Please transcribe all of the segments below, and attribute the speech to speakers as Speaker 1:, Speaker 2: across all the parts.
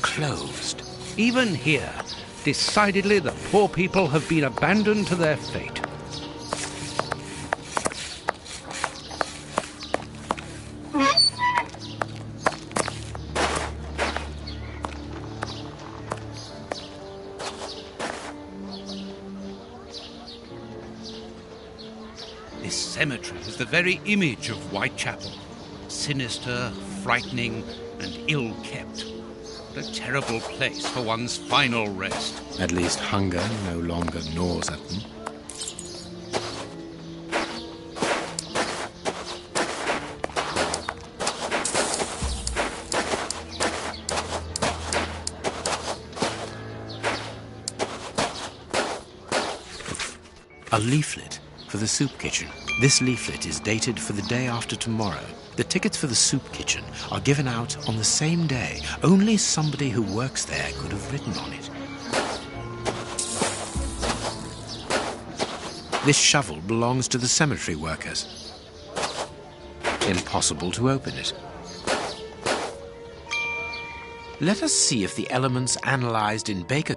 Speaker 1: closed.
Speaker 2: Even here, decidedly the poor people have been abandoned to their fate. This cemetery is the very image of Whitechapel. Sinister, frightening, and ill-kept. What a terrible place for one's final rest.
Speaker 1: At least hunger no longer gnaws at them. A leaflet for the soup kitchen. This leaflet is dated for the day after tomorrow. The tickets for the soup kitchen are given out on the same day. Only somebody who works there could have written on it. This shovel belongs to the cemetery workers. Impossible to open it. Let us see if the elements analyzed in Baker...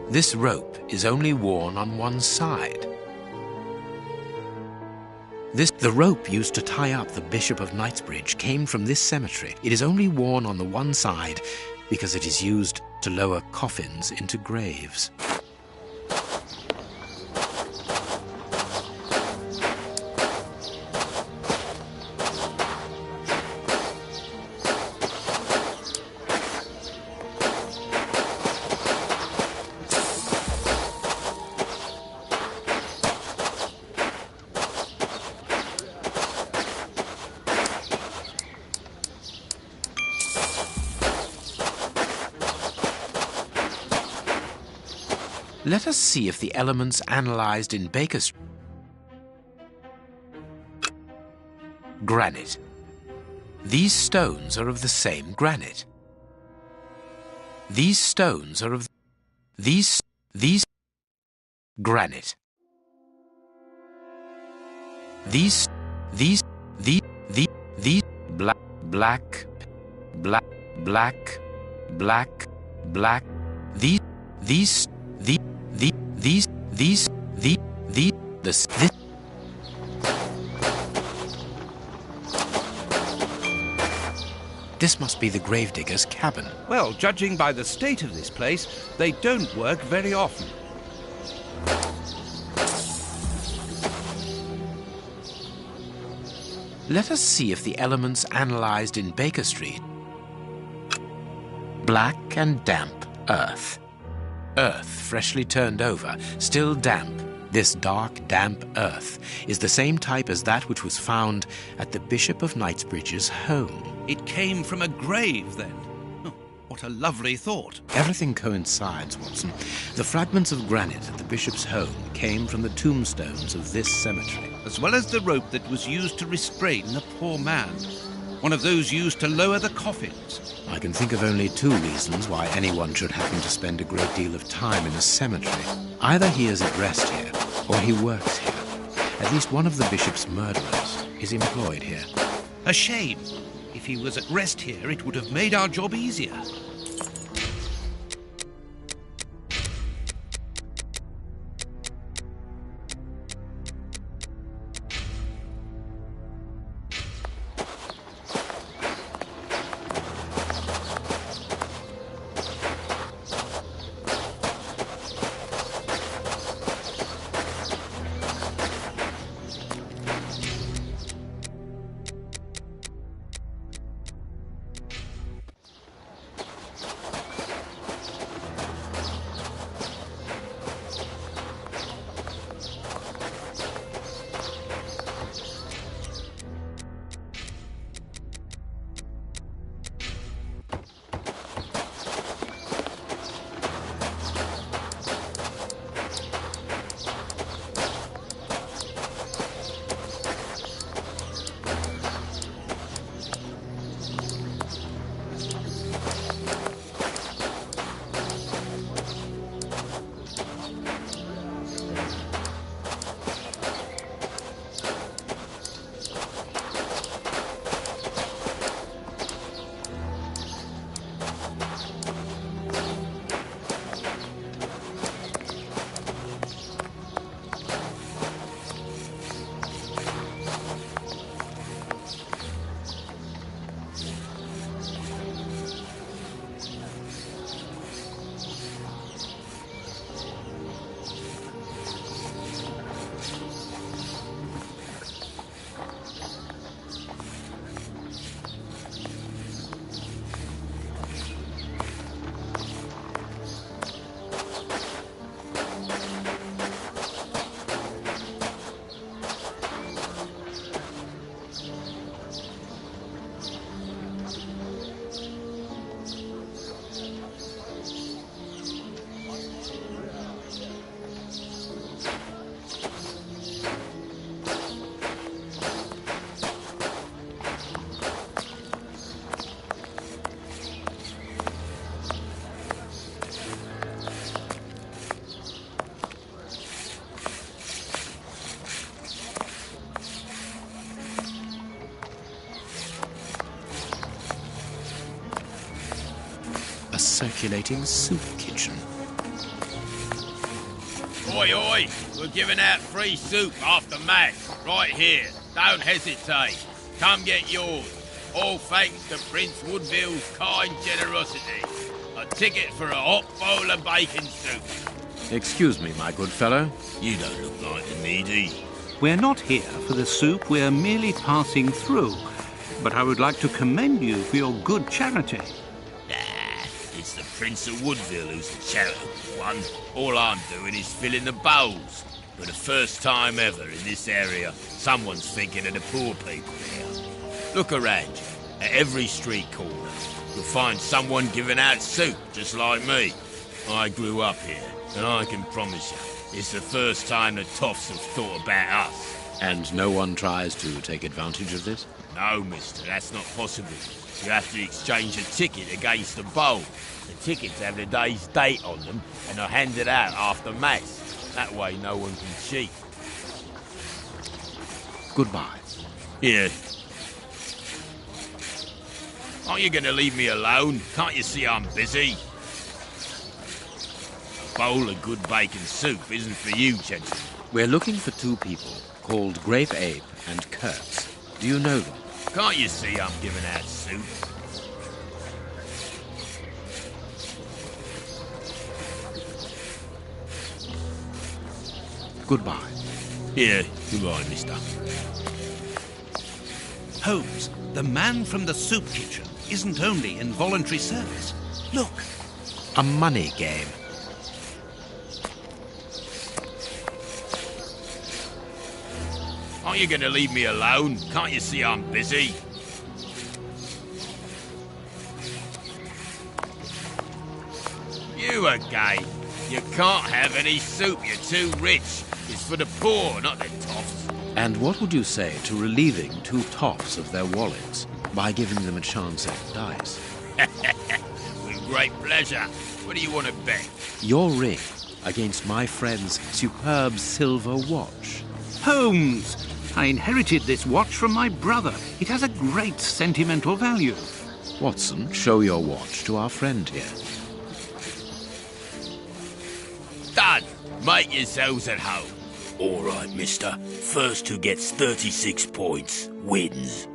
Speaker 1: This rope is only worn on one side. The rope used to tie up the Bishop of Knightsbridge came from this cemetery. It is only worn on the one side because it is used to lower coffins into graves. Let us see if the elements analyzed in Baker Street... Granite. These stones are of the same granite. These stones are of... These... Granite. These... Black... This must be the gravedigger's cabin.
Speaker 2: Well, judging by the state of this place, they don't work very often.
Speaker 1: Let us see if the elements analyzed in Baker Street... Black and damp earth. Earth freshly turned over, still damp. This dark, damp earth is the same type as that which was found at the Bishop of Knightsbridge's home.
Speaker 2: It came from a grave, then. Oh, what a lovely thought.
Speaker 1: Everything coincides, Watson. The fragments of granite at the bishop's home came from the tombstones of this cemetery.
Speaker 2: As well as the rope that was used to restrain the poor man. One of those used to lower the coffins.
Speaker 1: I can think of only two reasons why anyone should happen to spend a great deal of time in a cemetery. Either he is at rest here, or he works here. At least one of the bishop's murderers is employed here.
Speaker 2: A shame. If he was at rest here, it would have made our job easier.
Speaker 1: circulating soup kitchen.
Speaker 3: Oi, oi! We're giving out free soup after match, right here. Don't hesitate. Come get yours. All thanks to Prince Woodville's kind generosity. A ticket for a hot bowl of bacon soup.
Speaker 1: Excuse me, my good fellow.
Speaker 3: You don't look like the needy.
Speaker 2: We're not here for the soup, we're merely passing through. But I would like to commend you for your good charity.
Speaker 3: Nah, it's the Prince of Woodville who's the charitable one. All I'm doing is filling the bowls. For the first time ever in this area, someone's thinking of the poor people here. Look around you. At every street corner, you'll find someone giving out soup, just like me. I grew up here, and I can promise you, it's the first time the toffs have thought about us.
Speaker 1: And no one tries to take advantage of this?
Speaker 3: No, mister, that's not possible. You have to exchange a ticket against a bowl. The tickets have the day's date on them, and are handed out after Mass. That way no one can cheat.
Speaker 1: Goodbye.
Speaker 3: Here. Aren't you going to leave me alone? Can't you see I'm busy? A bowl of good bacon soup isn't for you, gentlemen.
Speaker 1: We're looking for two people called Grape Ape and Kurtz. Do you know them?
Speaker 3: Can't you see I'm giving out soup?
Speaker 1: Goodbye.
Speaker 3: Here, goodbye, mister.
Speaker 2: Holmes, the man from the soup kitchen isn't only in voluntary service. Look,
Speaker 1: A money game.
Speaker 3: Aren't you going to leave me alone? Can't you see I'm busy? You again. You can't have any soup, you're too rich. It's for the poor, not the toffs.
Speaker 1: And what would you say to relieving two toffs of their wallets by giving them a chance at dice?
Speaker 3: With great pleasure. What do you want to bet?
Speaker 1: Your ring against my friend's superb silver watch.
Speaker 2: Holmes! I inherited this watch from my brother. It has a great sentimental value.
Speaker 1: Watson, show your watch to our friend here.
Speaker 3: Done. Make yourselves at home. All right, mister. First who gets 36 points wins.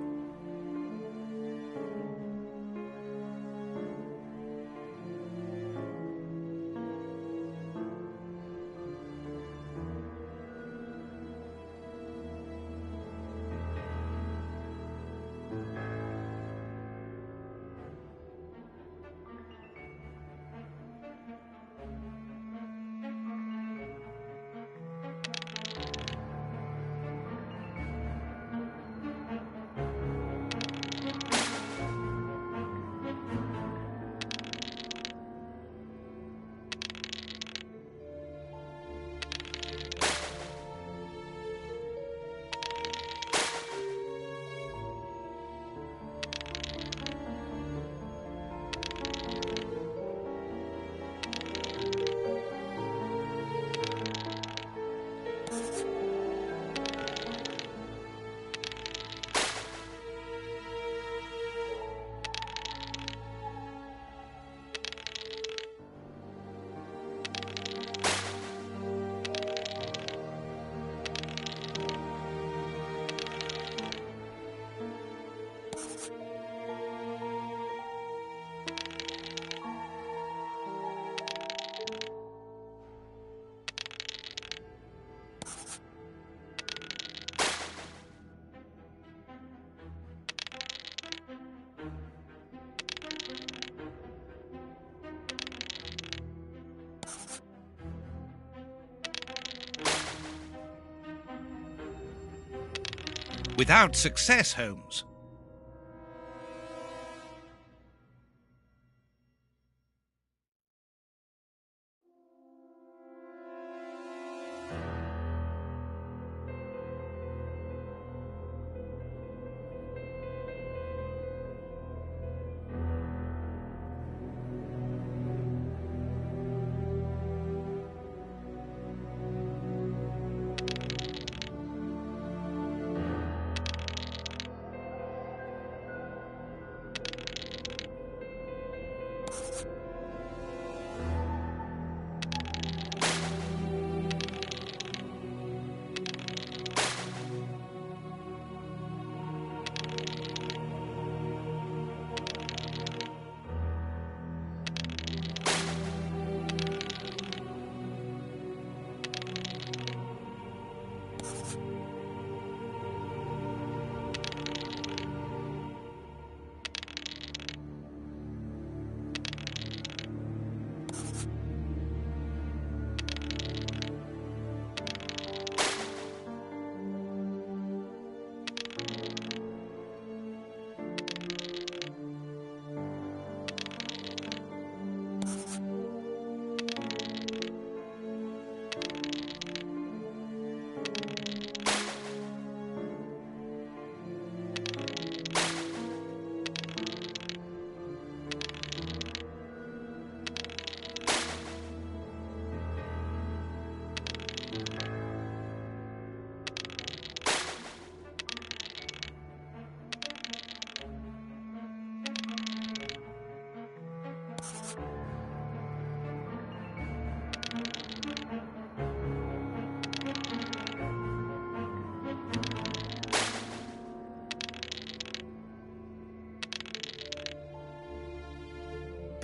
Speaker 2: Without success, Holmes.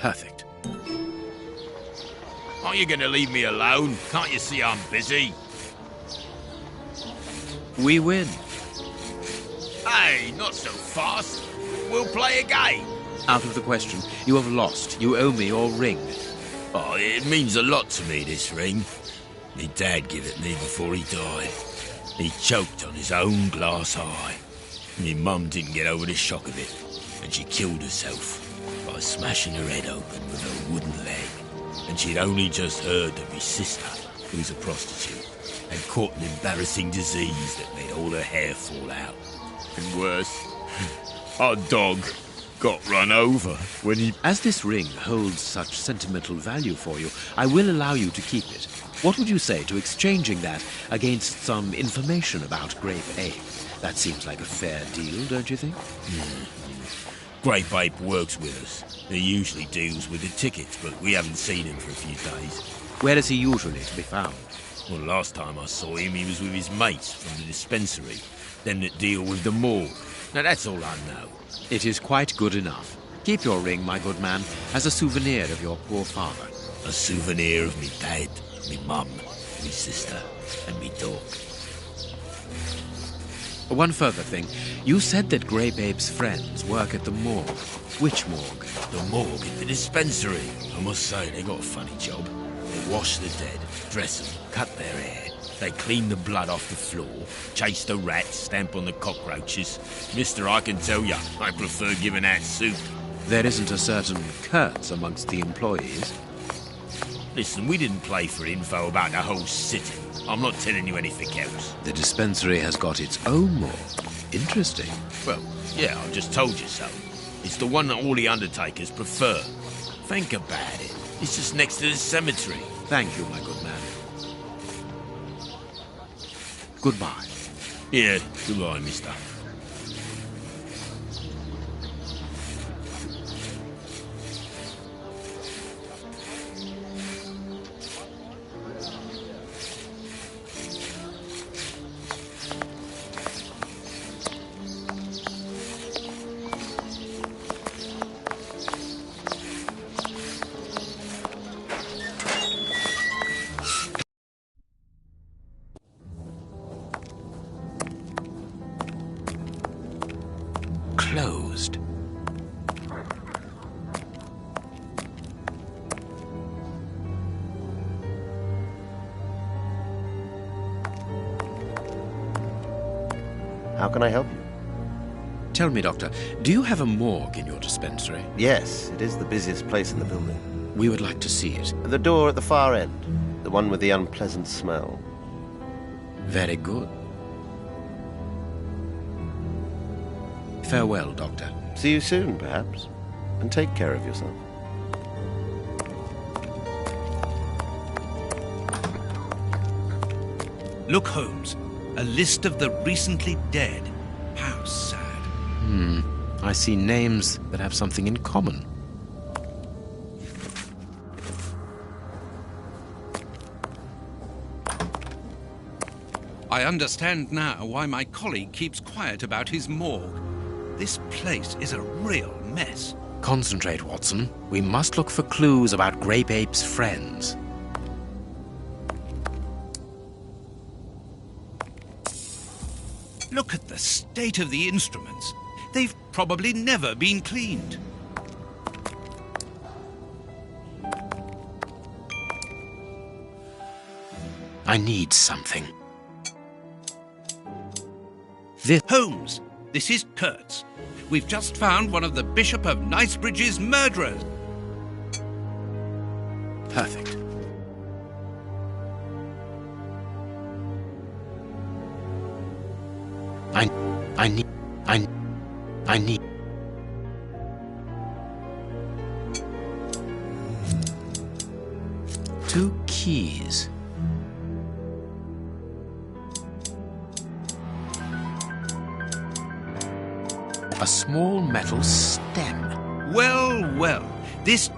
Speaker 1: Perfect.
Speaker 3: Aren't you going to leave me alone? Can't you see I'm busy?
Speaker 1: We win.
Speaker 3: Hey, not so fast. We'll play again.
Speaker 1: Out of the question. You have lost. You owe me your ring.
Speaker 3: Oh, it means a lot to me, this ring. Me dad gave it me before he died. He choked on his own glass eye. Me mum didn't get over the shock of it, and she killed herself by smashing her head open with her wooden leg. And she'd only just heard that me sister, who's a prostitute, had caught an embarrassing disease that made all her hair fall out. And worse, our dog got run over when he...
Speaker 1: As this ring holds such sentimental value for you, I will allow you to keep it. What would you say to exchanging that against some information about Grape Ape? That seems like a fair deal, don't you think?
Speaker 3: Grape Ape works with us. He usually deals with the tickets, but we haven't seen him for a few days.
Speaker 1: Where is he usually to be found?
Speaker 3: Well, last time I saw him, he was with his mates from the dispensary, them that deal with the morgue. Now, that's all I know.
Speaker 1: It is quite good enough. Keep your ring, my good man, as a souvenir of your poor father.
Speaker 3: A souvenir of me dad, me mum, me sister, and me dog.
Speaker 1: One further thing. You said that Grape Ape's friends work at the morgue. Which morgue?
Speaker 3: The morgue at the dispensary. I must say, they got a funny job. They wash the dead, dress them, cut their hair. They clean the blood off the floor, chase the rats, stamp on the cockroaches. Mister, I can tell you, I prefer giving out soup.
Speaker 1: There isn't a certain curse amongst the employees.
Speaker 3: Listen, we didn't play for info about the whole city. I'm not telling you anything else.
Speaker 1: The dispensary has got its own morgue. Interesting.
Speaker 3: Well, yeah, I've just told you so. It's the one that all the undertakers prefer. Think about it. It's just next to the cemetery.
Speaker 1: Thank you, my good man. Goodbye.
Speaker 3: Yeah, goodbye, mister.
Speaker 1: Closed.
Speaker 4: How can I help you?
Speaker 1: Tell me, Doctor, do you have a morgue in your dispensary?
Speaker 4: Yes, it is the busiest place in the building.
Speaker 1: We would like to see it.
Speaker 4: The door at the far end, the one with the unpleasant smell.
Speaker 1: Very good. Farewell, Doctor.
Speaker 4: See you soon, perhaps. And take care of yourself.
Speaker 2: Look, Holmes, a list of the recently dead. How sad.
Speaker 1: I see names that have something in common.
Speaker 2: I understand now why my colleague keeps quiet about his morgue. This place is a real mess.
Speaker 1: Concentrate, Watson. We must look for clues about Grape Ape's friends.
Speaker 2: Look at the state of the instruments. They've probably never been cleaned.
Speaker 1: I need something.
Speaker 2: Holmes, this is Kurtz. We've just found one of the Bishop of Knightsbridge's murderers.
Speaker 1: Perfect. I need... 2 keys. A small metal stem.
Speaker 2: Well, well, this...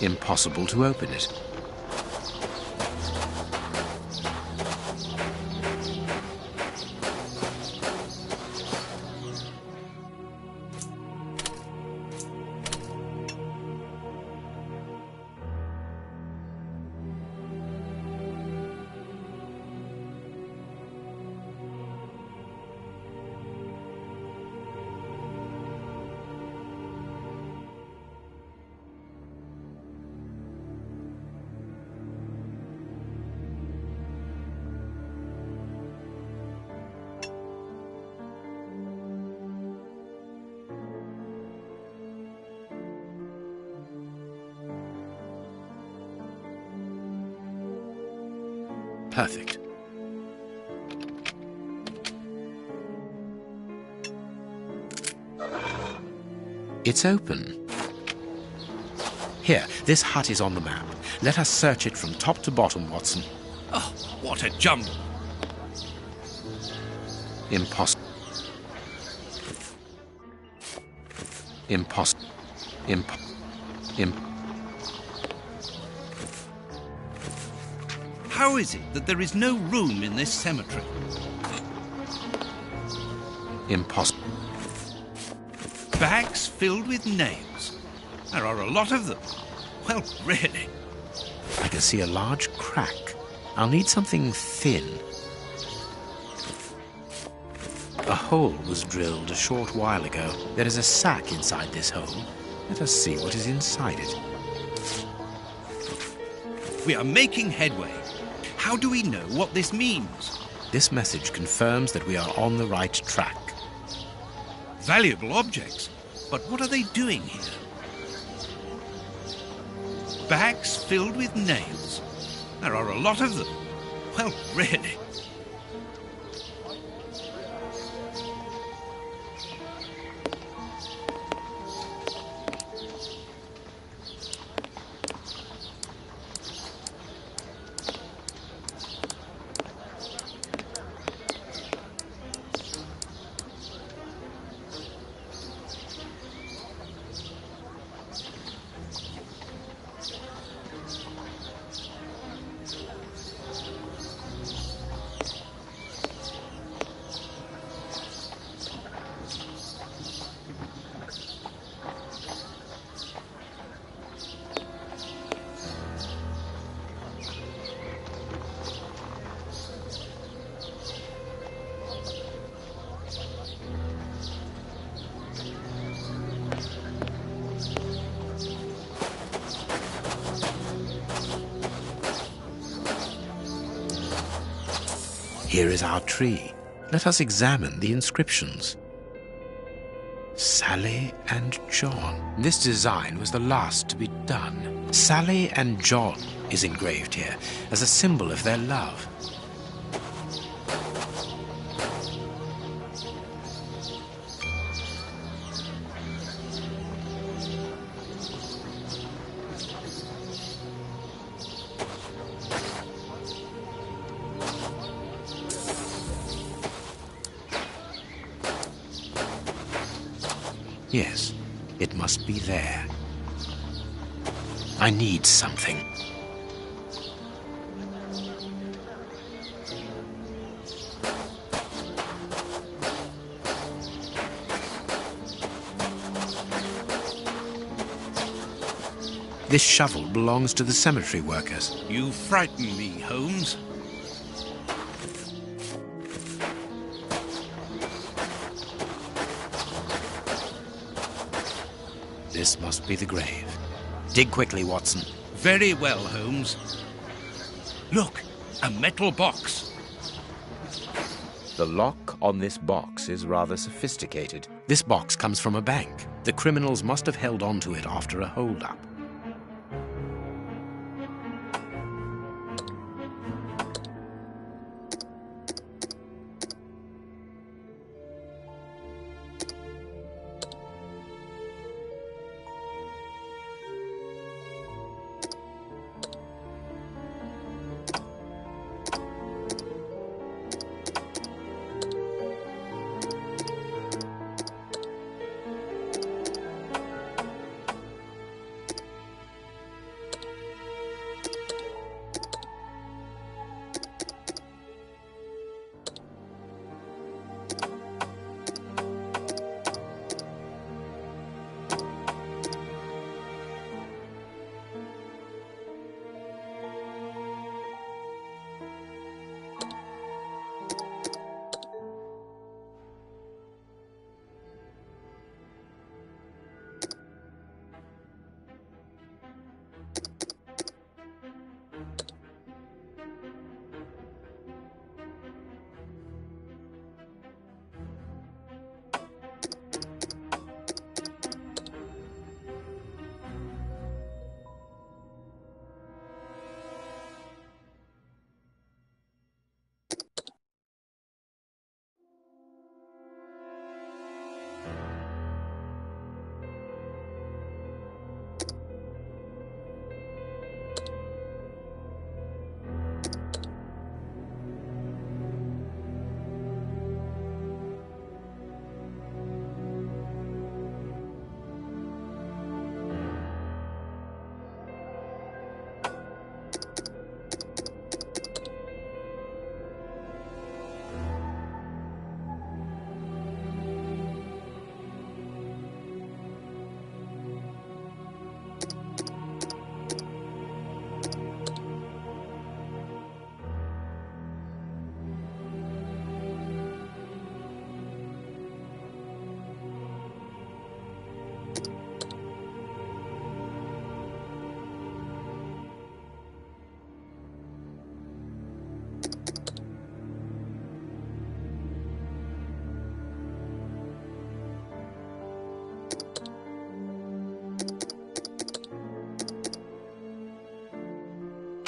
Speaker 1: Impossible to open it. Perfect. It's open. Here, this hut is on the map. Let us search it from top to bottom, Watson.
Speaker 2: Oh, what a jumble!
Speaker 1: Impossible. Impossible.
Speaker 2: How is it that there is no room in this cemetery?
Speaker 1: Impossible.
Speaker 2: Bags filled with nails. There are a lot of them. Well, really.
Speaker 1: I can see a large crack. I'll need something thin. A hole was drilled a short while ago. There is a sack inside this hole. Let us see what is inside it.
Speaker 2: We are making headway. How do we know what this means?
Speaker 1: This message confirms that we are on the right track.
Speaker 2: Valuable objects. But what are they doing here? Bags filled with nails. There are a lot of them. Well, really.
Speaker 1: Here is our tree. Let us examine the inscriptions. Sally and John. This design was the last to be done. Sally and John is engraved here as a symbol of their love. Yes, it must be there. I need something. This shovel belongs to the cemetery workers.
Speaker 2: You frighten me, Holmes.
Speaker 1: This must be the grave. Dig quickly, Watson.
Speaker 2: Very well, Holmes. Look, a metal box.
Speaker 1: The lock on this box is rather sophisticated. This box comes from a bank. The criminals must have held on to it after a hold-up.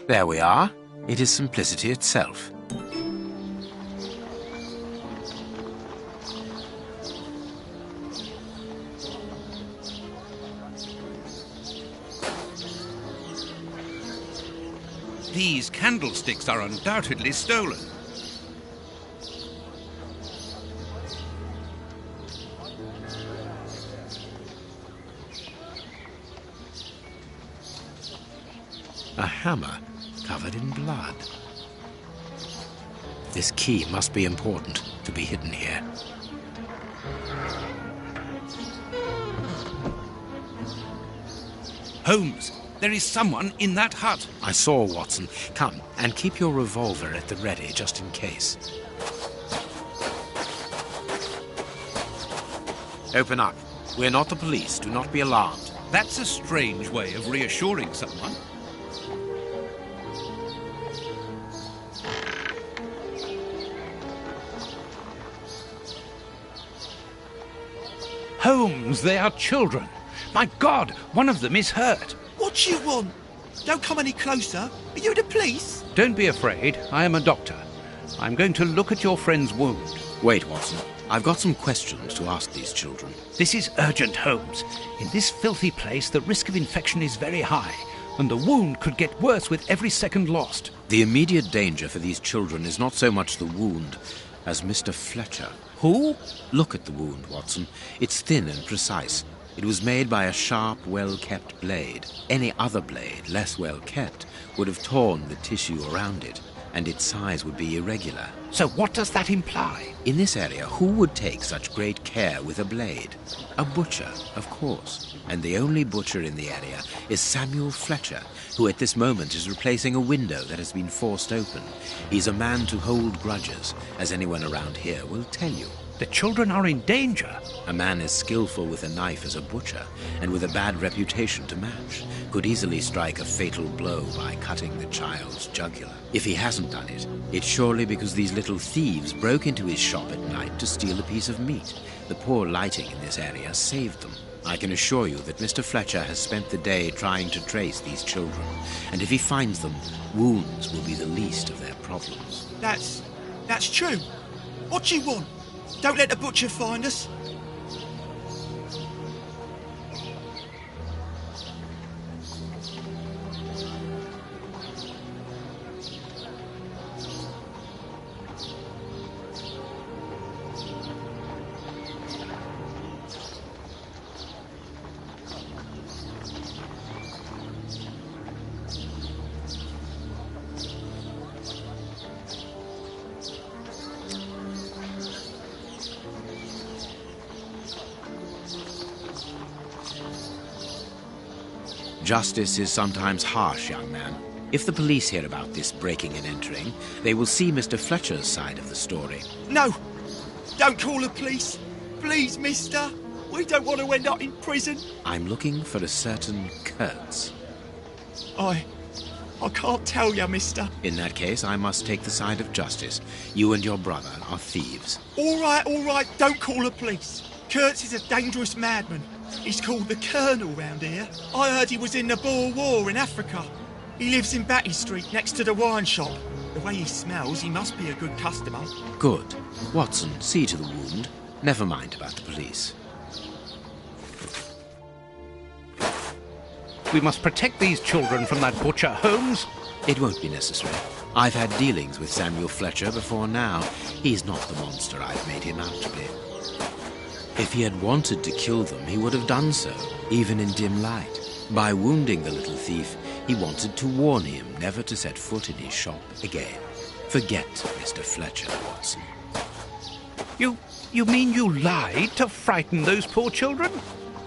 Speaker 1: There we are. It is simplicity itself.
Speaker 2: These candlesticks are undoubtedly stolen.
Speaker 1: A hammer covered in blood. This key must be important to be hidden here.
Speaker 2: Holmes, there is someone in that hut.
Speaker 1: I saw, Watson. Come, and keep your revolver at the ready, just in case. Open up. We're not the police. Do not be alarmed.
Speaker 2: That's a strange way of reassuring someone. Holmes, they are children. My God, one of them is hurt.
Speaker 5: What do you want? Don't come any closer. Are you the police?
Speaker 2: Don't be afraid. I am a doctor. I'm going to look at your friend's wound.
Speaker 1: Wait, Watson. I've got some questions to ask these children.
Speaker 2: This is urgent, Holmes. In this filthy place, the risk of infection is very high, and the wound could get worse with every second lost.
Speaker 1: The immediate danger for these children is not so much the wound as Mr. Fletcher.
Speaker 2: Who?
Speaker 1: Look at the wound, Watson. It's thin and precise. It was made by a sharp, well-kept blade. Any other blade, less well-kept, would have torn the tissue around it, and its size would be irregular.
Speaker 2: So what does that imply?
Speaker 1: In this area, who would take such great care with a blade? A butcher, of course. And the only butcher in the area is Samuel Fletcher, who at this moment is replacing a window that has been forced open. He's a man to hold grudges, as anyone around here will tell you.
Speaker 2: The children are in danger.
Speaker 1: A man as skillful with a knife as a butcher, and with a bad reputation to match, could easily strike a fatal blow by cutting the child's jugular. If he hasn't done it, it's surely because these little thieves broke into his shop at night to steal a piece of meat. The poor lighting in this area saved them. I can assure you that Mr. Fletcher has spent the day trying to trace these children, and if he finds them, wounds will be the least of their problems.
Speaker 5: That's true. What do you want? Don't let the butcher find us.
Speaker 1: Justice is sometimes harsh, young man. If the police hear about this breaking and entering, they will see Mr. Fletcher's side of the story.
Speaker 5: No! Don't call the police. Please, mister. We don't want to end up in prison.
Speaker 1: I'm looking for a certain Kurtz.
Speaker 5: I can't tell you, mister.
Speaker 1: In that case, I must take the side of justice. You and your brother are thieves.
Speaker 5: All right, don't call the police. Kurtz is a dangerous madman. He's called the Colonel round here. I heard he was in the Boer War in Africa. He lives in Batty Street next to the wine shop. The way he smells, he must be a good customer.
Speaker 1: Good. Watson, see to the wound. Never mind about the police.
Speaker 2: We must protect these children from that butcher, Holmes.
Speaker 1: It won't be necessary. I've had dealings with Samuel Fletcher before now. He's not the monster I've made him out to be. If he had wanted to kill them, he would have done so, even in dim light. By wounding the little thief, he wanted to warn him never to set foot in his shop again. Forget Mr. Fletcher, Watson.
Speaker 2: You mean you lied to frighten those poor children?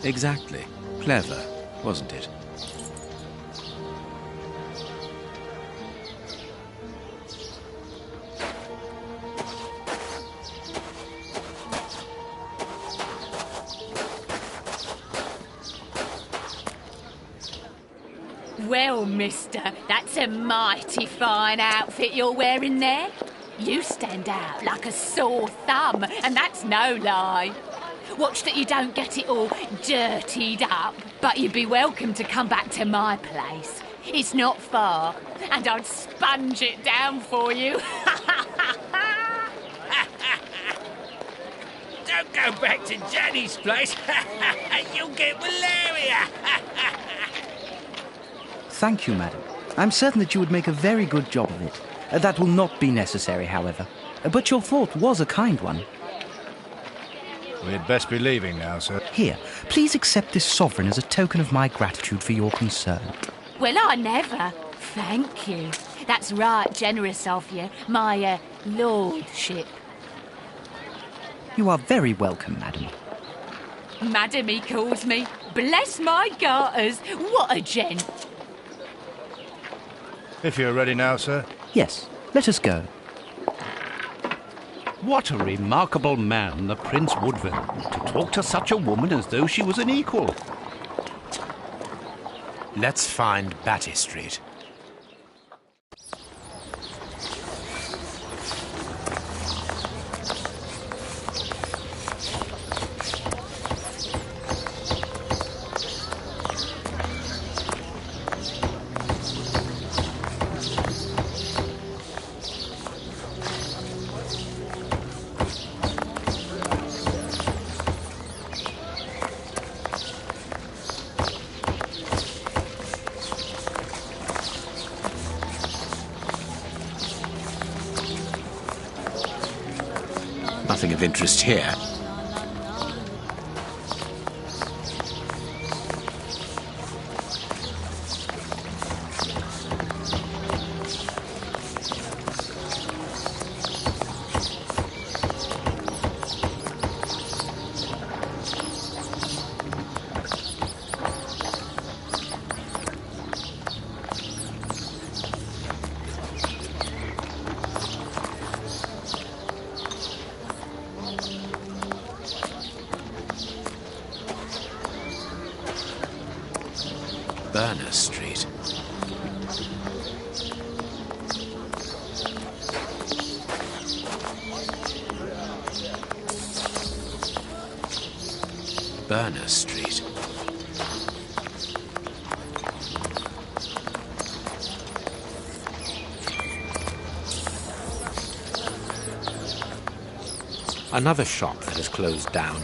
Speaker 1: Exactly. Clever, wasn't it?
Speaker 6: Well, mister, that's a mighty fine outfit you're wearing there. You stand out like a sore thumb, and that's no lie. Watch that you don't get it all dirtied up, but you'd be welcome to come back to my place. It's not far, and I'd sponge it down for you.
Speaker 3: Don't go back to Janny's place. You'll get malaria.
Speaker 7: Thank you, madam. I'm certain that you would make a very good job of it. That will not be necessary, however. But your thought was a kind one.
Speaker 8: We'd best be leaving now, sir.
Speaker 7: Here, please accept this sovereign as a token of my gratitude for your concern.
Speaker 6: Well, I never. Thank you. That's right generous of you, my, lordship.
Speaker 7: You are very welcome, madam.
Speaker 6: Madam, he calls me. Bless my garters. What a gent.
Speaker 8: If you're ready now, sir.
Speaker 7: Yes, let us go.
Speaker 2: What a remarkable man, the Prince Woodville, to talk to such a woman as though she was an equal.
Speaker 1: Let's find Batty Street. Nothing of interest here. Berners Street. Berners Street. Another shop that has closed down.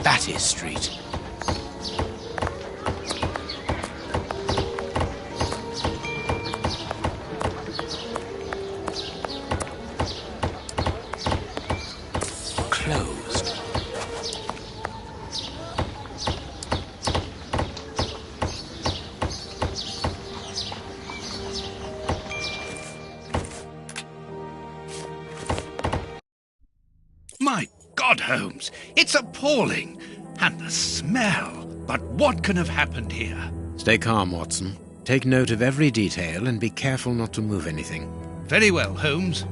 Speaker 1: Batty Street. Closed.
Speaker 2: My God, Holmes, it's appalling. And the smell. But what can have happened here?
Speaker 1: Stay calm, Watson. Take note of every detail and be careful not to move anything.
Speaker 2: Very well, Holmes.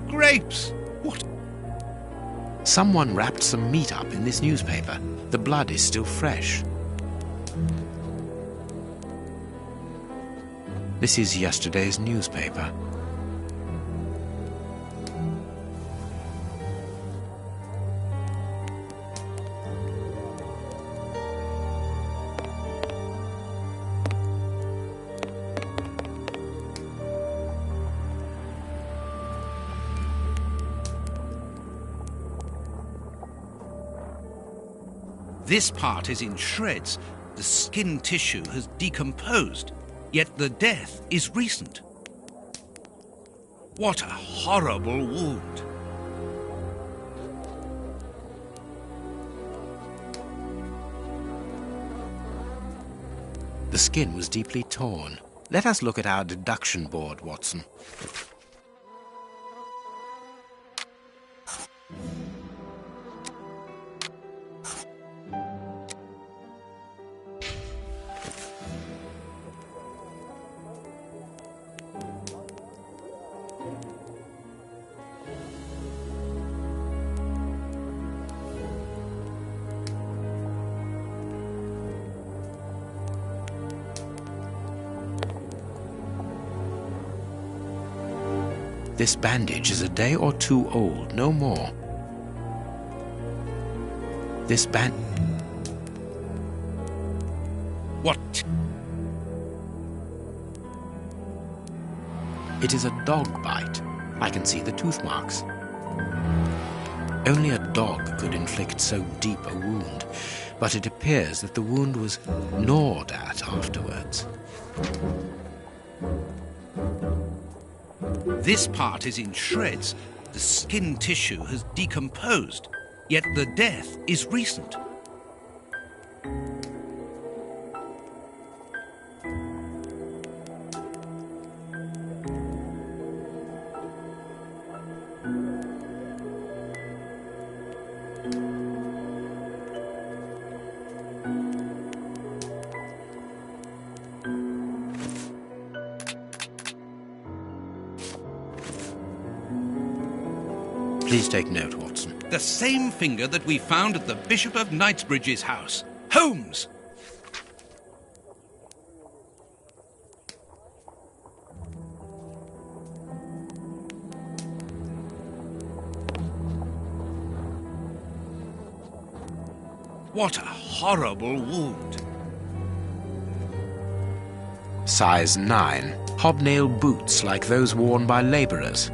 Speaker 2: Grapes! What?
Speaker 1: Someone wrapped some meat up in this newspaper. The blood is still fresh. This is yesterday's newspaper.
Speaker 2: This part is in shreds. The skin tissue has decomposed, yet the death is recent. What a horrible wound.
Speaker 1: The skin was deeply torn. Let us look at our deduction board, Watson. This bandage is a day or two old, no more. This
Speaker 2: What?
Speaker 1: It is a dog bite. I can see the tooth marks. Only a dog could inflict so deep a wound, but it appears that the wound was gnawed at afterwards.
Speaker 2: This part is in shreds. The skin tissue has decomposed, yet the death is recent.
Speaker 1: Please take note, Watson.
Speaker 2: The same finger that we found at the Bishop of Knightsbridge's house. Holmes! What a horrible wound.
Speaker 1: Size 9. Hobnail boots like those worn by labourers.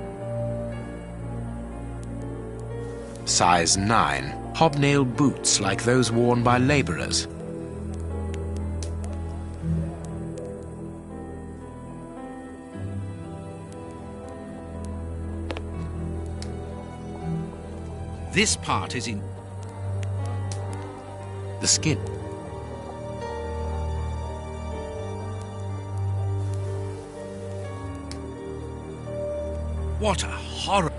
Speaker 1: Size 9. Hobnail boots like those worn by labourers.
Speaker 2: This part is in...
Speaker 1: The skin.
Speaker 2: What a horror...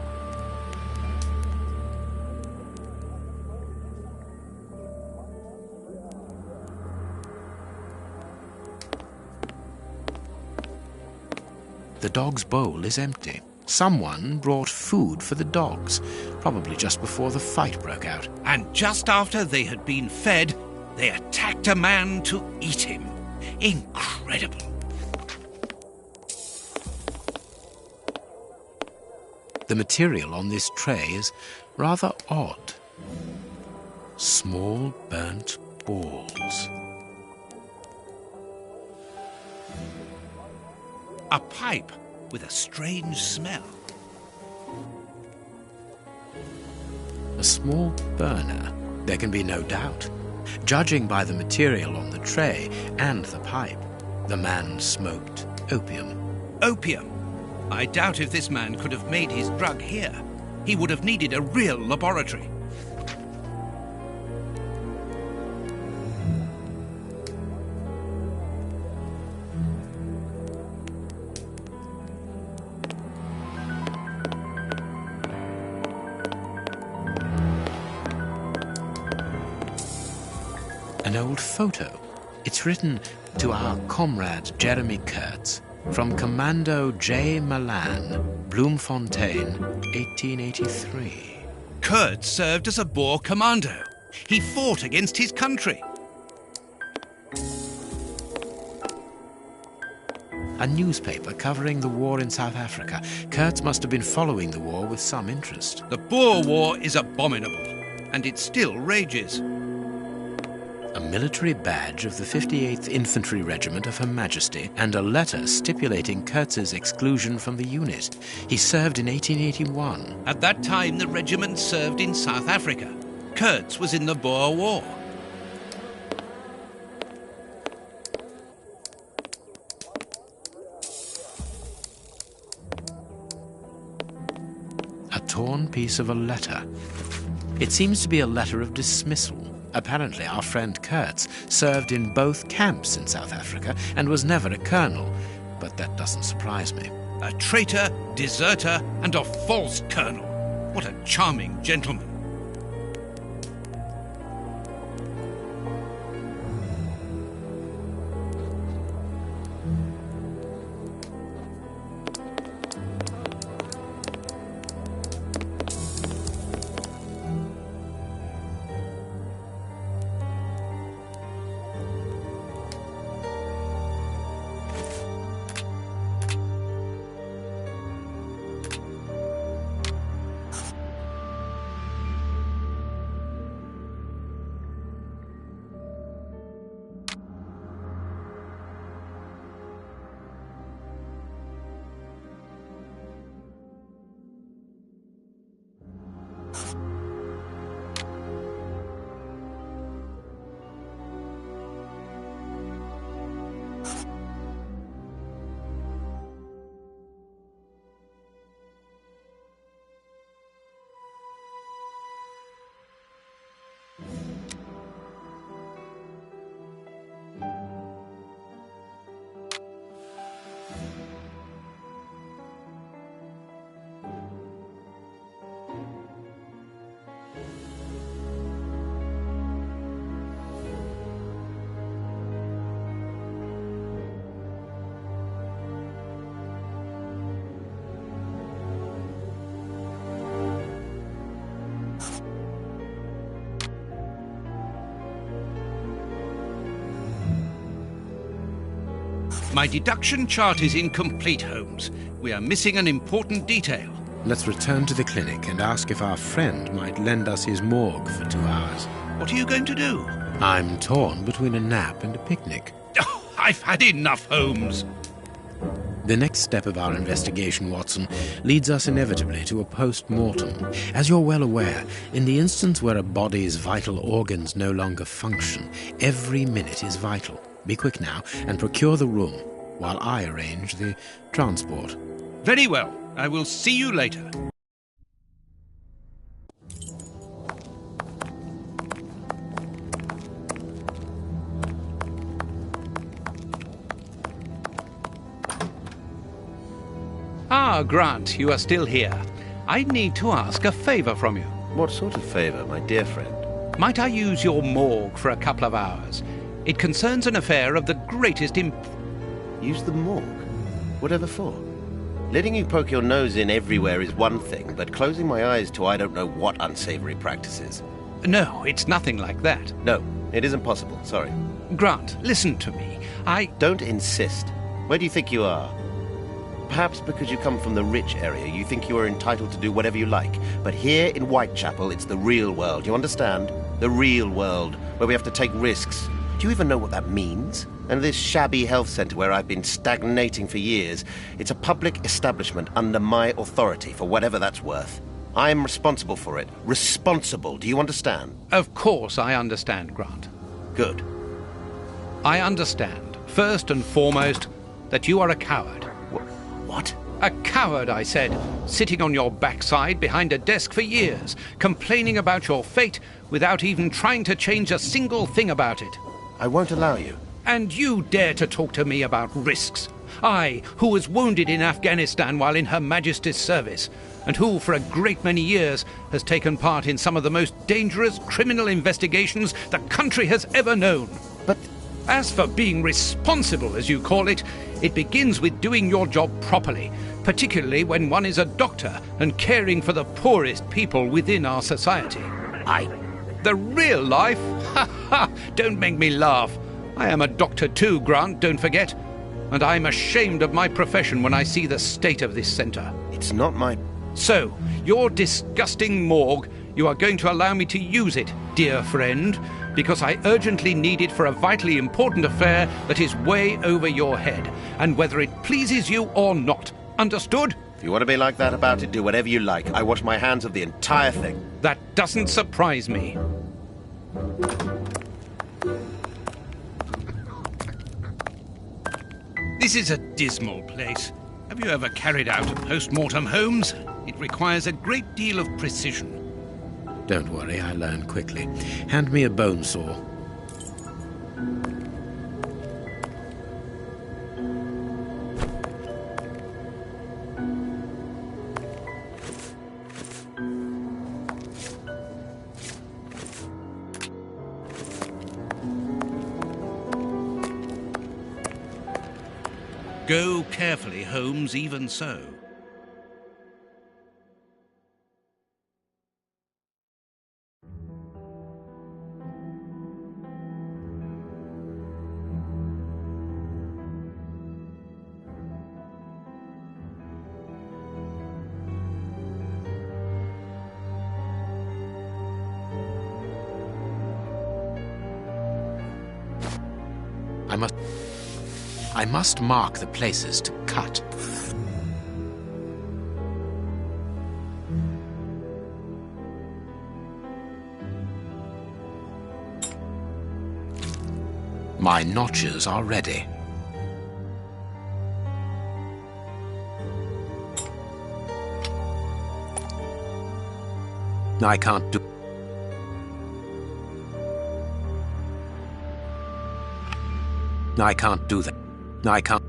Speaker 1: The dog's bowl is empty. Someone brought food for the dogs, probably just before the fight broke out.
Speaker 2: And just after they had been fed, they attacked a man to eat him. Incredible.
Speaker 1: The material on this tray is rather odd. Small burnt balls.
Speaker 2: A pipe with a strange smell.
Speaker 1: A small burner, there can be no doubt. Judging by the material on the tray and the pipe, the man smoked opium.
Speaker 2: Opium. I doubt if this man could have made his drug here. He would have needed a real laboratory.
Speaker 1: An old photo. It's written to our comrade Jeremy Kurtz from Commando J. Milan, Bloemfontein, 1883.
Speaker 2: Kurtz served as a Boer commando. He fought against his country.
Speaker 1: A newspaper covering the war in South Africa. Kurtz must have been following the war with some interest.
Speaker 2: The Boer War is abominable, and it still rages.
Speaker 1: A military badge of the 58th Infantry Regiment of Her Majesty, and a letter stipulating Kurtz's exclusion from the unit. He served in 1881.
Speaker 2: At that time, the regiment served in South Africa. Kurtz was in the Boer War.
Speaker 1: A torn piece of a letter. It seems to be a letter of dismissal. Apparently, our friend Kurtz served in both camps in South Africa and was never a colonel, but that doesn't surprise me.
Speaker 2: A traitor, deserter, and a false colonel. What a charming gentleman. My deduction chart is incomplete, Holmes. We are missing an important detail.
Speaker 1: Let's return to the clinic and ask if our friend might lend us his morgue for 2 hours.
Speaker 2: What are you going to do?
Speaker 1: I'm torn between a nap and a picnic.
Speaker 2: Oh, I've had enough, Holmes.
Speaker 1: The next step of our investigation, Watson, leads us inevitably to a post-mortem. As you're well aware, in the instance where a body's vital organs no longer function, every minute is vital. Be quick now and procure the room while I arrange the transport.
Speaker 2: Very well. I will see you later. Ah, Grant, you are still here. I need to ask a favour from you.
Speaker 4: What sort of favour, my dear friend?
Speaker 2: Might I use your morgue for a couple of hours? It concerns an affair of the greatest
Speaker 4: Use the morgue? Whatever for? Letting you poke your nose in everywhere is one thing, but closing my eyes to I don't know what unsavory practices.
Speaker 2: No, it's nothing like that.
Speaker 4: No, it isn't possible, sorry.
Speaker 2: Grant, listen to me.
Speaker 4: Don't insist. Where do you think you are? Perhaps because you come from the rich area, you think you are entitled to do whatever you like. But here in Whitechapel, it's the real world, you understand? The real world, where we have to take risks. Do you even know what that means? And this shabby health centre where I've been stagnating for years, it's a public establishment under my authority, for whatever that's worth. I'm responsible for it. Responsible, do you understand?
Speaker 2: Of course I understand, Grant.
Speaker 4: Good.
Speaker 2: I understand, first and foremost, that you are a coward.
Speaker 4: What?
Speaker 2: A coward, I said, sitting on your backside behind a desk for years, complaining about your fate without even trying to change a single thing about it.
Speaker 4: I won't allow you.
Speaker 2: And you dare to talk to me about risks? I, who was wounded in Afghanistan while in Her Majesty's service, and who, for a great many years, has taken part in some of the most dangerous criminal investigations the country has ever known.
Speaker 4: But
Speaker 2: as for being responsible, as you call it, it begins with doing your job properly, particularly when one is a doctor and caring for the poorest people within our society. The real life? Ha ha! Don't make me laugh. I am a doctor too, Grant, don't forget. And I'm ashamed of my profession when I see the state of this centre.
Speaker 4: It's not my...
Speaker 2: So, your disgusting morgue, you are going to allow me to use it, dear friend, because I urgently need it for a vitally important affair that is way over your head, and whether it pleases you or not. Understood?
Speaker 4: If you want to be like that about it, do whatever you like. I wash my hands of the entire thing.
Speaker 2: That doesn't surprise me. This is a dismal place. Have you ever carried out a post-mortem, Holmes? It requires a great deal of precision.
Speaker 1: Don't worry, I learn quickly. Hand me a bone saw.
Speaker 2: Go carefully, Holmes, even so.
Speaker 1: I must mark the places to cut. My notches are ready. I can't do... I can't do that. I can't.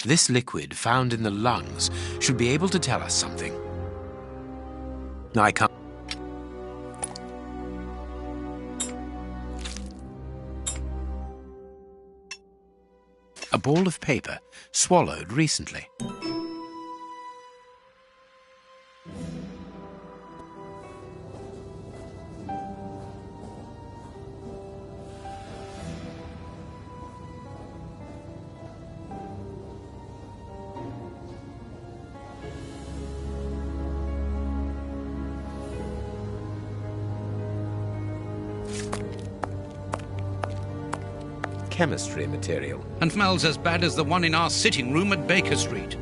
Speaker 1: This liquid found in the lungs should be able to tell us something. I can't. A ball of paper swallowed recently. chemistry material.
Speaker 2: And smells as bad as the one in our sitting room at Baker Street.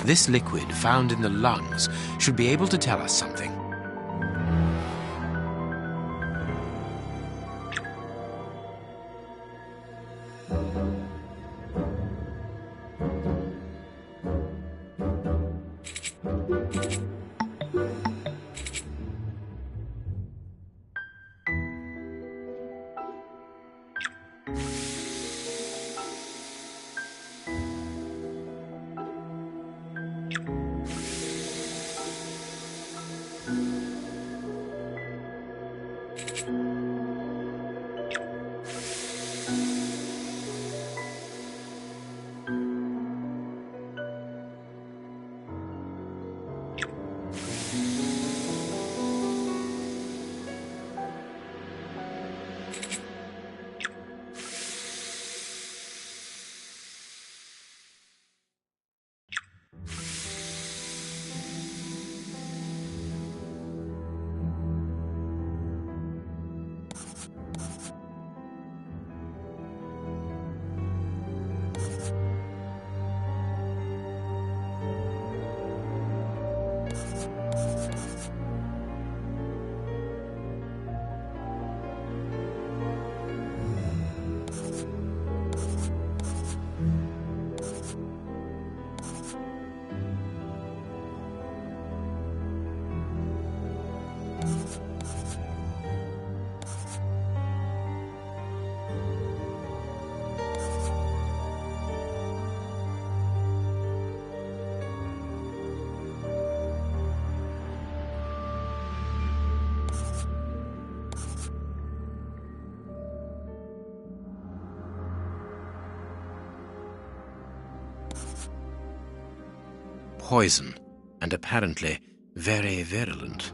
Speaker 1: This liquid found in the lungs should be able to tell us something. Poison, and apparently very virulent.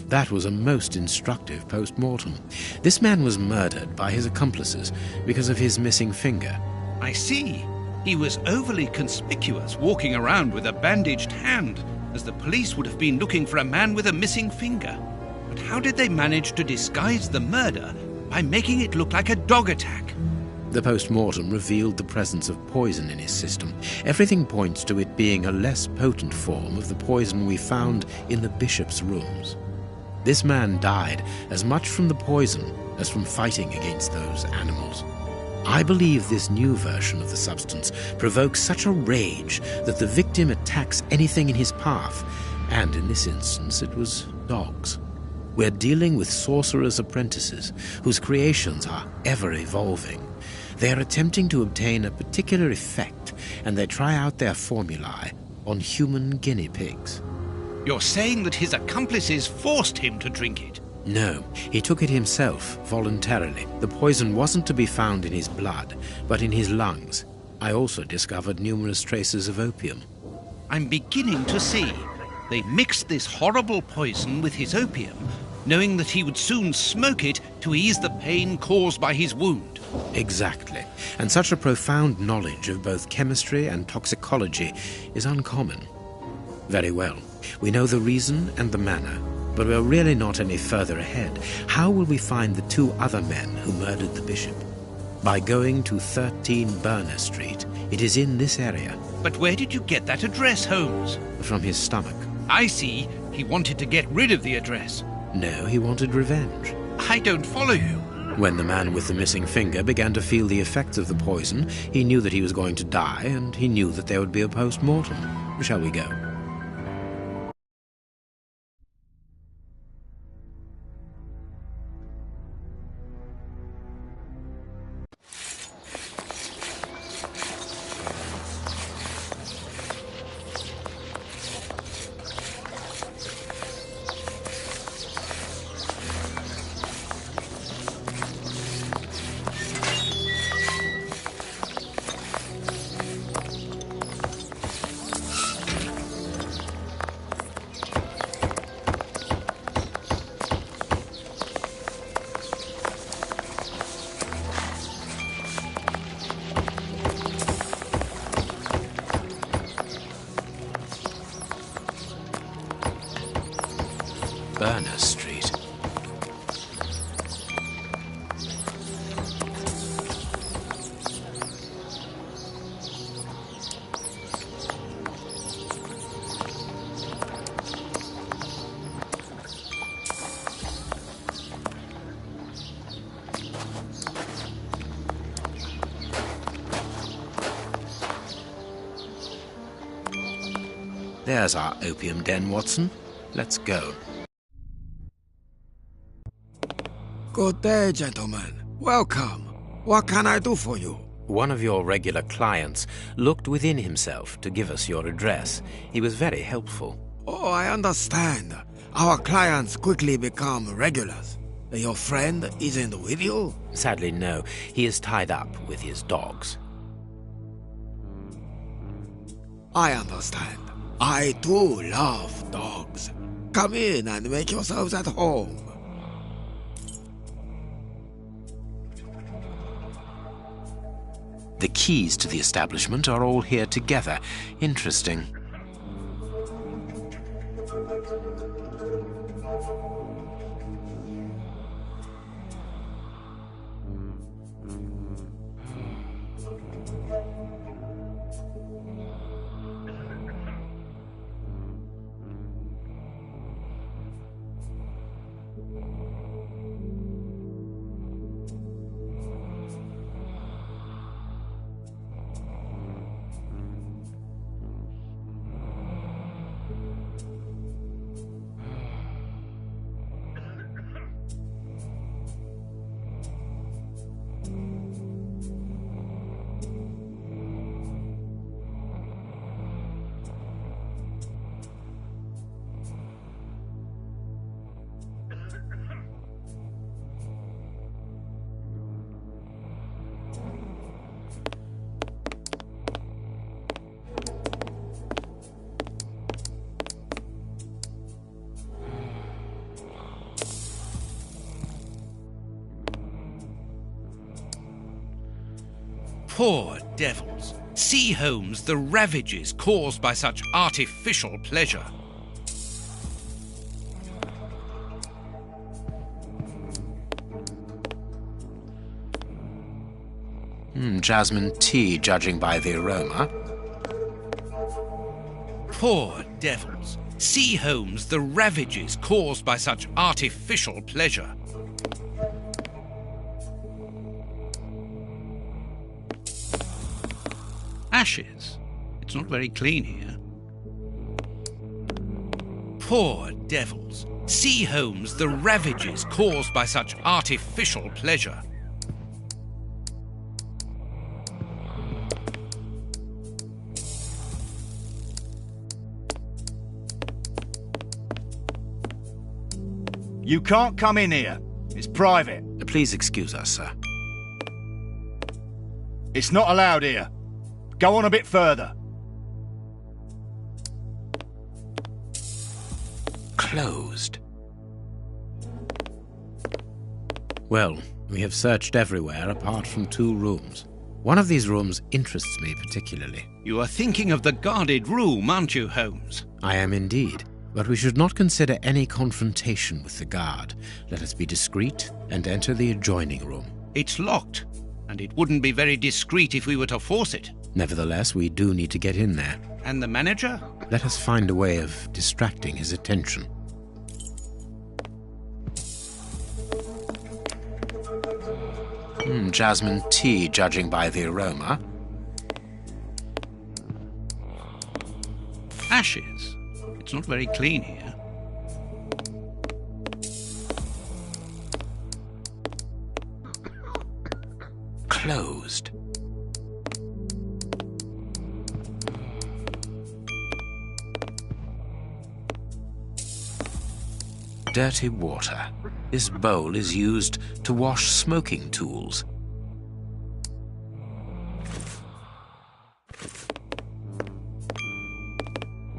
Speaker 1: That was a most instructive post-mortem. This man was murdered by his accomplices because of his missing finger.
Speaker 2: I see. He was overly conspicuous, walking around with a bandaged hand, as the police would have been looking for a man with a missing finger. But how did they manage to disguise the murder by making it look like a dog attack?
Speaker 1: The post-mortem revealed the presence of poison in his system. Everything points to it being a less potent form of the poison we found in the bishop's rooms. This man died as much from the poison as from fighting against those animals. I believe this new version of the substance provokes such a rage that the victim attacks anything in his path, and in this instance it was dogs. We're dealing with sorcerers' apprentices whose creations are ever evolving. They are attempting to obtain a particular effect, and they try out their formulae on human guinea pigs.
Speaker 2: You're saying that his accomplices forced him to drink it?
Speaker 1: No, he took it himself, voluntarily. The poison wasn't to be found in his blood, but in his lungs. I also discovered numerous traces of opium.
Speaker 2: I'm beginning to see. They mixed this horrible poison with his opium, knowing that he would soon smoke it to ease the pain caused by his wound.
Speaker 1: Exactly. And such a profound knowledge of both chemistry and toxicology is uncommon. Very well. We know the reason and the manner, but we're really not any further ahead. How will we find the two other men who murdered the bishop? By going to 13 Burner Street. It is in this area.
Speaker 2: But where did you get that address, Holmes?
Speaker 1: From his stomach.
Speaker 2: I see. He wanted to get rid of the address.
Speaker 1: No, he wanted revenge.
Speaker 2: I don't follow you.
Speaker 1: When the man with the missing finger began to feel the effects of the poison, he knew that he was going to die, and he knew that there would be a post-mortem. Shall we go? Burner Street. There's our opium den, Watson. Let's go.
Speaker 9: Good day, gentlemen. Welcome. What can I do for you?
Speaker 1: One of your regular clients looked within himself to give us your address. He was very helpful.
Speaker 9: Oh, I understand. Our clients quickly become regulars. Your friend isn't with you?
Speaker 1: Sadly, no. He is tied up with his dogs.
Speaker 9: I understand. I too love dogs. Come in and make yourselves at home.
Speaker 1: The keys to the establishment are all here together. Interesting.
Speaker 2: Poor devils. See, Holmes, the ravages caused by such artificial pleasure.
Speaker 1: Jasmine tea, judging by the aroma.
Speaker 2: Poor devils. See, Holmes, the ravages caused by such artificial pleasure. Ashes. It's not very clean here. Poor devils. See, Holmes, the ravages caused by such artificial pleasure.
Speaker 8: You can't come in here. It's private.
Speaker 1: Please excuse us, sir.
Speaker 8: It's not allowed here. Go on a bit further.
Speaker 1: Closed. Well, we have searched everywhere apart from 2 rooms. One of these rooms interests me particularly.
Speaker 2: You are thinking of the guarded room, aren't you, Holmes?
Speaker 1: I am indeed. But we should not consider any confrontation with the guard. Let us be discreet and enter the adjoining room.
Speaker 2: It's locked, and it wouldn't be very discreet if we were to force it.
Speaker 1: Nevertheless, we do need to get in there.
Speaker 2: And the manager?
Speaker 1: Let us find a way of distracting his attention. Jasmine tea, judging by the aroma.
Speaker 2: Ashes. It's not very clean here.
Speaker 1: Closed. Dirty water. This bowl is used to wash smoking tools.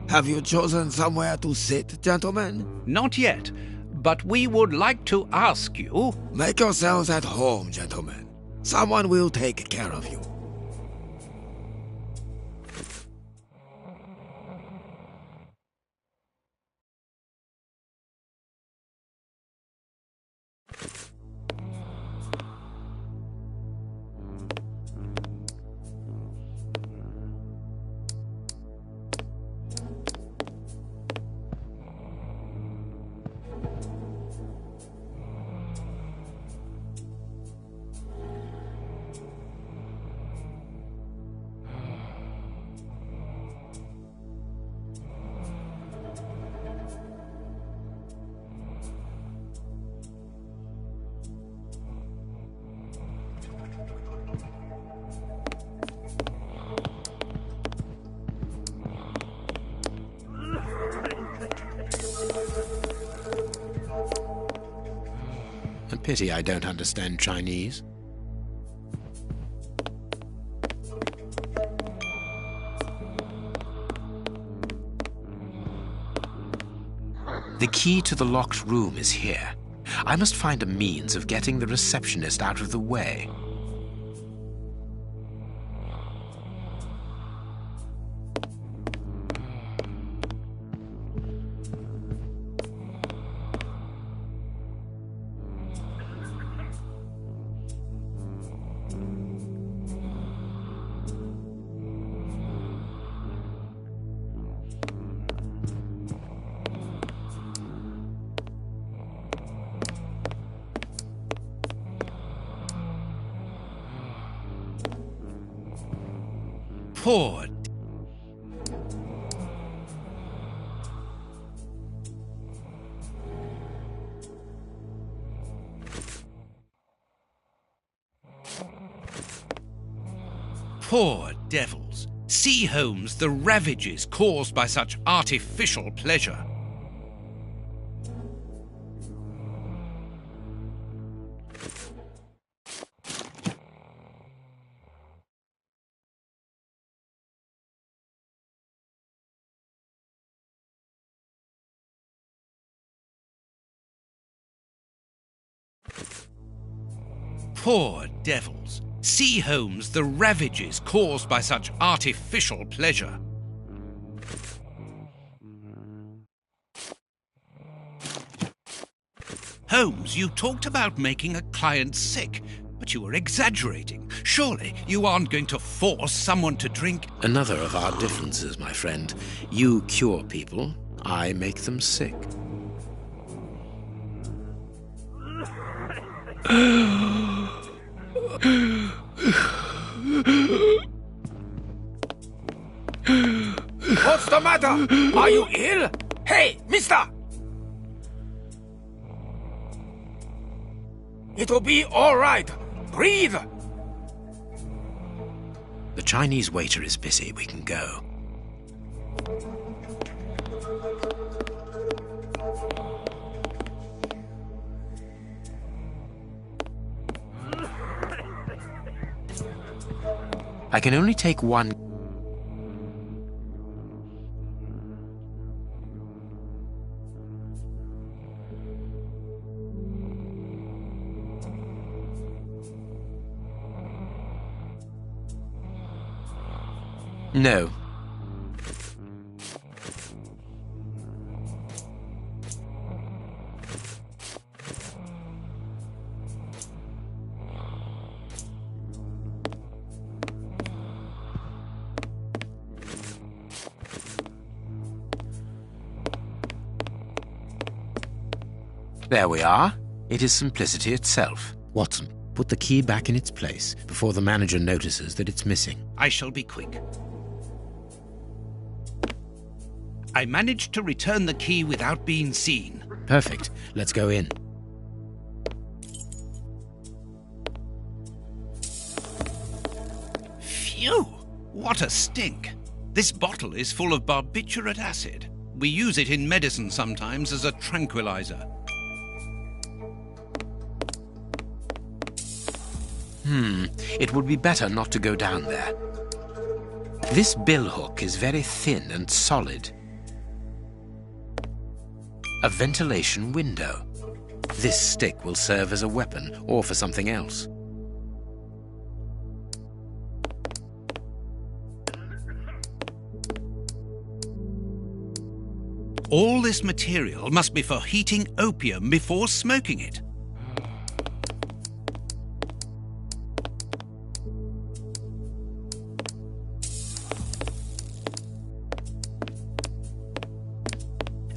Speaker 9: Have you chosen somewhere to sit, gentlemen?
Speaker 2: Not yet, but we would like to ask you...
Speaker 9: Make yourselves at home, gentlemen. Someone will take care of you.
Speaker 1: A pity I don't understand Chinese. The key to the locked room is here. I must find a means of getting the receptionist out of the way.
Speaker 2: Poor... Poor devils. See, Holmes, the ravages caused by such artificial pleasure. Poor devils. See, Holmes, the ravages caused by such artificial pleasure. Holmes, you talked about making a client sick, but you were exaggerating. Surely you aren't going to force someone to drink...
Speaker 1: Another of our differences, my friend. You cure people, I make them sick.
Speaker 9: matter? Are you ill? Hey, mister! It'll be all right. Breathe.
Speaker 1: The Chinese waiter is busy. We can go. I can only take one. No. There we are. It is simplicity itself. Watson, put the key back in its place before the manager notices that it's missing.
Speaker 2: I shall be quick. I managed to return the key without being seen.
Speaker 1: Perfect. Let's go in.
Speaker 2: Phew! What a stink. This bottle is full of barbiturate acid. We use it in medicine sometimes as a tranquilizer.
Speaker 1: It would be better not to go down there. This billhook is very thin and solid. A ventilation window. This stick will serve as a weapon or for something else.
Speaker 2: All this material must be for heating opium before smoking it.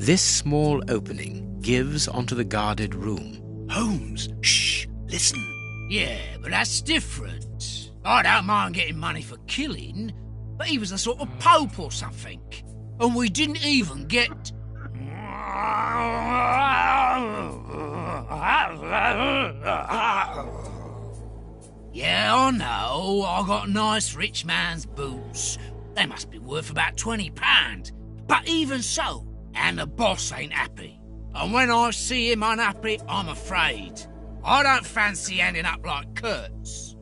Speaker 1: This small opening gives onto the guarded room.
Speaker 2: Holmes, shh, listen.
Speaker 10: Yeah, but that's different. I don't mind getting money for killing, but he was a sort of pope or something. And we didn't even get... Yeah, I know. I got nice rich man's boots. They must be worth about £20. But even so, and the boss ain't happy. And when I see him unhappy, I'm afraid. I don't fancy ending up like Kurtz.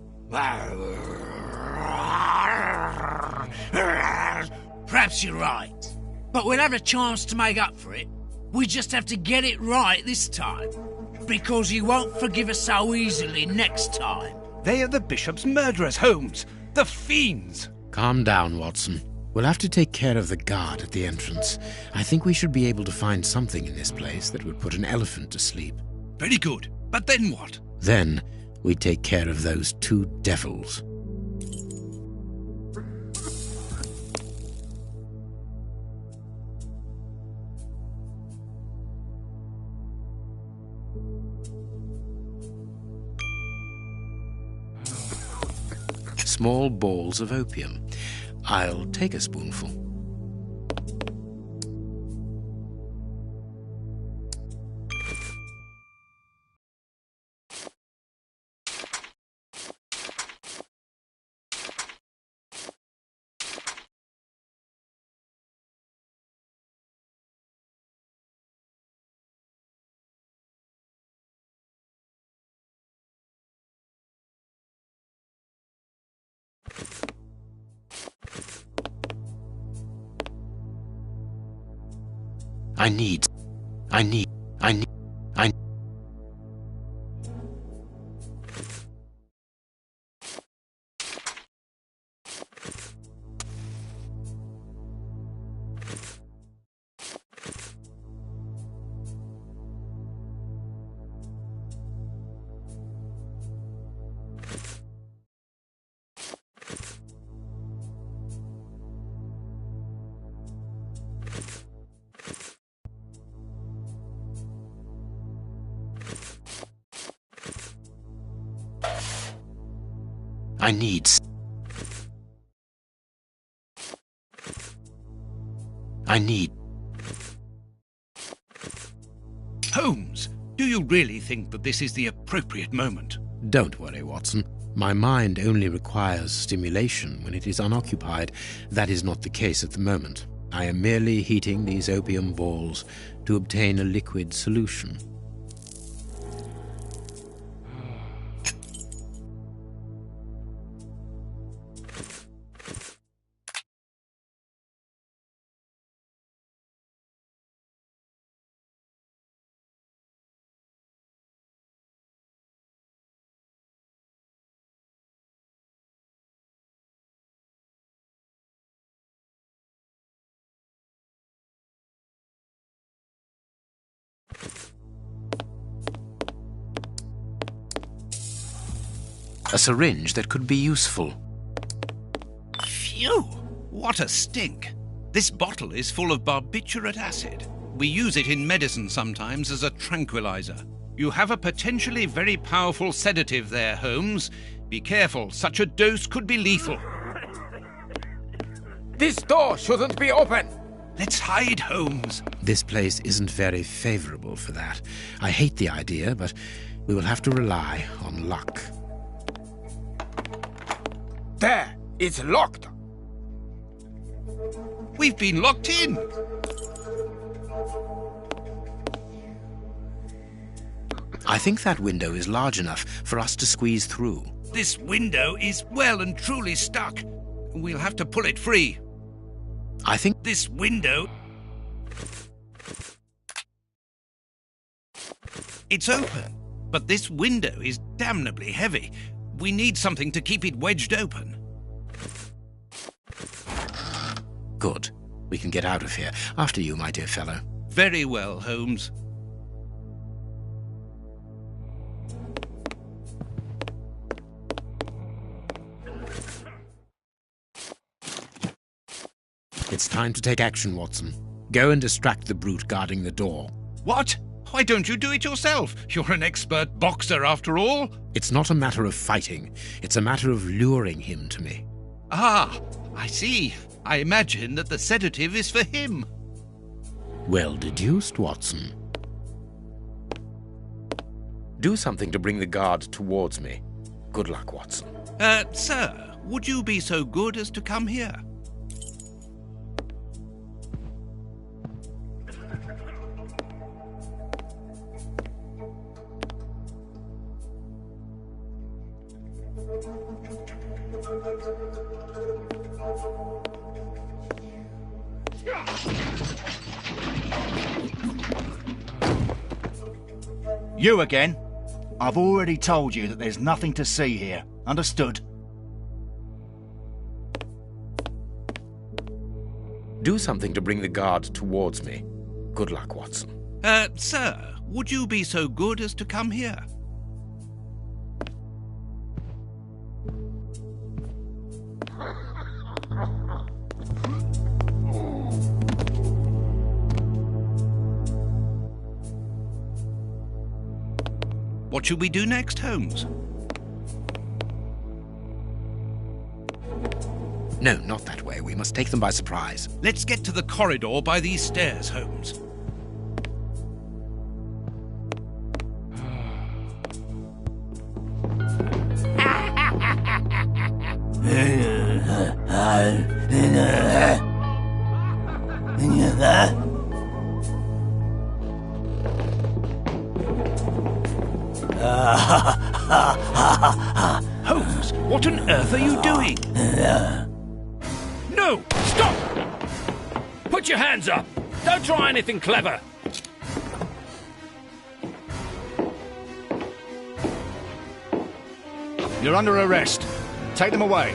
Speaker 10: Perhaps you're right. But we'll have a chance to make up for it. We just have to get it right this time. Because he won't forgive us so easily next time.
Speaker 2: They are the bishop's murderers, Holmes. The fiends.
Speaker 1: Calm down, Watson. We'll have to take care of the guard at the entrance. I think we should be able to find something in this place that would put an elephant to sleep.
Speaker 2: Very good. But then what?
Speaker 1: Then we take care of those two devils. Small balls of opium. I'll take a spoonful. I need. I need...
Speaker 2: Holmes, do you really think that this is the appropriate moment?
Speaker 1: Don't worry, Watson. My mind only requires stimulation when it is unoccupied. That is not the case at the moment. I am merely heating these opium balls to obtain a liquid solution. A syringe that could be useful.
Speaker 2: Phew! What a stink! This bottle is full of barbiturate acid. We use it in medicine sometimes as a tranquilizer. You have a potentially very powerful sedative there, Holmes. Be careful, such a dose could be lethal.
Speaker 9: This door shouldn't be open!
Speaker 2: Let's hide, Holmes.
Speaker 1: This place isn't very favorable for that. I hate the idea, but we will have to rely on luck.
Speaker 9: There! It's locked!
Speaker 2: We've been locked in!
Speaker 1: I think that window is large enough for us to squeeze through.
Speaker 2: This window is well and truly stuck. We'll have to pull it free.
Speaker 1: I think
Speaker 2: This window... It's open, but this window is damnably heavy. We need something to keep it wedged open.
Speaker 1: Good. We can get out of here. After you, my dear fellow.
Speaker 2: Very well, Holmes.
Speaker 1: It's time to take action, Watson. Go and distract the brute guarding the door.
Speaker 2: What? Why don't you do it yourself? You're an expert boxer, after all.
Speaker 1: It's not a matter of fighting. It's a matter of luring him to me.
Speaker 2: Ah, I see. I imagine that the sedative is for him.
Speaker 1: Well deduced, Watson. Do something to bring the guard towards me. Good luck, Watson.
Speaker 2: Sir, would you be so good as to come here?
Speaker 8: You again? I've already told you that there's nothing to see here. Understood?
Speaker 1: Do something to bring the guard towards me. Good luck, Watson.
Speaker 2: Sir, would you be so good as to come here? What should we do next, Holmes?
Speaker 1: No, not that way. We must take them by surprise.
Speaker 2: Let's get to the corridor by these stairs, Holmes. Holmes, what on earth are you doing? No! Stop! Put your hands up! Don't try anything clever!
Speaker 8: You're under arrest. Take them away.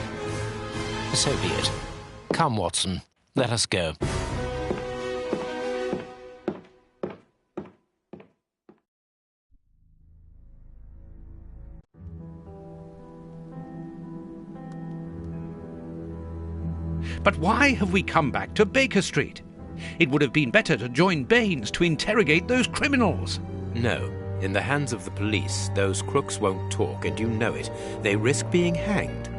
Speaker 1: So be it. Come, Watson. Let us go.
Speaker 2: But why have we come back to Baker Street? It would have been better to join Baines to interrogate those criminals.
Speaker 1: No. In the hands of the police, those crooks won't talk, and you know it. They risk being hanged.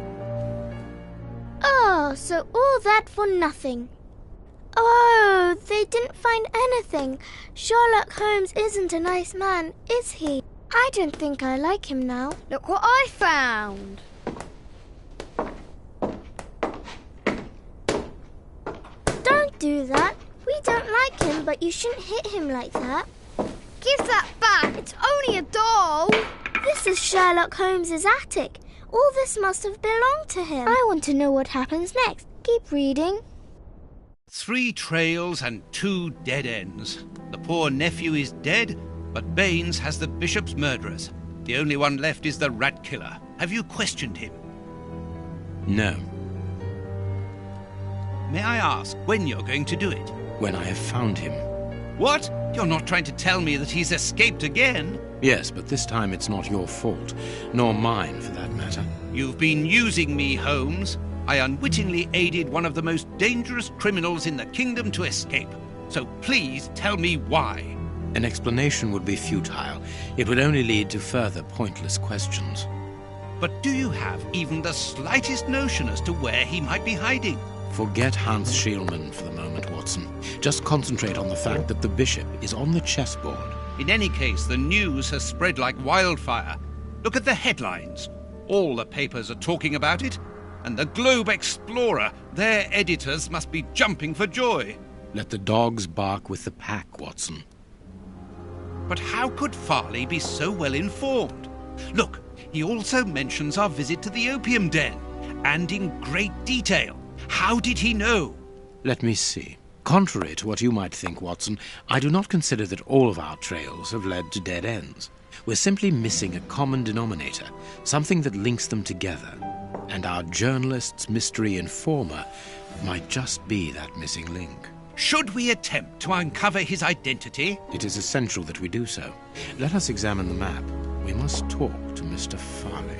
Speaker 11: Oh, so all that for nothing. Oh, they didn't find anything. Sherlock Holmes isn't a nice man, is he? I don't think I like him now.
Speaker 12: Look what I found.
Speaker 11: Don't do that. We don't like him, but you shouldn't hit him like that.
Speaker 12: Give that back. It's only a doll.
Speaker 11: This is Sherlock Holmes's attic. All this must have belonged to him. I want to know what happens next. Keep reading.
Speaker 2: 3 trails and 2 dead ends. The poor nephew is dead, but Baines has the bishop's murderers. The only one left is the rat killer. Have you questioned him?
Speaker 1: No.
Speaker 2: May I ask when you're going to do it?
Speaker 1: When I have found him.
Speaker 2: What? You're not trying to tell me that he's escaped again?
Speaker 1: Yes, but this time it's not your fault, nor mine for that matter.
Speaker 2: You've been using me, Holmes. I unwittingly aided one of the most dangerous criminals in the kingdom to escape. So please tell me why.
Speaker 1: An explanation would be futile. It would only lead to further pointless questions.
Speaker 2: But do you have even the slightest notion as to where he might be hiding?
Speaker 1: Forget Hans Schielmann for the moment, Watson. Just concentrate on the fact that the bishop is on the chessboard.
Speaker 2: In any case, the news has spread like wildfire. Look at the headlines. All the papers are talking about it. And the Globe Explorer, their editors must be jumping for joy.
Speaker 1: Let the dogs bark with the pack, Watson.
Speaker 2: But how could Farley be so well informed? Look, he also mentions our visit to the opium den, and in great detail. How did he know?
Speaker 1: Let me see. Contrary to what you might think, Watson, I do not consider that all of our trails have led to dead ends. We're simply missing a common denominator, something that links them together. And our journalist's mystery informer might just be that missing link.
Speaker 2: Should we attempt to uncover his identity?
Speaker 1: It is essential that we do so. Let us examine the map. We must talk to Mr. Farley.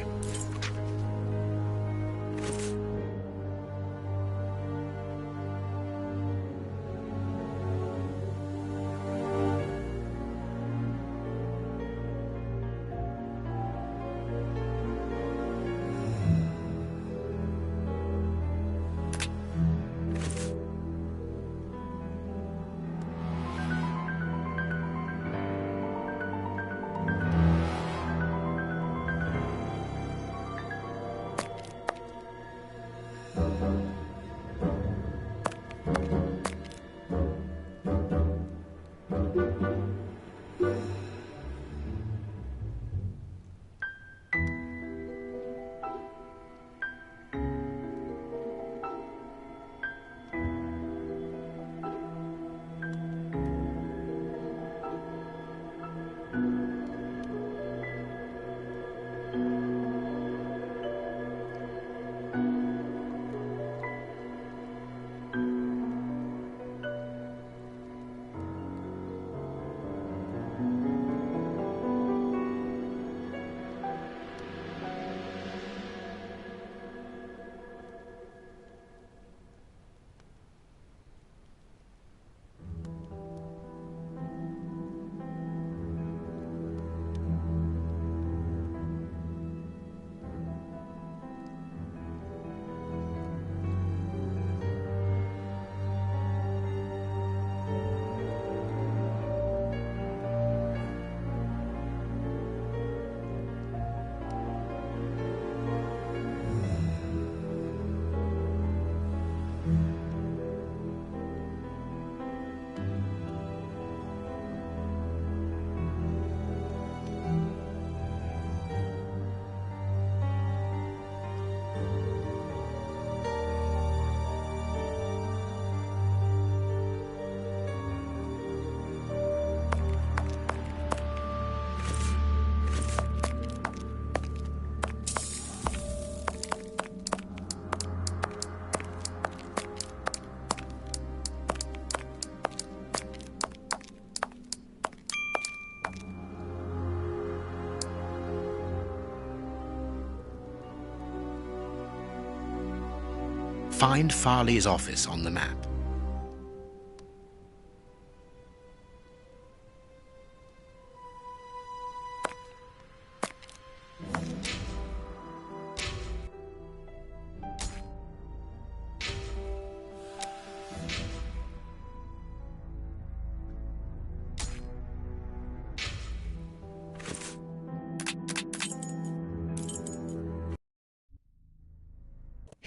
Speaker 1: Find Farley's office on the map.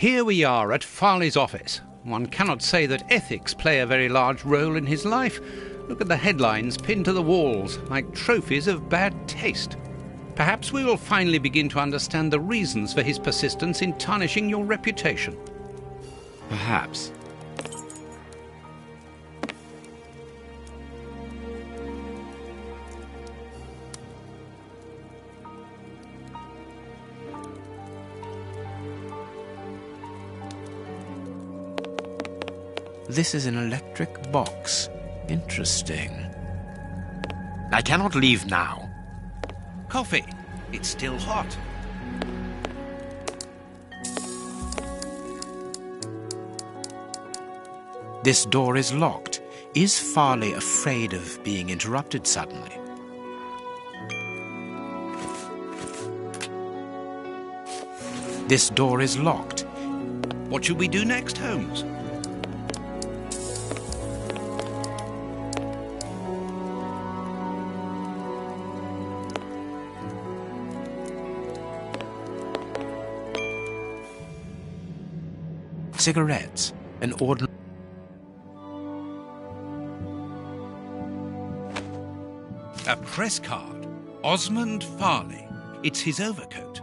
Speaker 2: Here we are at Farley's office. One cannot say that ethics play a very large role in his life. Look at the headlines pinned to the walls, like trophies of bad taste. Perhaps we will finally begin to understand the reasons for his persistence in tarnishing your reputation.
Speaker 1: Perhaps. This is an electric box. Interesting. I cannot leave now.
Speaker 2: Coffee. It's still hot.
Speaker 1: This door is locked. Is Farley afraid of being interrupted suddenly? This door is locked.
Speaker 2: What should we do next, Holmes?
Speaker 1: Cigarettes, an ordinary...
Speaker 2: A press card. Osmond Farley. It's his overcoat.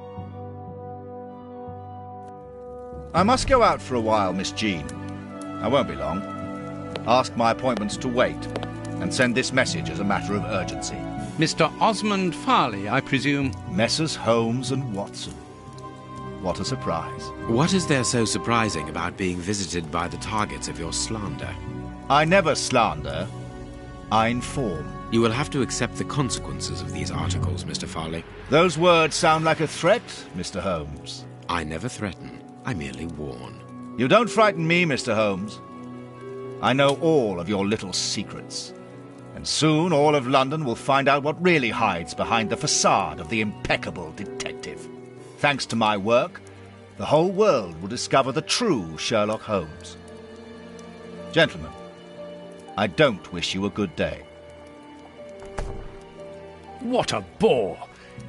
Speaker 8: I must go out for a while, Miss Jean. I won't be long. Ask my appointments to wait, and send this message as a matter of urgency.
Speaker 2: Mr. Osmond Farley, I presume?
Speaker 8: Messrs. Holmes and Watson. What a surprise.
Speaker 1: What is there so surprising about being visited by the targets of your slander?
Speaker 8: I never slander. I inform.
Speaker 1: You will have to accept the consequences of these articles, Mr. Farley.
Speaker 8: Those words sound like a threat, Mr. Holmes.
Speaker 1: I never threaten. I merely warn.
Speaker 8: You don't frighten me, Mr. Holmes. I know all of your little secrets. And soon all of London will find out what really hides behind the facade of the impeccable detective. Thanks to my work, the whole world will discover the true Sherlock Holmes. Gentlemen, I don't wish you a good day.
Speaker 2: What a bore!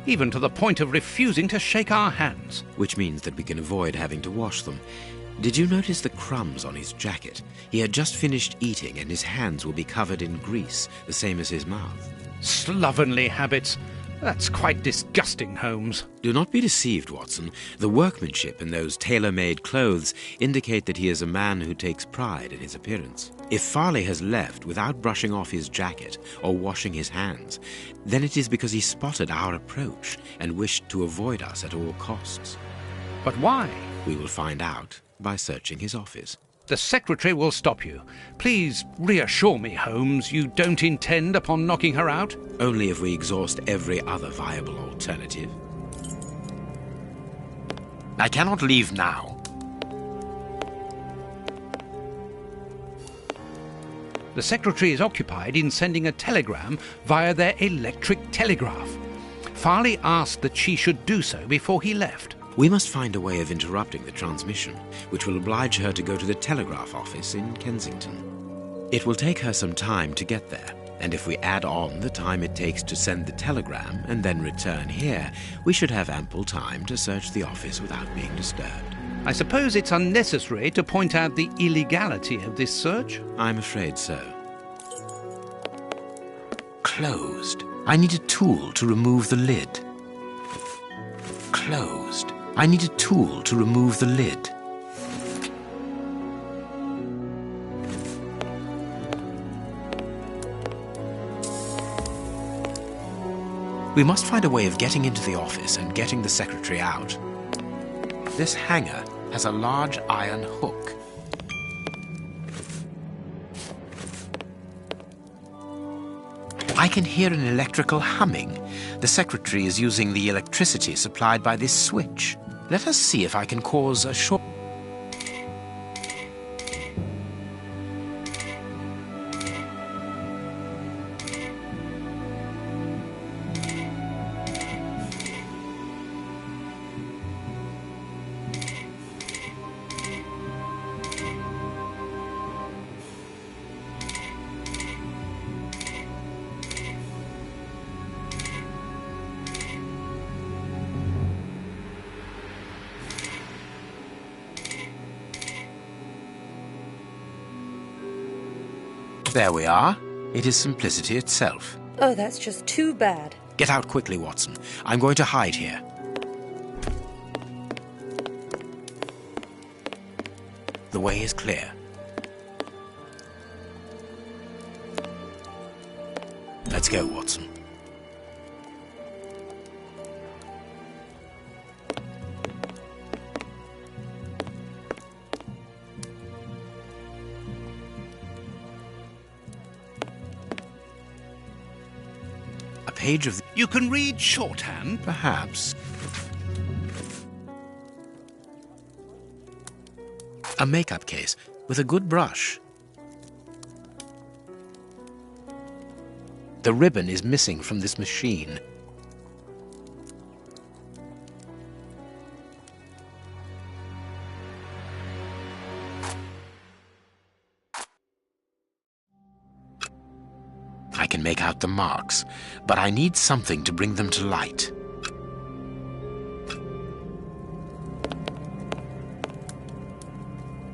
Speaker 2: Even to the point of refusing to shake our hands.
Speaker 1: Which means that we can avoid having to wash them. Did you notice the crumbs on his jacket? He had just finished eating and his hands will be covered in grease, the same as his mouth.
Speaker 2: Slovenly habits. That's quite disgusting, Holmes.
Speaker 1: Do not be deceived, Watson. The workmanship in those tailor-made clothes indicate that he is a man who takes pride in his appearance. If Farley has left without brushing off his jacket or washing his hands, then it is because he spotted our approach and wished to avoid us at all costs.
Speaker 2: But why?
Speaker 1: We will find out by searching his office.
Speaker 2: The secretary will stop you. Please reassure me, Holmes, you don't intend upon knocking her out?
Speaker 1: Only if we exhaust every other viable alternative. I cannot leave now.
Speaker 2: The secretary is occupied in sending a telegram via their electric telegraph. Farley asked that she should do so before he left.
Speaker 1: We must find a way of interrupting the transmission, which will oblige her to go to the telegraph office in Kensington. It will take her some time to get there, and if we add on the time it takes to send the telegram and then return here, we should have ample time to search the office without being disturbed.
Speaker 2: I suppose it's unnecessary to point out the illegality of this search?
Speaker 1: I'm afraid so. Closed. I need a tool to remove the lid. Closed. I need a tool to remove the lid. We must find a way of getting into the office and getting the secretary out. This hanger has a large iron hook. I can hear an electrical humming. The secretary is using the electricity supplied by this switch. Let us see if I can cause a short... There we are. It is simplicity itself.
Speaker 13: Oh, that's just too bad.
Speaker 1: Get out quickly, Watson. I'm going to hide here. The way is clear. Let's go, Watson. A page of...
Speaker 2: You can read shorthand?
Speaker 1: Perhaps. A makeup case with a good brush. The ribbon is missing from this machine. I can make out the marks, but I need something to bring them to light.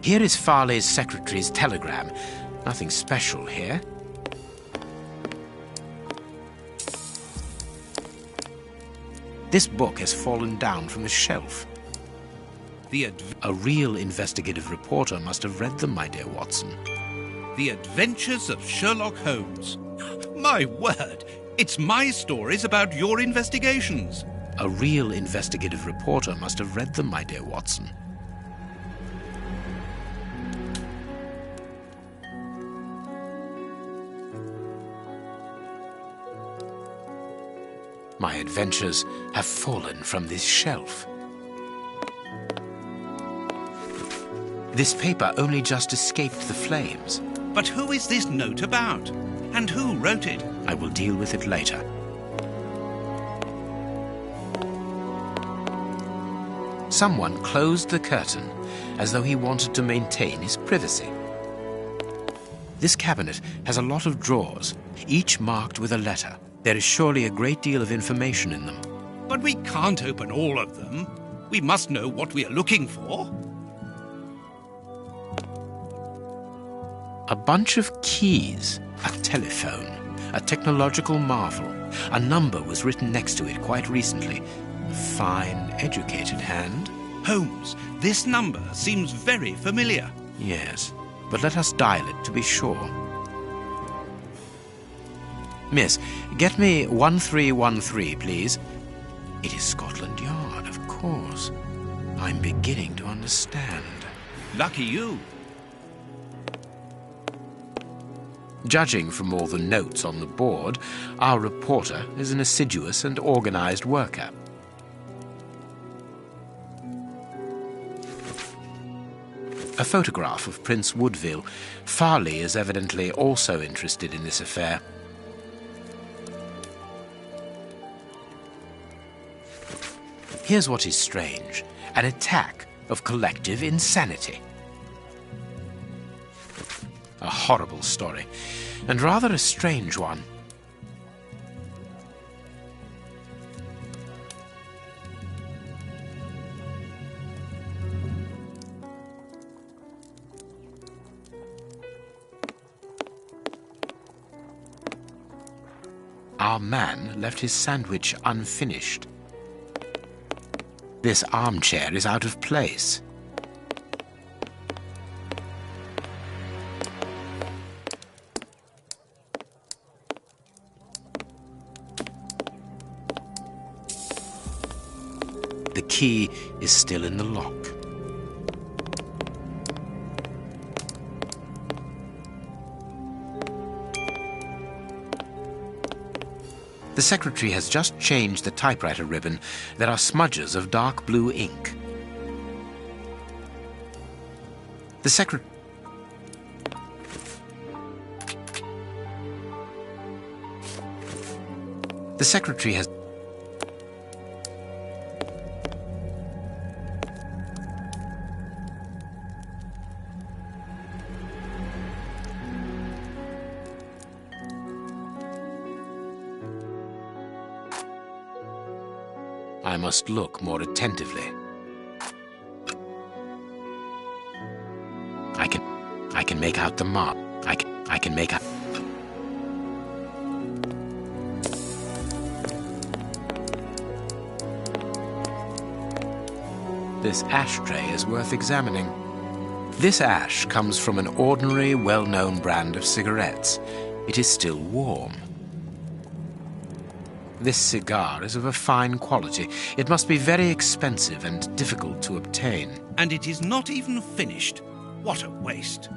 Speaker 1: Here is Farley's secretary's telegram. Nothing special here. This book has fallen down from a shelf. A real investigative reporter must have read them, my dear Watson.
Speaker 2: The Adventures of Sherlock Holmes. My word, it's my stories about your investigations.
Speaker 1: A real investigative reporter must have read them, my dear Watson. My adventures have fallen from this shelf. This paper only just escaped the flames.
Speaker 2: But who is this note about? And who wrote it?
Speaker 1: I will deal with it later. Someone closed the curtain as though he wanted to maintain his privacy. This cabinet has a lot of drawers, each marked with a letter. There is surely a great deal of information in them.
Speaker 2: But we can't open all of them. We must know what we are looking for.
Speaker 1: A bunch of keys, a telephone, a technological marvel. A number was written next to it quite recently. A fine, educated hand.
Speaker 2: Holmes, this number seems very familiar.
Speaker 1: Yes, but let us dial it to be sure. Miss, get me 1313, please. It is Scotland Yard, of course. I'm beginning to understand.
Speaker 2: Lucky you.
Speaker 1: Judging from all the notes on the board, our reporter is an assiduous and organized worker. A photograph of Prince Woodville. Farley is evidently also interested in this affair. Here's what is strange. An attack of collective insanity. A horrible story, and rather a strange one. Our man left his sandwich unfinished. This armchair is out of place. The key is still in the lock. The secretary has just changed the typewriter ribbon. There are smudges of dark blue ink. The secretary... The secretary has... I must look more attentively. I can make out the mark. I can make a... This ashtray is worth examining. This ash comes from an ordinary, well-known brand of cigarettes. It is still warm. This cigar is of a fine quality. It must be very expensive and difficult to obtain.
Speaker 2: And it is not even finished. What a waste.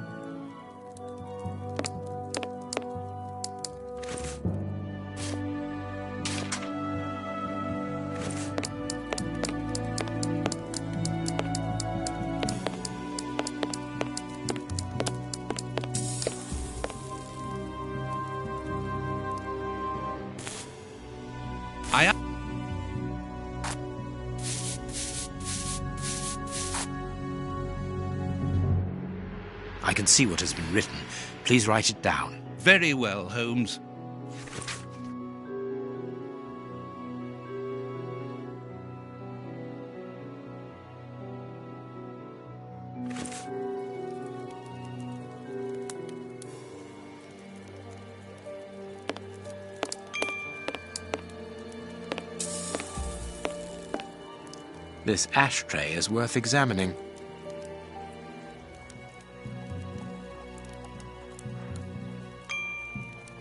Speaker 1: I can see what has been written. Please write it down.
Speaker 2: Very well, Holmes.
Speaker 1: This ashtray is worth examining.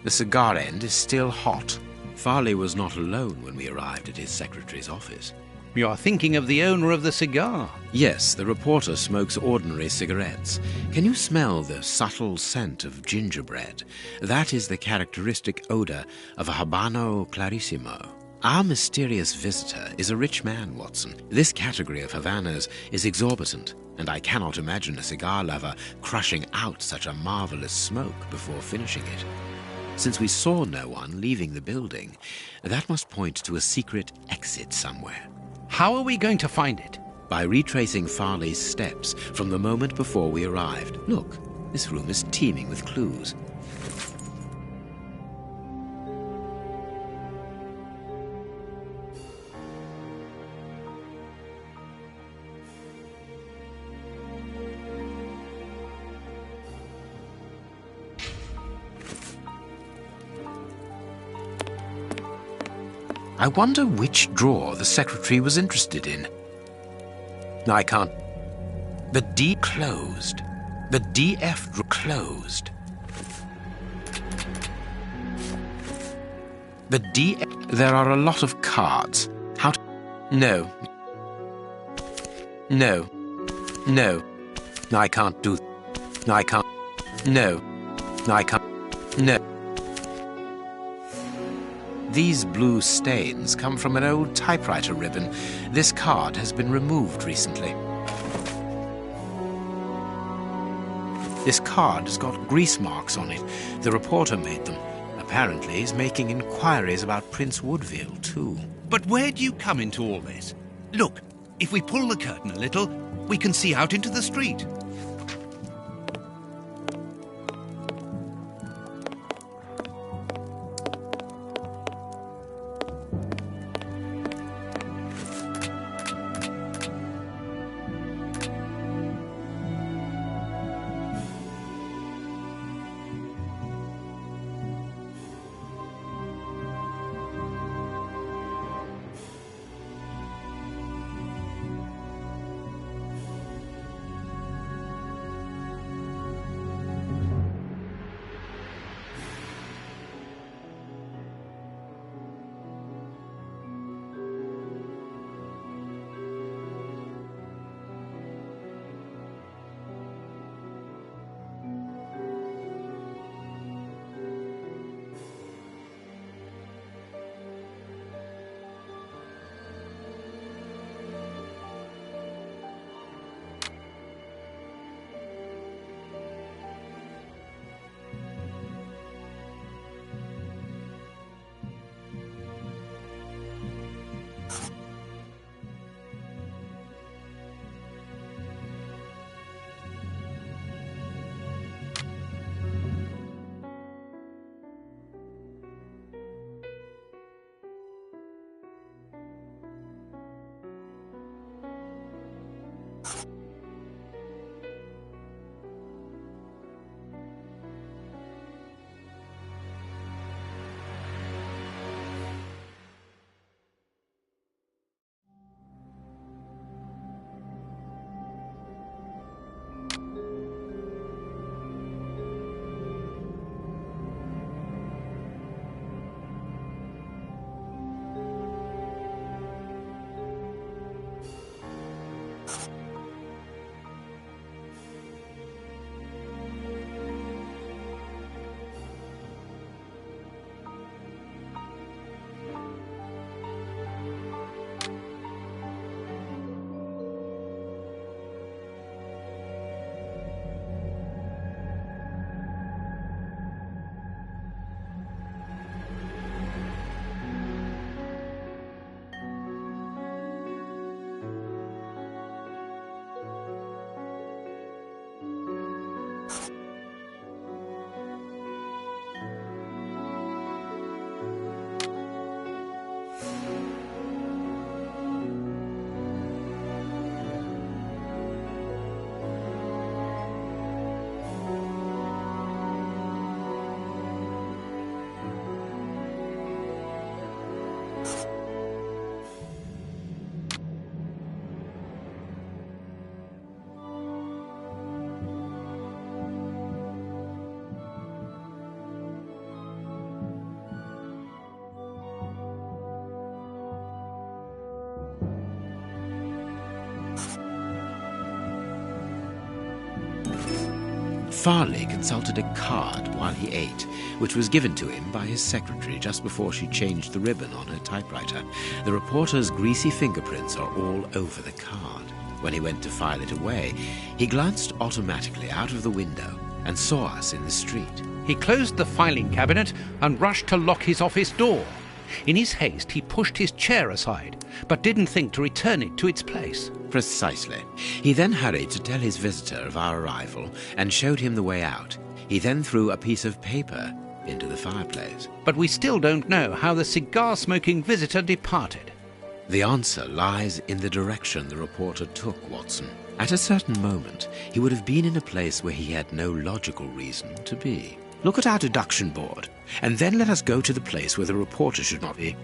Speaker 1: The cigar end is still hot. Farley was not alone when we arrived at his secretary's office.
Speaker 2: You are thinking of the owner of the cigar.
Speaker 1: Yes, the reporter smokes ordinary cigarettes. Can you smell the subtle scent of gingerbread? That is the characteristic odor of a Habano Clarissimo. Our mysterious visitor is a rich man, Watson. This category of Havanas is exorbitant, and I cannot imagine a cigar lover crushing out such a marvelous smoke before finishing it. Since we saw no one leaving the building, that must point to a secret exit somewhere.
Speaker 2: How are we going to find it?
Speaker 1: By retracing Farley's steps from the moment before we arrived. Look, this room is teeming with clues. I wonder which drawer the secretary was interested in. I can't... The D closed. The DF drawer closed. The D... There are a lot of cards. How to... No. No. No. I can't do... I can't... No. I can't... No. These blue stains come from an old typewriter ribbon. This card has been removed recently. This card has got grease marks on it. The reporter made them. Apparently he's making inquiries about Prince Woodville, too.
Speaker 2: But where do you come into all this? Look, if we pull the curtain a little, we can see out into the street.
Speaker 1: Farley consulted a card while he ate, which was given to him by his secretary just before she changed the ribbon on her typewriter. The reporter's greasy fingerprints are all over the card. When he went to file it away, he glanced automatically out of the window and saw us in the street.
Speaker 2: He closed the filing cabinet and rushed to lock his office door. In his haste, he pushed his chair aside, but didn't think to return it to its place.
Speaker 1: Precisely. He then hurried to tell his visitor of our arrival and showed him the way out. He then threw a piece of paper into the fireplace.
Speaker 2: But we still don't know how the cigar-smoking visitor departed.
Speaker 1: The answer lies in the direction the reporter took, Watson. At a certain moment, he would have been in a place where he had no logical reason to be. Look at our deduction board, and then let us go to the place where the reporter should not be.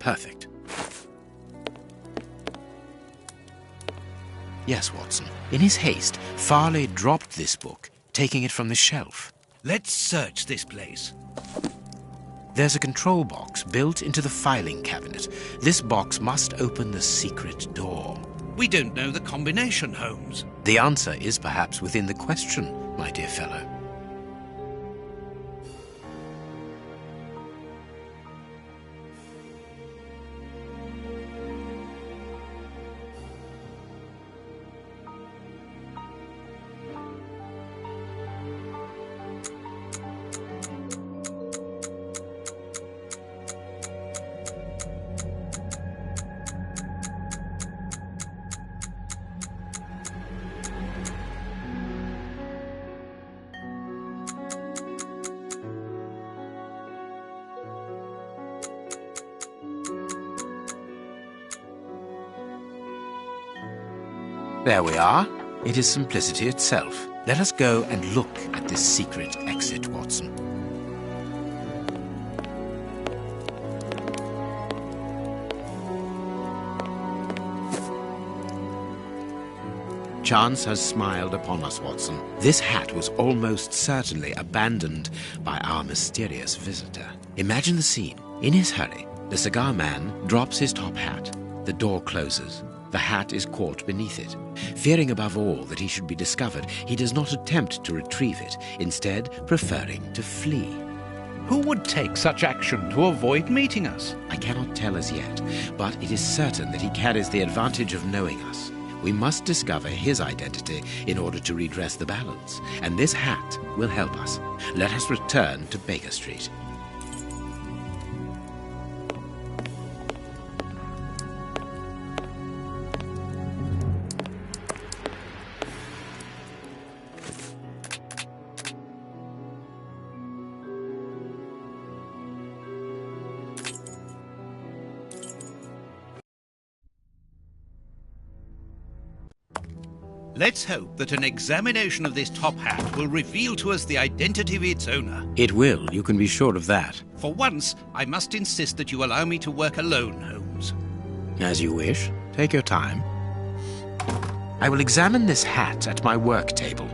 Speaker 1: Perfect. Yes, Watson. In his haste, Farley dropped this book, taking it from the shelf.
Speaker 2: Let's search this place.
Speaker 1: There's a control box built into the filing cabinet. This box must open the secret door.
Speaker 2: We don't know the combination, Holmes.
Speaker 1: The answer is perhaps within the question, my dear fellow. There we are. It is simplicity itself. Let us go and look at this secret exit, Watson. Chance has smiled upon us, Watson. This hat was almost certainly abandoned by our mysterious visitor. Imagine the scene. In his hurry, the cigar man drops his top hat. The door closes. The hat is caught beneath it. Fearing above all that he should be discovered, he does not attempt to retrieve it, instead preferring to flee.
Speaker 2: Who would take such action to avoid meeting us?
Speaker 1: I cannot tell as yet, but it is certain that he carries the advantage of knowing us. We must discover his identity in order to redress the balance, and this hat will help us. Let us return to Baker Street.
Speaker 2: Let's hope that an examination of this top hat will reveal to us the identity of its owner.
Speaker 1: It will, you can be sure of that.
Speaker 2: For once, I must insist that you allow me to work alone, Holmes.
Speaker 1: As you wish. Take your time. I will examine this hat at my work table.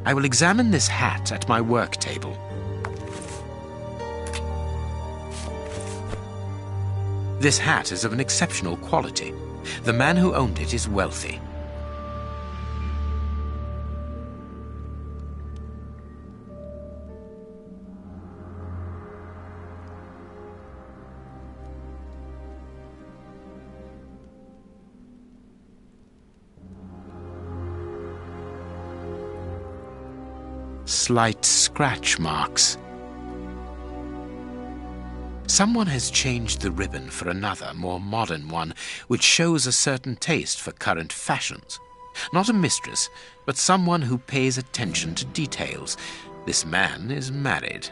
Speaker 1: I will examine this hat at my work table. This hat is of an exceptional quality. The man who owned it is wealthy. Slight scratch marks. Someone has changed the ribbon for another, more modern one, which shows a certain taste for current fashions. Not a mistress, but someone who pays attention to details. This man is married.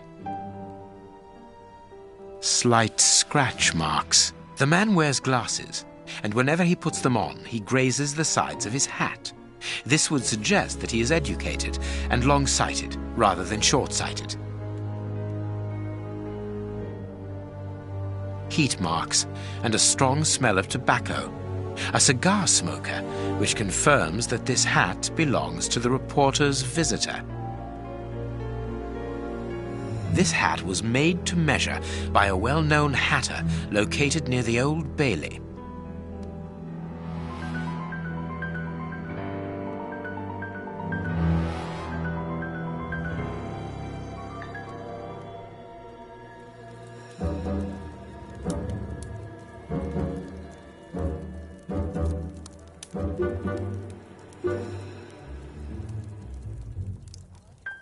Speaker 1: Slight scratch marks. The man wears glasses, and whenever he puts them on, he grazes the sides of his hat. This would suggest that he is educated and long-sighted rather than short-sighted. Heat marks and a strong smell of tobacco. A cigar smoker, which confirms that this hat belongs to the reporter's visitor. This hat was made to measure by a well-known hatter located near the Old Bailey.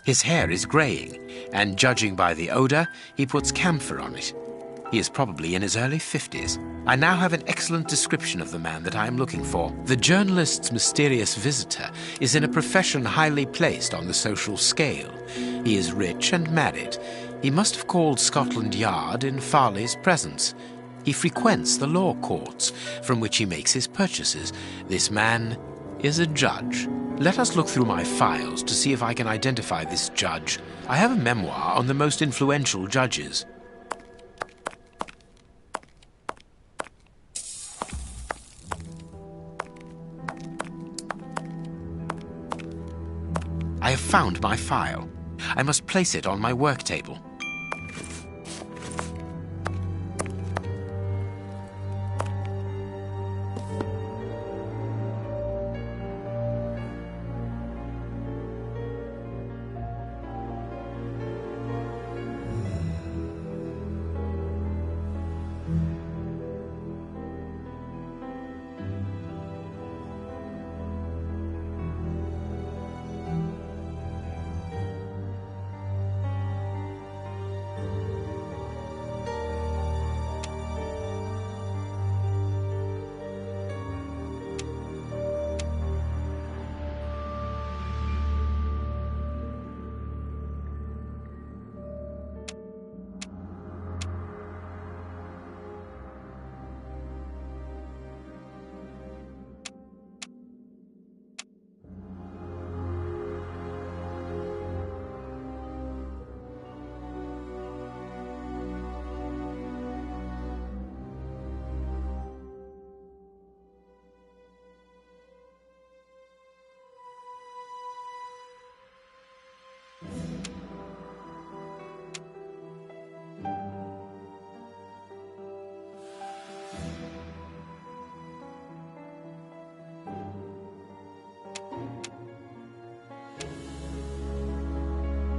Speaker 1: His hair is greying, and judging by the odour, he puts camphor on it. He is probably in his early 50s. I now have an excellent description of the man that I am looking for. The journalist's mysterious visitor is in a profession highly placed on the social scale. He is rich and married. He must have called Scotland Yard in Farley's presence. He frequents the law courts, from which he makes his purchases. This man is a judge. Let us look through my files to see if I can identify this judge. I have a memoir on the most influential judges. I have found my file. I must place it on my work table.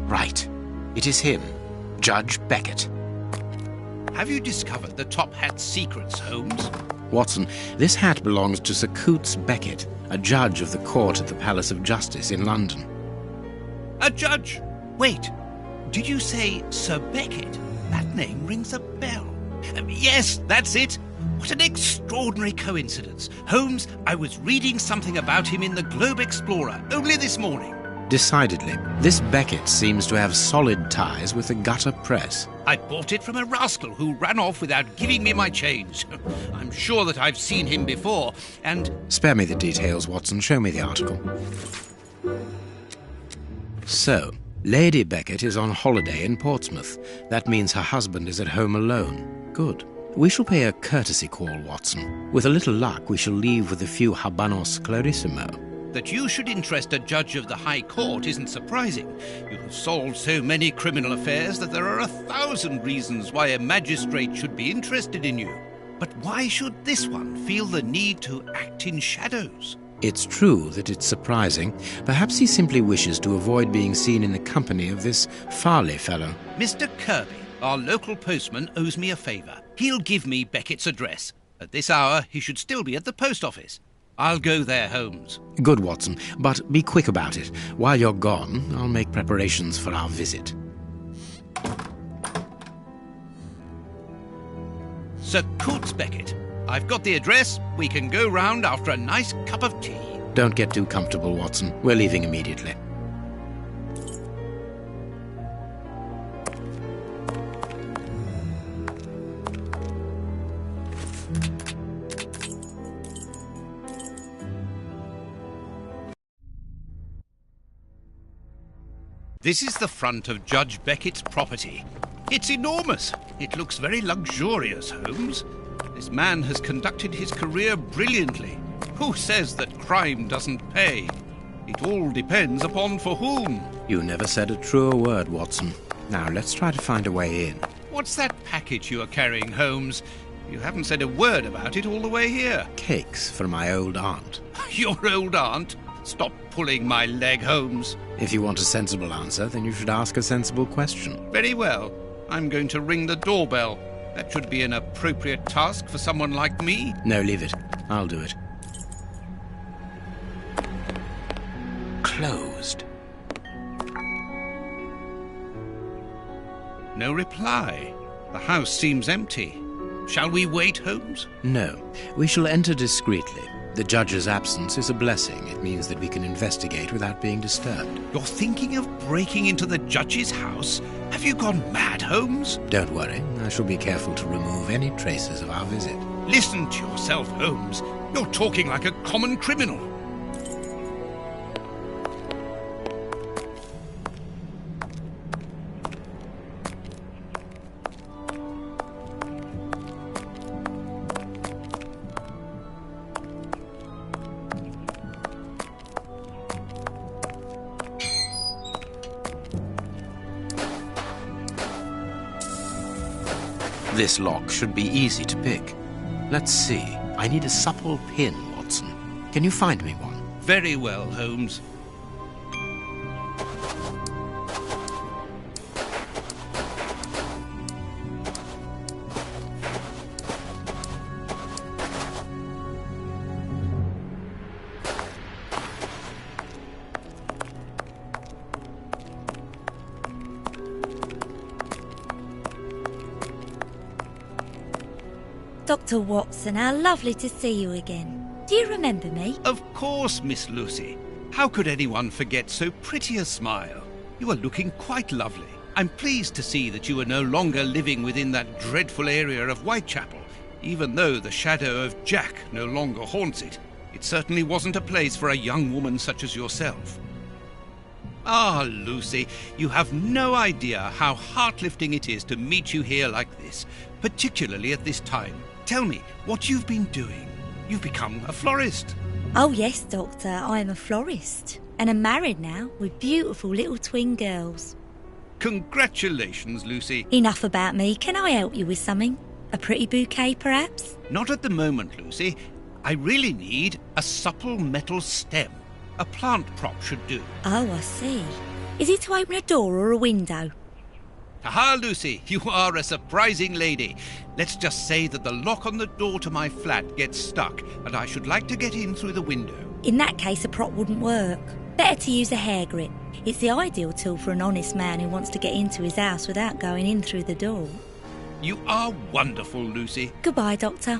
Speaker 1: Right. It is him, Judge Beckett.
Speaker 2: Have you discovered the top hat's secrets, Holmes?
Speaker 1: Watson, this hat belongs to Sir Coots Beckett, a judge of the court at the Palace of Justice in London.
Speaker 2: A judge? Wait, did you say Sir Beckett? That name rings a bell. Yes, that's it. What an extraordinary coincidence. Holmes, I was reading something about him in the Globe Explorer only this morning.
Speaker 1: Decidedly, this Beckett seems to have solid ties with the gutter press.
Speaker 2: I bought it from a rascal who ran off without giving me my change. I'm sure that I've seen him before, and...
Speaker 1: Spare me the details, Watson. Show me the article. So, Lady Beckett is on holiday in Portsmouth. That means her husband is at home alone. Good. We shall pay a courtesy call, Watson. With a little luck, we shall leave with a few habanos clarissimo.
Speaker 2: That you should interest a judge of the High Court isn't surprising. You have solved so many criminal affairs that there are 1,000 reasons why a magistrate should be interested in you. But why should this one feel the need to act in shadows?
Speaker 1: It's true that it's surprising. Perhaps he simply wishes to avoid being seen in the company of this Farley fellow.
Speaker 2: Mr. Kirby, our local postman, owes me a favour. He'll give me Beckett's address. At this hour, he should still be at the post office. I'll go there, Holmes.
Speaker 1: Good, Watson, but be quick about it. While you're gone, I'll make preparations for our visit.
Speaker 2: Sir Coutts Beckett, I've got the address. We can go round after a nice cup of tea.
Speaker 1: Don't get too comfortable, Watson. We're leaving immediately.
Speaker 2: This is the front of Judge Beckett's property. It's enormous. It looks very luxurious, Holmes. This man has conducted his career brilliantly. Who says that crime doesn't pay? It all depends upon for whom.
Speaker 1: You never said a truer word, Watson. Now, let's try to find a way in.
Speaker 2: What's that package you are carrying, Holmes? You haven't said a word about it all the way here.
Speaker 1: Cakes for my old aunt.
Speaker 2: Your old aunt? Stop pulling my leg, Holmes.
Speaker 1: If you want a sensible answer, then you should ask a sensible question.
Speaker 2: Very well. I'm going to ring the doorbell. That should be an appropriate task for someone like me.
Speaker 1: No, leave it. I'll do it. Closed.
Speaker 2: No reply. The house seems empty. Shall we wait, Holmes?
Speaker 1: No. We shall enter discreetly. The judge's absence is a blessing. It means that we can investigate without being disturbed.
Speaker 2: You're thinking of breaking into the judge's house? Have you gone mad, Holmes?
Speaker 1: Don't worry. I shall be careful to remove any traces of our visit.
Speaker 2: Listen to yourself, Holmes. You're talking like a common criminal.
Speaker 1: This lock should be easy to pick. Let's see. I need a supple pin, Watson. Can you find me one?
Speaker 2: Very well, Holmes.
Speaker 14: Dr. Watson, how lovely to see you again. Do you remember me?
Speaker 2: Of course, Miss Lucy. How could anyone forget so pretty a smile? You are looking quite lovely. I'm pleased to see that you are no longer living within that dreadful area of Whitechapel, even though the shadow of Jack no longer haunts it. It certainly wasn't a place for a young woman such as yourself. Ah, Lucy, you have no idea how heart-lifting it is to meet you here like this, particularly at this time. Tell me what you've been doing. You've become a florist.
Speaker 14: Oh yes, Doctor, I am a florist. And I'm married now with beautiful little twin girls.
Speaker 2: Congratulations, Lucy.
Speaker 14: Enough about me. Can I help you with something? A pretty bouquet, perhaps?
Speaker 2: Not at the moment, Lucy. I really need a supple metal stem. A plant prop should do.
Speaker 14: Oh, I see. Is it to open a door or a window?
Speaker 2: Aha, Lucy, you are a surprising lady. Let's just say that the lock on the door to my flat gets stuck, and I should like to get in through the window.
Speaker 14: In that case, a prop wouldn't work. Better to use a hair grip. It's the ideal tool for an honest man who wants to get into his house without going in through the door.
Speaker 2: You are wonderful, Lucy.
Speaker 14: Goodbye, Doctor.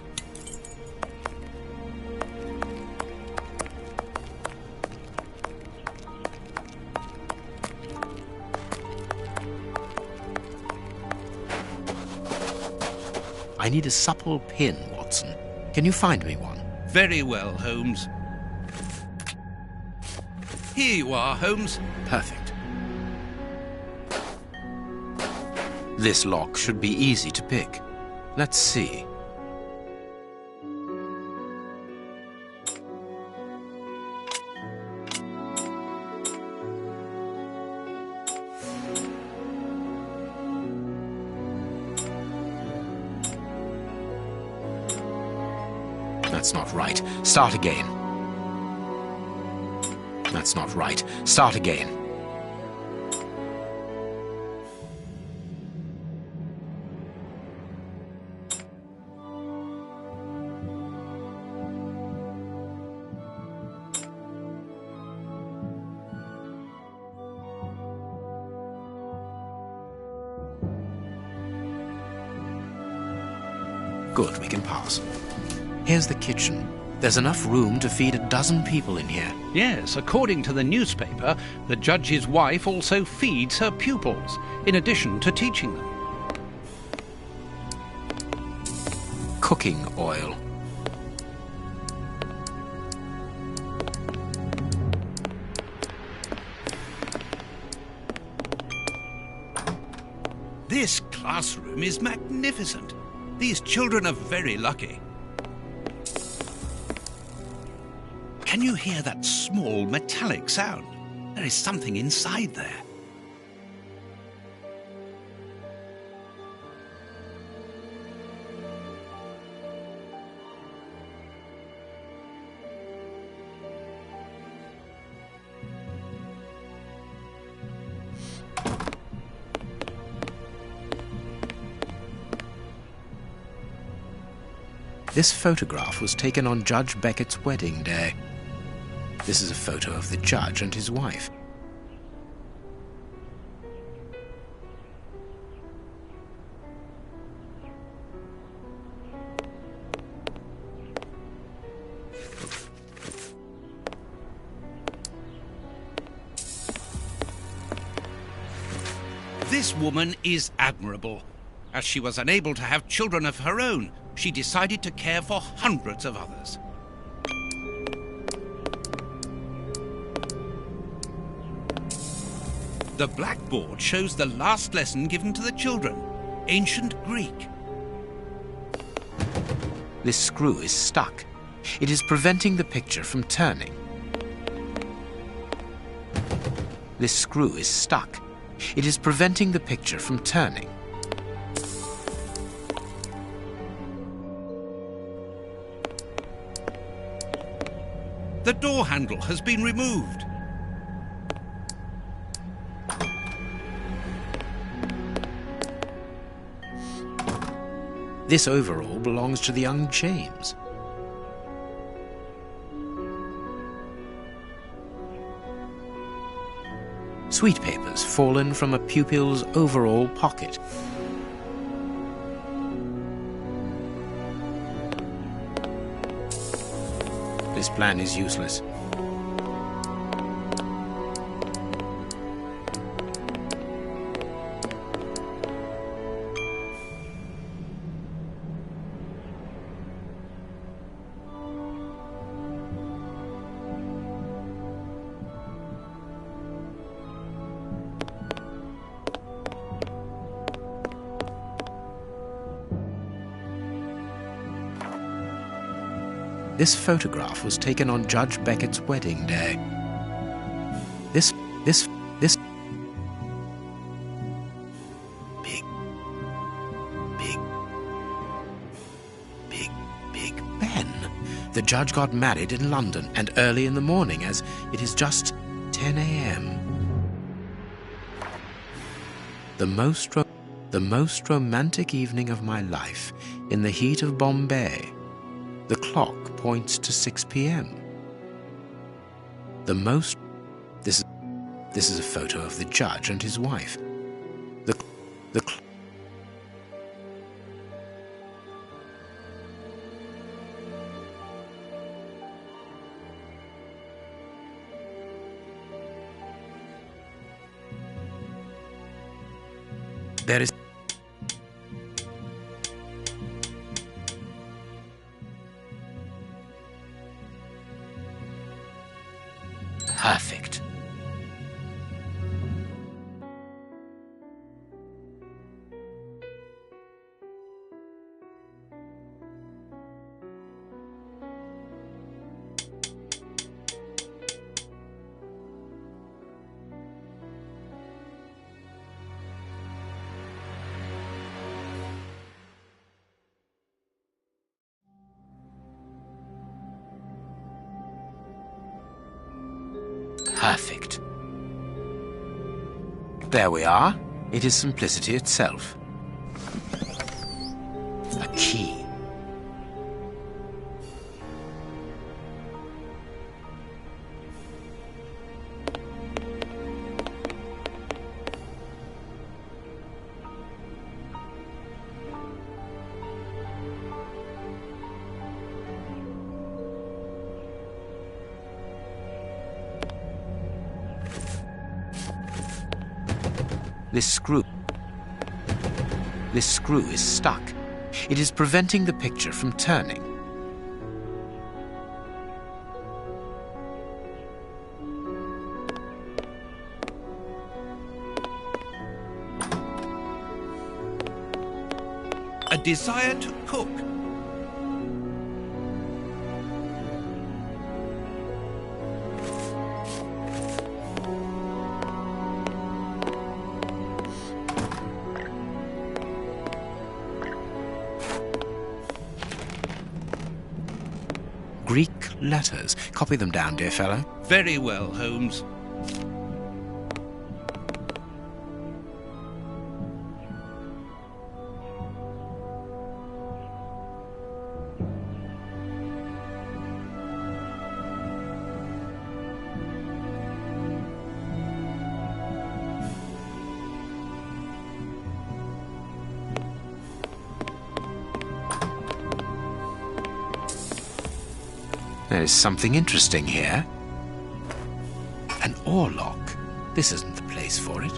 Speaker 1: I need a supple pin, Watson. Can you find me one?
Speaker 2: Very well, Holmes. Here you are, Holmes.
Speaker 1: Perfect. This lock should be easy to pick. Let's see. That's not right. Start again. That's not right. Start again. Good, we can pass. Here's the kitchen. There's enough room to feed 12 people in here.
Speaker 2: Yes, according to the newspaper, the judge's wife also feeds her pupils, in addition to teaching them.
Speaker 1: Cooking oil.
Speaker 2: This classroom is magnificent. These children are very lucky. Can you hear that small metallic sound? There is something inside there.
Speaker 1: This photograph was taken on Judge Beckett's wedding day. This is a photo of the judge and his wife.
Speaker 2: This woman is admirable. As she was unable to have children of her own, she decided to care for hundreds of others. The blackboard shows the last lesson given to the children, ancient Greek.
Speaker 1: This screw is stuck. It is preventing the picture from turning. This screw is stuck. It is preventing the picture from turning.
Speaker 2: The door handle has been removed.
Speaker 1: This overall belongs to the young James. Sweet papers fallen from a pupil's overall pocket. This plan is useless. This photograph was taken on Judge Beckett's wedding day. This Big Ben. The judge got married in London and early in the morning, as it is just 10 a.m. The most romantic evening of my life in the heat of Bombay. The clock points to 6 p.m. This is a photo of the judge and his wife. There is perfect. Perfect. There we are. It is simplicity itself. A key. This screw is stuck. It is preventing the picture from turning.
Speaker 2: A desire to cook.
Speaker 1: Greek letters. Copy them down, dear fellow.
Speaker 2: Very well, Holmes.
Speaker 1: There is something interesting here. An oar lock. This isn't the place for it.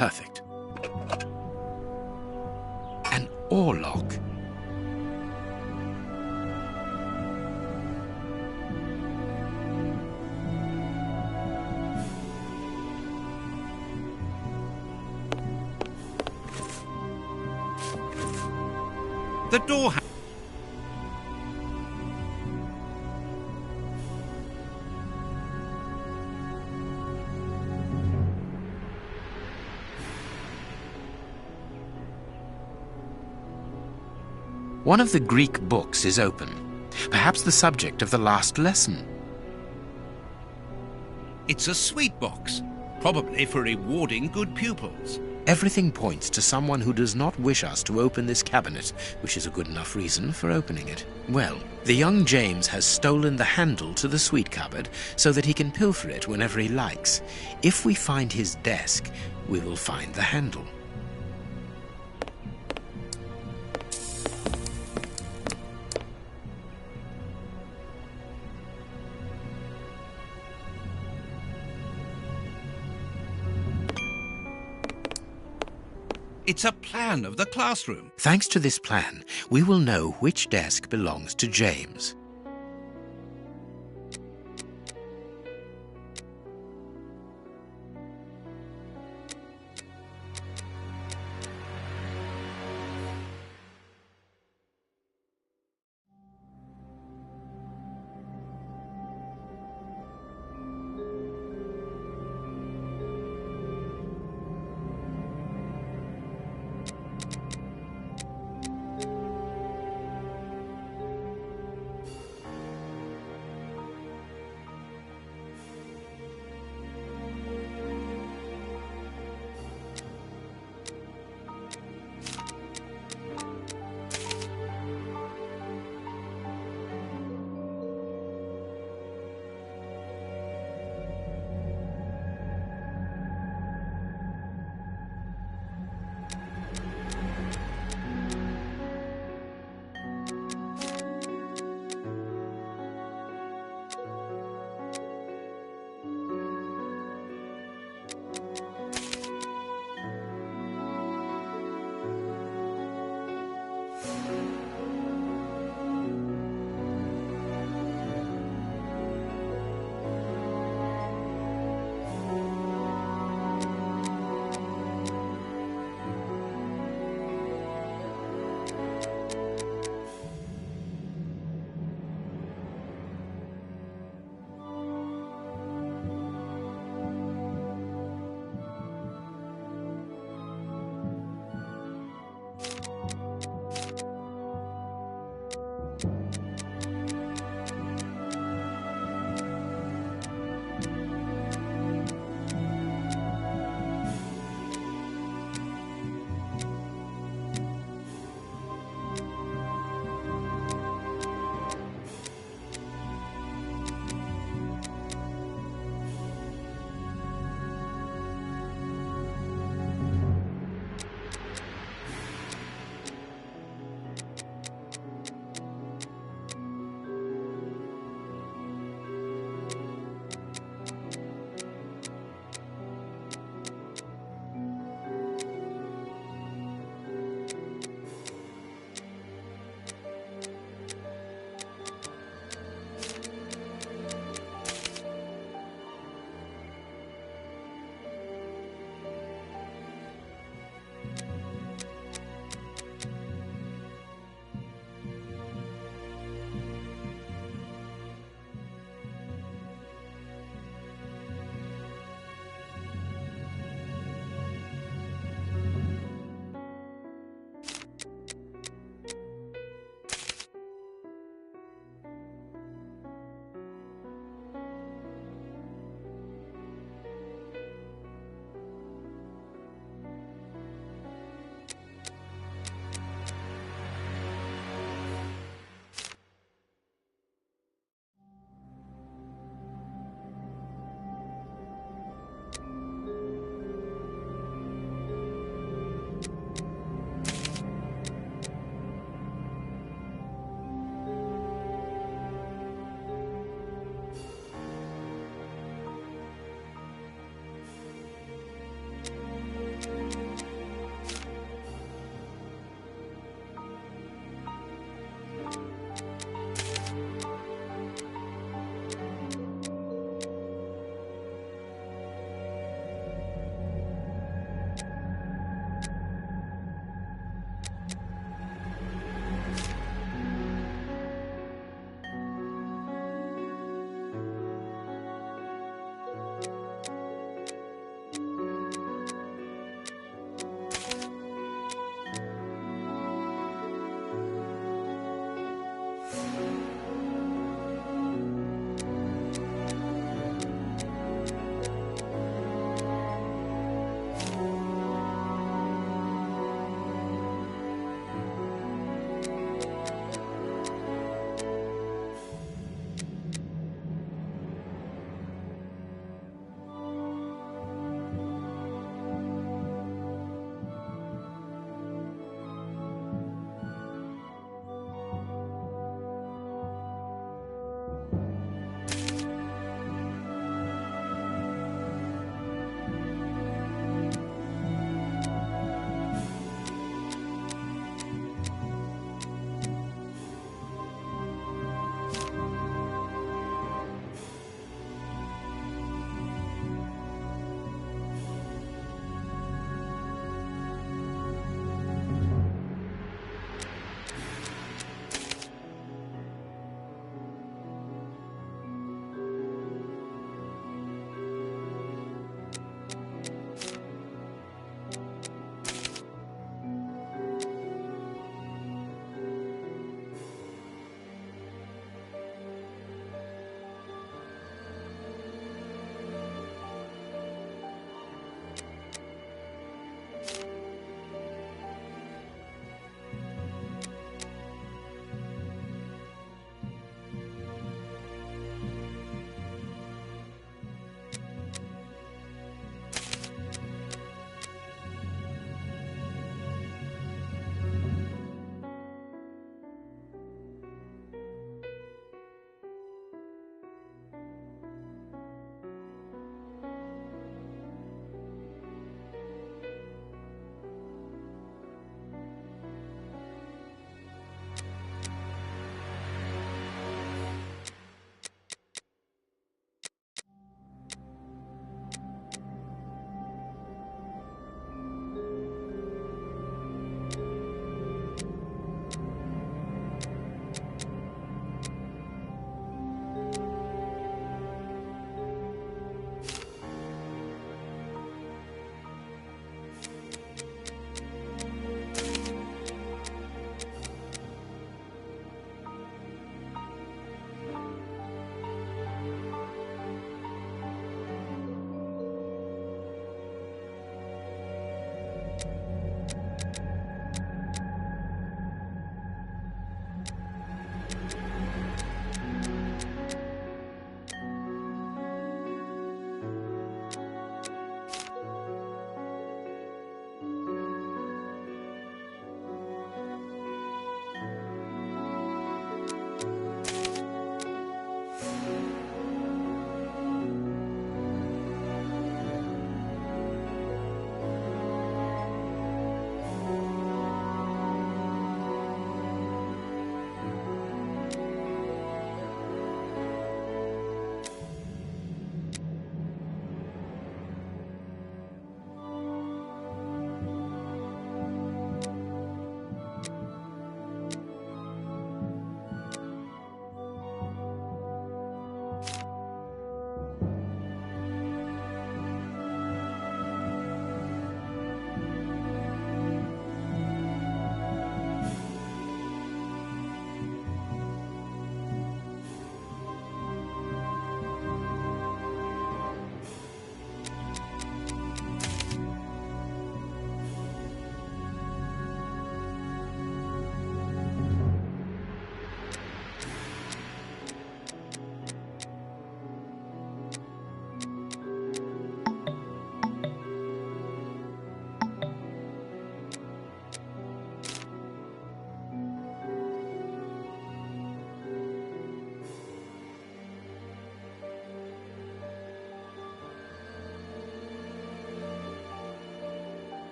Speaker 1: Perfect. An oar lock.
Speaker 2: The door.
Speaker 1: One of the Greek books is open. Perhaps the subject of the last lesson.
Speaker 2: It's a sweet box, probably for rewarding good pupils.
Speaker 1: Everything points to someone who does not wish us to open this cabinet, which is a good enough reason for opening it. Well, the young James has stolen the handle to the sweet cupboard so that he can pilfer it whenever he likes. If we find his desk, we will find the handle.
Speaker 2: It's a plan of the classroom.
Speaker 1: Thanks to this plan, we will know which desk belongs to James.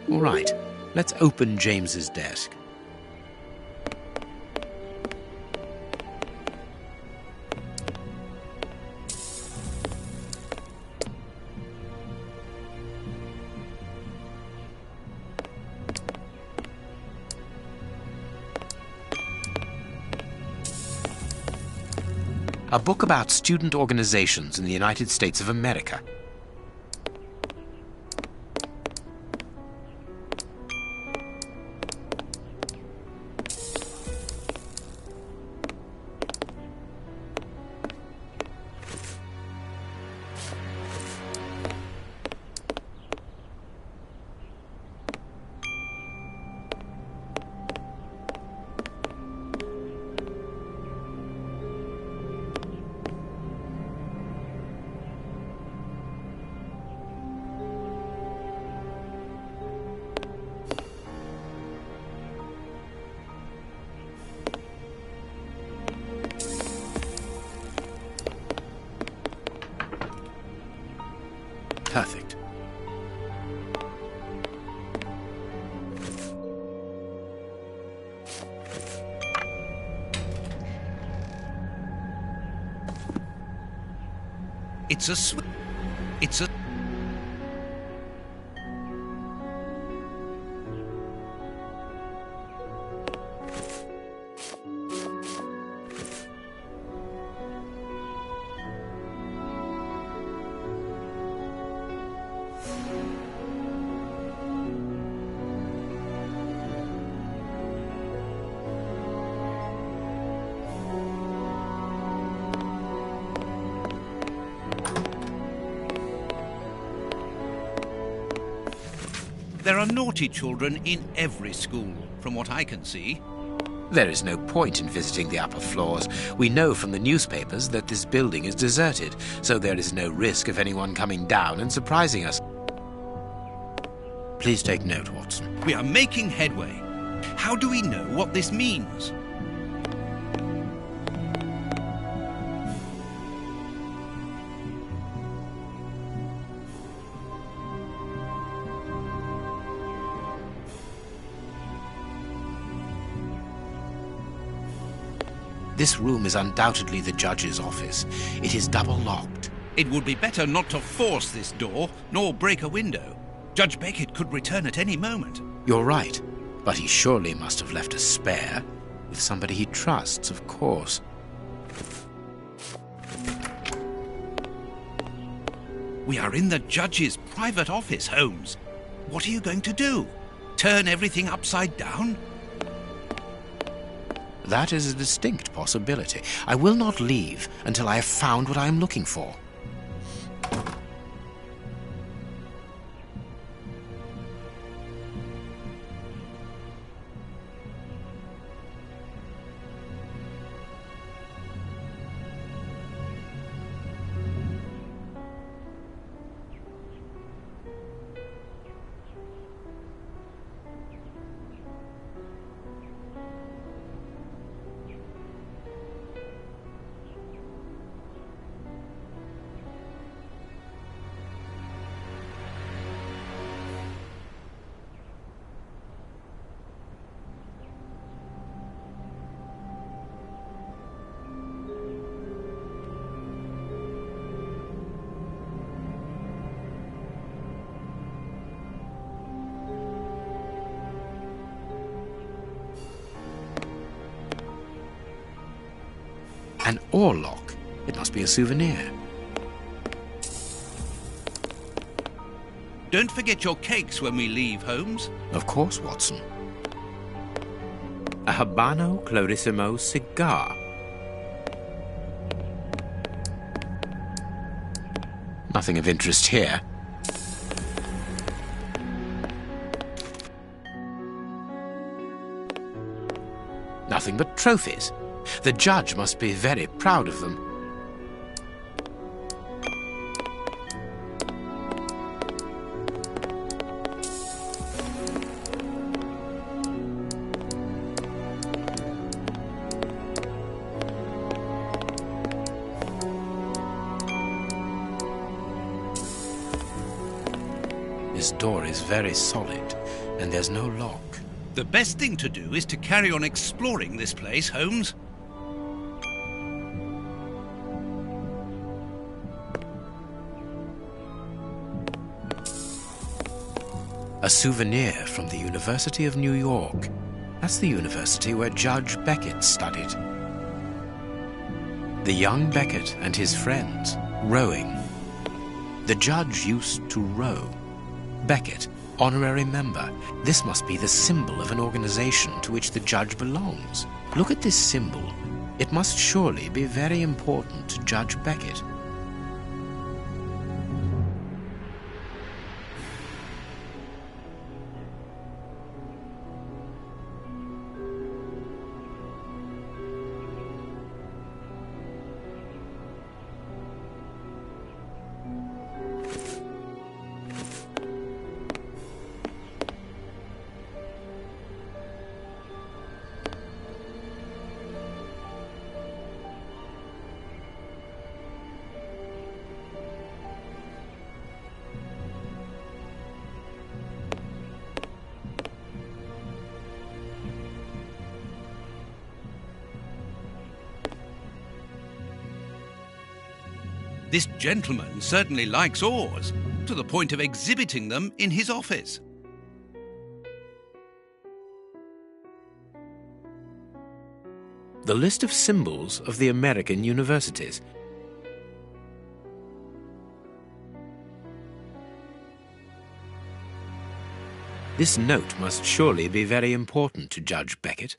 Speaker 1: All right, let's open James's desk. A book about student organizations in the United States of America. Perfect.
Speaker 2: It's a There are naughty children in every school, from what I can see.
Speaker 1: There is no point in visiting the upper floors. We know from the newspapers that this building is deserted, so there is no risk of anyone coming down and surprising us. Please take note, Watson.
Speaker 2: We are making headway. How do we know what this means?
Speaker 1: This room is undoubtedly the judge's office. It is double-locked.
Speaker 2: It would be better not to force this door, nor break a window. Judge Beckett could return at any moment.
Speaker 1: You're right, but he surely must have left a spare. With somebody he trusts, of course.
Speaker 2: We are in the judge's private office, Holmes. What are you going to do? Turn everything upside down?
Speaker 1: That is a distinct possibility. I will not leave until I have found what I am looking for. An oar lock. It must be a souvenir.
Speaker 2: Don't forget your cakes when we leave, Holmes.
Speaker 1: Of course, Watson. A Habano Clarissimo cigar. Nothing of interest here. Nothing but trophies. The judge must be very proud of them. This door is very solid, and there's no lock.
Speaker 2: The best thing to do is to carry on exploring this place, Holmes.
Speaker 1: A souvenir from the University of New York. That's the university where Judge Beckett studied. The young Beckett and his friends, rowing. The judge used to row. Beckett, honorary member. This must be the symbol of an organization to which the judge belongs. Look at this symbol. It must surely be very important to Judge Beckett.
Speaker 2: This gentleman certainly likes oars, to the point of exhibiting them in his office.
Speaker 1: The list of symbols of the American universities. This note must surely be very important to Judge Beckett.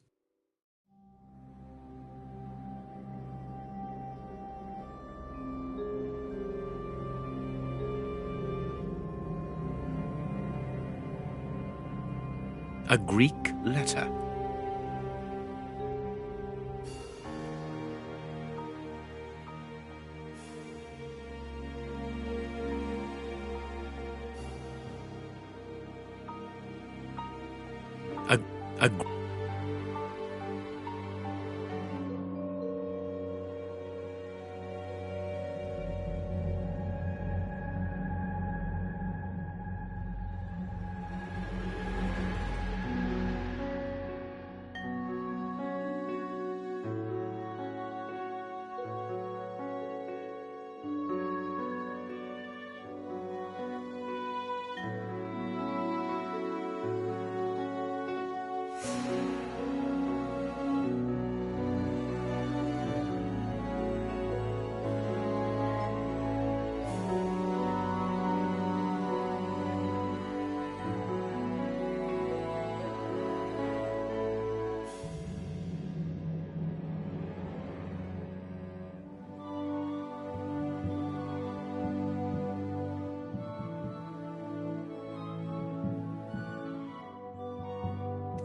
Speaker 1: A Greek letter. A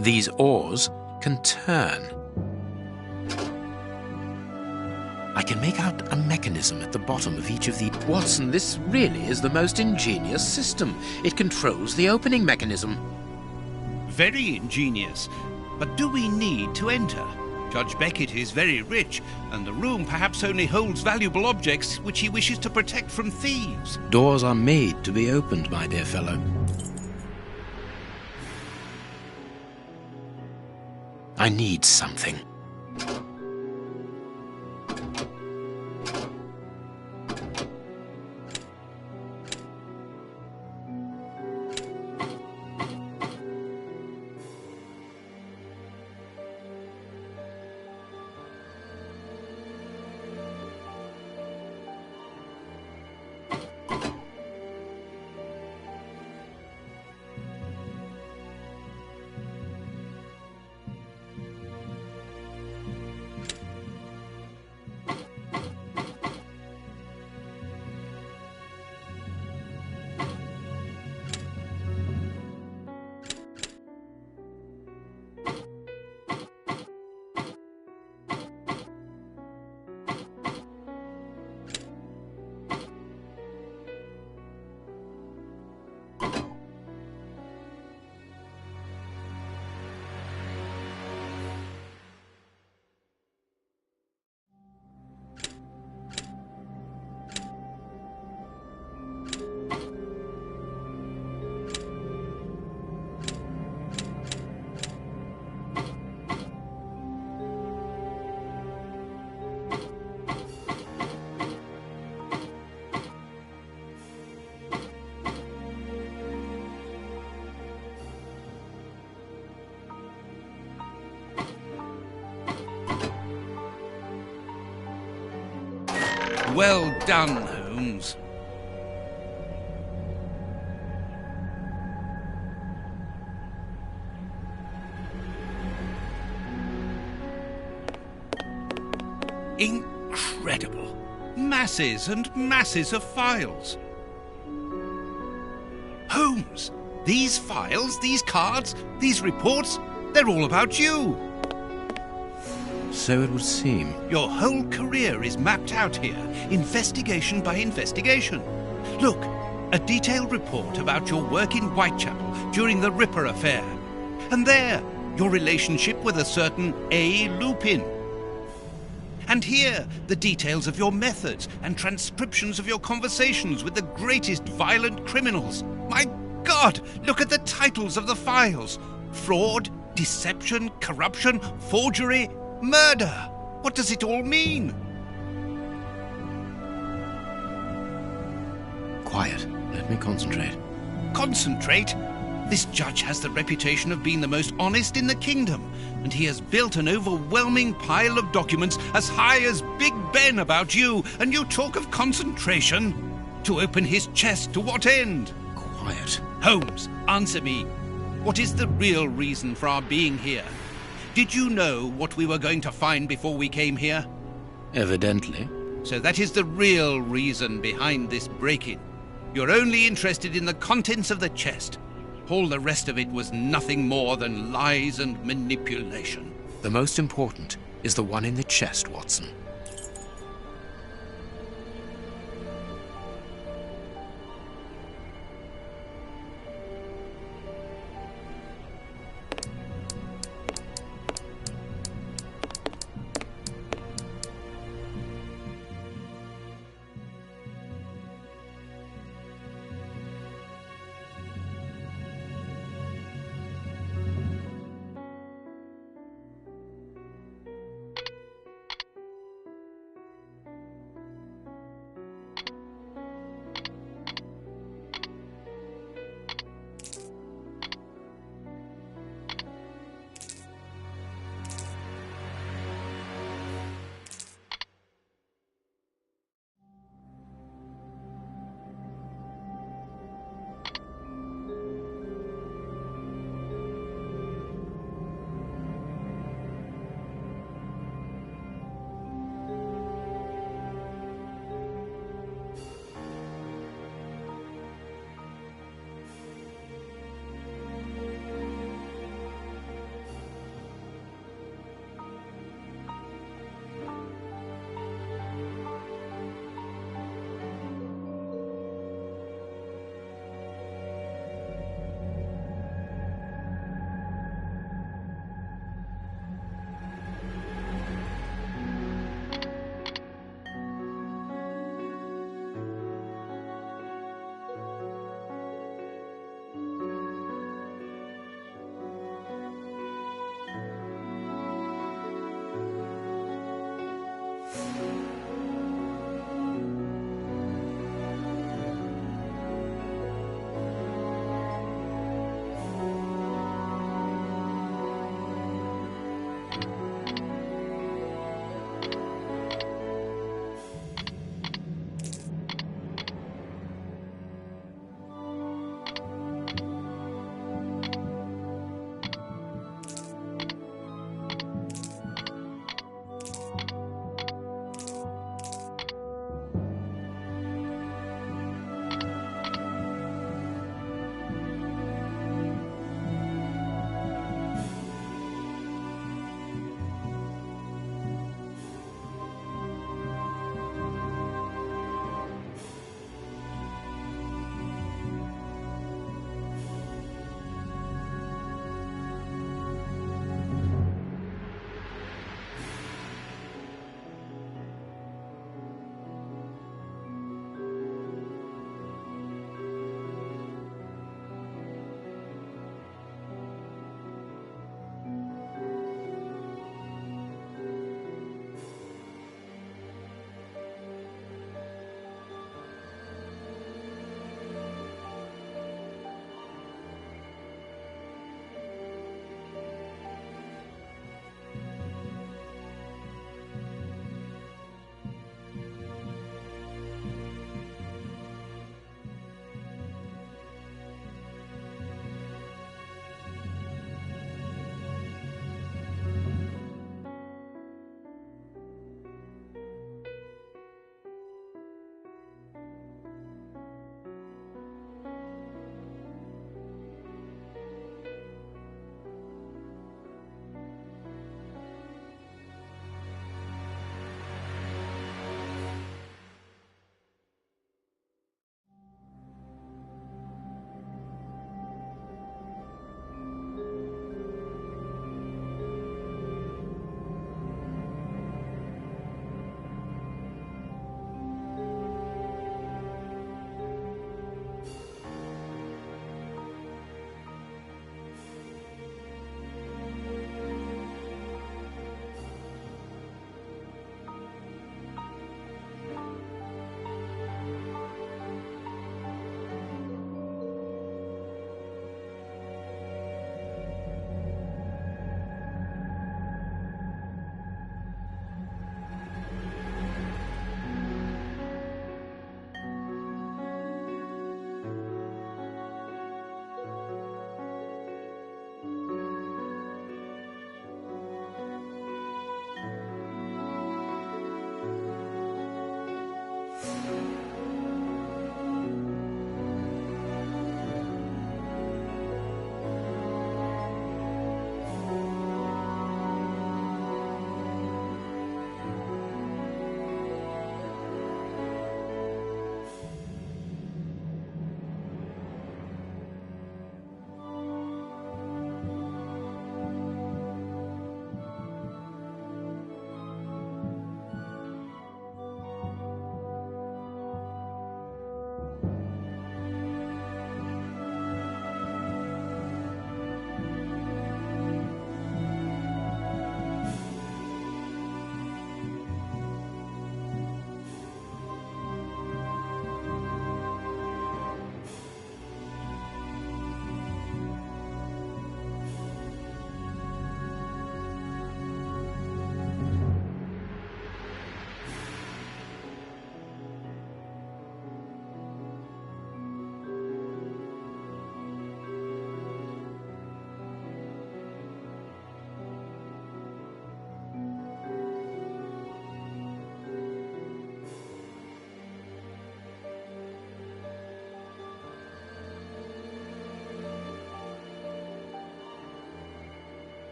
Speaker 1: These oars can turn. I can make out a mechanism at the bottom of each of the... Watson, this really is the most ingenious system. It controls the opening mechanism.
Speaker 2: Very ingenious. But do we need to enter? Judge Beckett is very rich, and the room perhaps only holds valuable objects which he wishes to protect from thieves.
Speaker 1: Doors are made to be opened, my dear fellow. I need something.
Speaker 2: Well done, Holmes. Incredible. Masses and masses of files. Holmes, these files, these cards, these reports, they're all about you.
Speaker 1: So it would seem.
Speaker 2: Your whole career is mapped out here, investigation by investigation. Look, a detailed report about your work in Whitechapel during the Ripper affair. And there, your relationship with a certain A. Lupin. And here, the details of your methods and transcriptions of your conversations with the greatest violent criminals. My God, look at the titles of the files. Fraud, deception, corruption, forgery, murder. What does it all mean?
Speaker 1: Quiet. Let me concentrate.
Speaker 2: Concentrate? This judge has the reputation of being the most honest in the kingdom, and he has built an overwhelming pile of documents as high as Big Ben about you, and you talk of concentration? To open his chest to what end?
Speaker 1: Quiet.
Speaker 2: Holmes, answer me. What is the real reason for our being here? Did you know what we were going to find before we came here?
Speaker 1: Evidently.
Speaker 2: So that is the real reason behind this break-in. You're only interested in the contents of the chest. All the rest of it was nothing more than lies and manipulation.
Speaker 1: The most important is the one in the chest, Watson.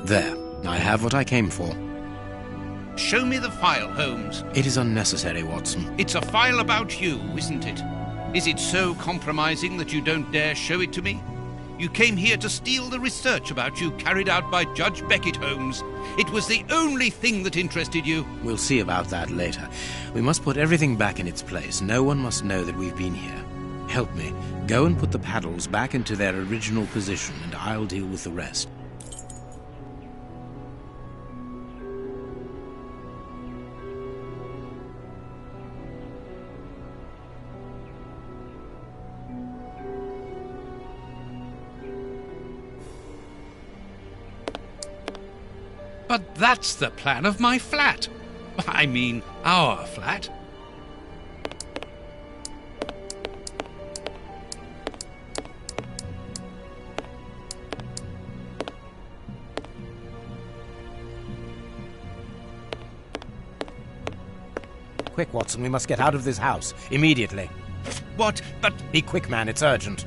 Speaker 1: There, I have what I came for.
Speaker 2: Show me the file, Holmes.
Speaker 1: It is unnecessary, Watson.
Speaker 2: It's a file about you, isn't it? Is it so compromising that you don't dare show it to me? You came here to steal the research about you carried out by Judge Beckett, Holmes. It was the only thing that interested you.
Speaker 1: We'll see about that later. We must put everything back in its place. No one must know that we've been here. Help me. Go and put the paddles back into their original position, and I'll deal with the rest.
Speaker 2: But that's the plan of my flat. I mean, our flat.
Speaker 1: Quick, Watson, we must get out of this house. Immediately.
Speaker 2: What? But
Speaker 1: be quick, man. It's urgent.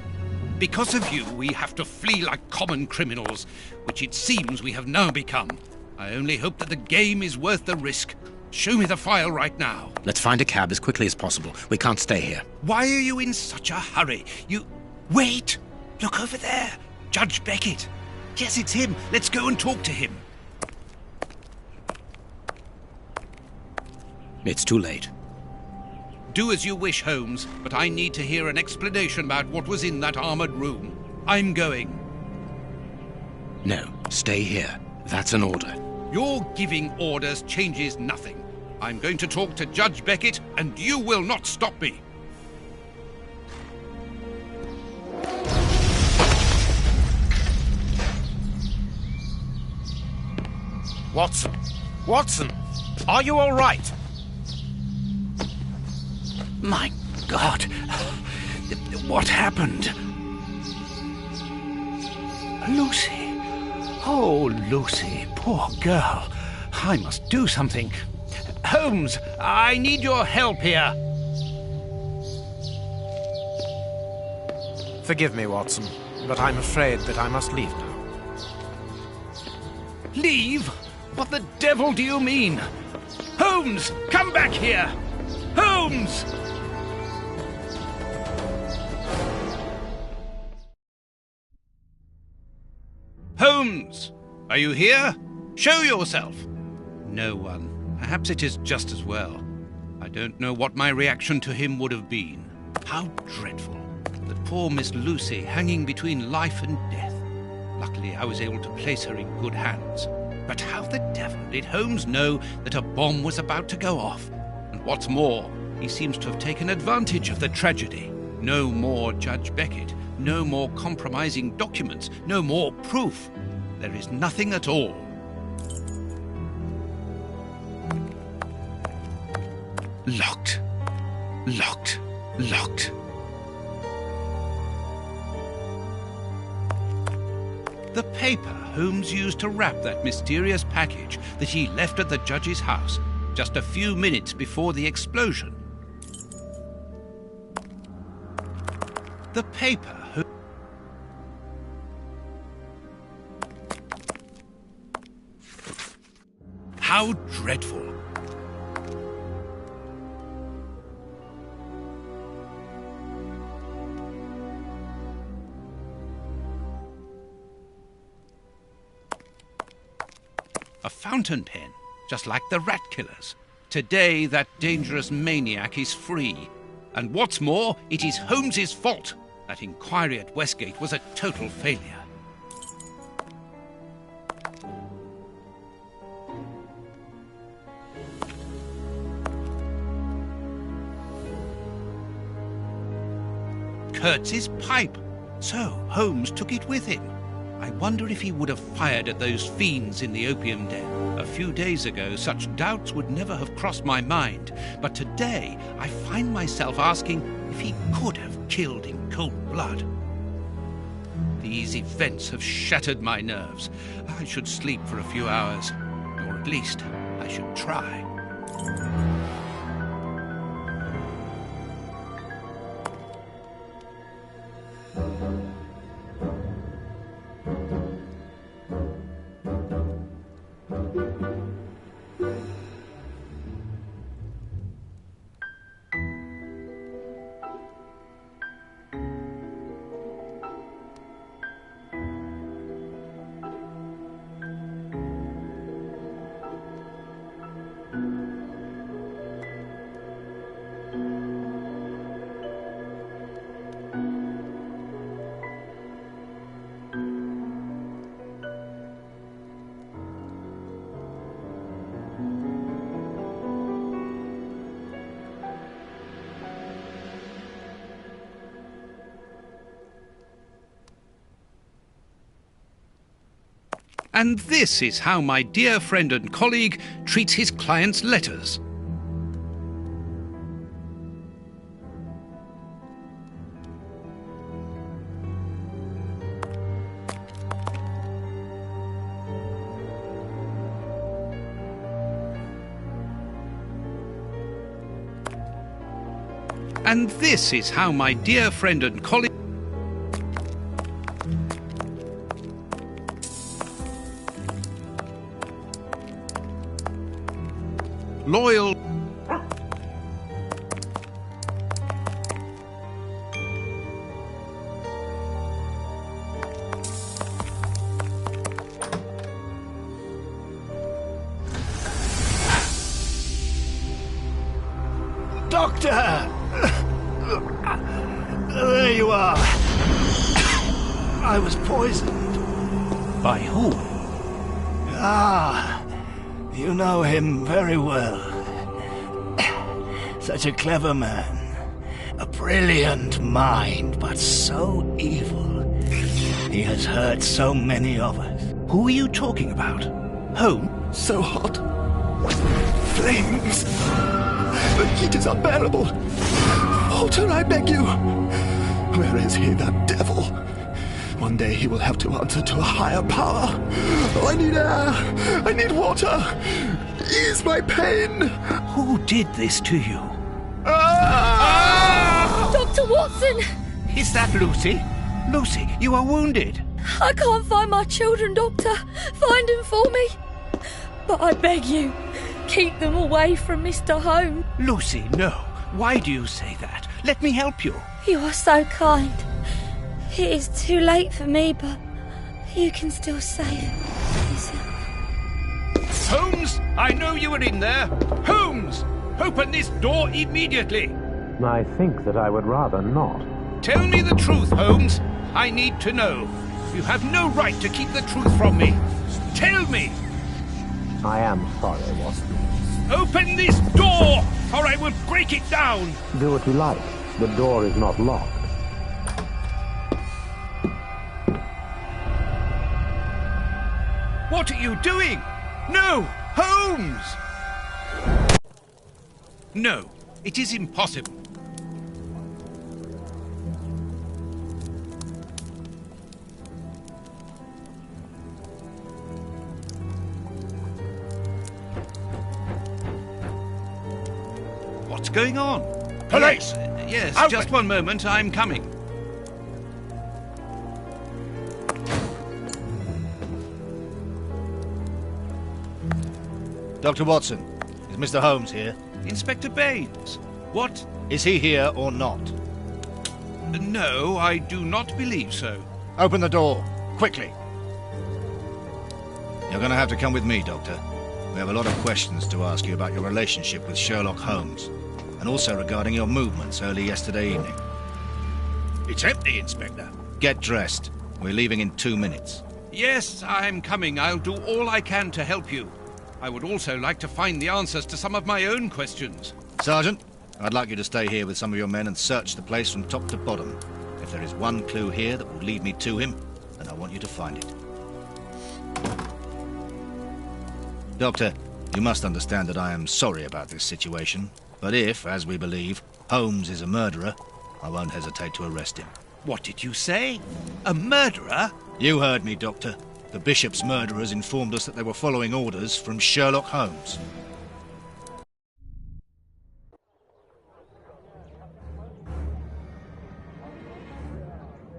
Speaker 2: because of you, we have to flee like common criminals, which it seems we have now become. I only hope that the game is worth the risk. Show me the file right now.
Speaker 1: Let's find a cab as quickly as possible. We can't stay here.
Speaker 2: Why are you in such a hurry? Wait! Look over there! Judge Beckett! Yes, it's him. Let's go and talk to him.
Speaker 1: It's too late.
Speaker 2: Do as you wish, Holmes, but I need to hear an explanation about what was in that armored room. I'm going.
Speaker 1: No, stay here. That's an order.
Speaker 2: Your giving orders changes nothing. I'm going to talk to Judge Beckett, and you will not stop me.
Speaker 1: Watson! Watson! Are you all right?
Speaker 2: My God! What happened? Lucy! Oh, Lucy, poor girl. I must do something. Holmes, I need your help here.
Speaker 1: Forgive me, Watson, but I'm afraid that I must leave now.
Speaker 2: Leave? What the devil do you mean? Holmes, come back here! Holmes! Holmes! Are you here? Show yourself! No one. Perhaps it is just as well. I don't know what my reaction to him would have been. How dreadful. That poor Miss Lucy hanging between life and death. Luckily, I was able to place her in good hands. But how the devil did Holmes know that a bomb was about to go off? And what's more, he seems to have taken advantage of the tragedy. No more Judge Beckett. No more compromising documents. No more proof. There is nothing at all. Locked. Locked. Locked. The paper Holmes used to wrap that mysterious package that he left at the judge's house just a few minutes before the explosion. The paper. How dreadful. A fountain pen, just like the rat killers. Today, that dangerous maniac is free. And what's more, it is Holmes's fault. That inquiry at Westgate was a total failure. Kurtz's pipe. So Holmes took it with him. I wonder if he would have fired at those fiends in the opium den. A few days ago, such doubts would never have crossed my mind. But today, I find myself asking if he could have killed in cold blood. These events have shattered my nerves. I should sleep for a few hours. Or at least, I should try. And this is how my dear friend and colleague treats his clients' letters. And this is how my dear friend and colleague... Loyal...
Speaker 8: Doctor! There you are. I was poisoned.
Speaker 2: By who?
Speaker 8: Ah, you know him very well. Such a clever man. A brilliant mind, but so evil. He has hurt so many of us.
Speaker 2: Who are you talking about? Home?
Speaker 5: So hot. Flames. The heat is unbearable. Walter, I beg you. Where is he, that devil? One day he will have to answer to a higher power. Oh, I need air. I need water. Ease my pain.
Speaker 2: Who did this to you?
Speaker 14: Dr. Watson!
Speaker 2: Is that Lucy? Lucy, you are wounded.
Speaker 14: I can't find my children, Doctor. Find them for me. But I beg you, keep them away from Mr. Holmes.
Speaker 2: Lucy, no. Why do you say that? Let me help you.
Speaker 14: You are so kind. It is too late for me, but you can still save yourself.
Speaker 2: Holmes, I know you are in there. Holmes, open this door immediately.
Speaker 1: I think that I would rather not.
Speaker 2: Tell me the truth, Holmes. I need to know. You have no right to keep the truth from me. Tell me.
Speaker 1: I am sorry, Watson.
Speaker 2: Open this door, or I will break it down.
Speaker 1: Do what you like. The door is not locked.
Speaker 2: What are you doing? No, Holmes! No, it is impossible. What's going on?
Speaker 8: Police!
Speaker 2: Yes,
Speaker 8: Open.
Speaker 2: just one moment, I'm coming.
Speaker 8: Dr. Watson, is Mr. Holmes here?
Speaker 2: Inspector Baines, what?
Speaker 8: Is he here or not?
Speaker 2: No, I do not believe so.
Speaker 8: Open the door, quickly. You're going to have to come with me, Doctor. We have a lot of questions to ask you about your relationship with Sherlock Holmes, and also regarding your movements early yesterday evening.
Speaker 2: It's empty, Inspector.
Speaker 8: Get dressed. We're leaving in 2 minutes.
Speaker 2: Yes, I'm coming. I'll do all I can to help you. I would also like to find the answers to some of my own questions.
Speaker 8: Sergeant, I'd like you to stay here with some of your men and search the place from top to bottom. If there is one clue here that will lead me to him, then I want you to find it. Doctor, you must understand that I am sorry about this situation, but if, as we believe, Holmes is a murderer, I won't hesitate to arrest him.
Speaker 2: What did you say? A murderer?
Speaker 8: You heard me, Doctor. The Bishop's murderers informed us that they were following orders from Sherlock Holmes.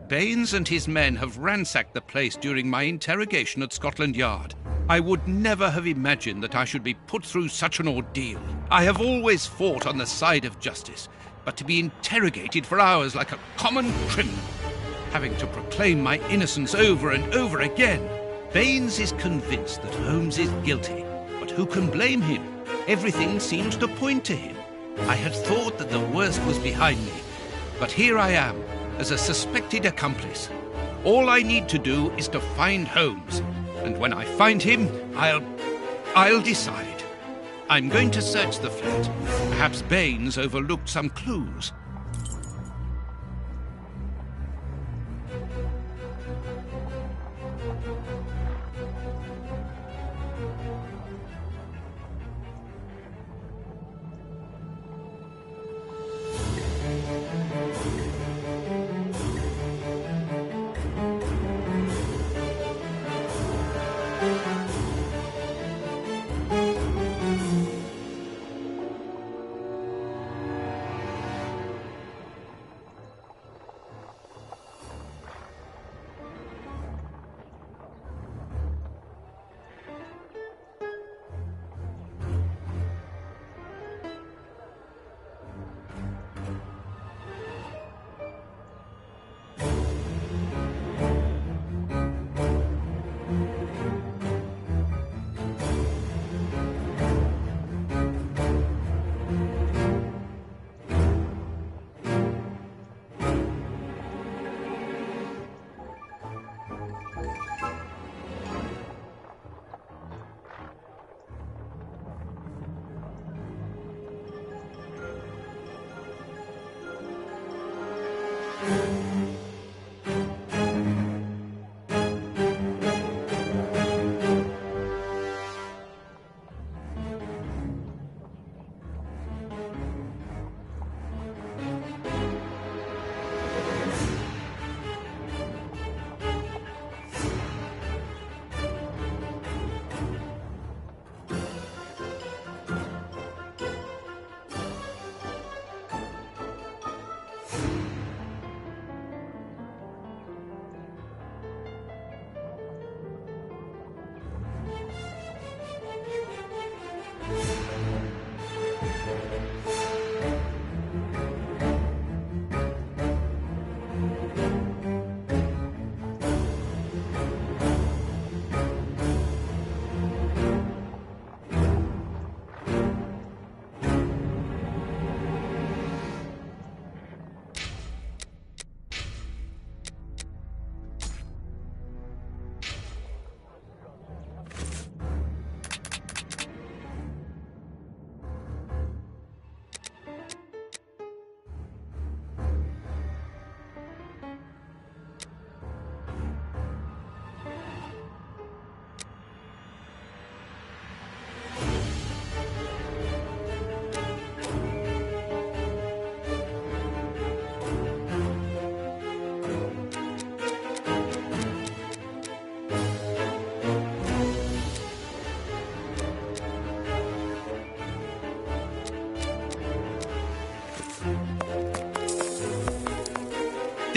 Speaker 2: Baines and his men have ransacked the place during my interrogation at Scotland Yard. I would never have imagined that I should be put through such an ordeal. I have always fought on the side of justice, but to be interrogated for hours like a common criminal, having to proclaim my innocence over and over again. Baines is convinced that Holmes is guilty, but who can blame him? Everything seems to point to him. I had thought that the worst was behind me, but here I am, as a suspected accomplice. All I need to do is to find Holmes, and when I find him, I'll decide. I'm going to search the flat. Perhaps Baines overlooked some clues.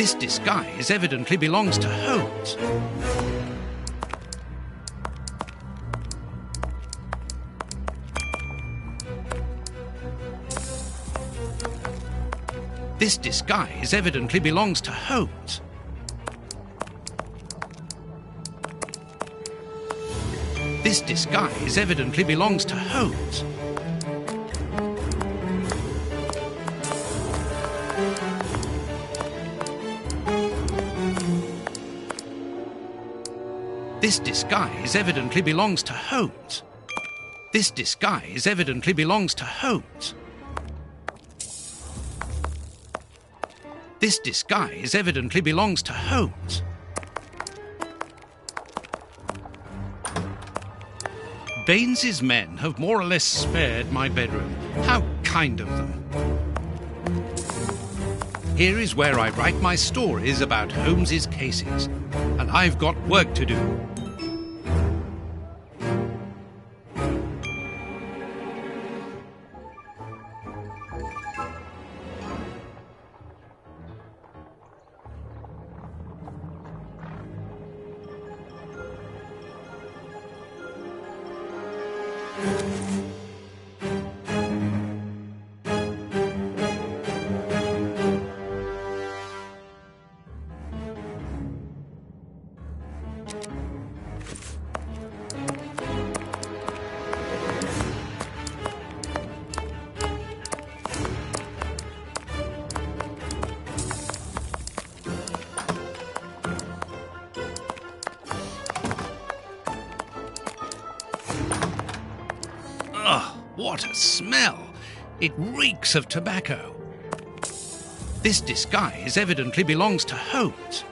Speaker 2: This disguise evidently belongs to Holmes. This disguise evidently belongs to Holmes. This disguise evidently belongs to Holmes. This disguise evidently belongs to Holmes. This disguise evidently belongs to Holmes. This disguise evidently belongs to Holmes. Baines's men have more or less spared my bedroom. How kind of them. Here is where I write my stories about Holmes's cases, and I've got work to do. Ugh, what a smell! It reeks of tobacco. This disguise evidently belongs to Holmes.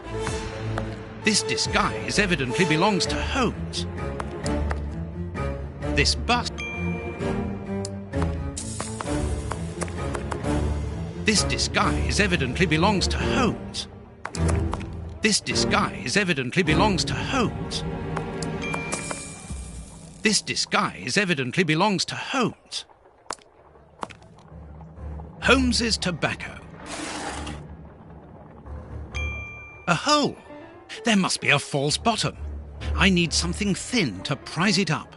Speaker 2: This disguise evidently belongs to Holmes. This bus... This disguise evidently belongs to Holmes. This disguise evidently belongs to Holmes. This disguise evidently belongs to Holmes. Holmes's tobacco. A hole. There must be a false bottom. I need something thin to prise it up.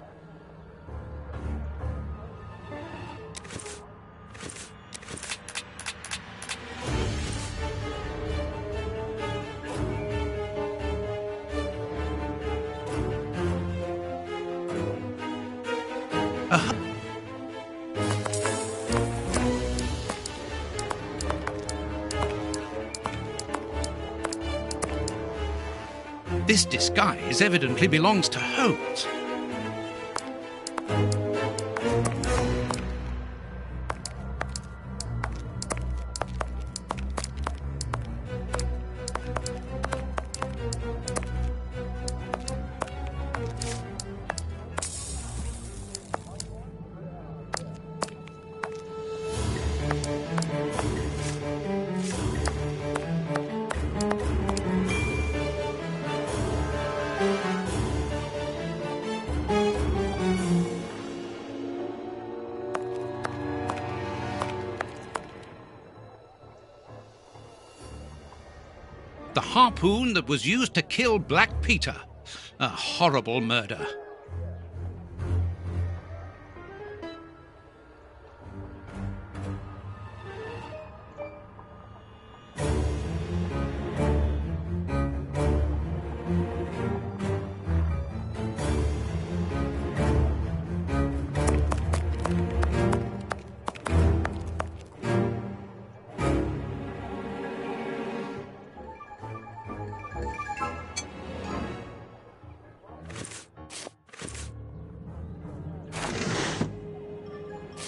Speaker 2: This disguise evidently belongs to Holmes. The harpoon that was used to kill Black Peter. A horrible murder.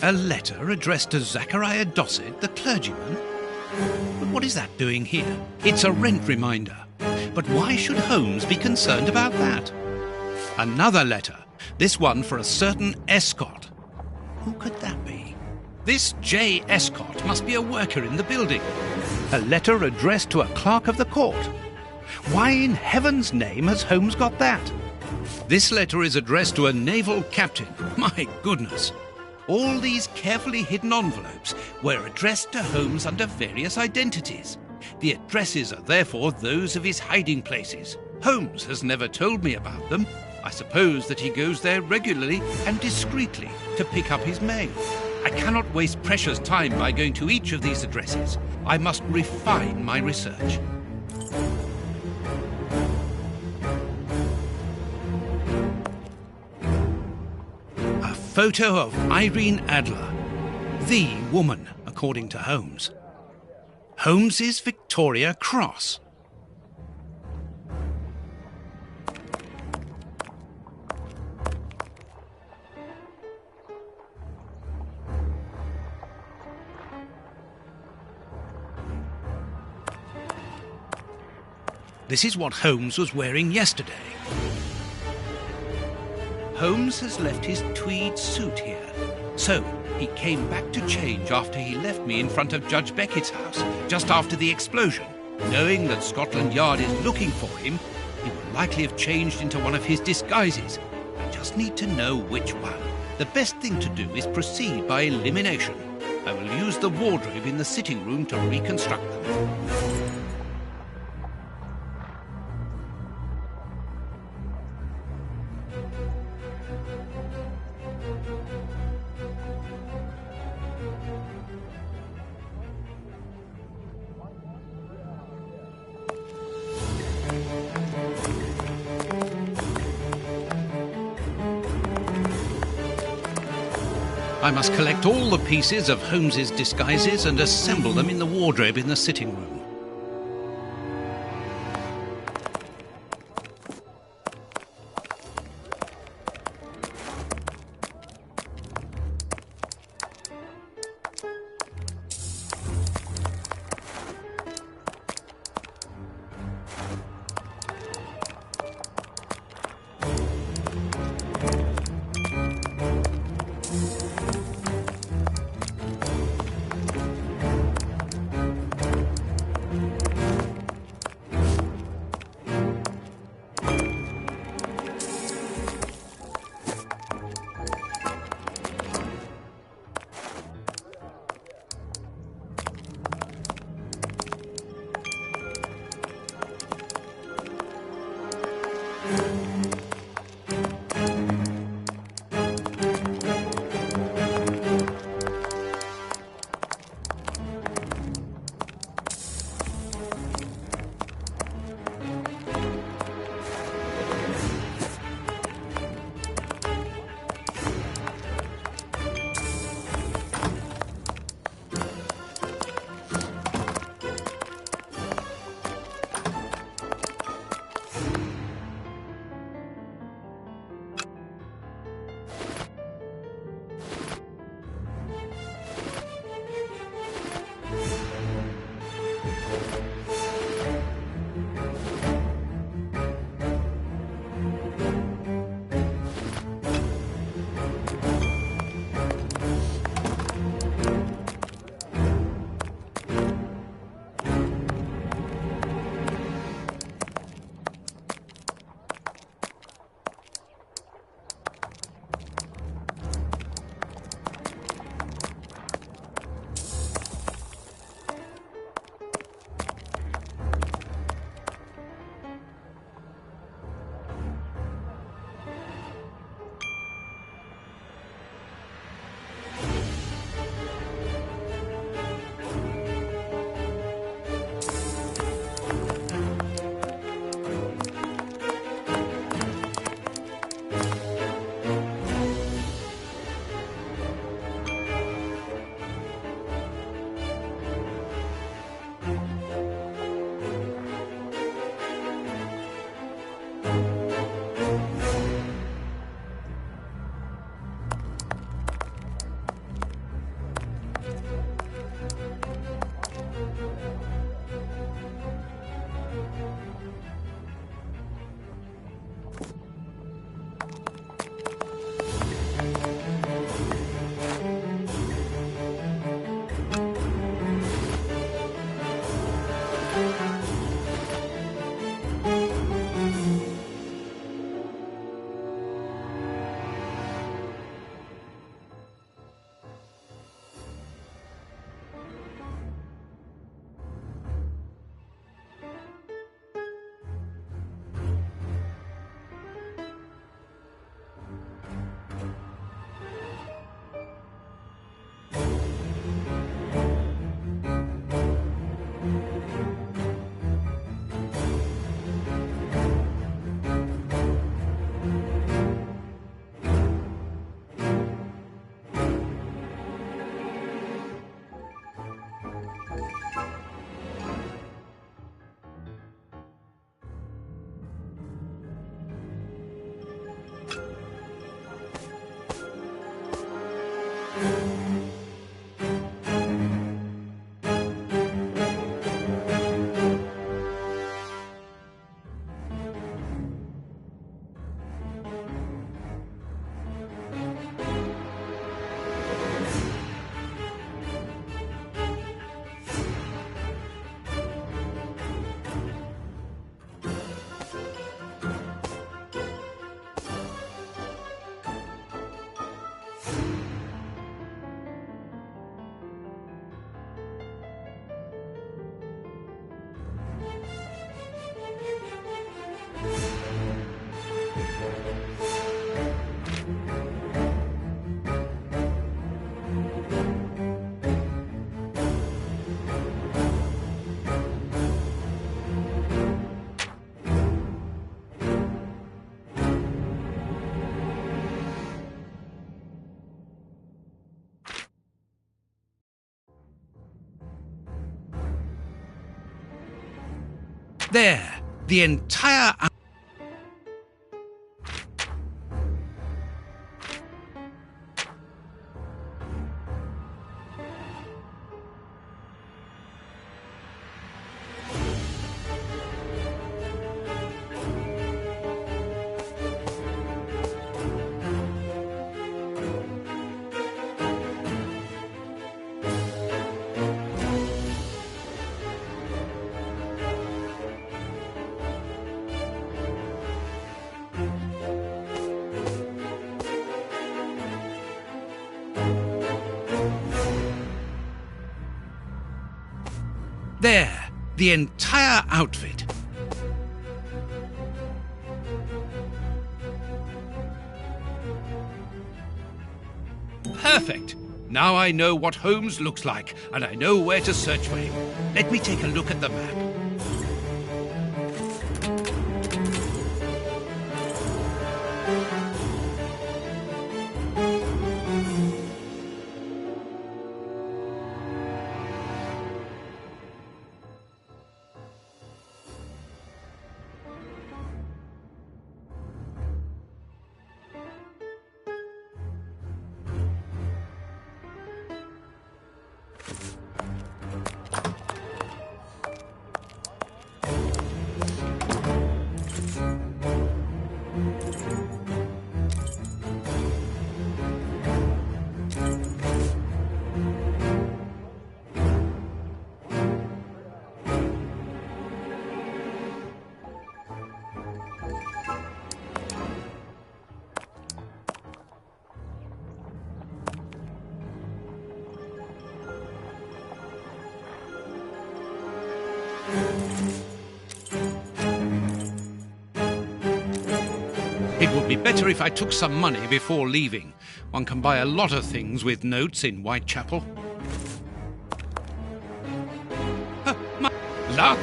Speaker 2: A letter addressed to Zachariah Dossett, the clergyman? But what is that doing here? It's a rent reminder. But why should Holmes be concerned about that? Another letter, this one for a certain Escott. Who could that be? This J. Escott must be a worker in the building. A letter addressed to a clerk of the court. Why in heaven's name has Holmes got that? This letter is addressed to a naval captain. My goodness. All these carefully hidden envelopes were addressed to Holmes under various identities. The addresses are therefore those of his hiding places. Holmes has never told me about them. I suppose that he goes there regularly and discreetly to pick up his mail. I cannot waste precious time by going to each of these addresses. I must refine my research. A photo of Irene Adler, the woman, according to Holmes. Holmes's Victoria Cross. This is what Holmes was wearing yesterday. Holmes has left his tweed suit here, so he came back to change after he left me in front of Judge Beckett's house, just after the explosion. Knowing that Scotland Yard is looking for him, he will likely have changed into one of his disguises. I just need to know which one. The best thing to do is proceed by elimination. I will use the wardrobe in the sitting room to reconstruct them. I must collect all the pieces of Holmes's disguises and assemble them in the wardrobe in the sitting room. There, the entire... There, the entire outfit. Perfect. Now I know what Holmes looks like, and I know where to search for him. Let me take a look at the map. It would be better if I took some money before leaving. One can buy a lot of things with notes in Whitechapel. My luck!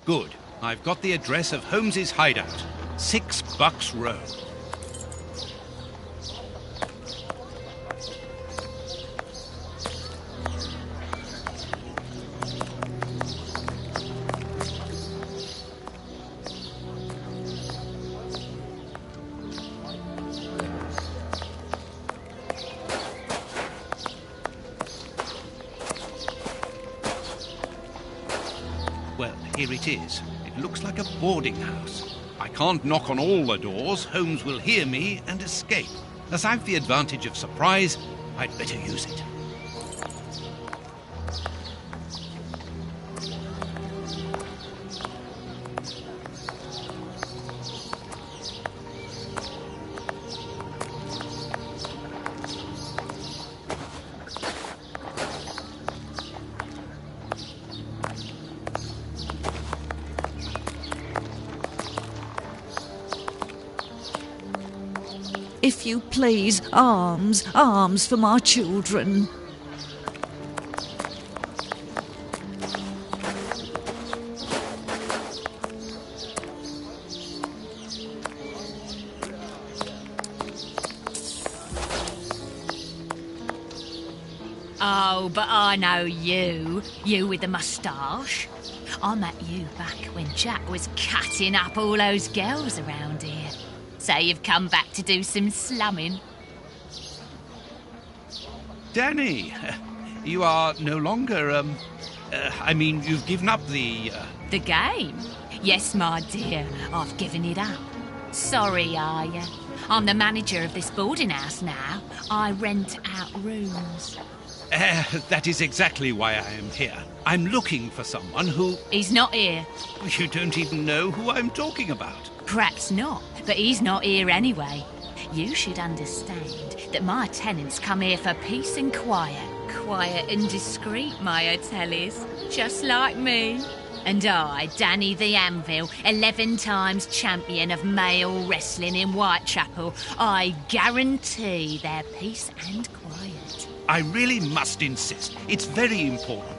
Speaker 2: Good. I've got the address of Holmes's hideout. 6 Bucks Row. Well, here it is. It looks like a boarding house. I can't knock on all the doors. Holmes will hear me and escape. As I've the advantage of surprise, I'd better use it.
Speaker 15: If you please, arms, arms for my children.
Speaker 6: Oh, but I know you. You with the moustache. I met you back when Jack was cutting up all those girls around here. So you've come back to do some slumming?
Speaker 2: Danny, you are no longer, you've given up the...
Speaker 6: The game? Yes, my dear, I've given it up. Sorry, are you? I'm the manager of this boarding house now. I rent out rooms.
Speaker 2: That is exactly why I am here. I'm looking for someone who...
Speaker 6: He's not here.
Speaker 2: You don't even know who I'm talking about.
Speaker 6: Perhaps not, but he's not here anyway. You should understand that my tenants come here for peace and quiet. Quiet and discreet, my hotel is. Just like me. And I, Danny the Anvil, 11 times champion of male wrestling in Whitechapel, I guarantee their peace and quiet.
Speaker 2: I really must insist. It's very important.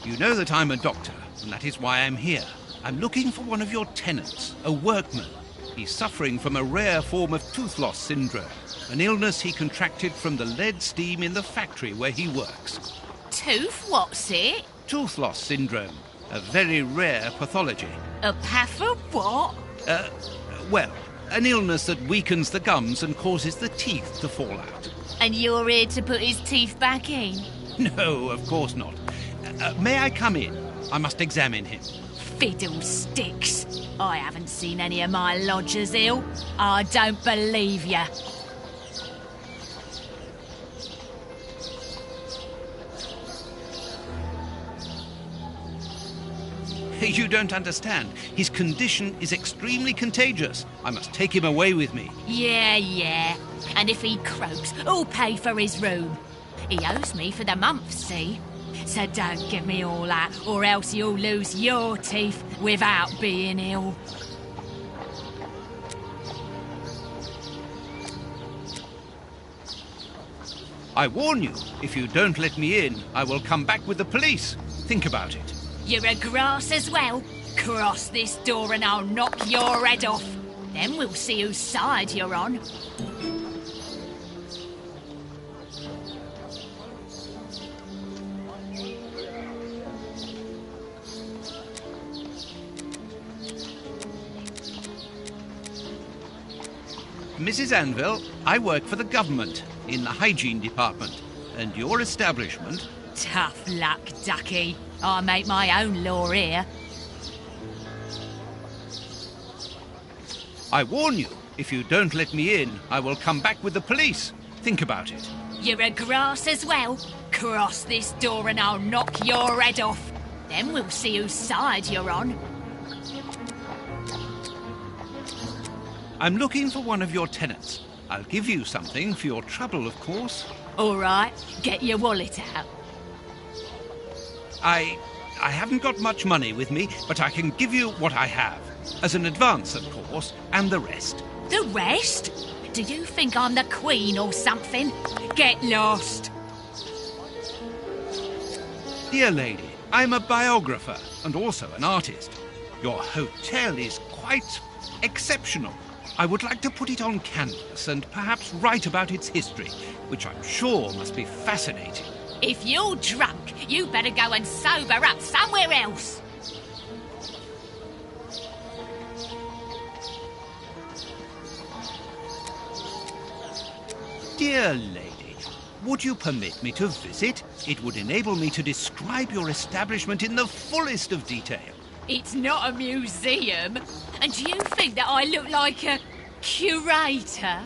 Speaker 2: You know that I'm a doctor, and that is why I'm here. I'm looking for one of your tenants, a workman. He's suffering from a rare form of tooth loss syndrome, an illness he contracted from the lead steam in the factory where he works.
Speaker 6: Tooth, what's it?
Speaker 2: Tooth loss syndrome, a very rare pathology.
Speaker 6: A path of what?
Speaker 2: Well, an illness that weakens the gums and causes the teeth to fall out.
Speaker 6: And you're here to put his teeth back in?
Speaker 2: No, of course not. May I come in? I must examine him.
Speaker 6: Fiddlesticks. I haven't seen any of my lodgers ill. I don't believe you.
Speaker 2: You don't understand. His condition is extremely contagious. I must take him away with me.
Speaker 6: Yeah. And if he croaks, who'll pay for his room? He owes me for the month, see? So don't give me all that, or else you'll lose your teeth without being ill.
Speaker 2: I warn you, if you don't let me in, I will come back with the police. Think about it.
Speaker 6: You're a grass as well. Cross this door and I'll knock your head off. Then we'll see whose side you're on.
Speaker 2: Mrs. Anvil, I work for the government in the hygiene department, and your establishment...
Speaker 6: Tough luck, ducky. I make my own law here.
Speaker 2: I warn you, if you don't let me in, I will come back with the police. Think about it.
Speaker 6: You're a grass as well. Cross this door and I'll knock your head off. Then we'll see whose side you're on.
Speaker 2: I'm looking for one of your tenants. I'll give you something for your trouble, of course.
Speaker 6: All right, get your wallet out.
Speaker 2: I haven't got much money with me, but I can give you what I have. As an advance, of course, and the rest.
Speaker 6: The rest? Do you think I'm the Queen or something? Get lost.
Speaker 2: Dear lady, I'm a biographer and also an artist. Your hotel is quite exceptional. I would like to put it on canvas and perhaps write about its history, which I'm sure must be fascinating.
Speaker 6: If you're drunk, you better go and sober up somewhere else.
Speaker 2: Dear lady, would you permit me to visit? It would enable me to describe your establishment in the fullest of detail.
Speaker 6: It's not a museum. And do you think that I look like a curator?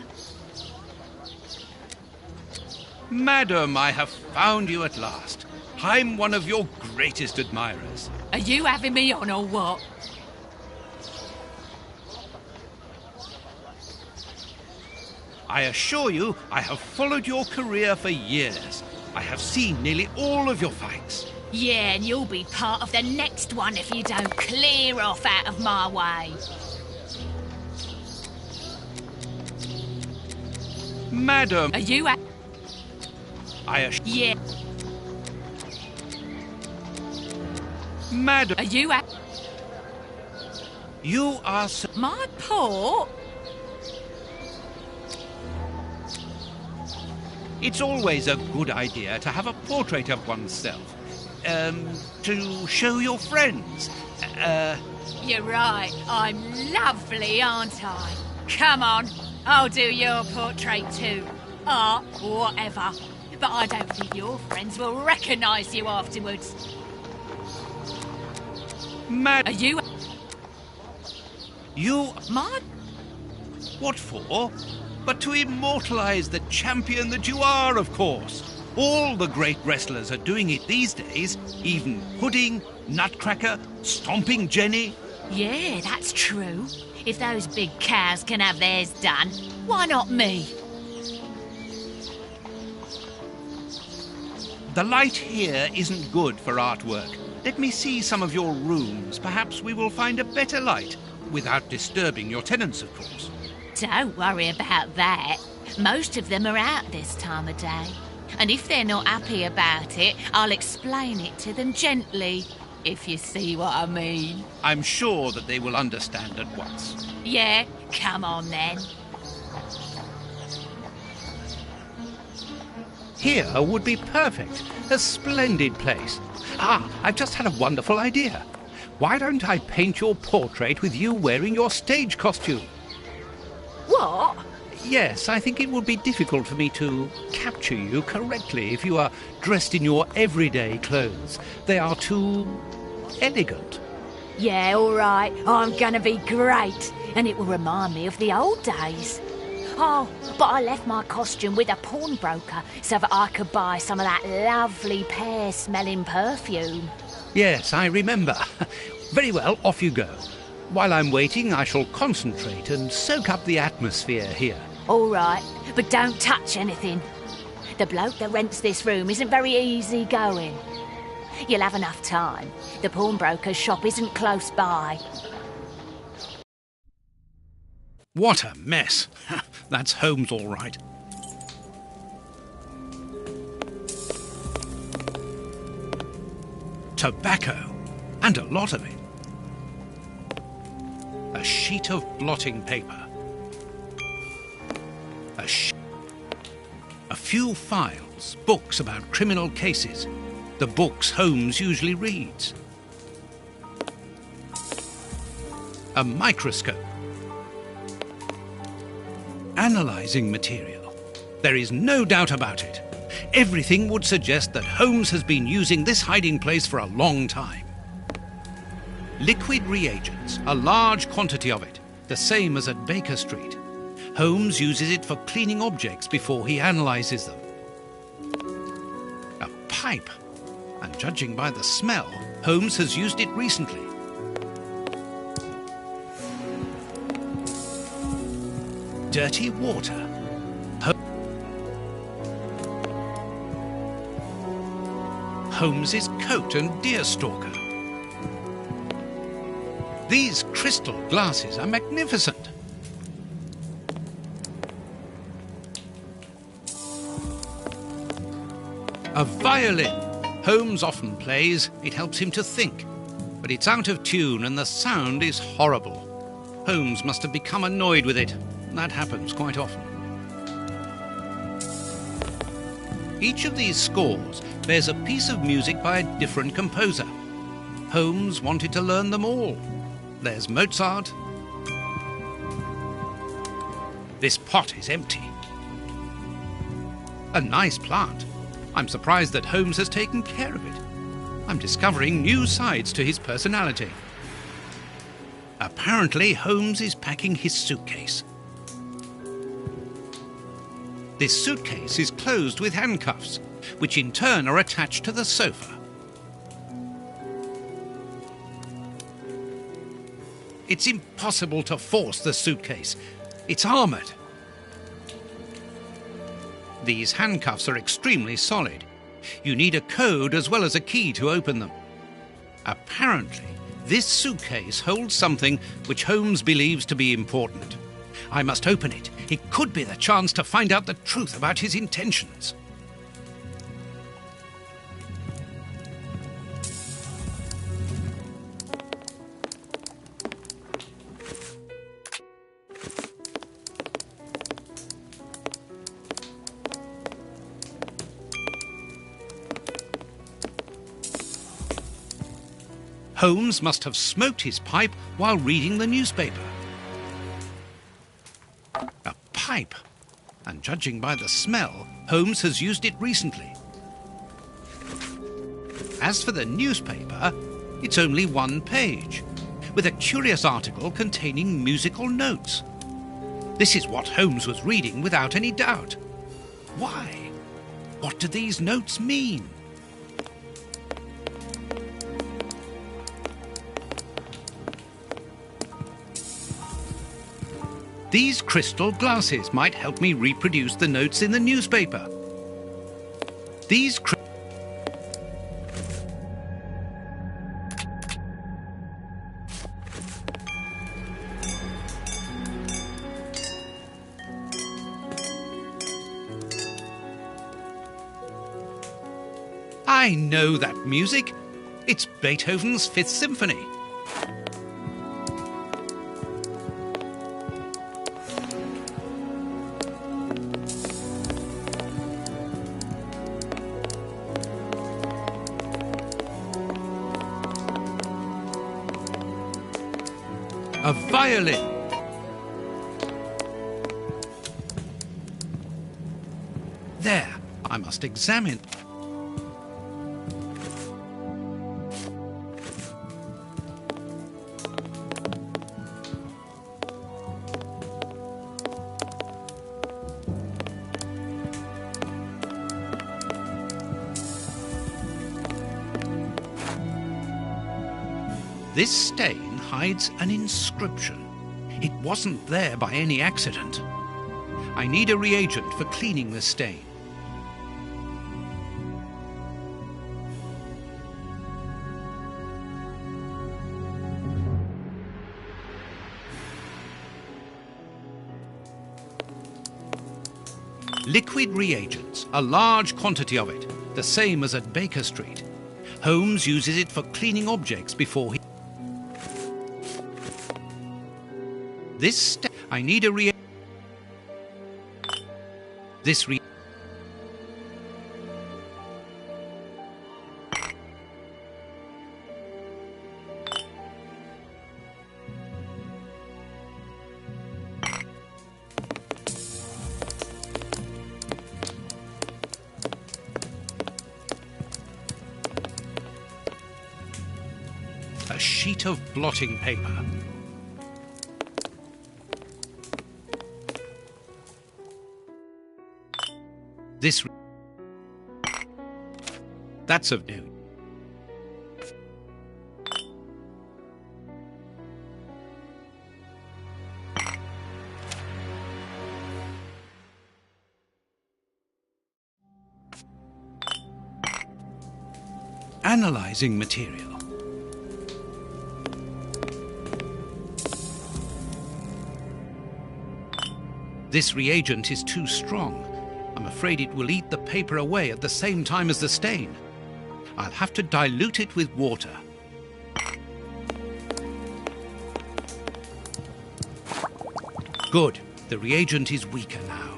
Speaker 2: Madam, I have found you at last. I'm one of your greatest admirers.
Speaker 6: Are you having me on or what?
Speaker 2: I assure you, I have followed your career for years. I have seen nearly all of your fights.
Speaker 6: Yeah, and you'll be part of the next one if you don't clear off out of my way.
Speaker 2: Madam...
Speaker 6: Are you... Yeah.
Speaker 2: Madam...
Speaker 6: Are you...
Speaker 2: You are... So
Speaker 6: my port?
Speaker 2: It's always a good idea to have a portrait of oneself. To show your friends.
Speaker 6: You're right. I'm lovely, aren't I? Come on. I'll do your portrait too. Art, whatever. But I don't think your friends will recognise you afterwards.
Speaker 2: Are
Speaker 6: you...
Speaker 2: You...
Speaker 6: My...
Speaker 2: What for? But to immortalise the champion that you are, of course. All the great wrestlers are doing it these days. Even Pudding, Nutcracker, Stomping Jenny.
Speaker 6: Yeah, that's true. If those big cows can have theirs done, why not me?
Speaker 2: The light here isn't good for artwork. Let me see some of your rooms. Perhaps we will find a better light, without disturbing your tenants, of course.
Speaker 6: Don't worry about that. Most of them are out this time of day. And if they're not happy about it, I'll explain it to them gently, if you see what I mean.
Speaker 2: I'm sure that they will understand at once.
Speaker 6: Yeah, come on then.
Speaker 2: Here would be perfect. A splendid place. I've just had a wonderful idea. Why don't I paint your portrait with you wearing your stage costume?
Speaker 6: What?
Speaker 2: Yes, I think it would be difficult for me to capture you correctly if you are dressed in your everyday clothes. They are too elegant.
Speaker 6: Yeah, all right. I'm gonna be great. And it will remind me of the old days. Oh, but I left my costume with a pawnbroker so that I could buy some of that lovely pear-smelling perfume.
Speaker 2: Yes, I remember. Very well, off you go. While I'm waiting, I shall concentrate and soak up the atmosphere here.
Speaker 6: All right, but don't touch anything. The bloke that rents this room isn't very easy going. You'll have enough time. The pawnbroker's shop isn't close by.
Speaker 2: What a mess. That's Holmes all right. Tobacco, and a lot of it. A sheet of blotting paper. A few files, books about criminal cases. The books Holmes usually reads. A microscope. Analyzing material. There is no doubt about it. Everything would suggest that Holmes has been using this hiding place for a long time. Liquid reagents, a large quantity of it, the same as at Baker Street. Holmes uses it for cleaning objects before he analyzes them. A pipe, and judging by the smell, Holmes has used it recently. Dirty water. Holmes's coat and deerstalker. These crystal glasses are magnificent. A violin. Holmes often plays. It helps him to think. But it's out of tune and the sound is horrible. Holmes must have become annoyed with it. That happens quite often. Each of these scores bears a piece of music by a different composer. Holmes wanted to learn them all. There's Mozart. This pot is empty. A nice plant. I'm surprised that Holmes has taken care of it. I'm discovering new sides to his personality. Apparently, Holmes is packing his suitcase. This suitcase is closed with handcuffs, which in turn are attached to the sofa. It's impossible to force the suitcase. It's armoured. These handcuffs are extremely solid. You need a code as well as a key to open them. Apparently, this suitcase holds something which Holmes believes to be important. I must open it. It could be the chance to find out the truth about his intentions. Holmes must have smoked his pipe while reading the newspaper. A pipe, and judging by the smell, Holmes has used it recently. As for the newspaper, it's only one page, with a curious article containing musical notes. This is what Holmes was reading without any doubt. Why? What do these notes mean? These crystal glasses might help me reproduce the notes in the newspaper. These I know that music. It's Beethoven's Fifth Symphony. A violin. There, I must examine. This stain hides an inscription. It wasn't there by any accident. I need a reagent for cleaning the stain. Liquid reagents, a large quantity of it, the same as at Baker Street. Holmes uses it for cleaning objects before he... I need a reagent. A sheet of blotting paper. That's of no. Analyzing material. This reagent is too strong. I'm afraid it will eat the paper away at the same time as the stain. I'll have to dilute it with water. Good. The reagent is weaker now.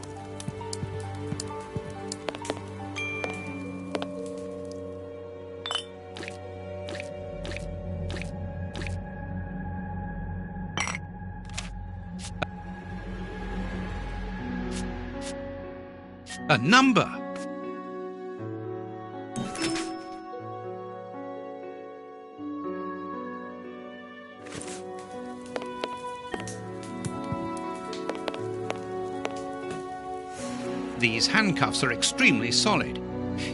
Speaker 2: A number. These handcuffs are extremely solid.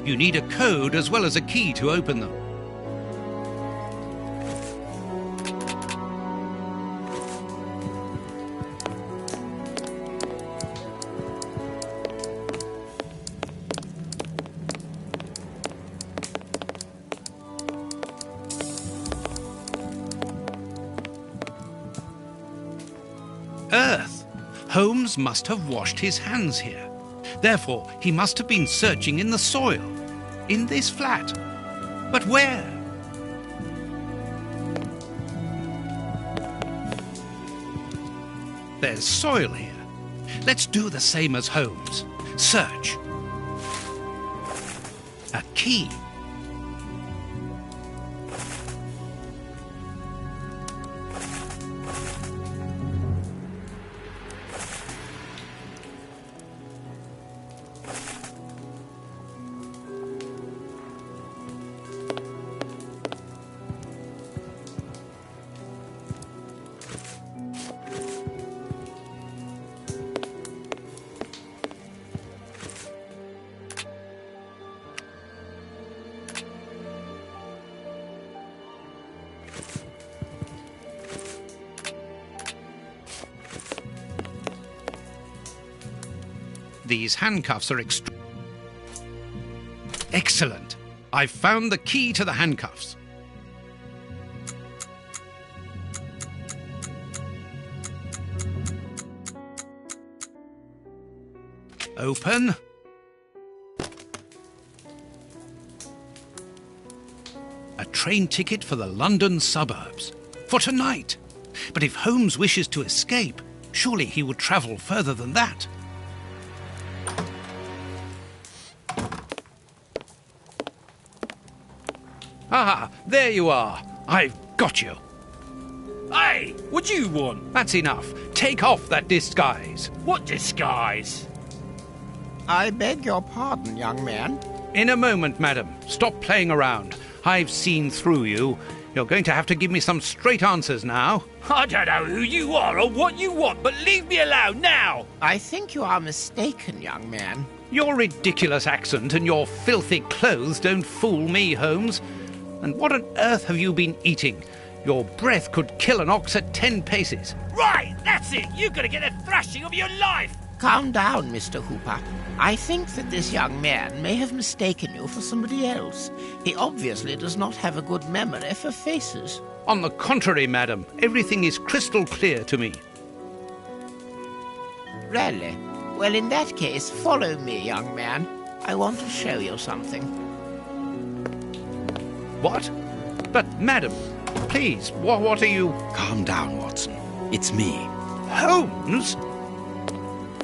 Speaker 2: You need a code as well as a key to open them. Earth! Holmes must have washed his hands here. Therefore, he must have been searching in the soil, in this flat. But where? There's soil here. Let's do the same as Holmes. Search. A key. These handcuffs are excellent. I've found the key to the handcuffs. Open. A train ticket for the London suburbs. For tonight. But if Holmes wishes to escape, surely he would travel further than that. Ah, there you are. I've got you.
Speaker 10: Hey, what do you want?
Speaker 2: That's enough. Take off that disguise.
Speaker 10: What disguise?
Speaker 16: I beg your pardon, young man.
Speaker 2: In a moment, madam. Stop playing around. I've seen through you. You're going to have to give me some straight answers now.
Speaker 10: I don't know who you are or what you want, but leave me alone now.
Speaker 16: I think you are mistaken, young man.
Speaker 2: Your ridiculous accent and your filthy clothes don't fool me, Holmes. And what on earth have you been eating? Your breath could kill an ox at 10 paces.
Speaker 10: Right, that's it. You're going to get a thrashing of your life.
Speaker 16: Calm down, Mr. Hooper. I think that this young man may have mistaken you for somebody else. He obviously does not have a good memory for faces.
Speaker 2: On the contrary, madam, everything is crystal clear to me.
Speaker 16: Really? Well, in that case, follow me, young man. I want to show you something.
Speaker 2: What? But, madam, please, what are you...
Speaker 1: Calm down, Watson. It's me.
Speaker 2: Holmes?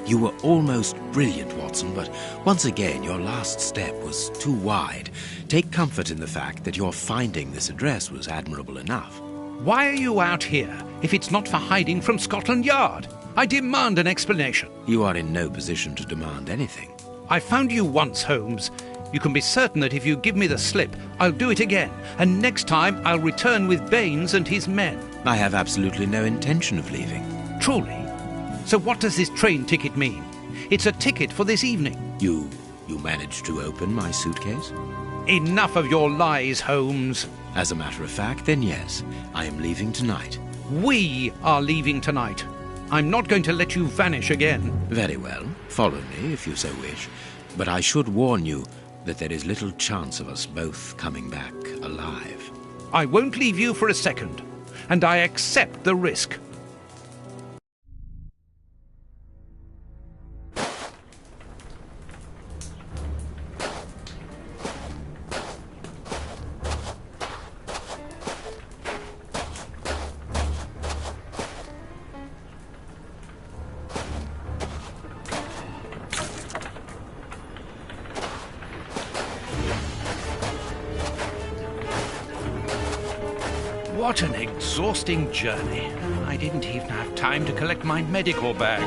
Speaker 1: You were almost brilliant, Watson, but once again your last step was too wide. Take comfort in the fact that your finding this address was admirable enough.
Speaker 2: Why are you out here if it's not for hiding from Scotland Yard? I demand an explanation.
Speaker 1: You are in no position to demand anything.
Speaker 2: I found you once, Holmes. You can be certain that if you give me the slip, I'll do it again, and next time I'll return with Baines and his men.
Speaker 1: I have absolutely no intention of leaving.
Speaker 2: Truly? So what does this train ticket mean? It's a ticket for this evening.
Speaker 1: You managed to open my suitcase?
Speaker 2: Enough of your lies, Holmes.
Speaker 1: As a matter of fact, then yes, I am leaving tonight.
Speaker 2: We are leaving tonight. I'm not going to let you vanish again.
Speaker 1: Very well. Follow me if you so wish. But I should warn you that there is little chance of us both coming back alive.
Speaker 2: I won't leave you for a second, and I accept the risk. What an exhausting journey. I didn't even have time to collect my medical bag.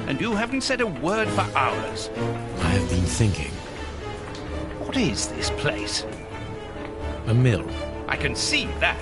Speaker 2: And you haven't said a word for hours.
Speaker 1: I have been thinking.
Speaker 2: What is this place?
Speaker 1: A mill.
Speaker 2: I can see that.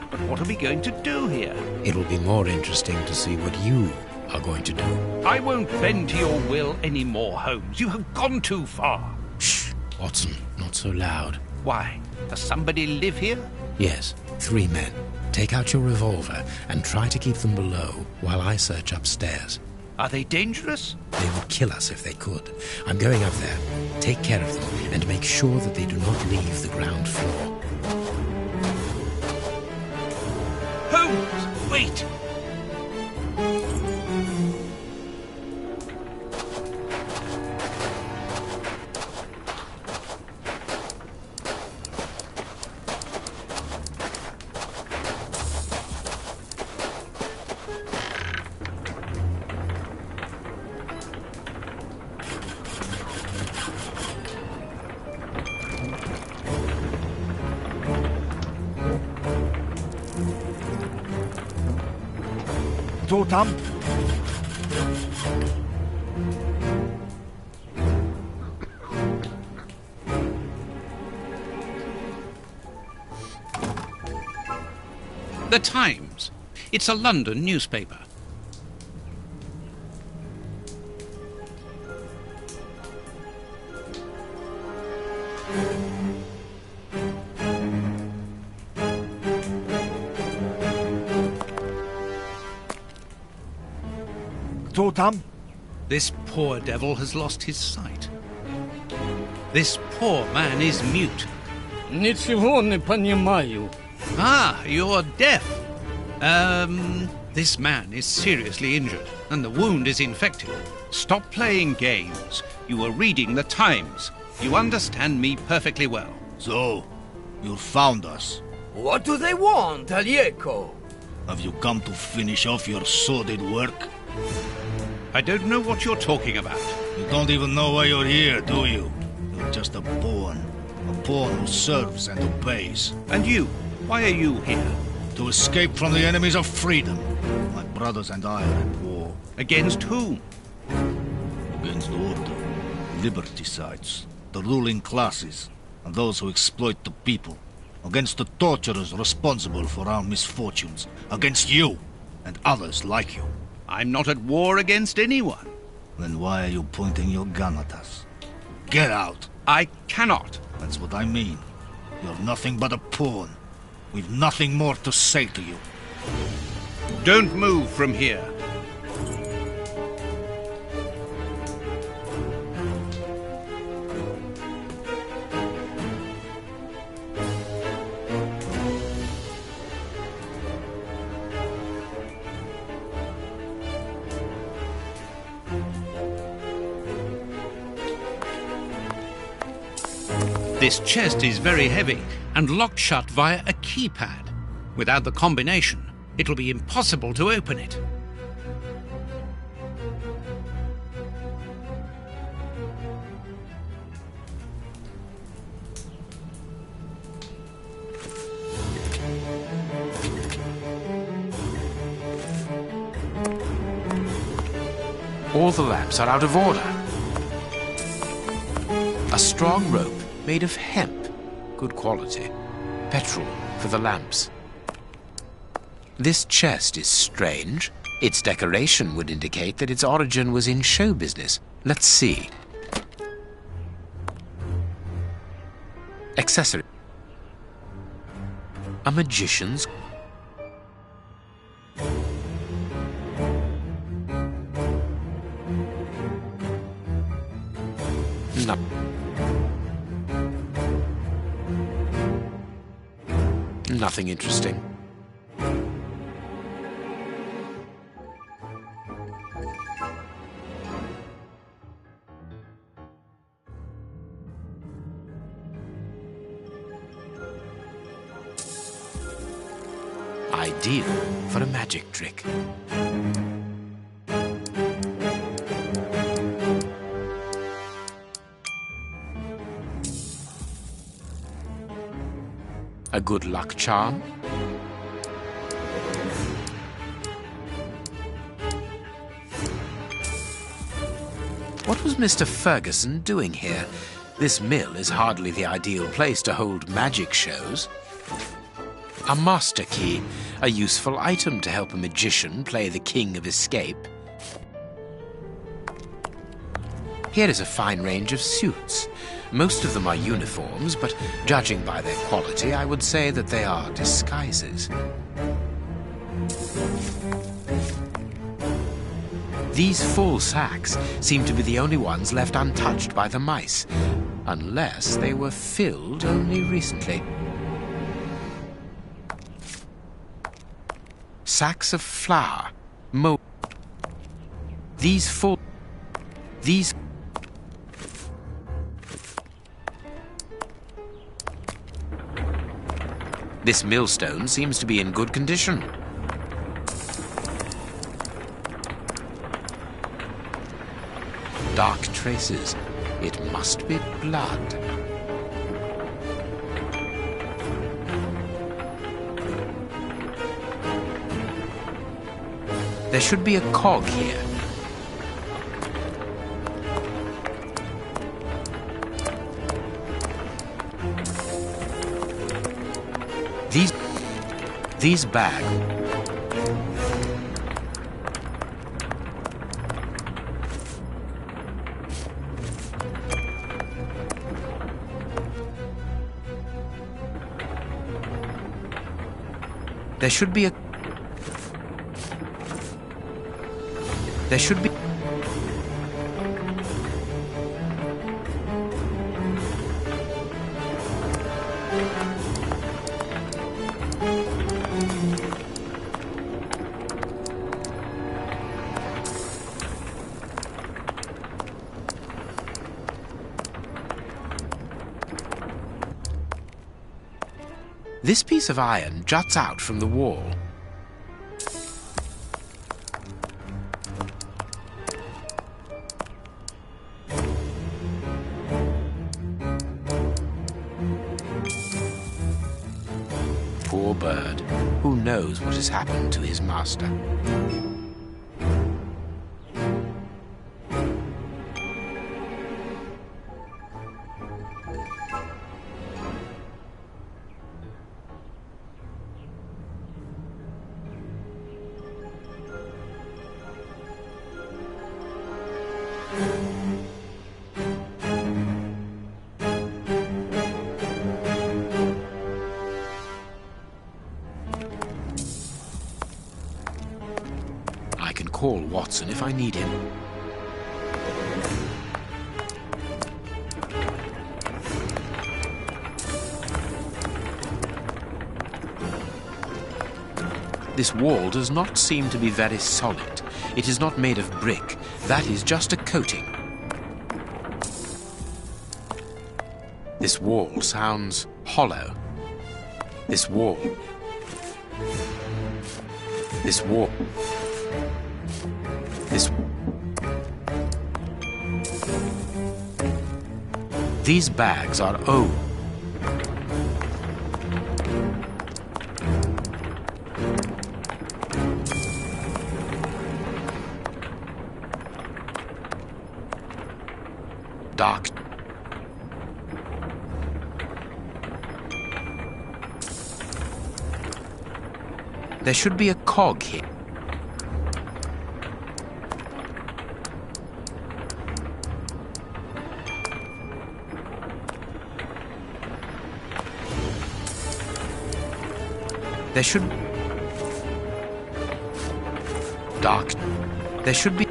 Speaker 2: But what are we going to do here?
Speaker 1: It will be more interesting to see what you are going to do.
Speaker 2: I won't bend to your will anymore, Holmes. You have gone too far.
Speaker 1: Shh, Watson, not so loud.
Speaker 2: Why? Does somebody live here?
Speaker 1: Yes, 3 men. Take out your revolver and try to keep them below while I search upstairs.
Speaker 2: Are they dangerous?
Speaker 1: They would kill us if they could. I'm going up there. Take care of them and make sure that they do not leave the ground floor.
Speaker 2: Holmes, wait!
Speaker 8: Tom.
Speaker 2: The Times. It's a London newspaper.
Speaker 8: Tom?
Speaker 2: This poor devil has lost his sight. This poor man is mute.
Speaker 10: Ничего не понимаю.
Speaker 2: Ah, you're deaf. This man is seriously injured, and the wound is infected. Stop playing games. You were reading the Times. You understand me perfectly well.
Speaker 3: So,
Speaker 8: You found us.
Speaker 17: What do they want, Alieco?
Speaker 8: Have you come to finish off your sordid work?
Speaker 2: I don't know what you're talking about.
Speaker 8: You don't even know why you're here, do you? You're just a pawn. A pawn who serves and obeys.
Speaker 2: And you? Why are you here?
Speaker 8: To escape from the enemies of freedom. My brothers and I are at war.
Speaker 2: Against whom?
Speaker 8: Against order, liberticides, the ruling classes, and those who exploit the people. Against the torturers responsible for our misfortunes. Against you and others like you.
Speaker 2: I'm not at war against anyone.
Speaker 8: Then why are you pointing your gun at us? Get out!
Speaker 2: I cannot.
Speaker 8: That's what I mean. You're nothing but a pawn. We've nothing more to say to you.
Speaker 2: Don't move from here. This chest is very heavy and locked shut via a keypad. Without the combination, it'll be impossible to open it.
Speaker 1: All the lamps are out of order. A strong rope made of hemp, good quality. Petrol for the lamps. This chest is strange. Its decoration would indicate that its origin was in show business. Let's see. Accessory. A magician's. No. Nothing interesting. Ideal for a magic trick. A good luck charm. What was Mr. Ferguson doing here? This mill is hardly the ideal place to hold magic shows. A master key, a useful item to help a magician play the king of escape. Here is a fine range of suits. Most of them are uniforms, but judging by their quality, I would say that they are disguises. These full sacks seem to be the only ones left untouched by the mice, unless they were filled only recently. Sacks of flour, This millstone seems to be in good condition. Dark traces. It must be blood. There should be a cog here. These bags. There should be. This piece of iron juts out from the wall. Poor bird. Who knows what has happened to his master? I can call Watson if I need him. This wall does not seem to be very solid. It is not made of brick. That is just a coating. This wall sounds hollow. This wall. This wall. This. These bags are old. Dark. There should be a cog here. There should... Dark. There should be...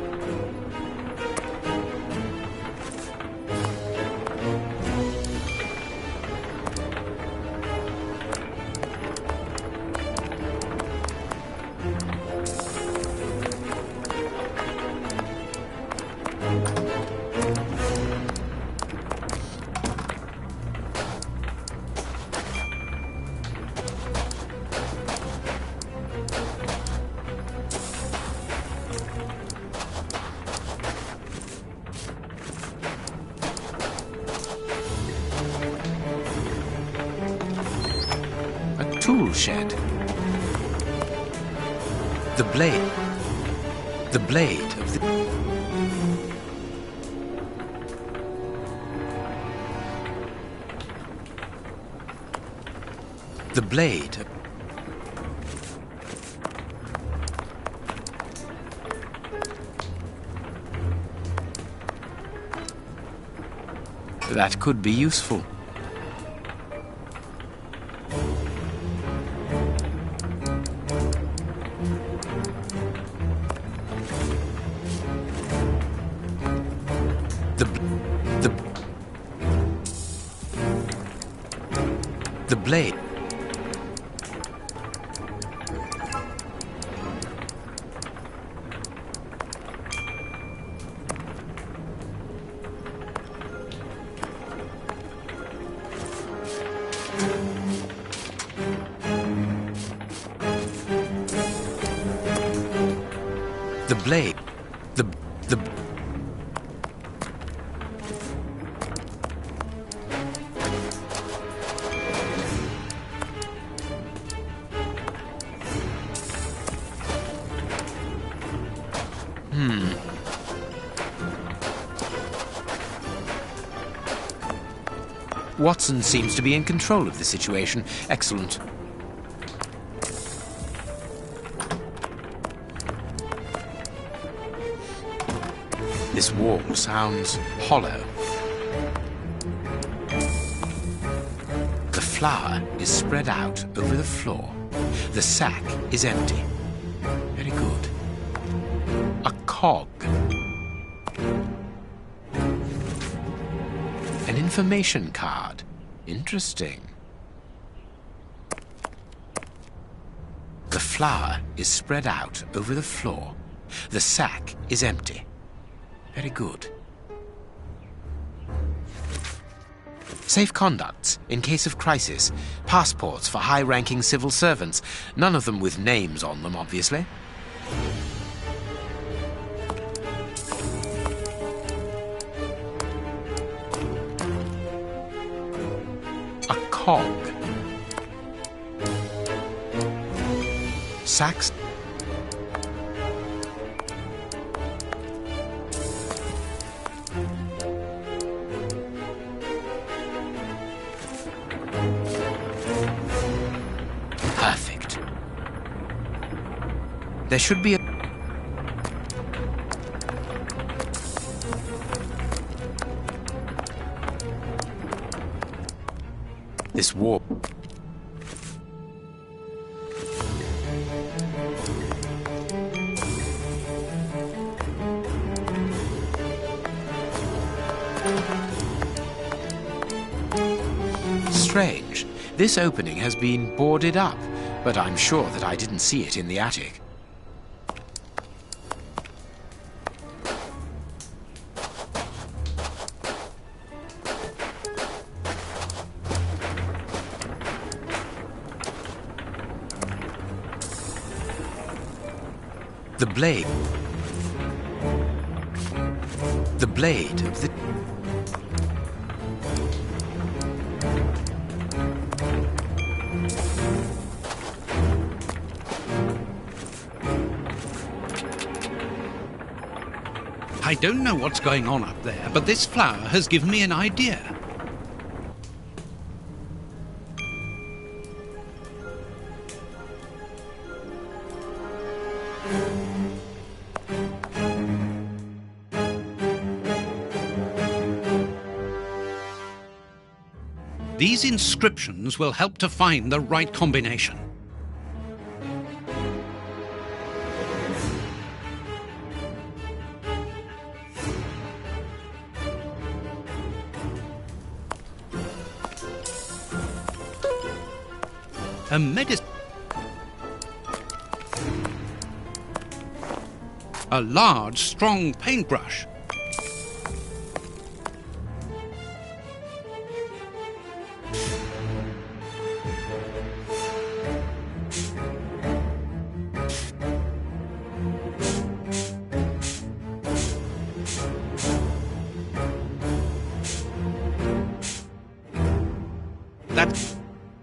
Speaker 1: tool shed. The blade of the... The blade. That could be useful. The blade. The blade. The Watson seems to be in control of the situation. Excellent. This wall sounds hollow. The flour is spread out over the floor. The sack is empty. Very good. A cog. An information card. Interesting. The flour is spread out over the floor. The sack is empty. Very good. Safe conducts in case of crisis. Passports for high-ranking civil servants. None of them with names on them, obviously. A cog. Sacks. Perfect. There should be a... This warp... Strange. This opening has been boarded up, but I'm sure that I didn't see it in the attic. The blade. The blade of the...
Speaker 2: I don't know what's going on up there, but this flower has given me an idea. These inscriptions will help to find the right combination. A A large, strong paintbrush.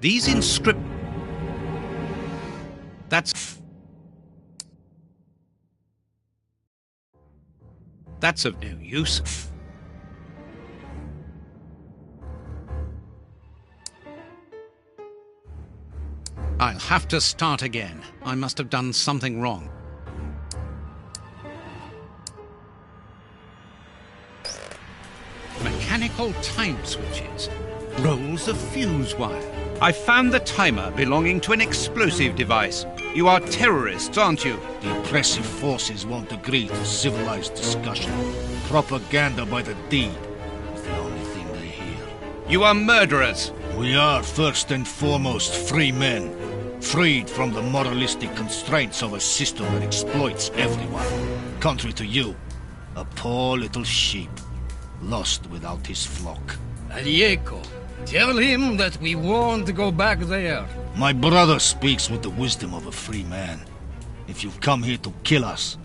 Speaker 2: These inscriptions... That's of no use. I'll have to start again. I must have done something wrong. Mechanical time switches. Rolls of fuse wire. I found the timer belonging to an explosive device. You are terrorists, aren't you?
Speaker 8: The oppressive forces won't agree to civilized discussion. Propaganda by the deed is the only thing they hear.
Speaker 2: You are murderers.
Speaker 8: We are first and foremost free men, freed from the moralistic constraints of a system that exploits everyone. Contrary to you, a poor little sheep, lost without his flock.
Speaker 10: Alieco, tell him that we won't go back there.
Speaker 8: My brother speaks with the wisdom of a free man. If you've come here to kill us,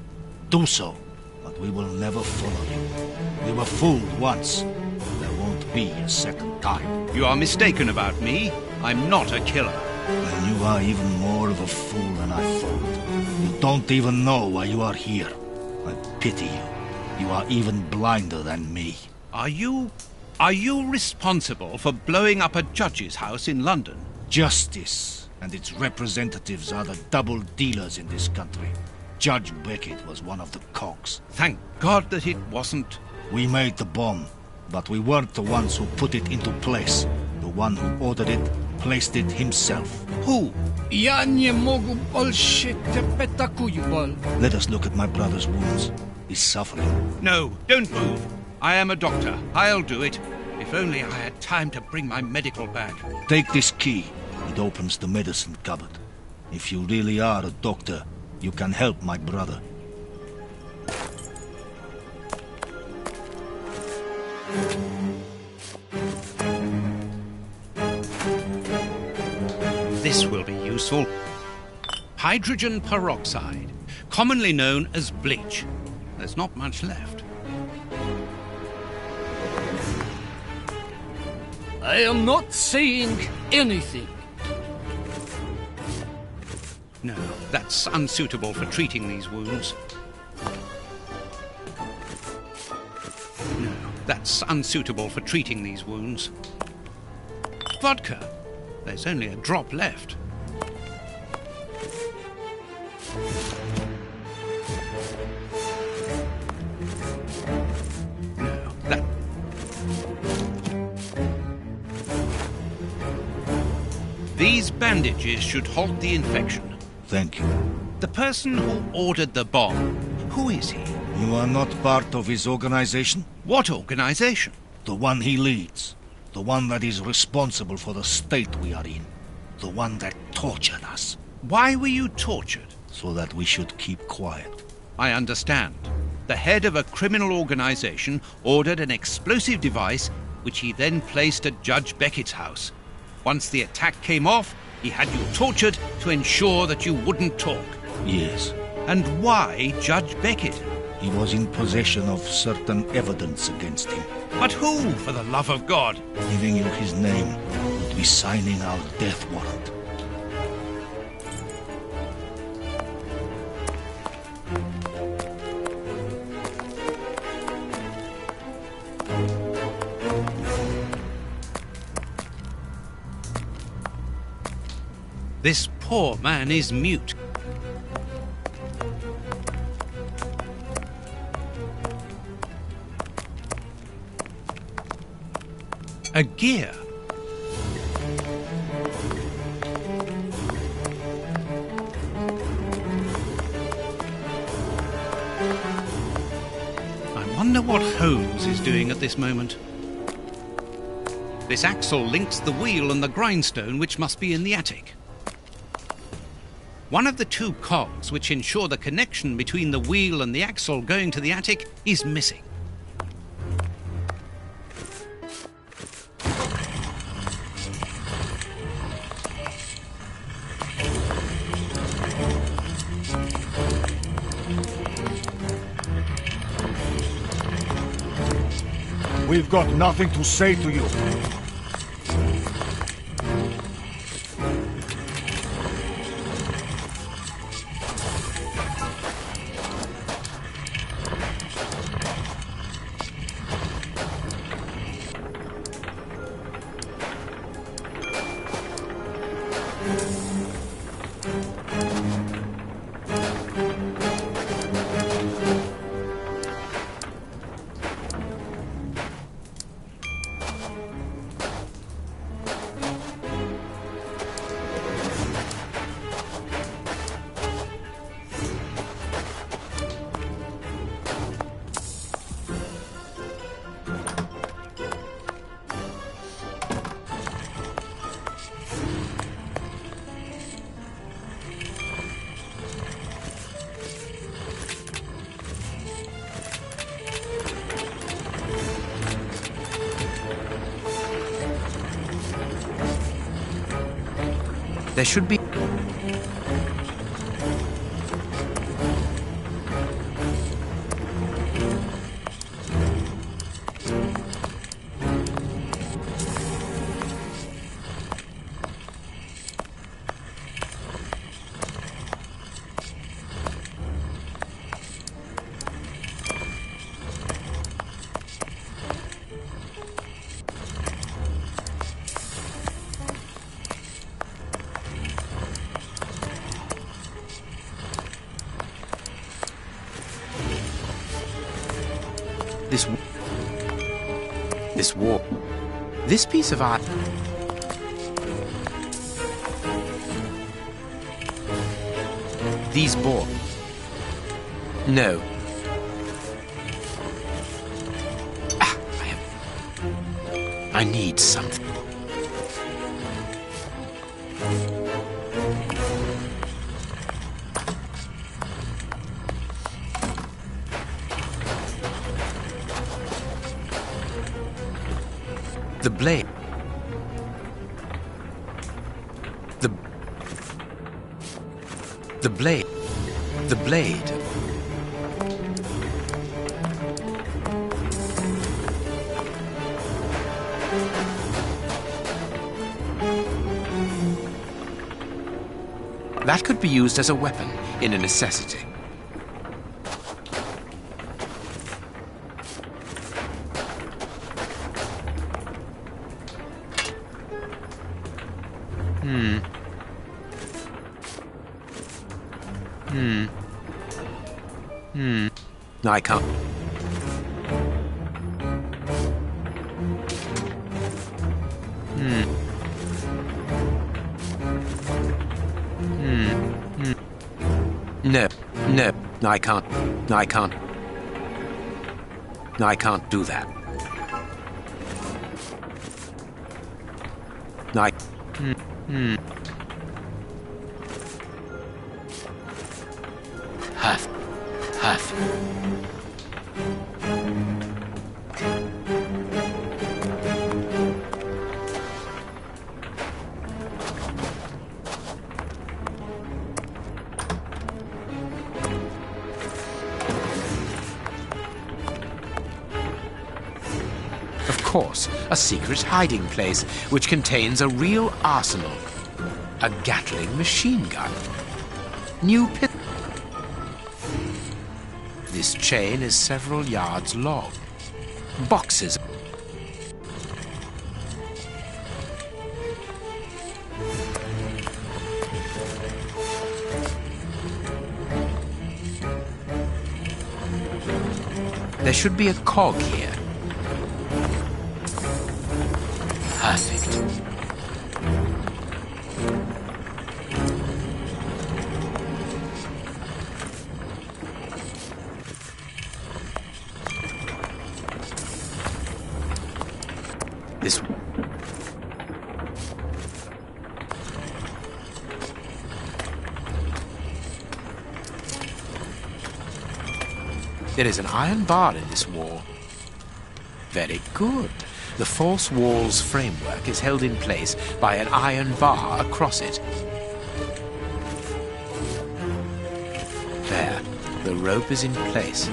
Speaker 8: do so, but we will never follow you. We were fooled once. There won't be a second time.
Speaker 2: You are mistaken about me. I'm not a killer.
Speaker 8: Then you are even more of a fool than I thought. You don't even know why you are here. I pity you. You are even blinder than me.
Speaker 2: Are you responsible for blowing up a judge's house in London?
Speaker 8: Justice and its representatives are the double dealers in this country. Judge Beckett was one of the cogs.
Speaker 2: Thank God that it wasn't.
Speaker 8: We made the bomb, but we weren't the ones who put it into place. The one who ordered it placed it himself.
Speaker 2: Who?
Speaker 10: Ja nie mogę bullshit
Speaker 8: Let us look at my brother's wounds. He's suffering.
Speaker 2: No, don't move. I am a doctor. I'll do it. If only I had time to bring my medical bag.
Speaker 8: Take this key. It opens the medicine cupboard. If you really are a doctor, you can help my brother.
Speaker 2: this will be useful. Hydrogen peroxide, commonly known as bleach. There's not much left.
Speaker 17: I am not seeing anything.
Speaker 2: No, that's unsuitable for treating these wounds. No, that's unsuitable for treating these wounds. Vodka. There's only a drop left. No, that... These bandages should halt the infection.
Speaker 8: Thank you.
Speaker 2: The person who ordered the bomb, who is he?
Speaker 8: You are not part of his organization?
Speaker 2: What organization?
Speaker 8: The one he leads. The one that is responsible for the state we are in. The one that tortured us.
Speaker 2: Why were you tortured?
Speaker 8: So that we should keep quiet.
Speaker 2: I understand. The head of a criminal organization ordered an explosive device which he then placed at Judge Beckett's house. Once the attack came off, he had you tortured to ensure that you wouldn't talk.
Speaker 8: Yes.
Speaker 2: And why Judge Beckett?
Speaker 8: He was in possession of certain evidence against him.
Speaker 2: But who, for the love of God?
Speaker 8: Giving you his name would be signing our death warrant.
Speaker 2: This poor man is mute. A gear. I wonder what Holmes is doing at this moment. This axle links the wheel and the grindstone, which must be in the attic. One of the two cogs which ensure the connection between the wheel and the axle going to the attic is missing.
Speaker 8: We've got nothing to say to you.
Speaker 1: There should be... This piece of art... These boards... No. I need something. The blade. The blade. The blade. That could be used as a weapon in a necessity. I can't. No, I can't. I can't. I can't do that. Huff. Of course, a secret hiding place which contains a real arsenal. A Gatling machine gun. New pit. This chain is several yards long. Boxes. There should be a cog here. Perfect. This. There is an iron bar in this wall. Very good. The false wall's framework is held in place by an iron bar across it. There, the rope is in place.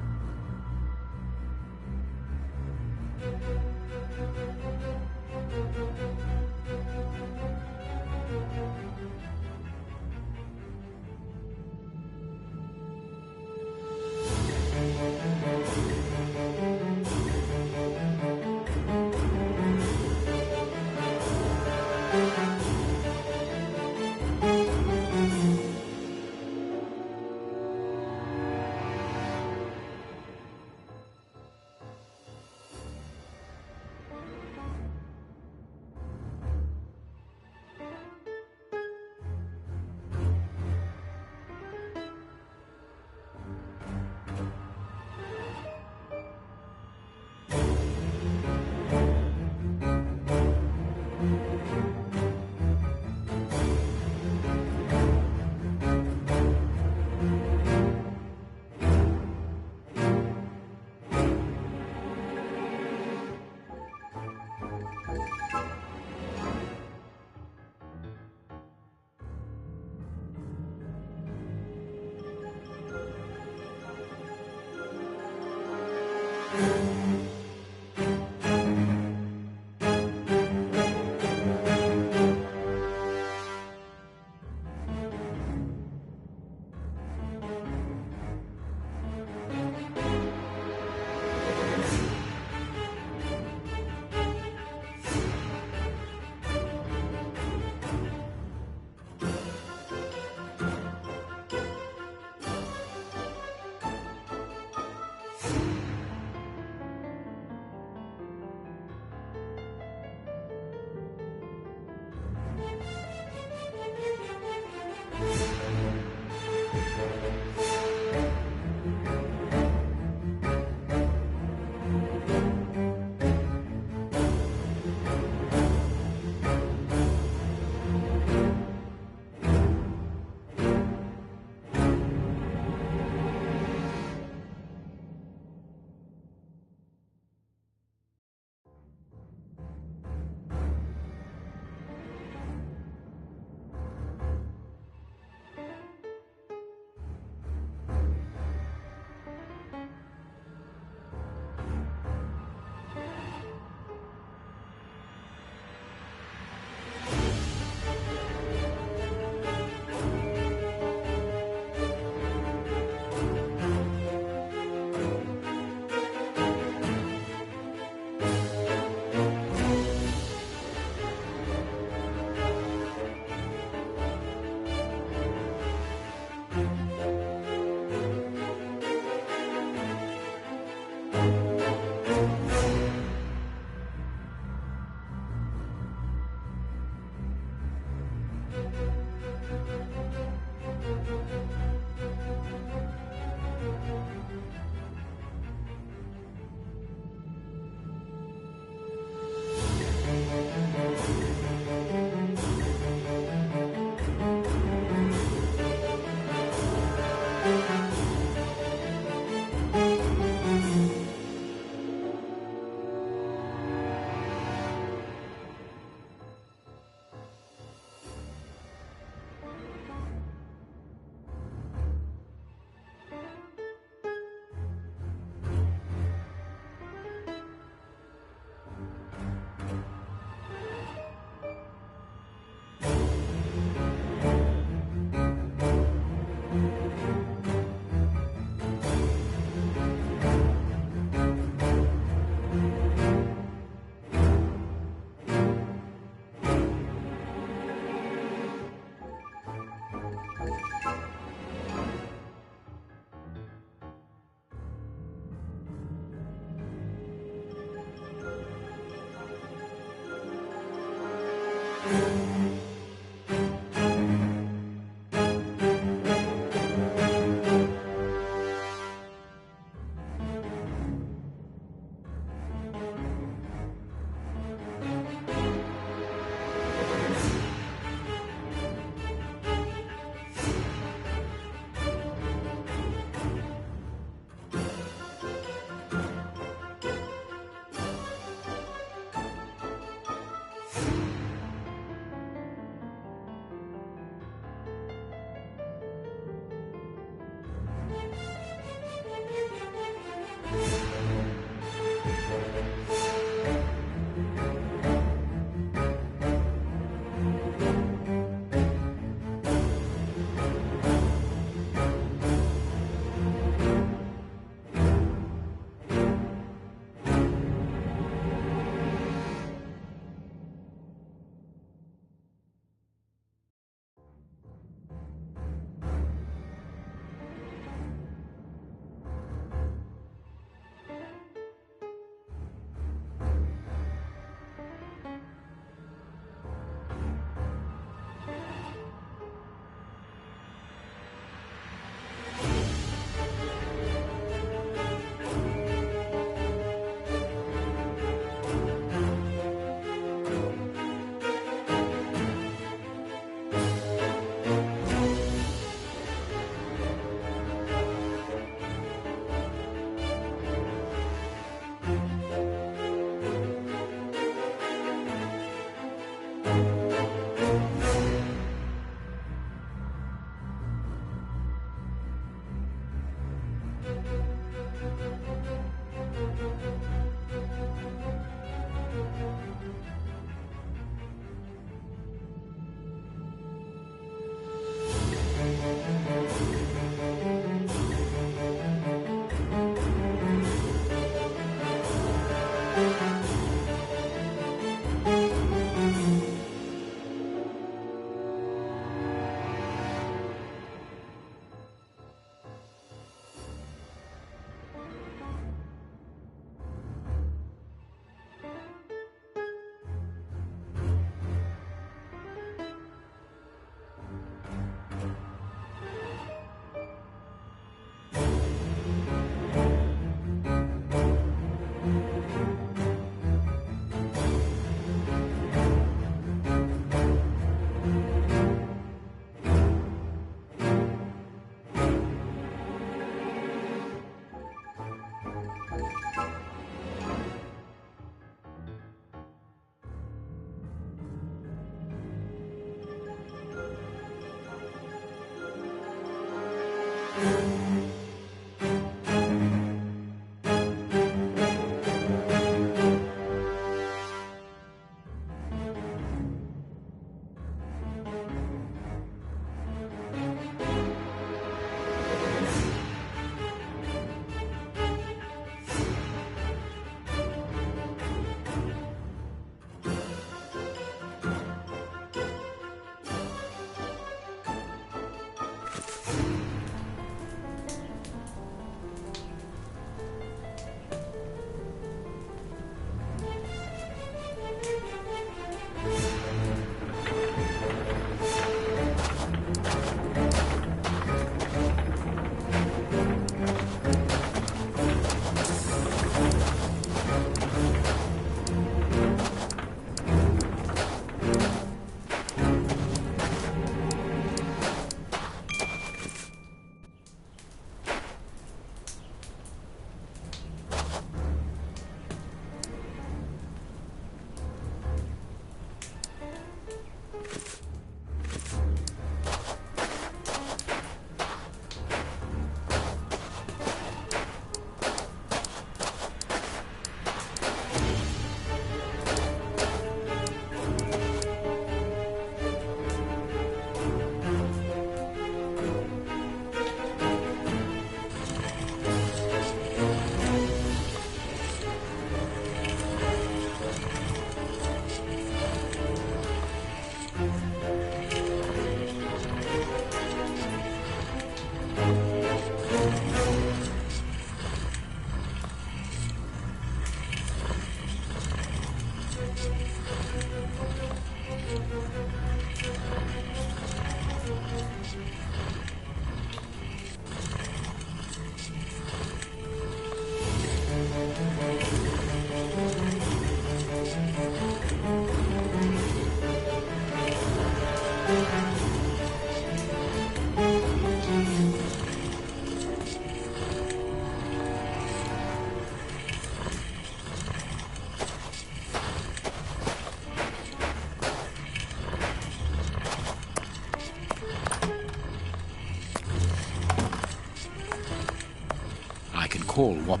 Speaker 1: I can call what...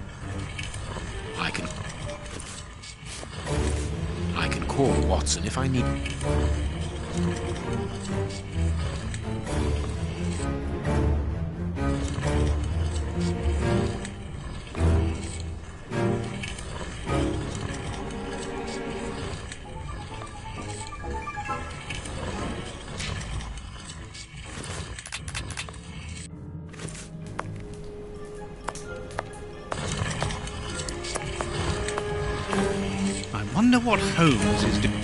Speaker 1: I can call Watson if I need...
Speaker 2: I wonder what Holmes is doing.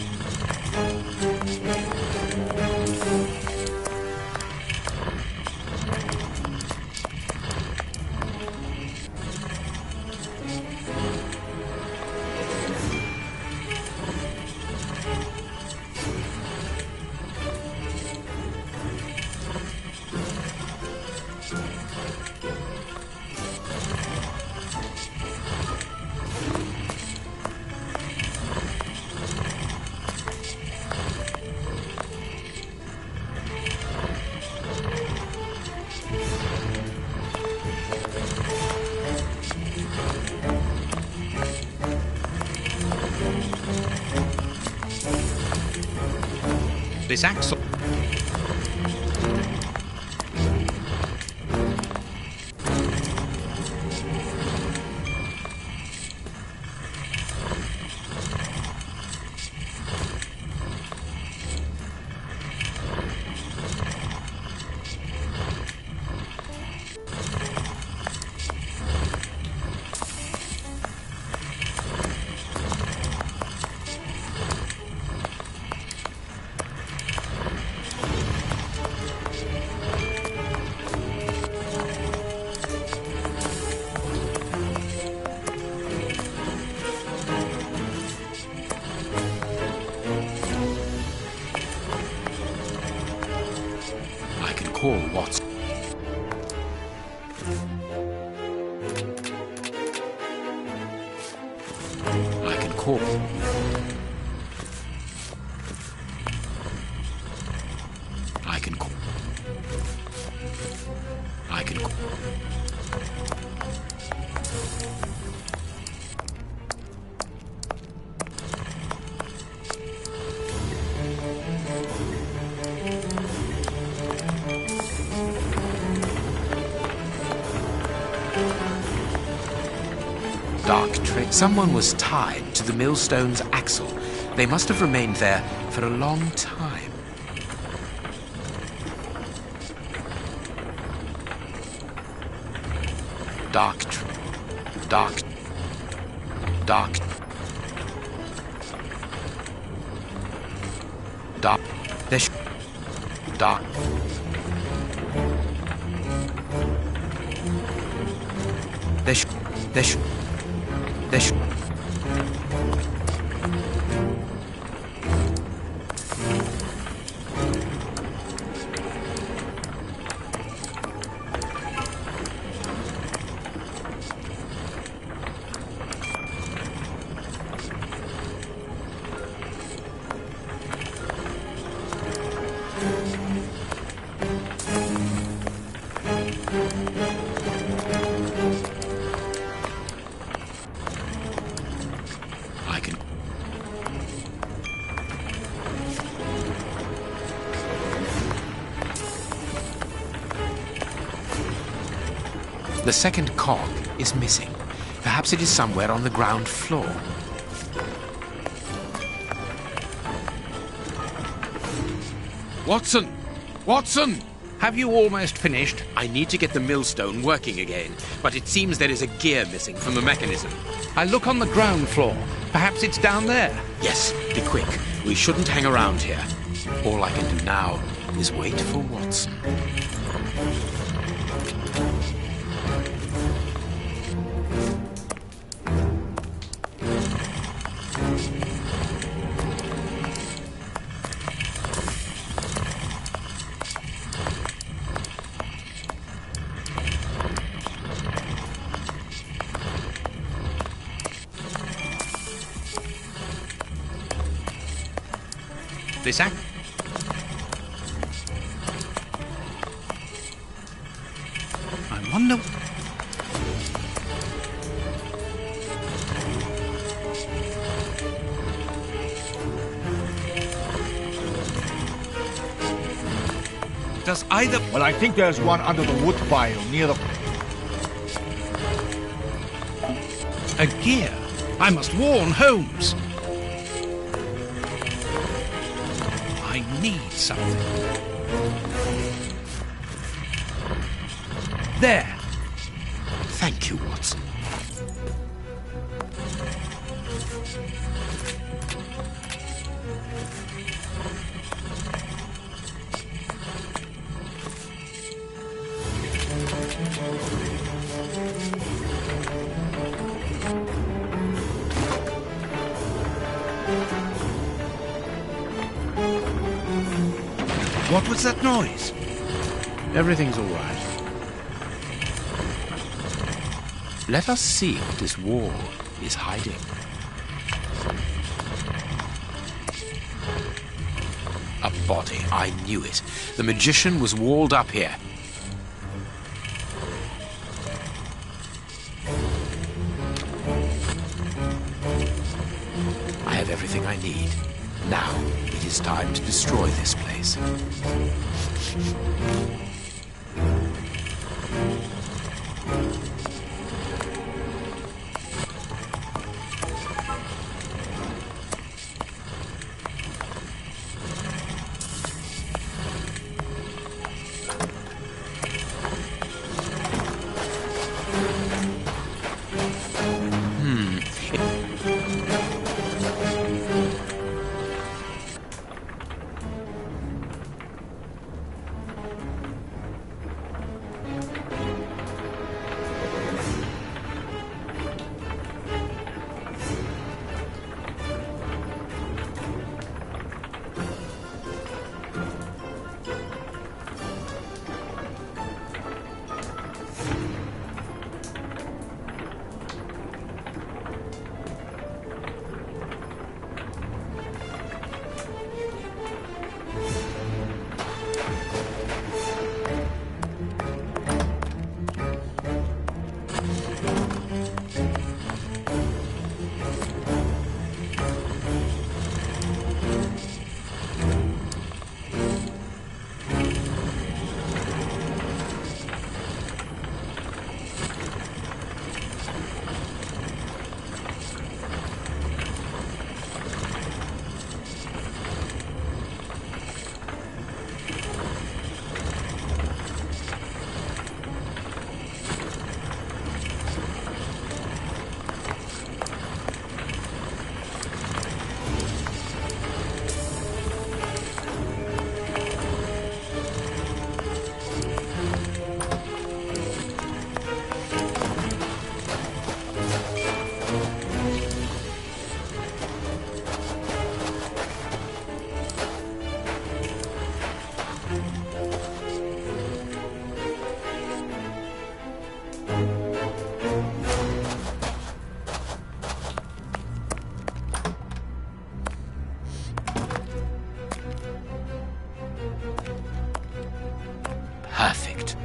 Speaker 2: This axle.
Speaker 1: Call Watson. I can call. I can call. I can call. Dark trick. Someone was tied to the millstone's axle. They must have remained there for a long time. Dark. Dark. Dark. Dark. There's dark. There's The second cog is missing. Perhaps it is somewhere on the ground floor.
Speaker 2: Watson! Watson! Have you almost finished?
Speaker 1: I need to get the millstone working again, but it seems there is a gear missing from the mechanism.
Speaker 2: I look on the ground floor. Perhaps it's down there.
Speaker 1: Yes, be quick. We shouldn't hang around here. All I can do now is wait for Watson.
Speaker 2: This act? I wonder... Does either...
Speaker 8: Well, I think there's one under the wood pile near the...
Speaker 2: A gear? I must warn Holmes. I need something. There.
Speaker 1: Thank you, Watson.
Speaker 2: What was that noise?
Speaker 1: Everything's all right. Let us see what this wall is hiding. A body. I knew it. The magician was walled up here. I have everything I need. Now, it is time to destroy this place. Perfect.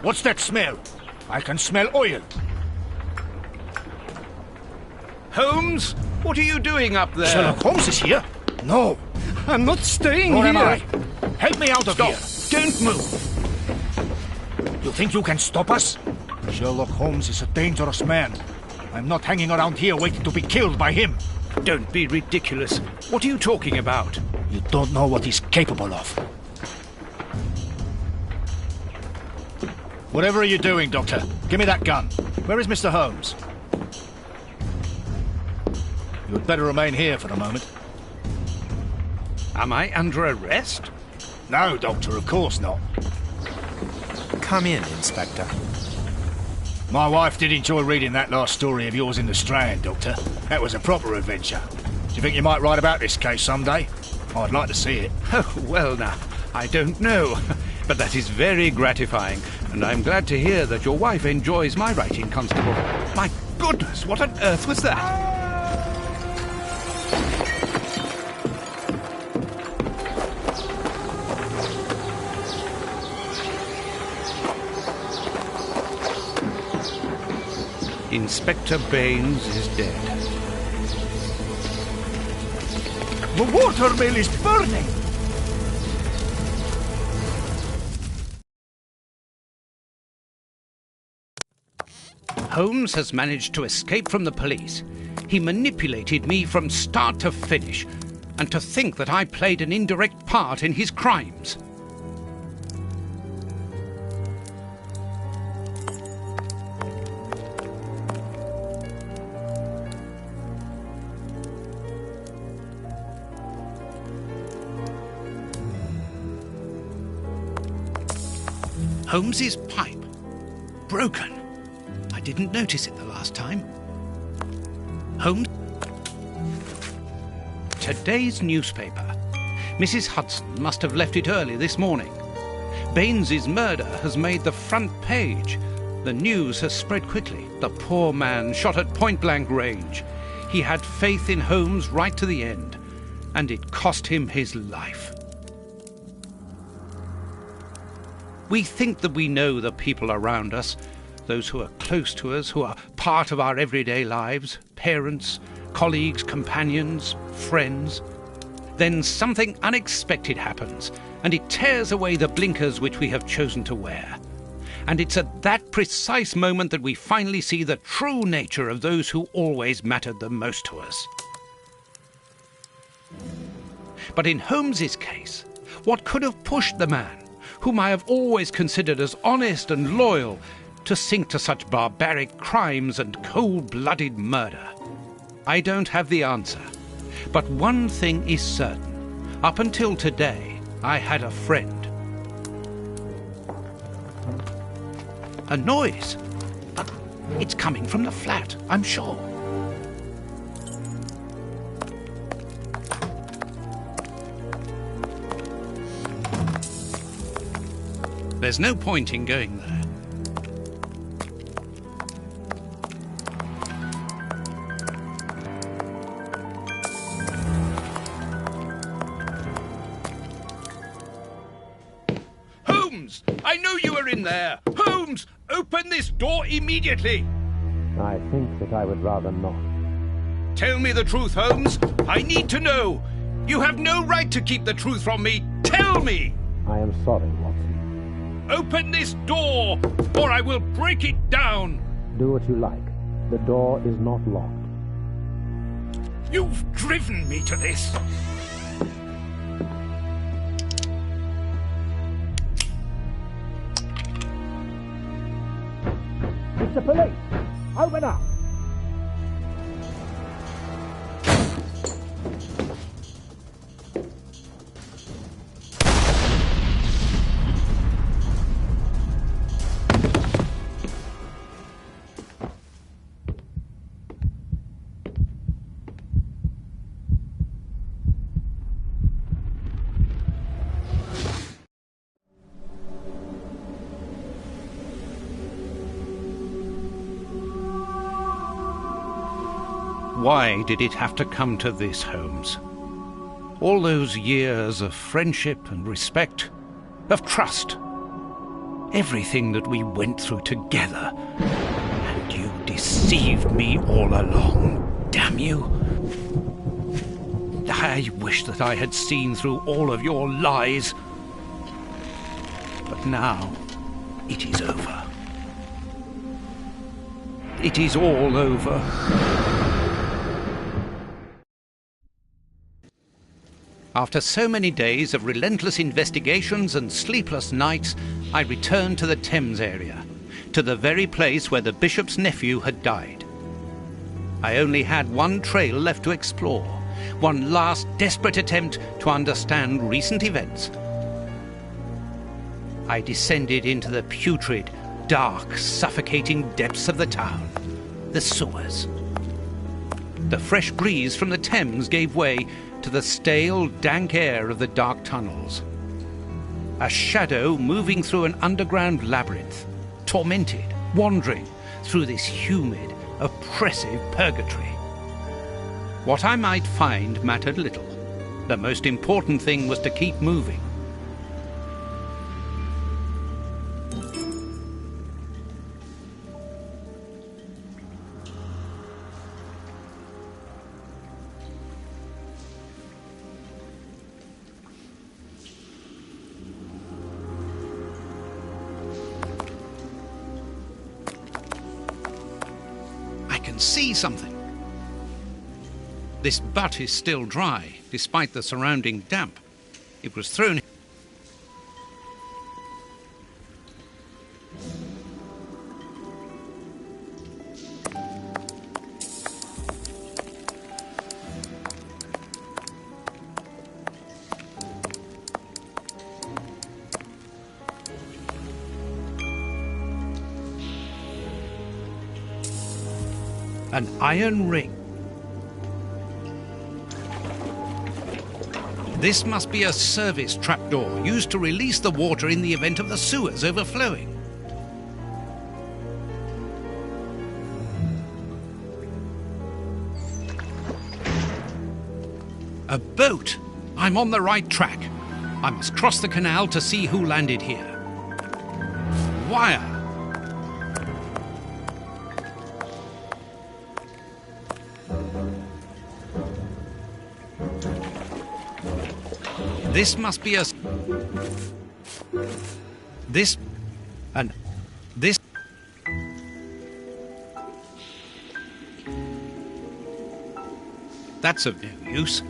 Speaker 8: What's that smell? I can smell oil.
Speaker 2: Holmes, what are you doing up there?
Speaker 8: Sherlock Holmes is here? No.
Speaker 17: I'm not staying
Speaker 8: Nor
Speaker 17: here.
Speaker 8: am I. Help me out of
Speaker 2: Stop.
Speaker 8: here.
Speaker 2: Don't move.
Speaker 8: You think you can stop us? Sherlock Holmes is a dangerous man. I'm not hanging around here waiting to be killed by him.
Speaker 2: Don't be ridiculous. What are you talking about?
Speaker 8: You don't know what he's capable of. Whatever are you doing, Doctor? Give me that gun. Where is Mr. Holmes? You had better remain here for the moment.
Speaker 2: Am I under arrest?
Speaker 8: No, Doctor, of course not.
Speaker 1: Come in, Inspector.
Speaker 8: My wife did enjoy reading that last story of yours in the Strand, Doctor. That was a proper adventure. Do you think you might write about this case someday? I'd like to see it.
Speaker 2: Oh, well now, I don't know. But that is very gratifying, and I'm glad to hear that your wife enjoys my writing, Constable. My goodness, what on earth was that? Inspector Baines is dead.
Speaker 8: The watermill is burning!
Speaker 2: Holmes has managed to escape from the police. He manipulated me from start to finish, and to think that I played an indirect part in his crimes. Holmes's pipe. Broken. I didn't notice it the last time. Holmes. Today's newspaper. Mrs. Hudson must have left it early this morning. Baines's murder has made the front page. The news has spread quickly. The poor man shot at point-blank range. He had faith in Holmes right to the end, and it cost him his life. We think that we know the people around us, those who are close to us, who are part of our everyday lives, parents, colleagues, companions, friends. Then something unexpected happens, and it tears away the blinkers which we have chosen to wear. And it's at that precise moment that we finally see the true nature of those who always mattered the most to us. But in Holmes's case, what could have pushed the man, whom I have always considered as honest and loyal, to sink to such barbaric crimes and cold-blooded murder? I don't have the answer. But one thing is certain. Up until today, I had a friend. A noise. But it's coming from the flat, I'm sure. There's no point in going there. Holmes! I know you are in there! Holmes! Open this door immediately!
Speaker 18: I think that I would rather not.
Speaker 2: Tell me the truth, Holmes. I need to know. You have no right to keep the truth from me. Tell me!
Speaker 18: I am sorry, Watson.
Speaker 2: Open this door, or I will break it down!
Speaker 18: Do what you like. The door is not locked.
Speaker 2: You've driven me to this!
Speaker 18: It's the police! Open up!
Speaker 2: Why did it have to come to this, Holmes? All those years of friendship and respect, of trust, everything that we went through together, and you deceived me all along, damn you! I wish that I had seen through all of your lies. But now, it is over. It is all over. After so many days of relentless investigations and sleepless nights, I returned to the Thames area, to the very place where the bishop's nephew had died. I only had one trail left to explore, one last desperate attempt to understand recent events. I descended into the putrid, dark, suffocating depths of the town, the sewers. The fresh breeze from the Thames gave way to the stale, dank air of the dark tunnels. A shadow moving through an underground labyrinth, tormented, wandering through this humid, oppressive purgatory. What I might find mattered little. The most important thing was to keep moving. See something. This butt is still dry, despite the surrounding damp. It was thrown. An iron ring. This must be a service trapdoor used to release the water in the event of the sewers overflowing. A boat! I'm on the right track. I must cross the canal to see who landed here. Wire! This must be a... This... and... this... That's of no use.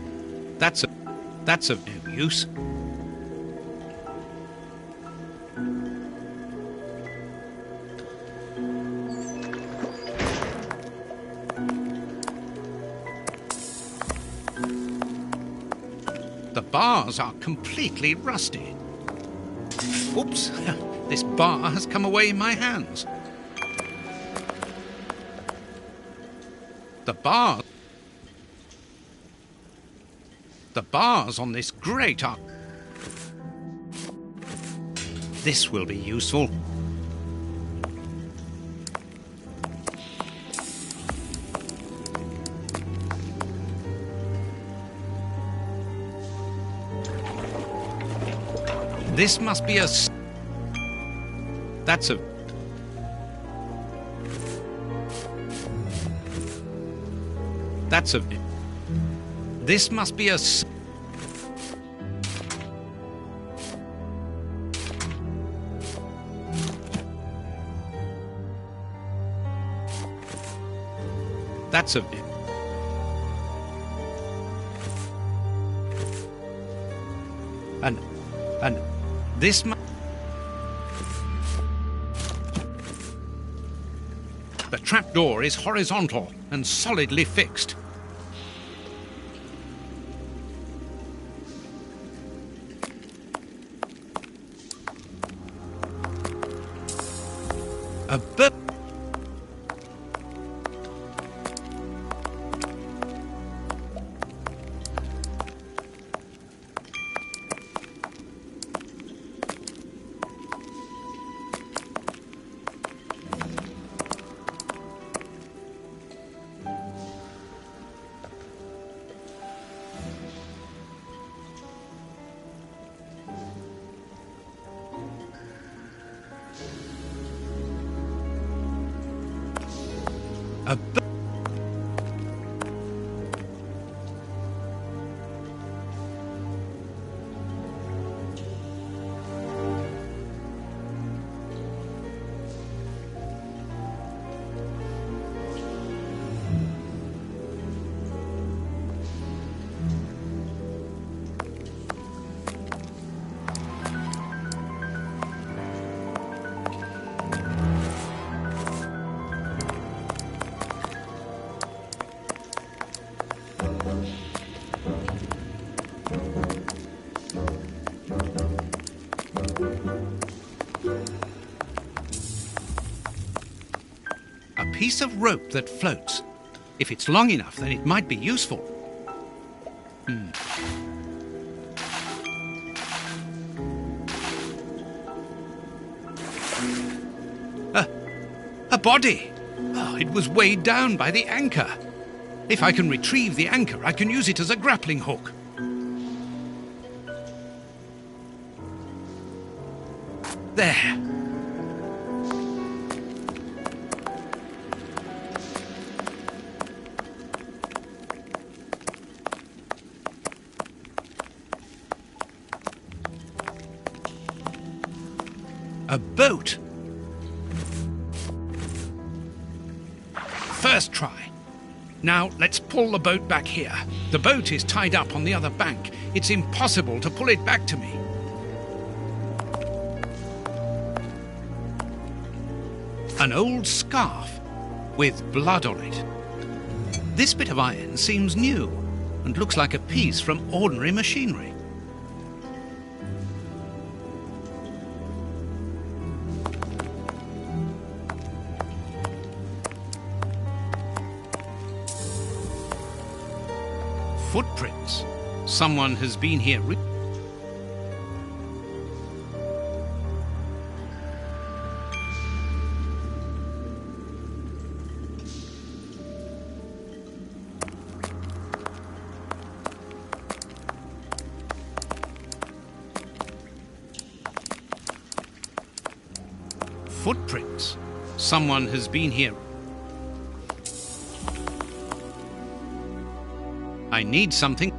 Speaker 2: That's of no use. The bars are completely rusty. Oops, this bar has come away in my hands. The bars on this grate are... This will be useful. This must be a... That's a... That's a... This must be a... That's a... And this must... The trapdoor is horizontal and solidly fixed. A bird... A bird... A piece of rope that floats. If it's long enough, then it might be useful. A body! Oh, it was weighed down by the anchor. If I can retrieve the anchor, I can use it as a grappling hook. There. A boat. First try. Now let's pull the boat back here. The boat is tied up on the other bank. It's impossible to pull it back to me. An old scarf with blood on it. This bit of iron seems new and looks like a piece from ordinary machinery. Footprints. Someone has been here. Footprints. Someone has been here. I need something.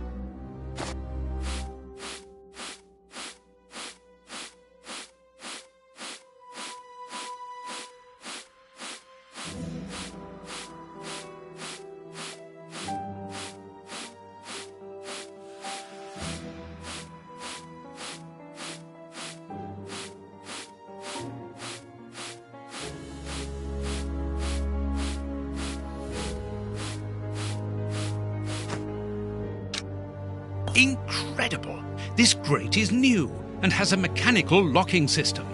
Speaker 2: Incredible! This grate is new and has a mechanical locking system.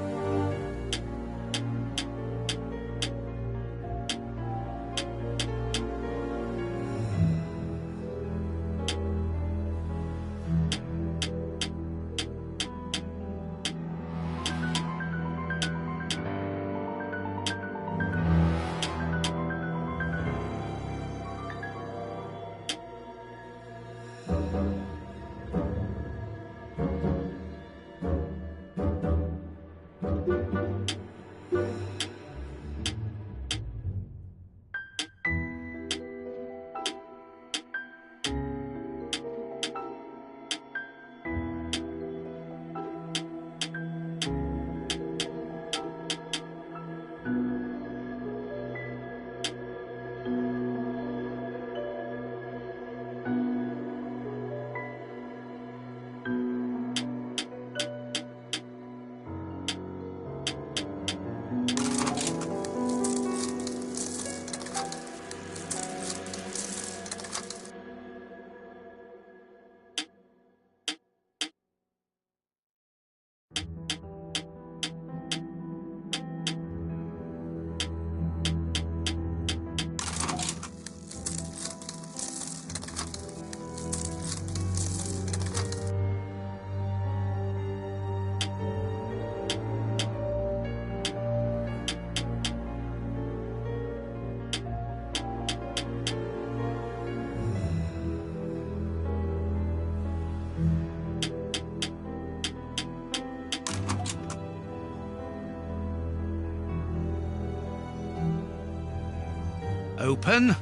Speaker 2: Open.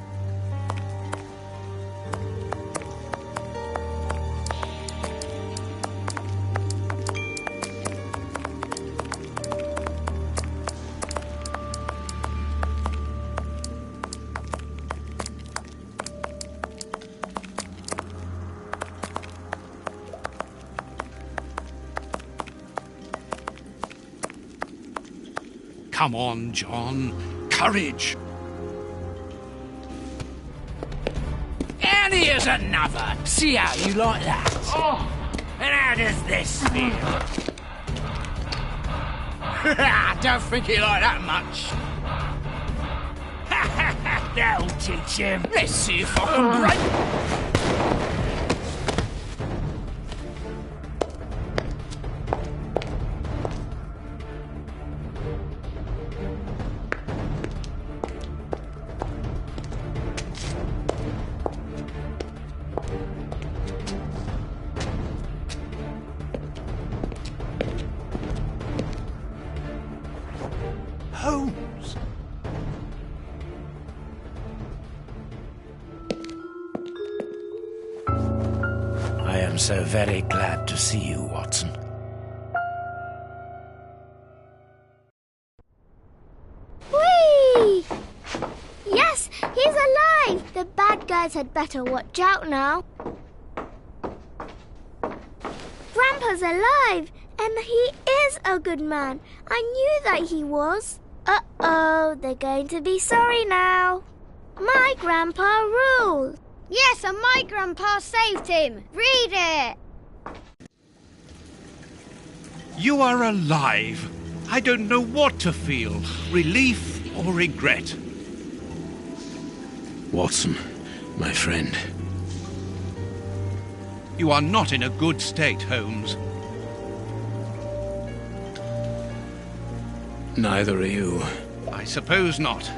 Speaker 2: Come on, John. Courage.
Speaker 10: Annie! Here's another. See how you like that. Oh, and how does this feel? I don't think he liked that much. That'll teach him. Let's see if I can break.
Speaker 2: Holmes!
Speaker 1: I am so very glad to see you, Watson.
Speaker 11: Whee! Yes, he's alive! The bad guys had better watch out now. Grandpa's alive, and he is a good man. I knew that he was. Uh-oh, they're going to be sorry now. My grandpa rules.
Speaker 12: Yes, and my grandpa saved him. Read it.
Speaker 2: You are alive. I don't know what to feel, relief or regret.
Speaker 1: Watson, my friend.
Speaker 2: You are not in a good state, Holmes.
Speaker 1: Neither are you.
Speaker 2: I suppose not.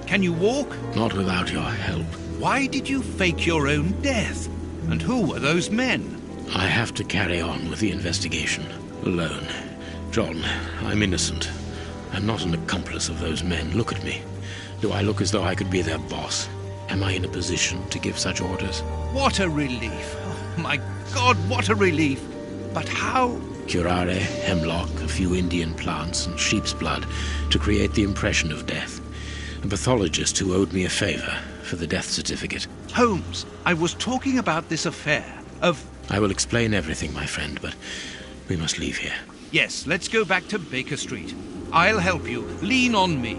Speaker 2: Can you walk?
Speaker 1: Not without your help.
Speaker 2: Why did you fake your own death? And who were those men?
Speaker 1: I have to carry on with the investigation. Alone. John, I'm innocent. I'm not an accomplice of those men. Look at me. Do I look as though I could be their boss? Am I in a position to give such orders?
Speaker 2: What a relief. Oh, my God, what a relief. But how?
Speaker 1: Curare, hemlock, a few Indian plants, and sheep's blood to create the impression of death. A pathologist who owed me a favor for the death certificate.
Speaker 2: Holmes, I was talking about this affair of...
Speaker 1: I will explain everything, my friend, but we must leave here.
Speaker 2: Yes, let's go back to Baker Street. I'll help you. Lean on me.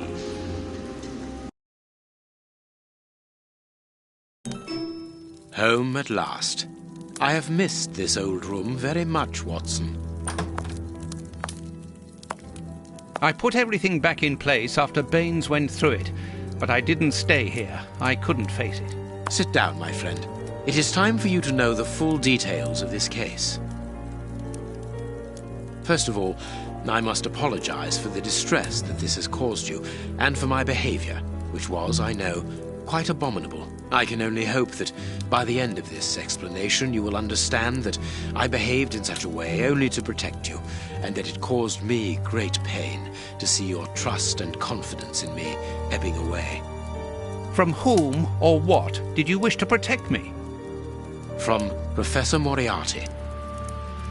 Speaker 1: Home at last. I have missed this old room very much, Watson.
Speaker 2: I put everything back in place after Baines went through it, but I didn't stay here. I couldn't face it.
Speaker 1: Sit down, my friend. It is time for you to know the full details of this case. First of all, I must apologize for the distress that this has caused you, and for my behavior, which was, I know, quite abominable. I can only hope that by the end of this explanation you will understand that I behaved in such a way only to protect you, and that it caused me great pain to see your trust and confidence in me ebbing away.
Speaker 2: From whom or what did you wish to protect me?
Speaker 1: From Professor Moriarty.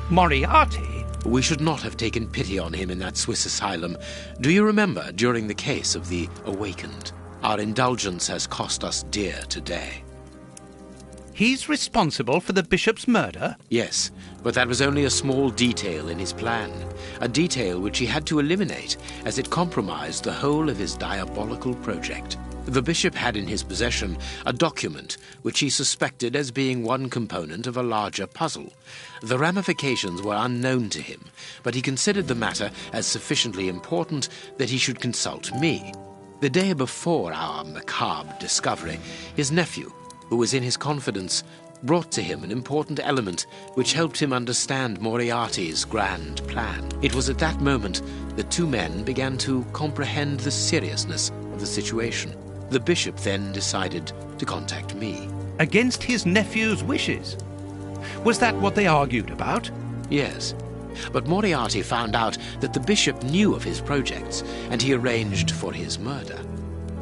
Speaker 2: Moriarty?
Speaker 1: We should not have taken pity on him in that Swiss asylum. Do you remember during the case of the Awakened? Our indulgence has cost us dear today.
Speaker 2: He's responsible for the bishop's murder?
Speaker 1: Yes, but that was only a small detail in his plan. A detail which he had to eliminate, as it compromised the whole of his diabolical project. The bishop had in his possession a document which he suspected as being one component of a larger puzzle. The ramifications were unknown to him, but he considered the matter as sufficiently important that he should consult me. The day before our macabre discovery, his nephew, who was in his confidence, brought to him an important element which helped him understand Moriarty's grand plan. It was at that moment that two men began to comprehend the seriousness of the situation. The bishop then decided to contact me.
Speaker 2: Against his nephew's wishes? Was that what they argued about?
Speaker 1: Yes. But Moriarty found out that the bishop knew of his projects, and he arranged for his murder.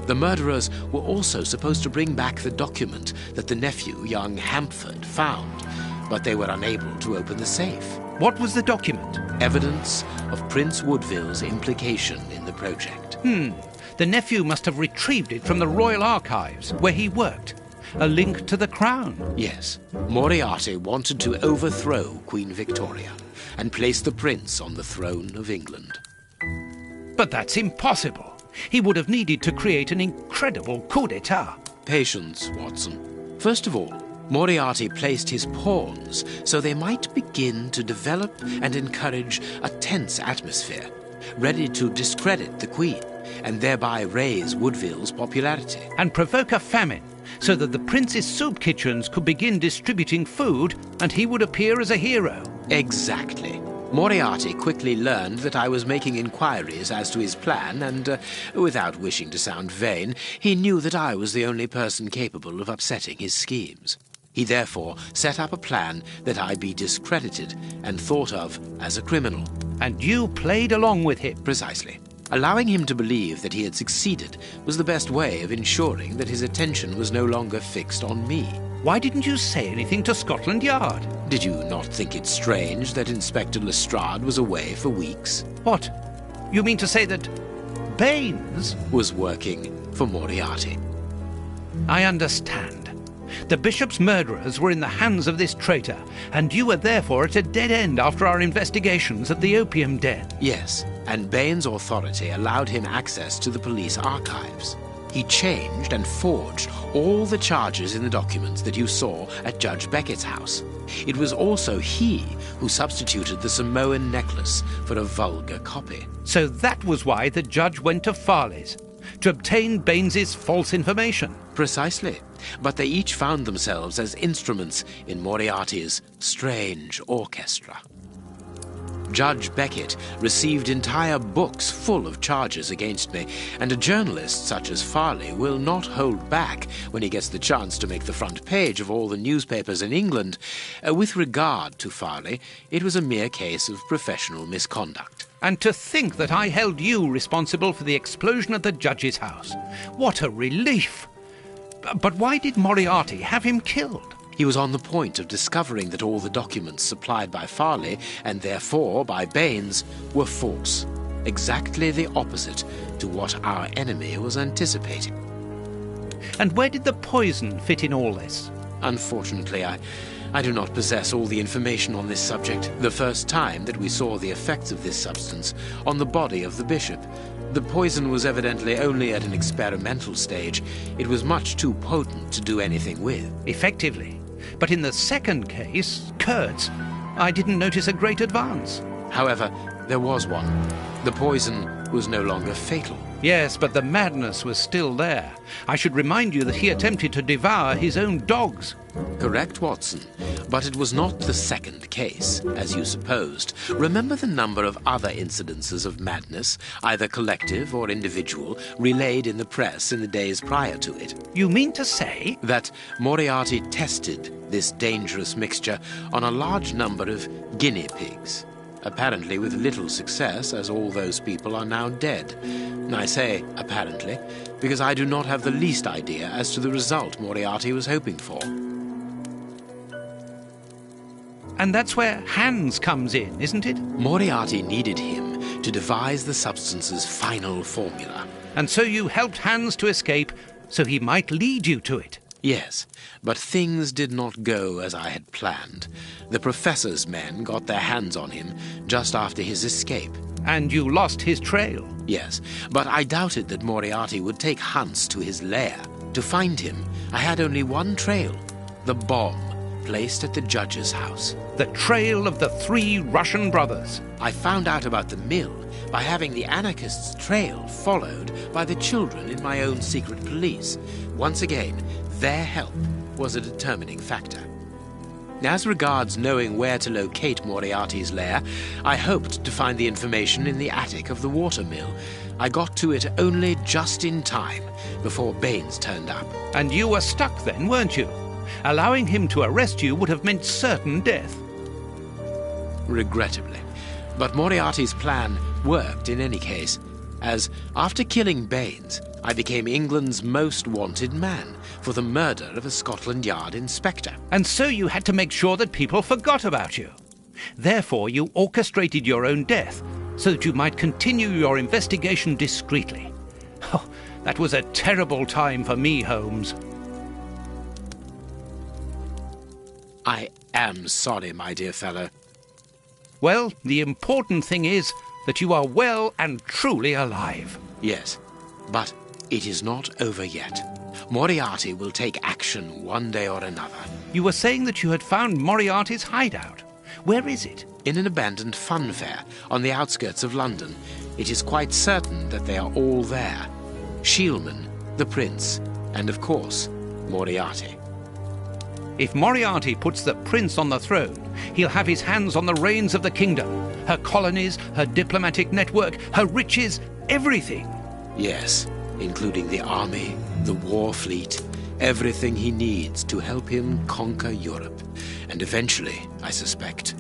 Speaker 1: The murderers were also supposed to bring back the document that the nephew, young Hampford, found, but they were unable to open the safe.
Speaker 2: What was the document?
Speaker 1: Evidence of Prince Woodville's implication in the project.
Speaker 2: The nephew must have retrieved it from the Royal Archives, where he worked. A link to the crown.
Speaker 1: Yes. Moriarty wanted to overthrow Queen Victoria and place the prince on the throne of England.
Speaker 2: But that's impossible. He would have needed to create an incredible coup d'etat.
Speaker 1: Patience, Watson. First of all, Moriarty placed his pawns so they might begin to develop and encourage a tense atmosphere, ready to discredit the Queen and thereby raise Woodville's popularity.
Speaker 2: And provoke a famine, so that the prince's soup kitchens could begin distributing food and he would appear as a hero.
Speaker 1: Exactly. Moriarty quickly learned that I was making inquiries as to his plan, and without wishing to sound vain, he knew that I was the only person capable of upsetting his schemes. He therefore set up a plan that I be discredited and thought of as a criminal.
Speaker 2: And you played along with him?
Speaker 1: Precisely. Allowing him to believe that he had succeeded was the best way of ensuring that his attention was no longer fixed on me.
Speaker 2: Why didn't you say anything to Scotland Yard?
Speaker 1: Did you not think it strange that Inspector Lestrade was away for weeks?
Speaker 2: What? You mean to say that Baines
Speaker 1: was working for Moriarty?
Speaker 2: I understand. The bishop's murderers were in the hands of this traitor, and you were therefore at a dead end after our investigations at the opium den.
Speaker 1: Yes, and Baines' authority allowed him access to the police archives. He changed and forged all the charges in the documents that you saw at Judge Beckett's house. It was also he who substituted the Samoan necklace for a vulgar copy.
Speaker 2: So that was why the judge went to Farley's, to obtain Baines's false information.
Speaker 1: Precisely. But they each found themselves as instruments in Moriarty's strange orchestra. Judge Beckett received entire books full of charges against me, and a journalist such as Farley will not hold back when he gets the chance to make the front page of all the newspapers in England. With regard to Farley, it was a mere case of professional misconduct.
Speaker 2: And to think that I held you responsible for the explosion at the judge's house. What a relief! But why did Moriarty have him killed?
Speaker 1: He was on the point of discovering that all the documents supplied by Farley, and therefore by Baines, were false. Exactly the opposite to what our enemy was anticipating.
Speaker 2: And where did the poison fit in all this?
Speaker 1: Unfortunately, I do not possess all the information on this subject. The first time that we saw the effects of this substance on the body of the bishop, the poison was evidently only at an experimental stage. It was much too potent to do anything with.
Speaker 2: Effectively. But in the second case, Kurtz, I didn't notice a great advance.
Speaker 1: However, there was one. The poison was no longer fatal.
Speaker 2: Yes, but the madness was still there. I should remind you that he attempted to devour his own dogs.
Speaker 1: Correct, Watson. But it was not the second case, as you supposed. Remember the number of other incidences of madness, either collective or individual, relayed in the press in the days prior to it.
Speaker 2: You mean to say?
Speaker 1: That Moriarty tested this dangerous mixture on a large number of guinea pigs. Apparently with little success, as all those people are now dead. I say apparently, because I do not have the least idea as to the result Moriarty was hoping for.
Speaker 2: And that's where Hans comes in, isn't it?
Speaker 1: Moriarty needed him to devise the substance's final formula.
Speaker 2: And so you helped Hans to escape, so he might lead you to it.
Speaker 1: Yes, but things did not go as I had planned. The professor's men got their hands on him just after his escape.
Speaker 2: And you lost his trail?
Speaker 1: Yes, but I doubted that Moriarty would take Hans to his lair. To find him, I had only one trail, the bomb placed at the judge's house.
Speaker 2: The trail of the 3 Russian brothers.
Speaker 1: I found out about the mill by having the anarchists' trail followed by the children in my own secret police. Once again, their help was a determining factor. As regards knowing where to locate Moriarty's lair, I hoped to find the information in the attic of the watermill. I got to it only just in time before Baines turned up.
Speaker 2: And you were stuck then, weren't you? Allowing him to arrest you would have meant certain death.
Speaker 1: Regrettably. But Moriarty's plan worked in any case, as after killing Baines, I became England's most wanted man for the murder of a Scotland Yard inspector.
Speaker 2: And so you had to make sure that people forgot about you. Therefore, you orchestrated your own death so that you might continue your investigation discreetly. Oh, that was a terrible time for me, Holmes.
Speaker 1: I am sorry, my dear fellow.
Speaker 2: Well, the important thing is that you are well and truly alive.
Speaker 1: Yes, but it is not over yet. Moriarty will take action one day or another.
Speaker 2: You were saying that you had found Moriarty's hideout. Where is it?
Speaker 1: In an abandoned fun fair on the outskirts of London. It is quite certain that they are all there. Shielman, the Prince, and of course, Moriarty.
Speaker 2: If Moriarty puts the Prince on the throne, he'll have his hands on the reins of the kingdom. Her colonies, her diplomatic network, her riches, everything.
Speaker 1: Yes, including the army, the war fleet, everything he needs to help him conquer Europe. And eventually, I suspect,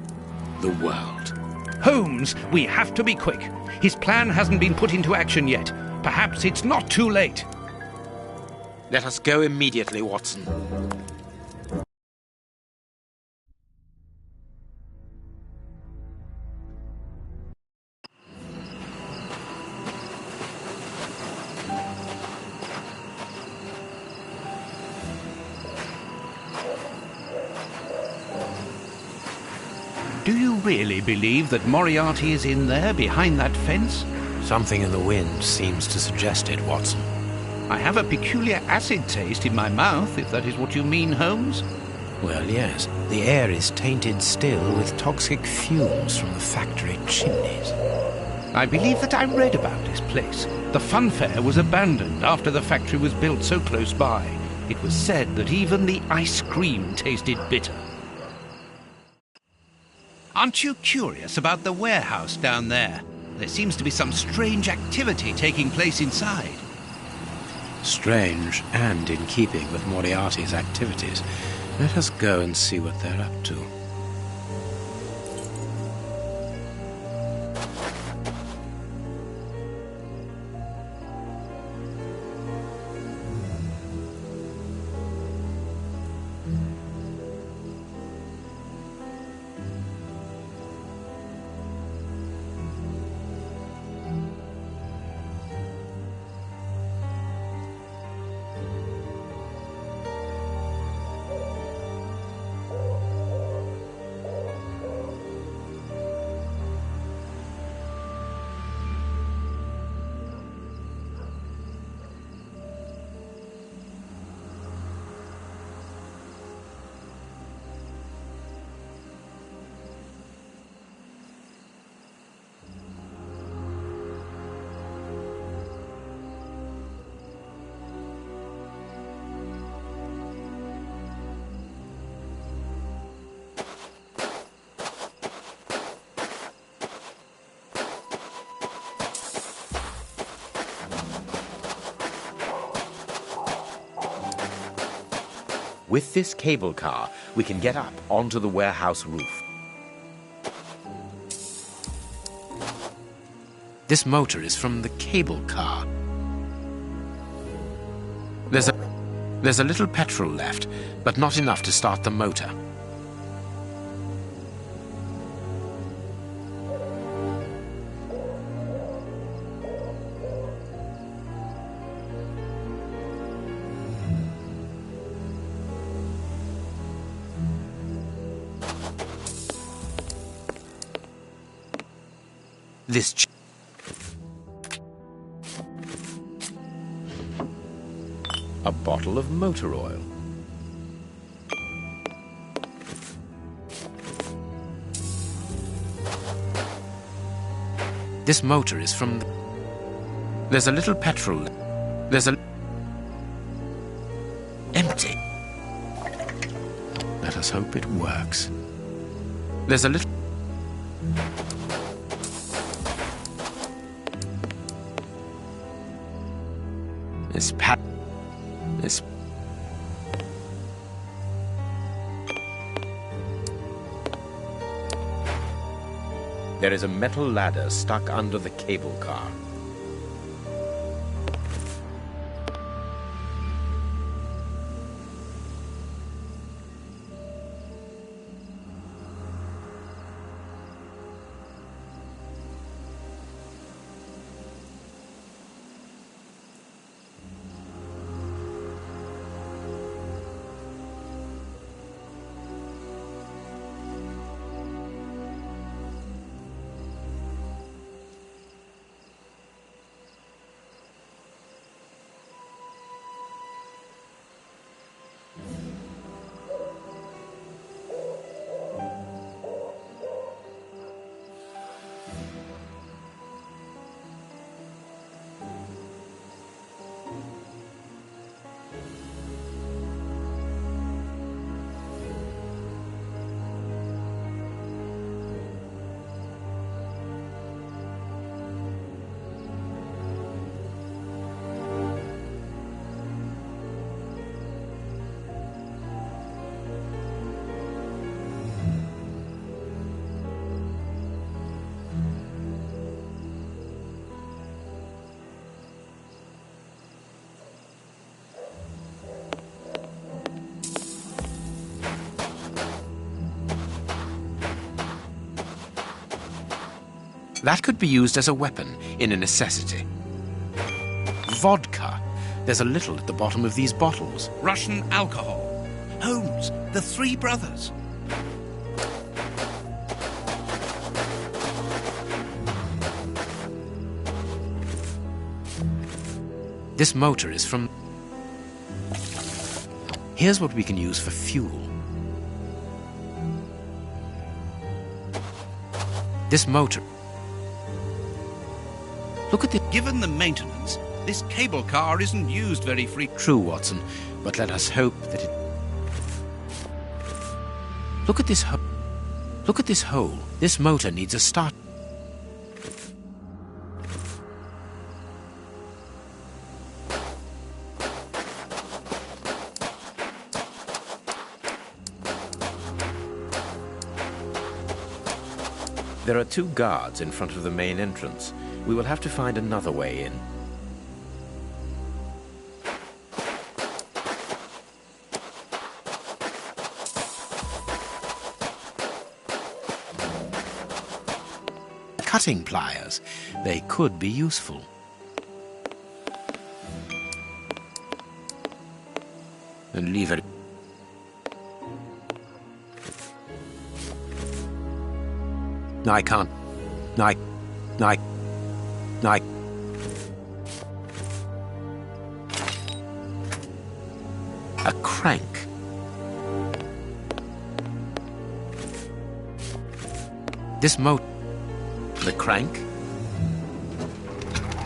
Speaker 1: the world.
Speaker 2: Holmes, we have to be quick. His plan hasn't been put into action yet. Perhaps it's not too late.
Speaker 1: Let us go immediately, Watson.
Speaker 2: Do you really believe that Moriarty is in there behind that fence?
Speaker 1: Something in the wind seems to suggest it, Watson.
Speaker 2: I have a peculiar acid taste in my mouth, if that is what you mean, Holmes.
Speaker 1: Well, yes. The air is tainted still with toxic fumes from the factory chimneys.
Speaker 2: I believe that I read about this place. The fun fair was abandoned after the factory was built so close by. It was said that even the ice cream tasted bitter. Aren't you curious about the warehouse down there? There seems to be some strange activity taking place inside.
Speaker 1: Strange and in keeping with Moriarty's activities. Let us go and see what they're up to. With this cable car, we can get up onto the warehouse roof. This motor is from the cable car. There's a little petrol left, but not enough to start the motor. A bottle of motor oil. This motor is from the... There's a little petrol. Empty. Let us hope it works. There's a little... There is a metal ladder stuck under the cable car. That could be used as a weapon in a necessity. Vodka. There's a little at the bottom of these bottles.
Speaker 2: Russian alcohol. Holmes, the three brothers.
Speaker 1: This motor is from... Here's what we can use for fuel. This motor... Look at the...
Speaker 2: Given the maintenance, this cable car isn't used very frequently.
Speaker 1: True, Watson, but let us hope that it... Look at this hole. Look at this hole. This motor needs a start. There are 2 guards in front of the main entrance. We will have to find another way in. Cutting pliers. They could be useful. And leave it. I can't. I. A crank. This motor. The crank.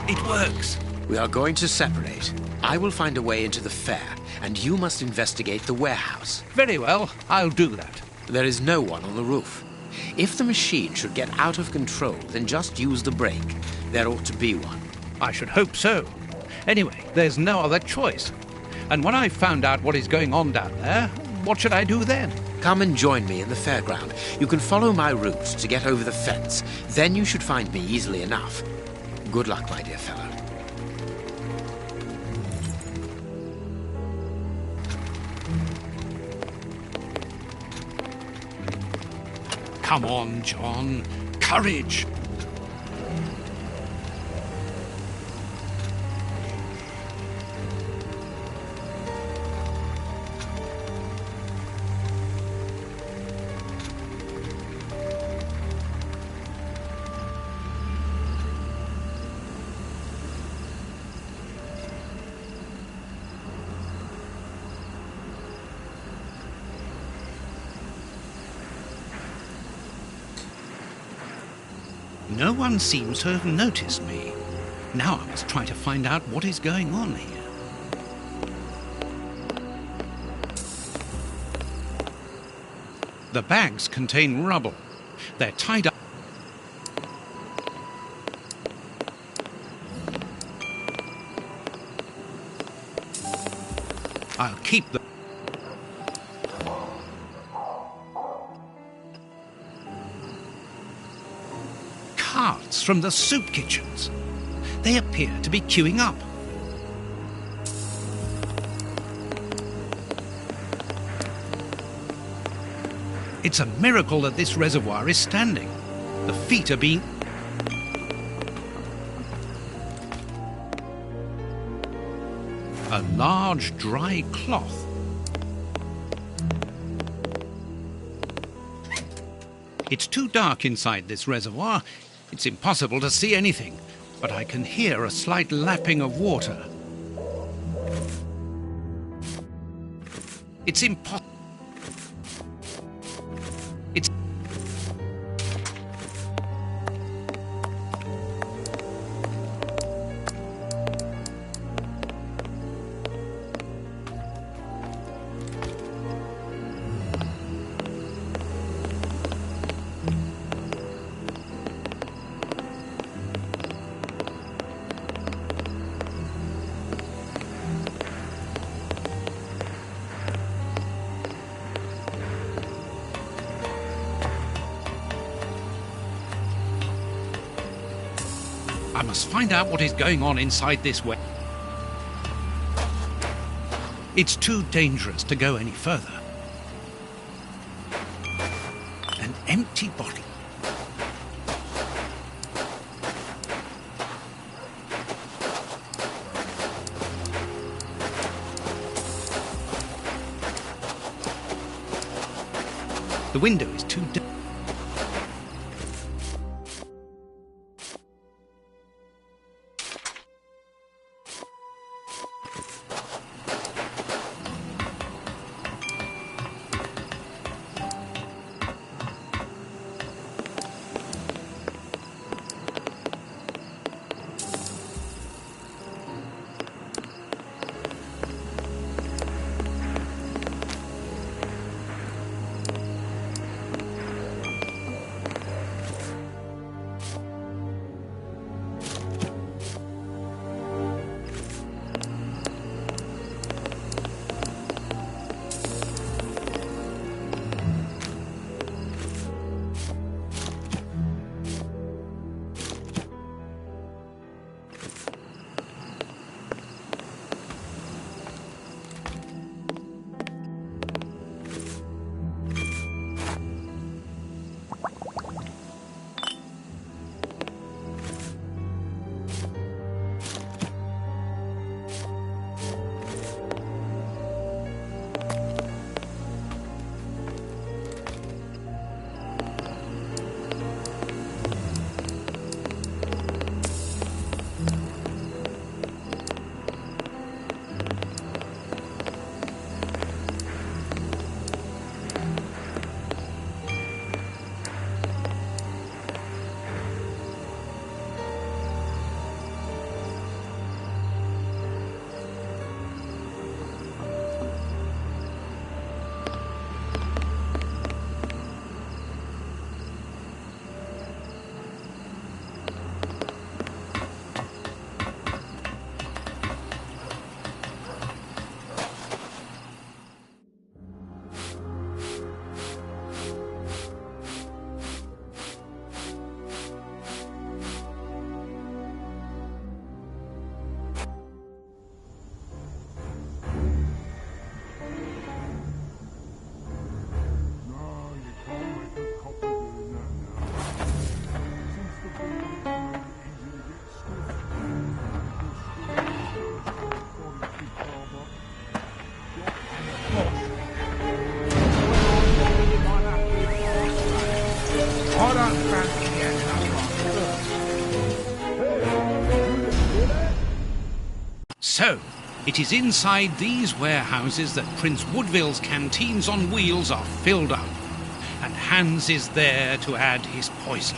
Speaker 2: It works.
Speaker 1: We are going to separate. I will find a way into the fair, and you must investigate the warehouse.
Speaker 2: Very well, I'll do that.
Speaker 1: There is no one on the roof. If the machine should get out of control, then just use the brake. There ought to be one.
Speaker 2: I should hope so. Anyway, there's no other choice. And when I've found out what is going on down there, what should I do then?
Speaker 1: Come and join me in the fairground. You can follow my route to get over the fence. Then you should find me easily enough. Good luck, my dear fellow.
Speaker 2: Come on, John. Courage! No one seems to have noticed me. Now I must try to find out what is going on here. The bags contain rubble. They're tied up. I'll keep them. Carts from the soup kitchens. They appear to be queuing up. It's a miracle that this reservoir is standing. The feet are being... A large dry cloth. It's too dark inside this reservoir. It's impossible to see anything, but I can hear a slight lapping of water. It's impossible. It's... I must find out what is going on inside this way. It's too dangerous to go any further. An empty bottle. The window is too dark. So, it is inside these warehouses that Prince Woodville's canteens on wheels are filled up, and Hans is there to add his poison.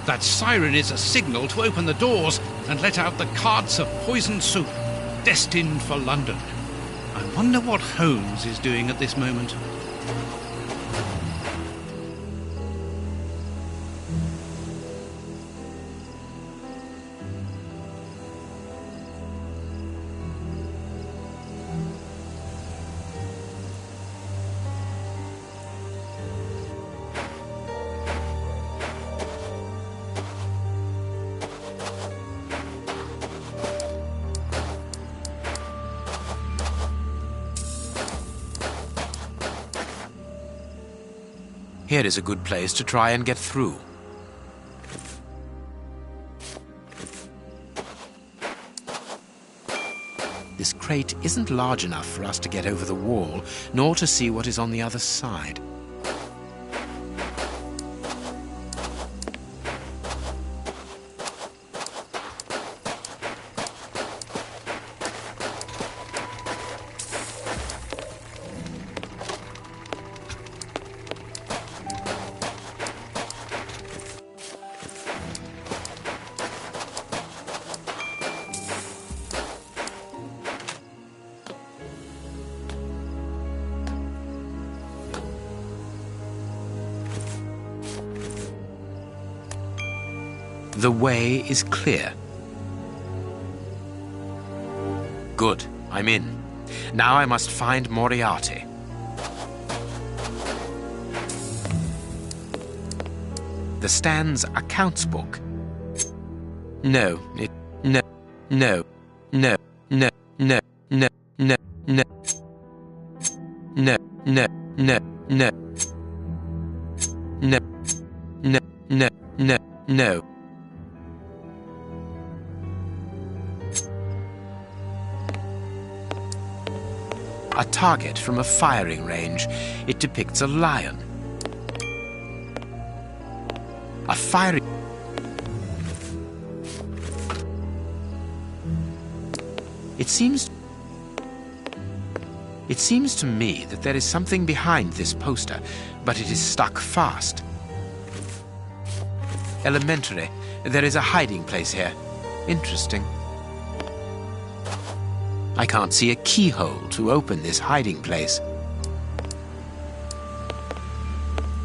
Speaker 2: That siren is a signal to open the doors and let out the carts of poisoned soup, destined for London. I wonder what Holmes is doing at this moment.
Speaker 1: Here is a good place to try and get through. This crate isn't large enough for us to get over the wall, nor to see what is on the other side. The way is clear. Good, I'm in. Now I must find Moriarty. The Stand's accounts book. No, no, no, no, no, no, no, no, no, no, no, no, no, no, no, no, no, no. A target from a firing range. It depicts a lion. A firing... It seems to me that there is something behind this poster, but it is stuck fast. Elementary. There is a hiding place here. Interesting. I can't see a keyhole to open this hiding place.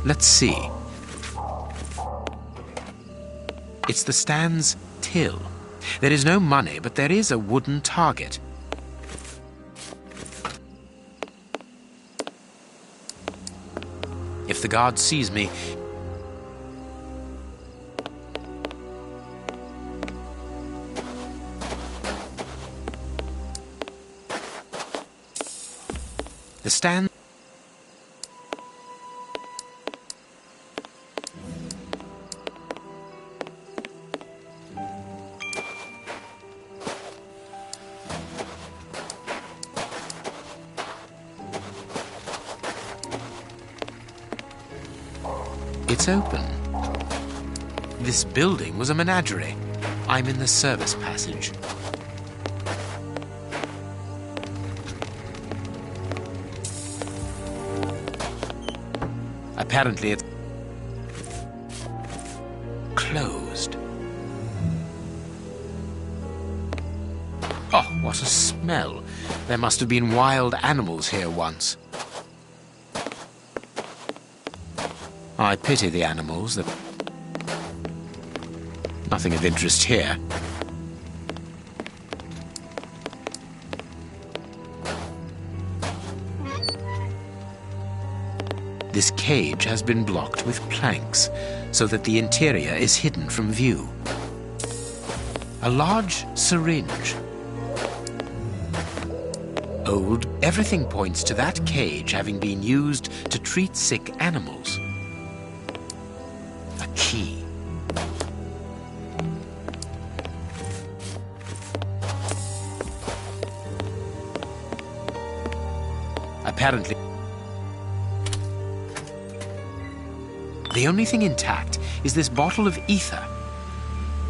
Speaker 1: Let's see. It's the stand's till. There is no money, but there is a wooden target. If the guard sees me, the stand... It's open. This building was a menagerie. I'm in the service passage. Apparently it's closed. Oh, what a smell. There must have been wild animals here once. I pity the animals. Nothing of interest here. This cage has been blocked with planks, so that the interior is hidden from view. A large syringe. Old, everything points to that cage having been used to treat sick animals. A key. Apparently, the only thing intact is this bottle of ether.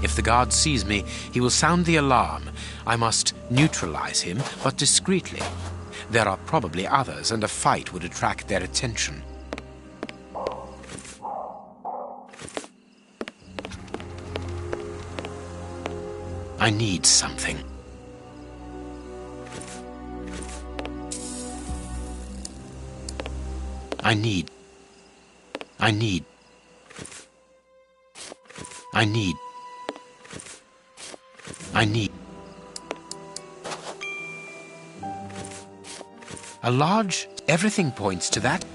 Speaker 1: If the guard sees me, he will sound the alarm. I must neutralize him, but discreetly. There are probably others, and a fight would attract their attention. I need something. I need a large, everything points to that.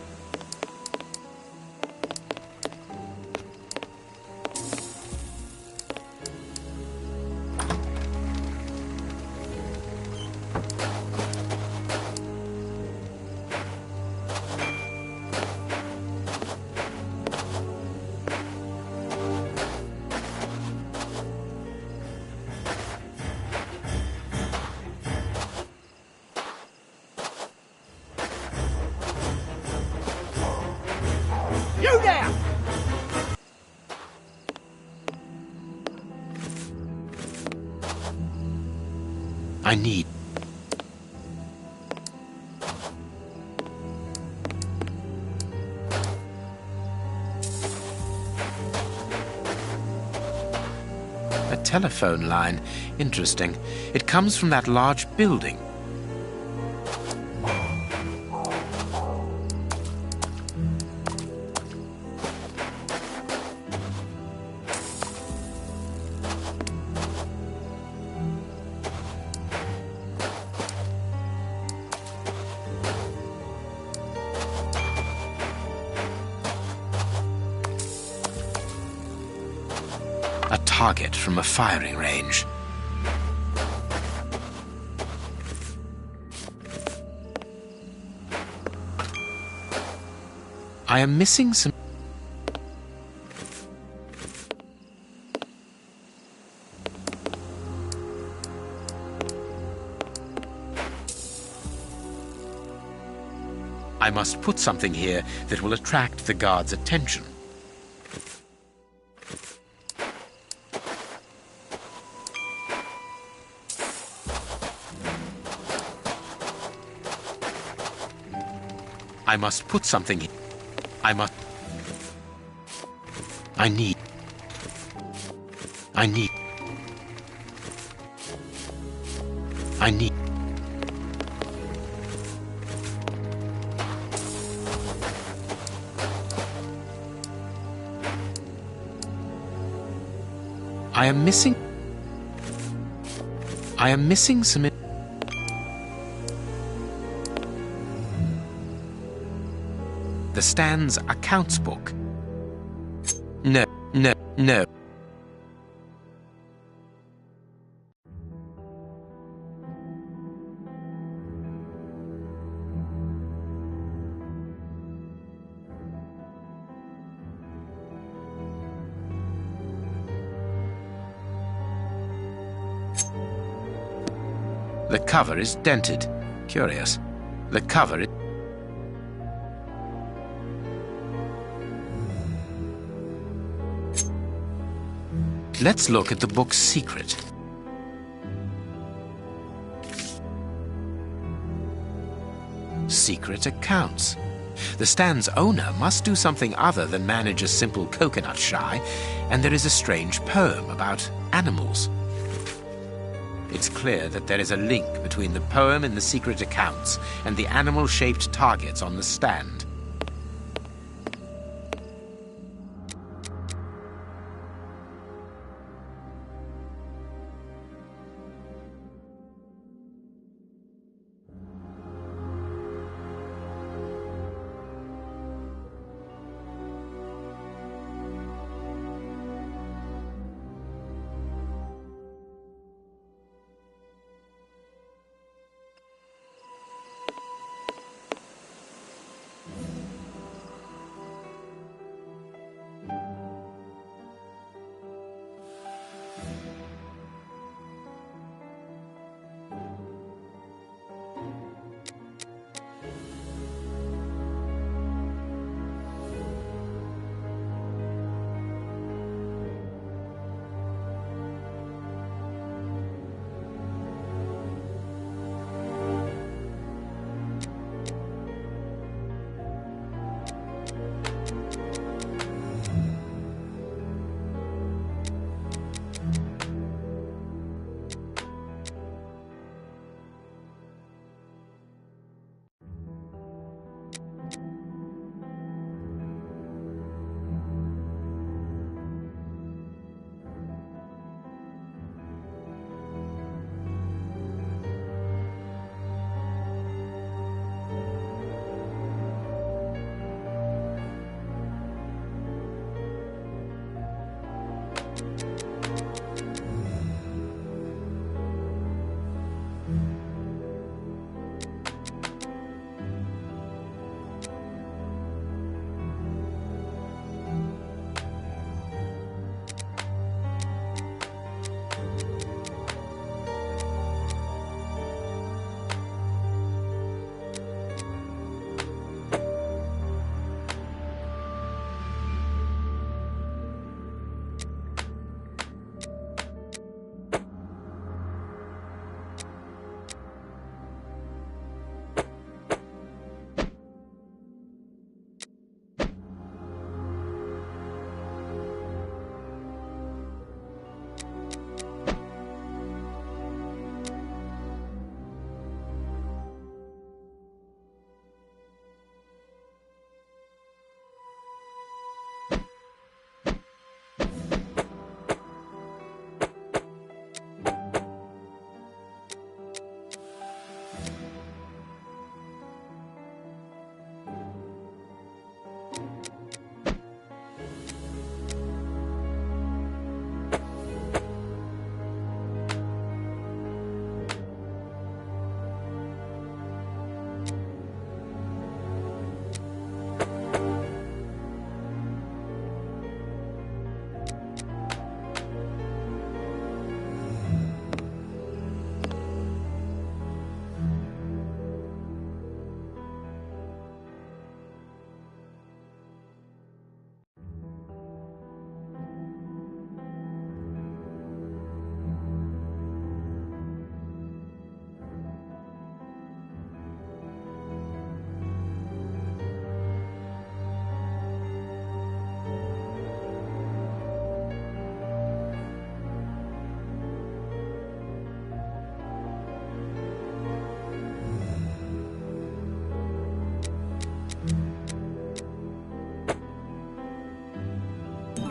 Speaker 10: You there!
Speaker 1: I need. A telephone line. Interesting. It comes from that large building. A target from a firing range. I am missing some... must put something here that will attract the guard's attention. I must put something here. I need. I need. I am missing some. The Stan's accounts book. No. The cover is dented. Curious. The cover is... Let's look at the book's secret. Secret accounts. The Stan's owner must do something other than manage a simple coconut shy, and there is a strange poem about animals. It's clear that there is a link between the poem in the secret accounts and the animal-shaped targets on the stand.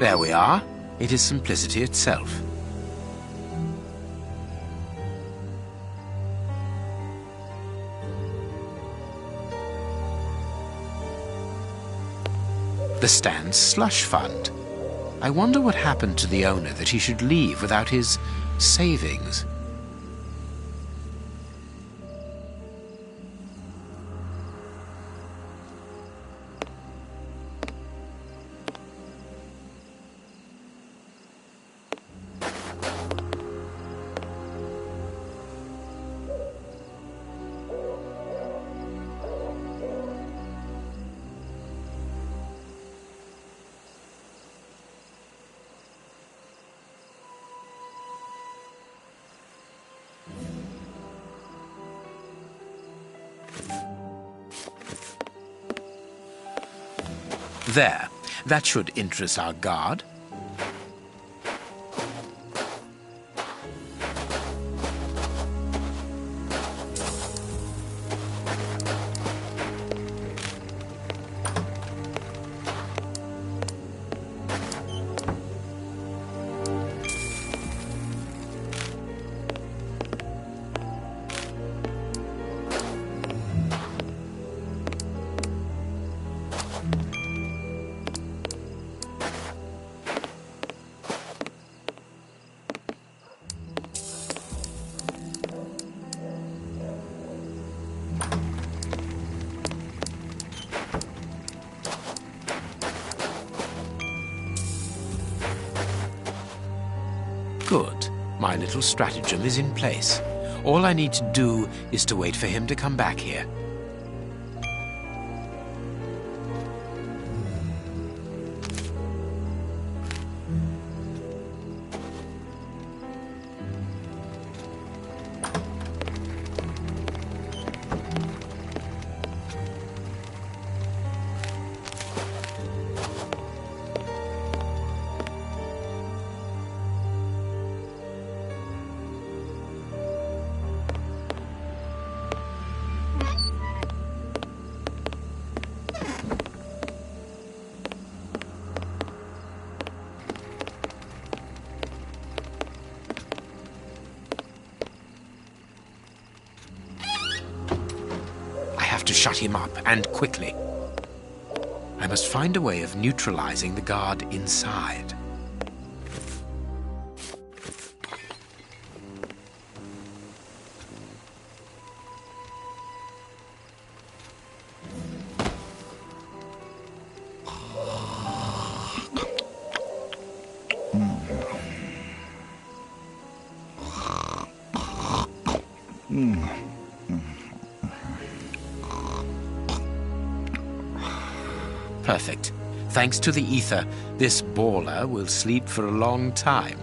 Speaker 1: There we are. It is simplicity itself. The Stan's slush fund. I wonder what happened to the owner that he should leave without his savings. There. That should interest our guard. Good. My little stratagem is in place. All I need to do is to wait for him to come back here. To shut him up, and quickly. I must find a way of neutralizing the guard inside. Perfect. Thanks to the ether, this baller will sleep for a long time.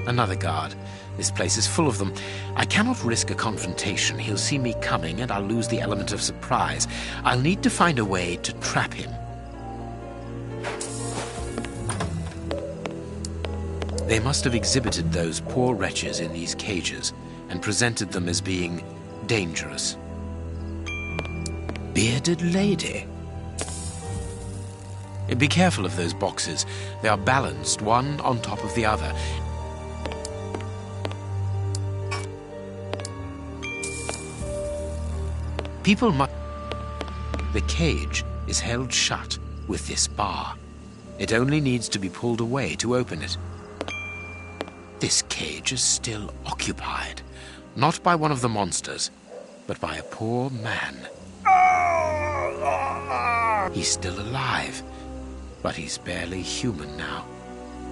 Speaker 1: Another guard. This place is full of them. I cannot risk a confrontation. He'll see me coming and I'll lose the element of surprise. I'll need to find a way to trap him. They must have exhibited those poor wretches in these cages and presented them as being dangerous. Bearded lady. Be careful of those boxes. They are balanced, one on top of the other. People must... The cage is held shut with this bar. It only needs to be pulled away to open it. This cage is still occupied, not by one of the monsters, but by a poor man. He's still alive, but he's barely human now.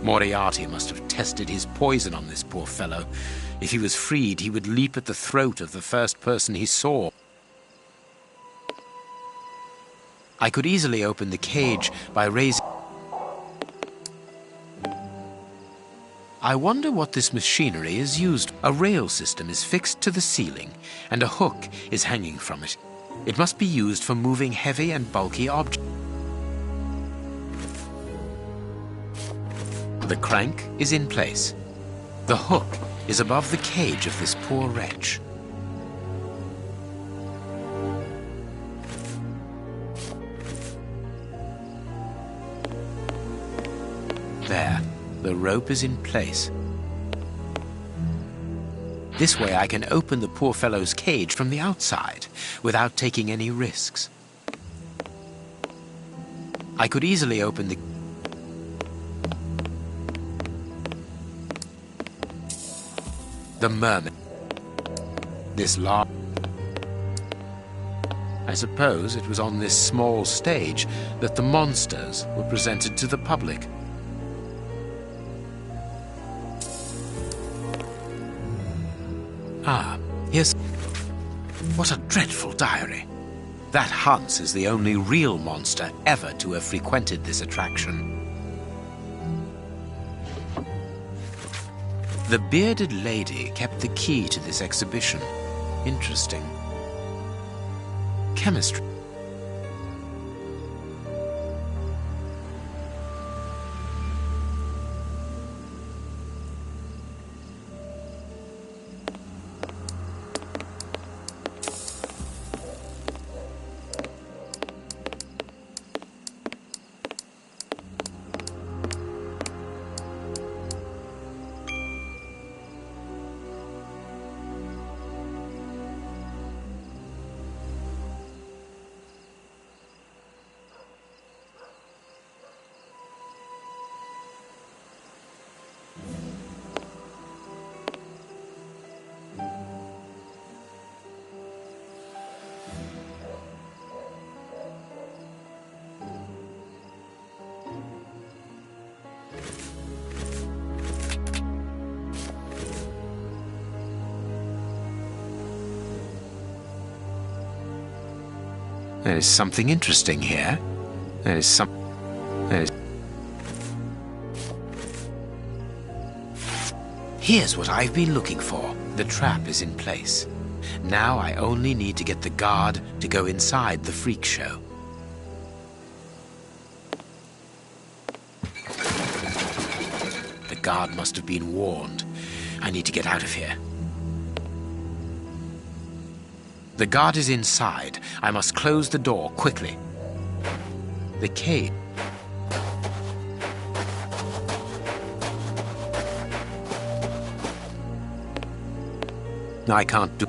Speaker 1: Moriarty must have tested his poison on this poor fellow. If he was freed, he would leap at the throat of the first person he saw. I could easily open the cage by raising... I wonder what this machinery is used. A rail system is fixed to the ceiling, and a hook is hanging from it. It must be used for moving heavy and bulky objects. The crank is in place. The hook is above the cage of this poor wretch. There, the rope is in place. This way I can open the poor fellow's cage from the outside without taking any risks. I could easily open the mermaid. This large... I suppose it was on this small stage that the monsters were presented to the public. Ah, here's... What a dreadful diary. That Hans is the only real monster ever to have frequented this attraction. The bearded lady kept the key to this exhibition. Interesting. Chemistry. There is something interesting here. There is some... There is... Here's what I've been looking for. The trap is in place. Now I only need to get the guard to go inside the freak show. The guard must have been warned. I need to get out of here. The guard is inside. I must close the door quickly. The cage. I can't do...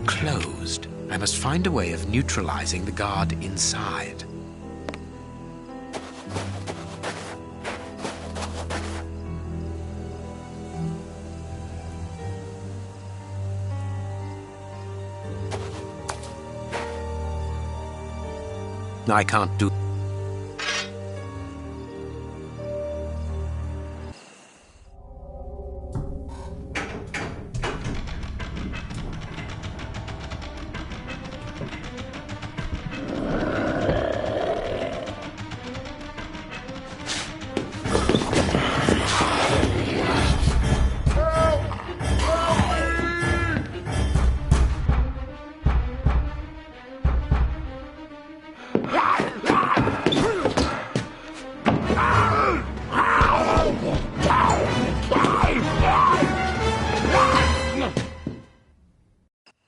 Speaker 1: Closed. I must find a way of neutralizing the guard inside. I can't do...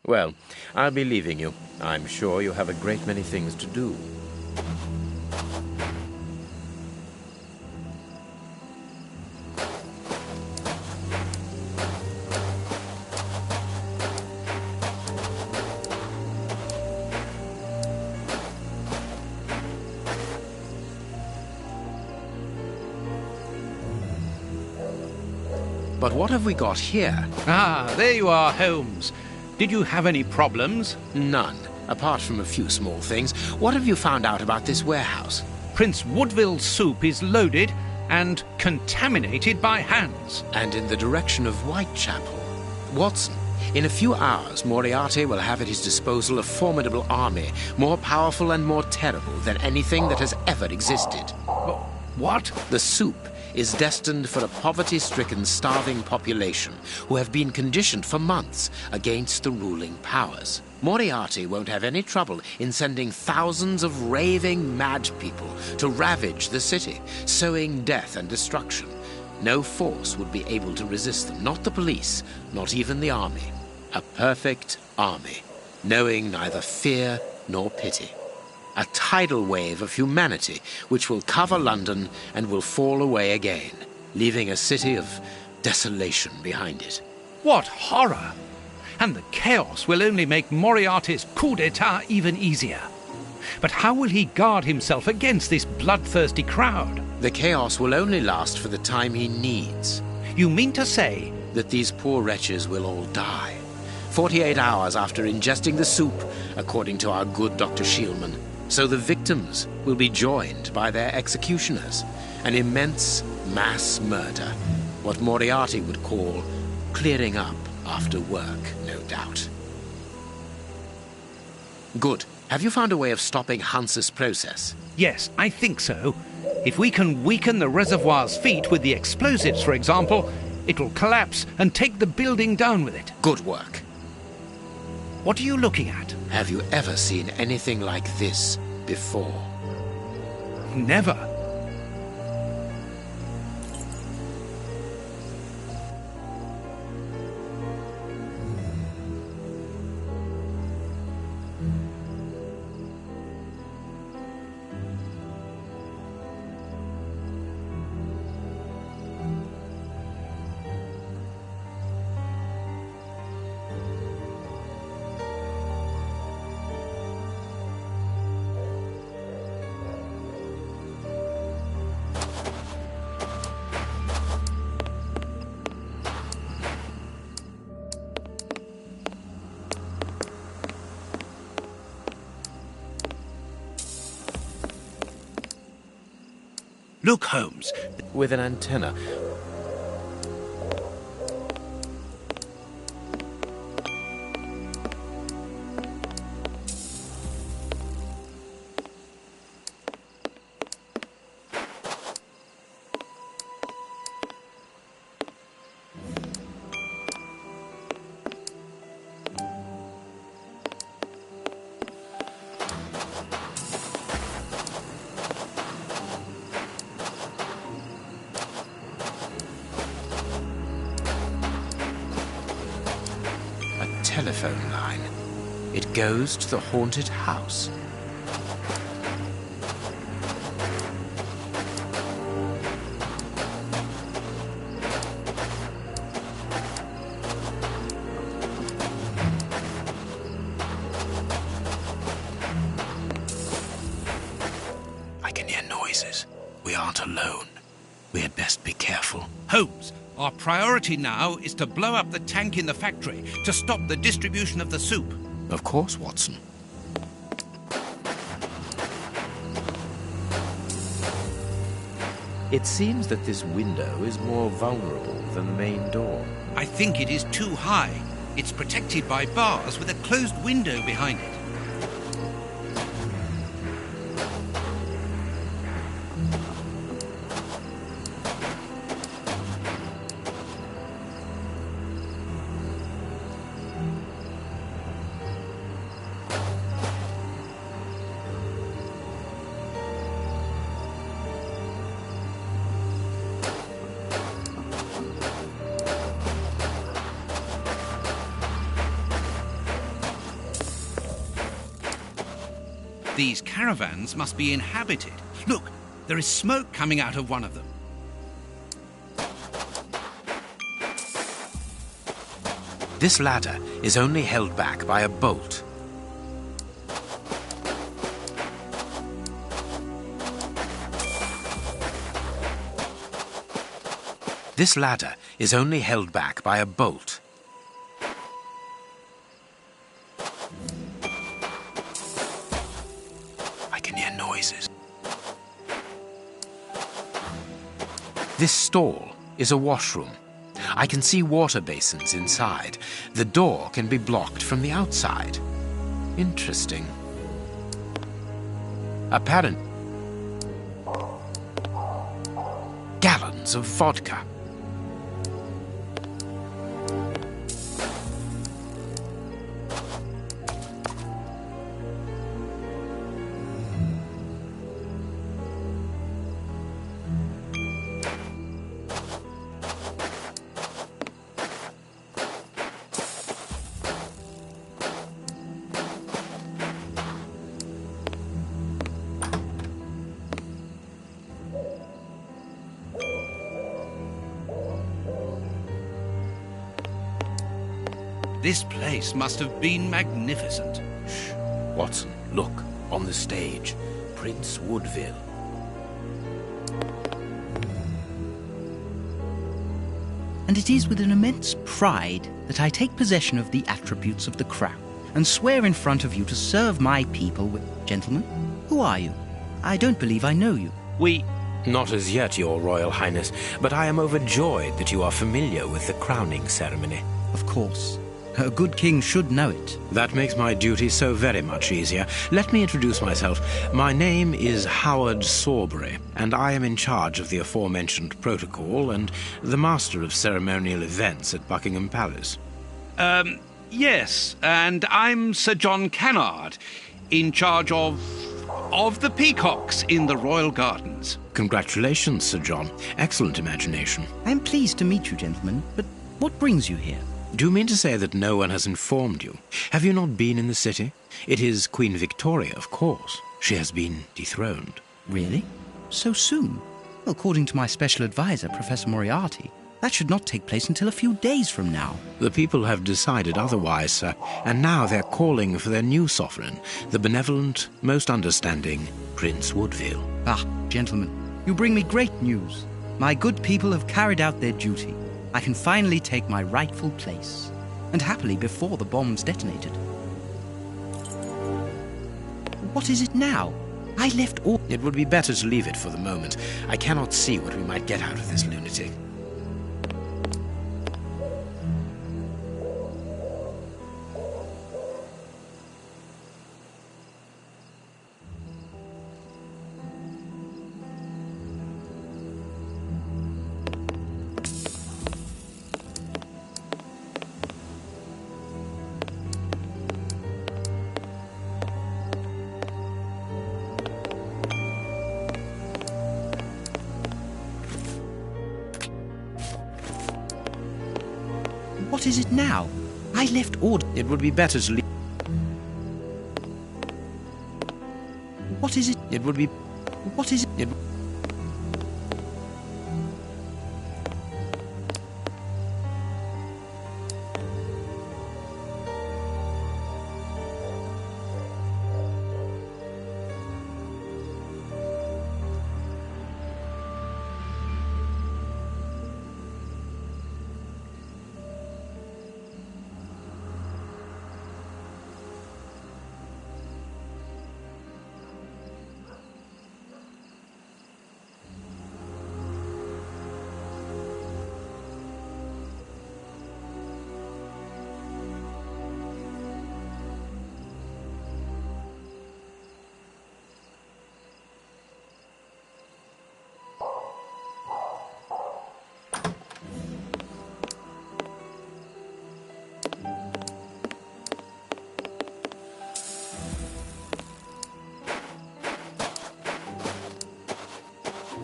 Speaker 1: Well, I'll be leaving you. I'm sure you have a great many things to do. But what have we got here?
Speaker 2: Ah, there you are, Holmes. Did you have any problems?
Speaker 1: None, apart from a few small things. What have you found out about this warehouse?
Speaker 2: Prince Woodville's soup is loaded and contaminated by hands.
Speaker 1: And in the direction of Whitechapel. Watson, In a few hours, Moriarty will have at his disposal a formidable army, more powerful and more terrible than anything that has ever existed.
Speaker 2: What?
Speaker 1: The soup is destined for a poverty-stricken, starving population who have been conditioned for months against the ruling powers. Moriarty won't have any trouble in sending thousands of raving mad people to ravage the city, sowing death and destruction. No force would be able to resist them, not the police, not even the army. A perfect army, knowing neither fear nor pity. A tidal wave of humanity which will cover London and will fall away again, leaving a city of desolation behind it.
Speaker 2: What horror! And the chaos will only make Moriarty's coup d'etat even easier. But how will he guard himself against this bloodthirsty crowd?
Speaker 1: The chaos will only last for the time he needs.
Speaker 2: You mean to say
Speaker 1: that these poor wretches will all die 48 hours after ingesting the soup, according to our good Dr. Shielman. So the victims will be joined by their executioners. An immense mass murder. What Moriarty would call clearing up after work, no doubt. Good. Have you found a way of stopping Hans's process?
Speaker 2: Yes, I think so. If we can weaken the reservoir's feet with the explosives, for example, it will collapse and take the building down with it.
Speaker 1: Good work.
Speaker 2: What are you looking at?
Speaker 1: Have you ever seen anything like this before?
Speaker 2: Never. Look, Holmes.
Speaker 1: With an antenna. Telephone line. It goes to the haunted house. I can hear noises. We aren't alone. We had best be careful.
Speaker 2: Holmes, our priority now is to blow up the tank in the factory to stop the distribution of the soup.
Speaker 1: Of course, Watson. It seems that this window is more vulnerable than the main door.
Speaker 2: I think it is too high. It's protected by bars with a closed window behind it. These caravans must be inhabited. Look, there is smoke coming out of one of them.
Speaker 1: This ladder is only held back by a bolt. This ladder is only held back by a bolt. I can hear noises. This stall is a washroom. I can see water basins inside. The door can be blocked from the outside. Interesting. Apparent. Gallons of vodka.
Speaker 2: This place must have been magnificent.
Speaker 1: Shh. Watson, look, on the stage. Prince Woodville.
Speaker 7: And it is with an immense pride that I take possession of the attributes of the crown and swear in front of you to serve my people with... Gentlemen, who are you? I don't believe I know you.
Speaker 1: Not as yet, Your Royal Highness, but I am overjoyed that you are familiar with the crowning ceremony.
Speaker 7: Of course. A good king should know it.
Speaker 1: That makes my duty so very much easier. Let me introduce myself. My name is Howard Sawbury, and I am in charge of the aforementioned protocol and the master of ceremonial events at Buckingham Palace.
Speaker 2: Yes, and I'm Sir John Cannard, in charge of the peacocks in the royal gardens.
Speaker 1: Congratulations, Sir John. Excellent imagination.
Speaker 7: I am pleased to meet you, gentlemen, but what brings you here?
Speaker 1: Do you mean to say that no one has informed you? Have you not been in the city? It is Queen Victoria, of course. She has been dethroned.
Speaker 7: Really? So soon? Well, according to my special advisor, Professor Moriarty, that should not take place until a few days from now.
Speaker 1: The people have decided otherwise, sir, and now they're calling for their new sovereign, the benevolent, most understanding Prince Woodville.
Speaker 7: Ah, gentlemen, you bring me great news. My good people have carried out their duty. I can finally take my rightful place, and happily before the bombs detonated. What is it now? I left all...
Speaker 1: It would be better to leave it for the moment. I cannot see what we might get out of this lunatic.
Speaker 7: What is it now? I left order...
Speaker 1: It would be better to leave...
Speaker 7: What is it?
Speaker 1: It would be...
Speaker 7: What is it?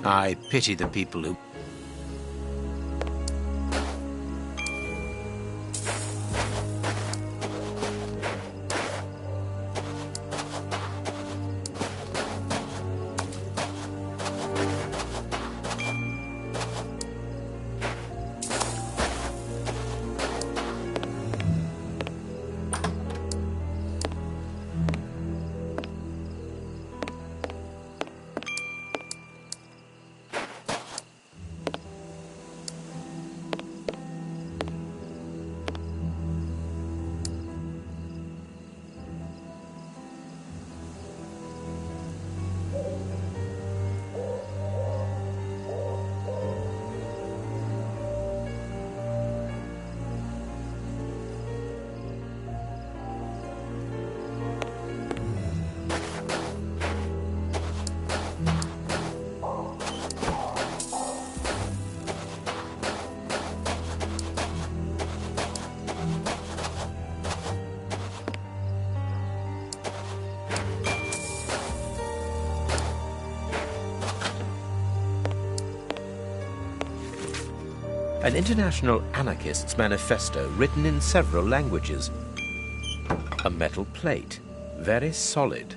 Speaker 1: I pity the people who... An international anarchist's manifesto written in several languages. A metal plate, very solid.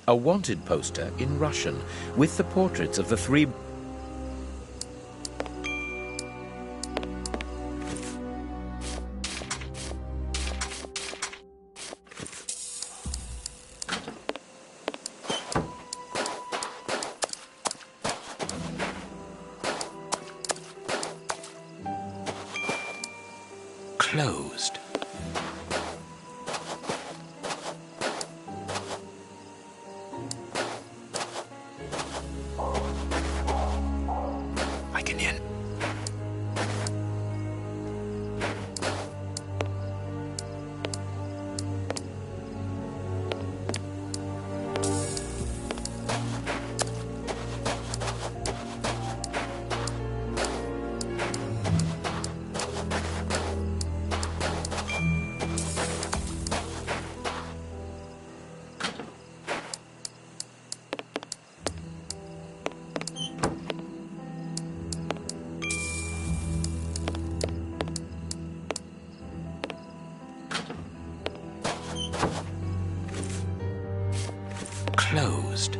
Speaker 1: A wanted poster in Russian with the portraits of the three. Closed. I can hear. Closed.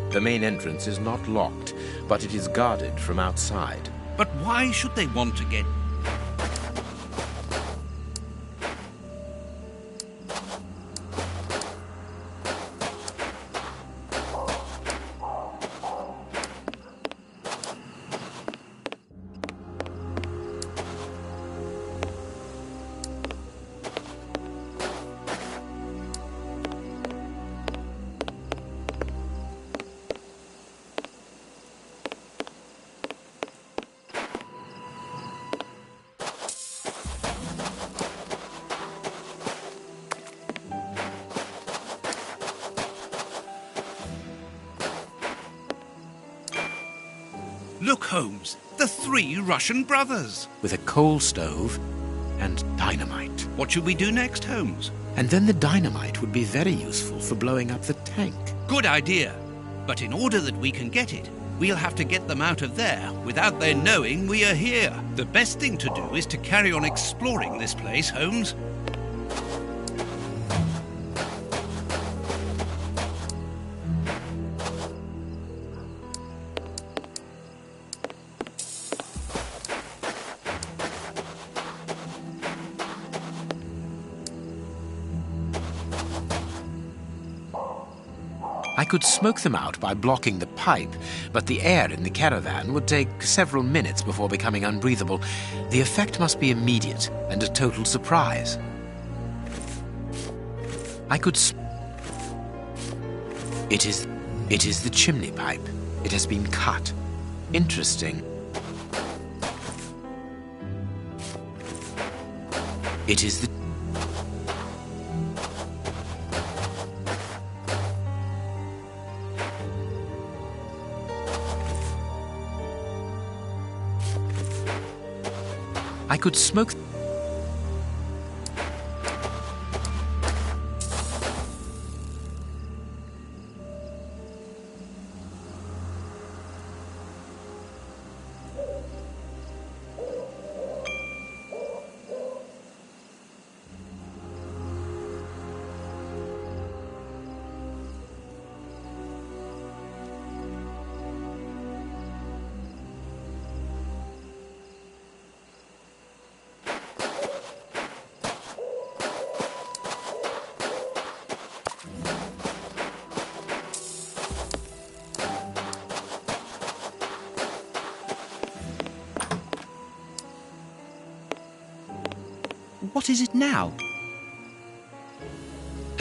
Speaker 1: The main entrance is not locked, but it is guarded from outside.
Speaker 2: But why should they want to get... Look, Holmes, the three Russian brothers.
Speaker 1: With a coal stove and dynamite.
Speaker 2: What should we do next, Holmes?
Speaker 1: And then the dynamite would be very useful for blowing up the tank.
Speaker 2: Good idea. But in order that we can get it, we'll have to get them out of there without their knowing we are here. The best thing to do is to carry on exploring this place, Holmes.
Speaker 1: I could smoke them out by blocking the pipe, but the air in the caravan would take several minutes before becoming unbreathable. The effect must be immediate and a total surprise. I could... It is the chimney pipe. It has been cut. Interesting. It is the... I could smoke...
Speaker 7: What is it now?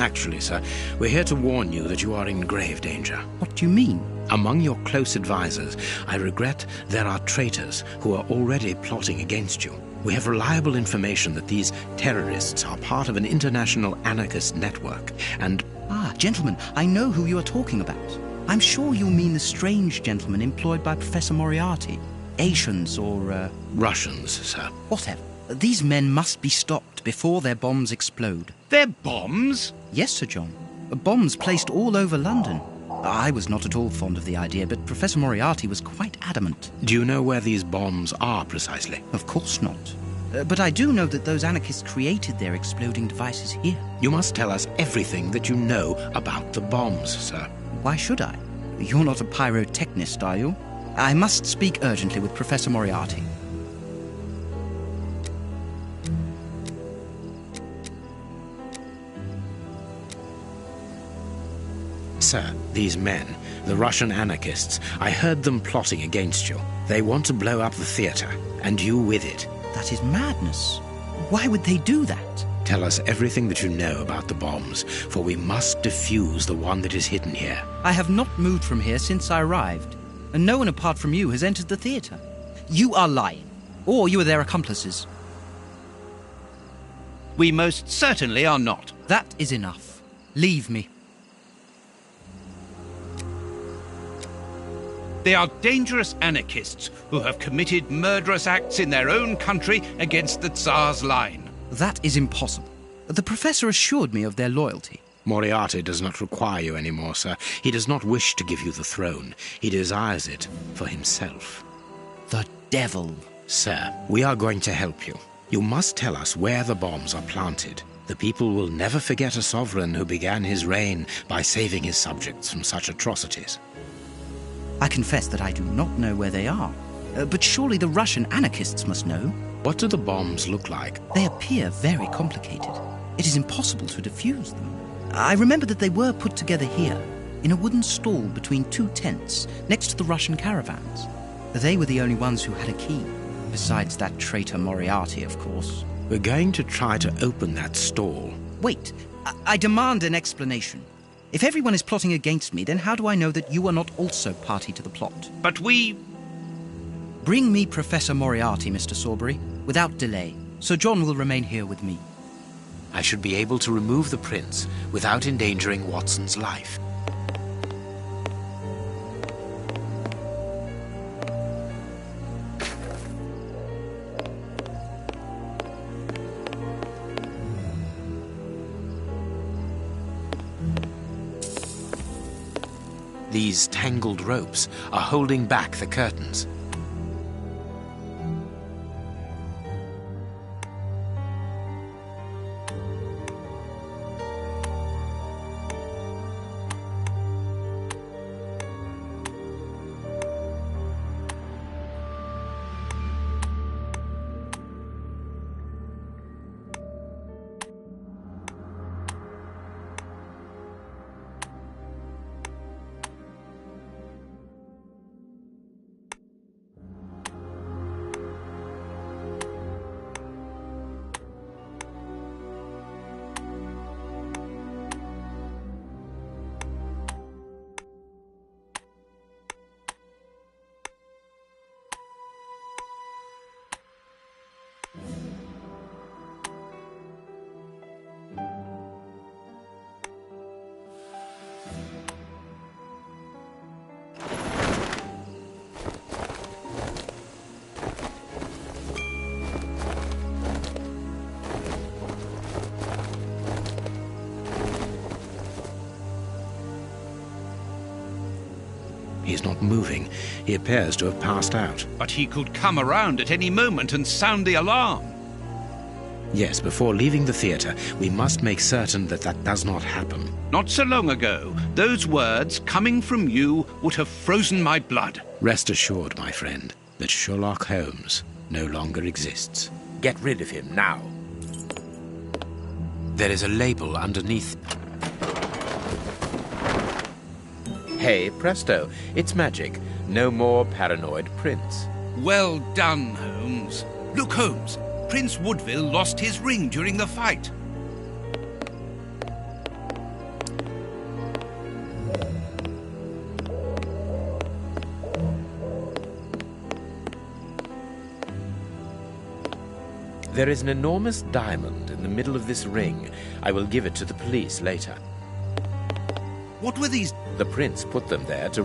Speaker 1: Actually, sir, we're here to warn you that you are in grave danger.
Speaker 7: What do you mean?
Speaker 1: Among your close advisors, I regret there are traitors who are already plotting against you. We have reliable information that these terrorists are part of an international anarchist network, and...
Speaker 7: Ah, gentlemen, I know who you are talking about. I'm sure you mean the strange gentleman employed by Professor Moriarty. Asians or,
Speaker 1: Russians, sir.
Speaker 7: Whatever. These men must be stopped before their bombs explode.
Speaker 2: Their bombs?
Speaker 7: Yes, Sir John. Bombs placed all over London. I was not at all fond of the idea, but Professor Moriarty was quite adamant.
Speaker 1: Do you know where these bombs are precisely?
Speaker 7: Of course not. But I do know that those anarchists created their exploding devices here.
Speaker 1: You must tell us everything that you know about the bombs, sir.
Speaker 7: Why should I? You're not a pyrotechnist, are you? I must speak urgently with Professor Moriarty.
Speaker 1: Sir, these men, the Russian anarchists, I heard them plotting against you. They want to blow up the theatre, and you with it.
Speaker 7: That is madness. Why would they do that?
Speaker 1: Tell us everything that you know about the bombs, for we must defuse the one that is hidden here.
Speaker 7: I have not moved from here since I arrived, and no one apart from you has entered the theatre. You are lying, or you are their accomplices.
Speaker 2: We most certainly are not.
Speaker 7: That is enough. Leave me.
Speaker 2: They are dangerous anarchists who have committed murderous acts in their own country against the Tsar's line.
Speaker 7: That is impossible. The professor assured me of their loyalty.
Speaker 1: Moriarty does not require you anymore, sir. He does not wish to give you the throne. He desires it for himself.
Speaker 7: The devil.
Speaker 1: Sir, we are going to help you. You must tell us where the bombs are planted. The people will never forget a sovereign who began his reign by saving his subjects from such atrocities.
Speaker 7: I confess that I do not know where they are. But surely the Russian anarchists must know.
Speaker 1: What do the bombs look like?
Speaker 7: They appear very complicated. It is impossible to defuse them. I remember that they were put together here, in a wooden stall between two tents, next to the Russian caravans. They were the only ones who had a key, besides that traitor Moriarty, of course.
Speaker 1: We're going to try to open that stall.
Speaker 7: Wait, I demand an explanation. If everyone is plotting against me, then how do I know that you are not also party to the plot?
Speaker 2: But we...
Speaker 7: Bring me Professor Moriarty, Mr. Sawbury, without delay. Sir John will remain here with me.
Speaker 1: I should be able to remove the prince without endangering Watson's life. These tangled ropes are holding back the curtains. He is not moving. He appears to have passed out.
Speaker 2: But he could come around at any moment and sound the alarm.
Speaker 1: Yes, before leaving the theatre, we must make certain that that does not happen.
Speaker 2: Not so long ago, those words coming from you would have frozen my blood.
Speaker 1: Rest assured, my friend, that Sherlock Holmes no longer exists. Get rid of him now. There is a label underneath. Hey, presto, it's magic. No more paranoid prince.
Speaker 2: Well done, Holmes. Look, Holmes, Prince Woodville lost his ring during the fight.
Speaker 1: There is an enormous diamond in the middle of this ring. I will give it to the police later.
Speaker 2: What were these?
Speaker 1: The prince put them there to...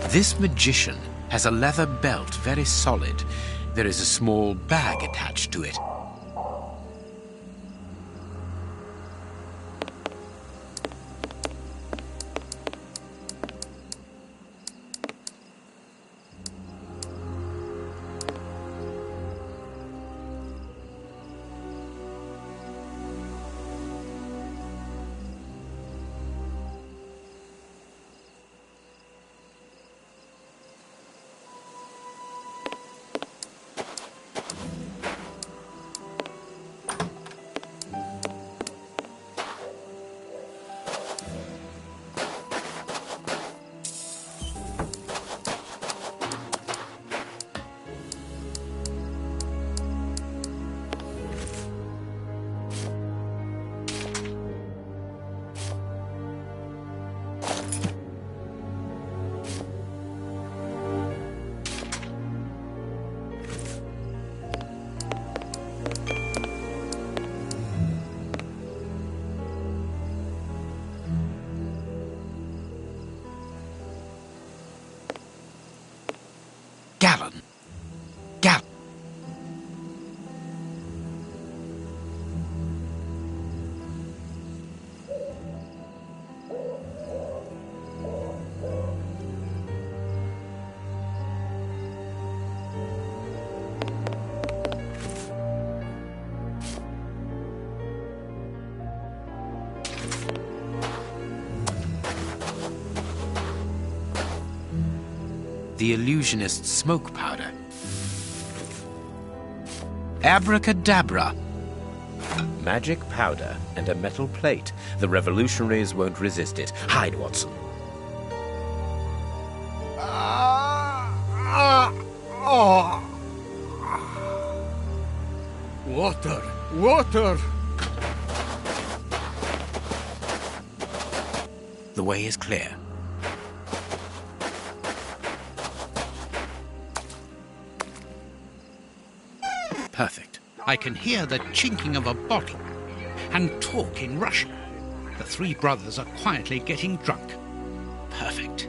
Speaker 1: This magician has a leather belt, very solid. There is a small bag attached to it.
Speaker 2: Gallon.
Speaker 1: The illusionist's smoke powder. Abracadabra. Magic powder and a metal plate. The revolutionaries won't resist it. Hide, Watson.
Speaker 17: Water! Water!
Speaker 1: The way is clear. Perfect.
Speaker 2: I can hear the chinking of a bottle and talk in Russian. The three brothers are quietly getting drunk. Perfect.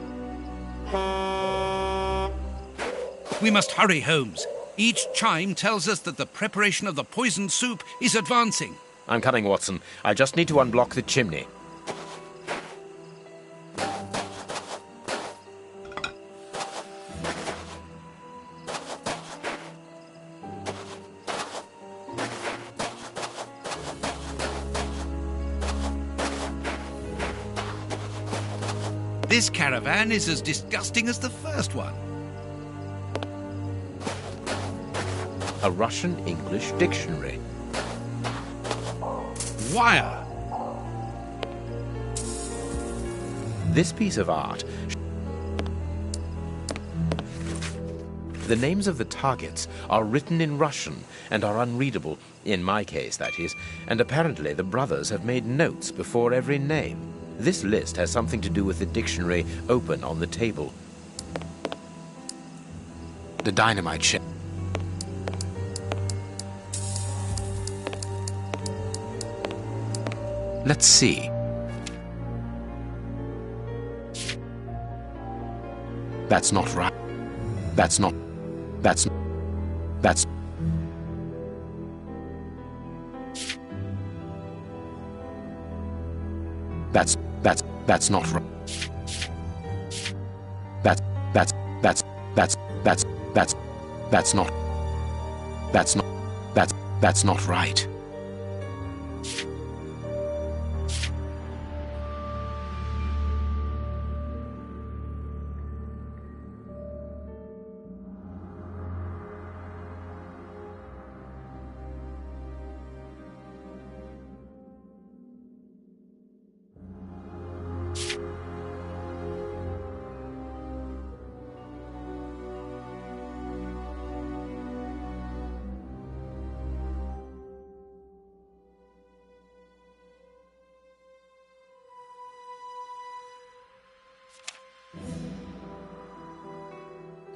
Speaker 2: We must hurry, Holmes. Each chime tells us that the preparation of the poisoned soup is advancing.
Speaker 1: I'm coming, Watson. I just need to unblock the chimney.
Speaker 2: This caravan is as disgusting as the first one.
Speaker 1: A Russian-English dictionary.
Speaker 2: Wire.
Speaker 1: This piece of art... The names of the targets are written in Russian and are unreadable, in my case, that is, and apparently the brothers have made notes before every name. This list has something to do with the dictionary open on the table. The dynamite shell. Let's see. That's not right. That's not... That's not... That's... That's not right. That's not... That's not right.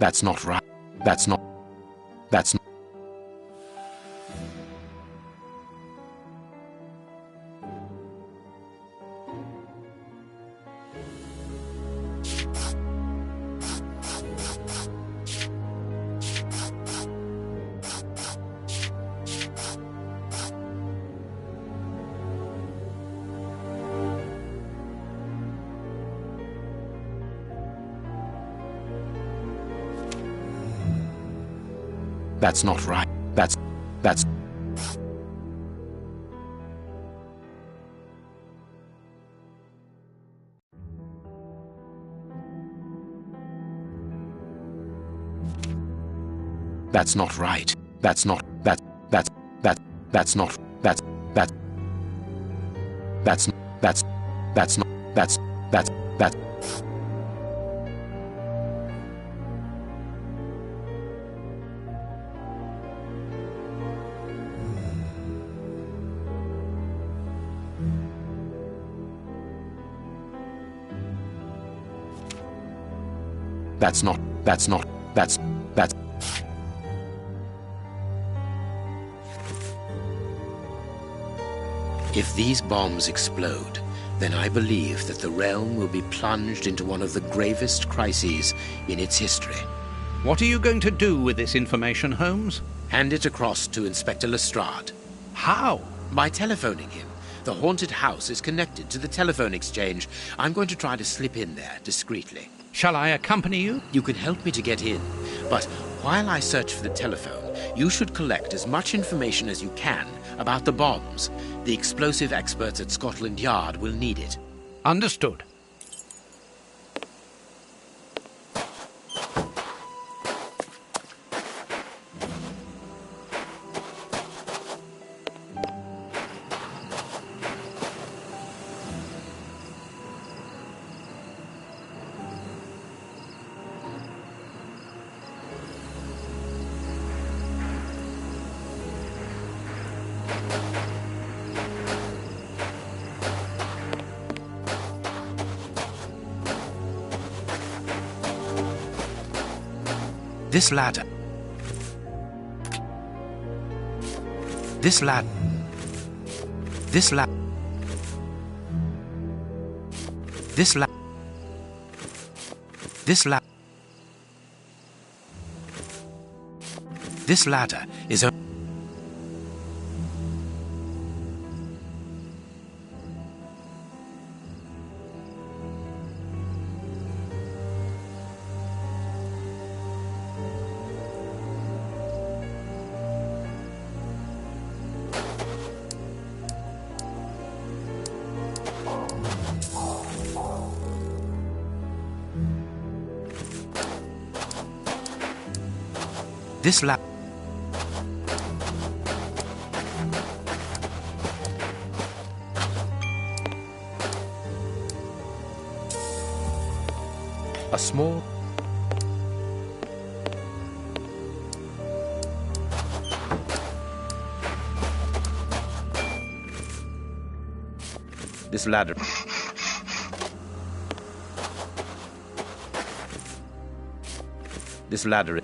Speaker 1: That's not right. That's not. That's not. That's not right. That's. That's not right. That's not. That's not. That's not. That's not. That's not. If these bombs explode, then I believe that the realm will be plunged into one of the gravest crises in its history.
Speaker 2: What are you going to do with this information, Holmes?
Speaker 1: Hand it across to Inspector Lestrade.
Speaker 2: How?
Speaker 1: By telephoning him. The haunted house is connected to the telephone exchange. I'm going to try to slip in there discreetly.
Speaker 2: Shall I accompany you?
Speaker 1: You can help me to get in, but while I search for the telephone, you should collect as much information as you can about the bombs. The explosive experts at Scotland Yard will need it.
Speaker 2: Understood.
Speaker 1: This ladder. This ladder. This ladder. This ladder. This ladder. This ladder is a... This ladder. A small... This ladder. This ladder.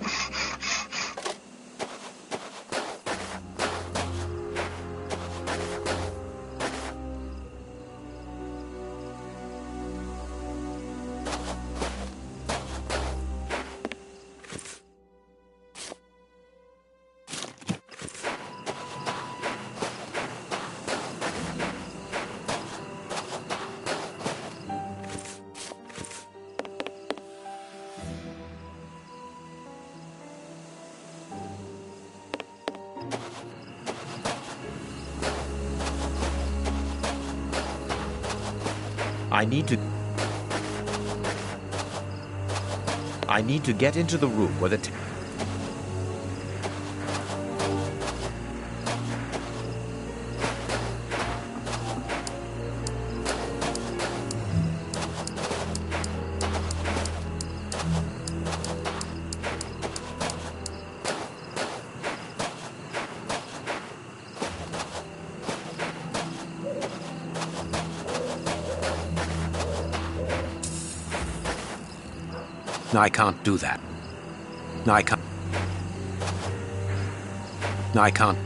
Speaker 1: I need to get into the room where the... I can't do that. No, I can't. No, I can't.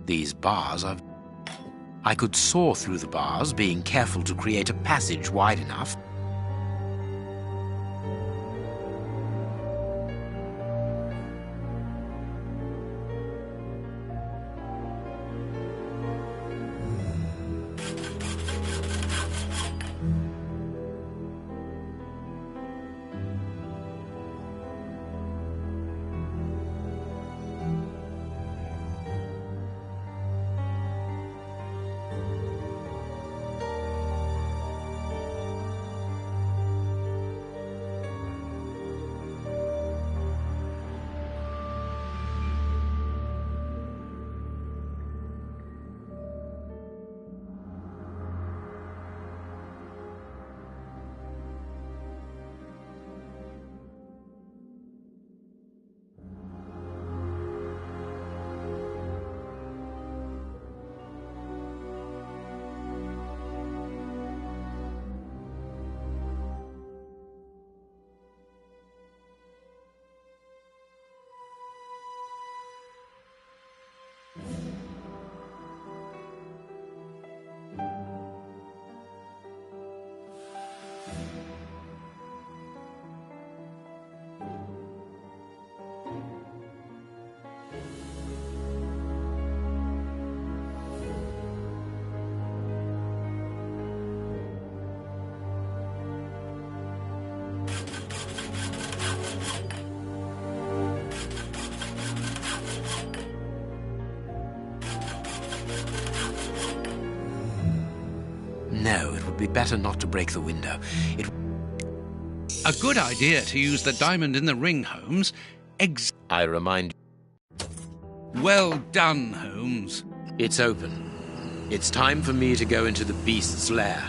Speaker 1: These bars are... I could saw through the bars, being careful to create a passage wide enough. No, it would be better not to break the window.
Speaker 2: A good idea to use the diamond in the ring, Holmes.
Speaker 1: I remind you.
Speaker 2: Well done, Holmes.
Speaker 1: It's open. It's time for me to go into the beast's lair.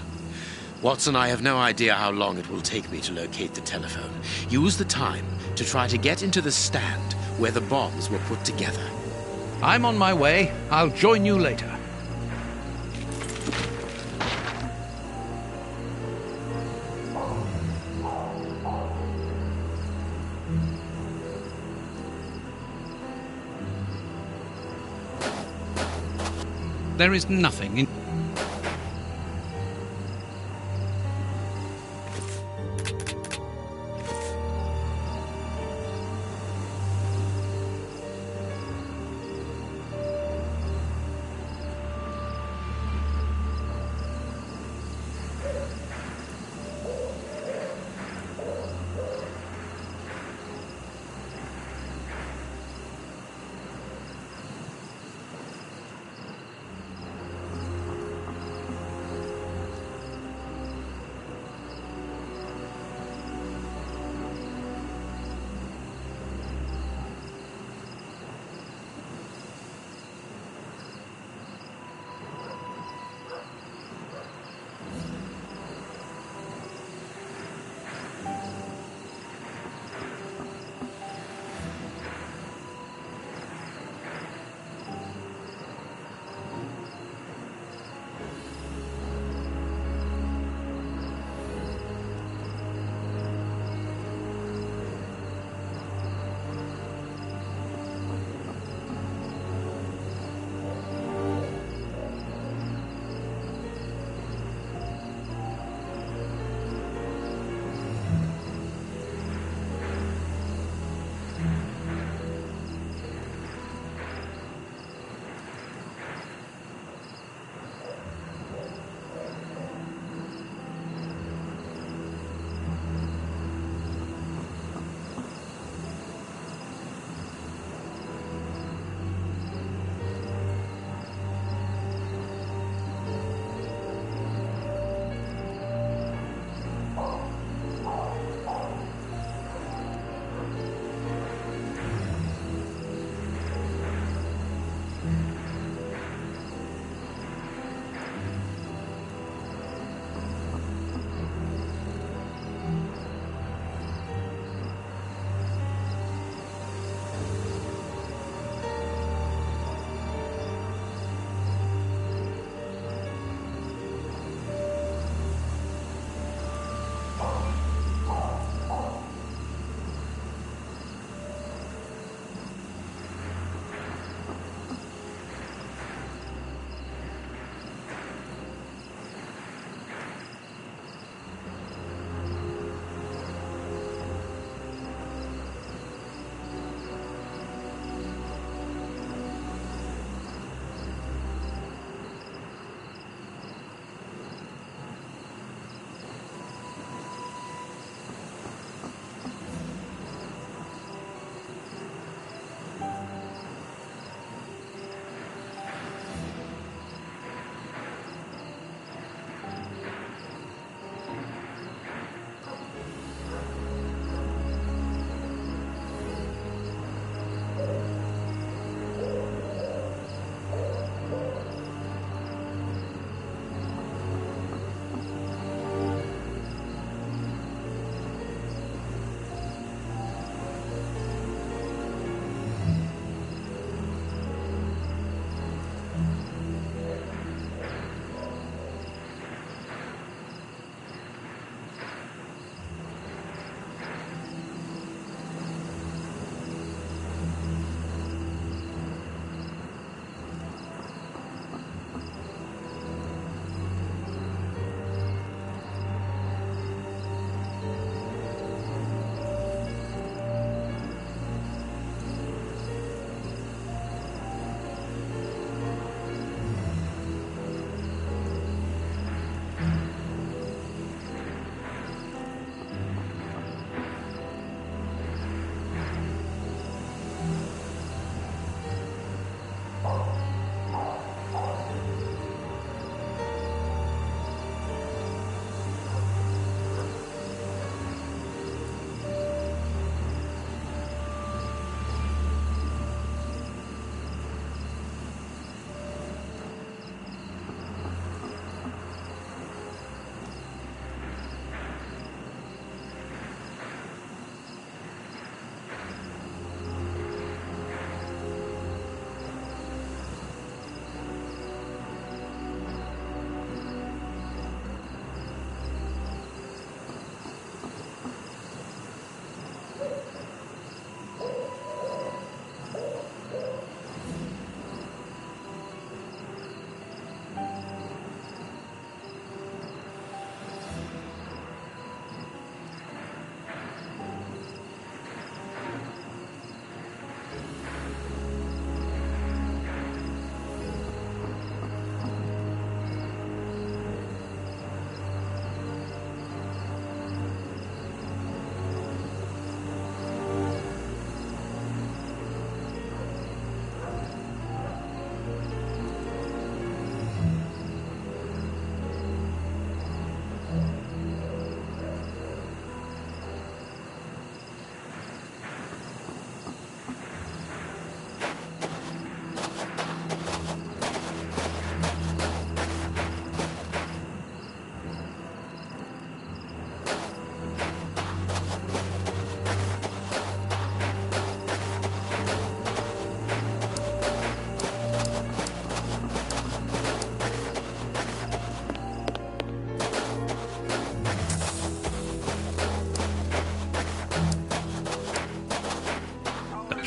Speaker 1: Watson, I have no idea how long it will take me to locate the telephone. Use the time to try to get into the stand where the bombs were put together.
Speaker 2: I'm on my way. I'll join you later. There is nothing in...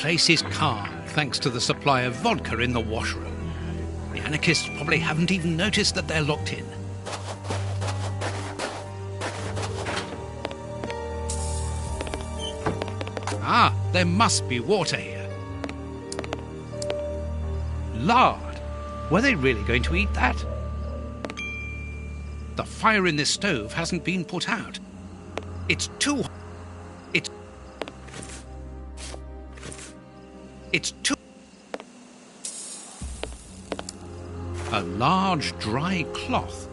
Speaker 2: place is calm thanks to the supply of vodka in the washroom. The anarchists probably haven't even noticed that they're locked in. Ah, there must be water here. Lard. Were they really going to eat that? The fire in this stove hasn't been put out. It's too... It's too... A large dry cloth.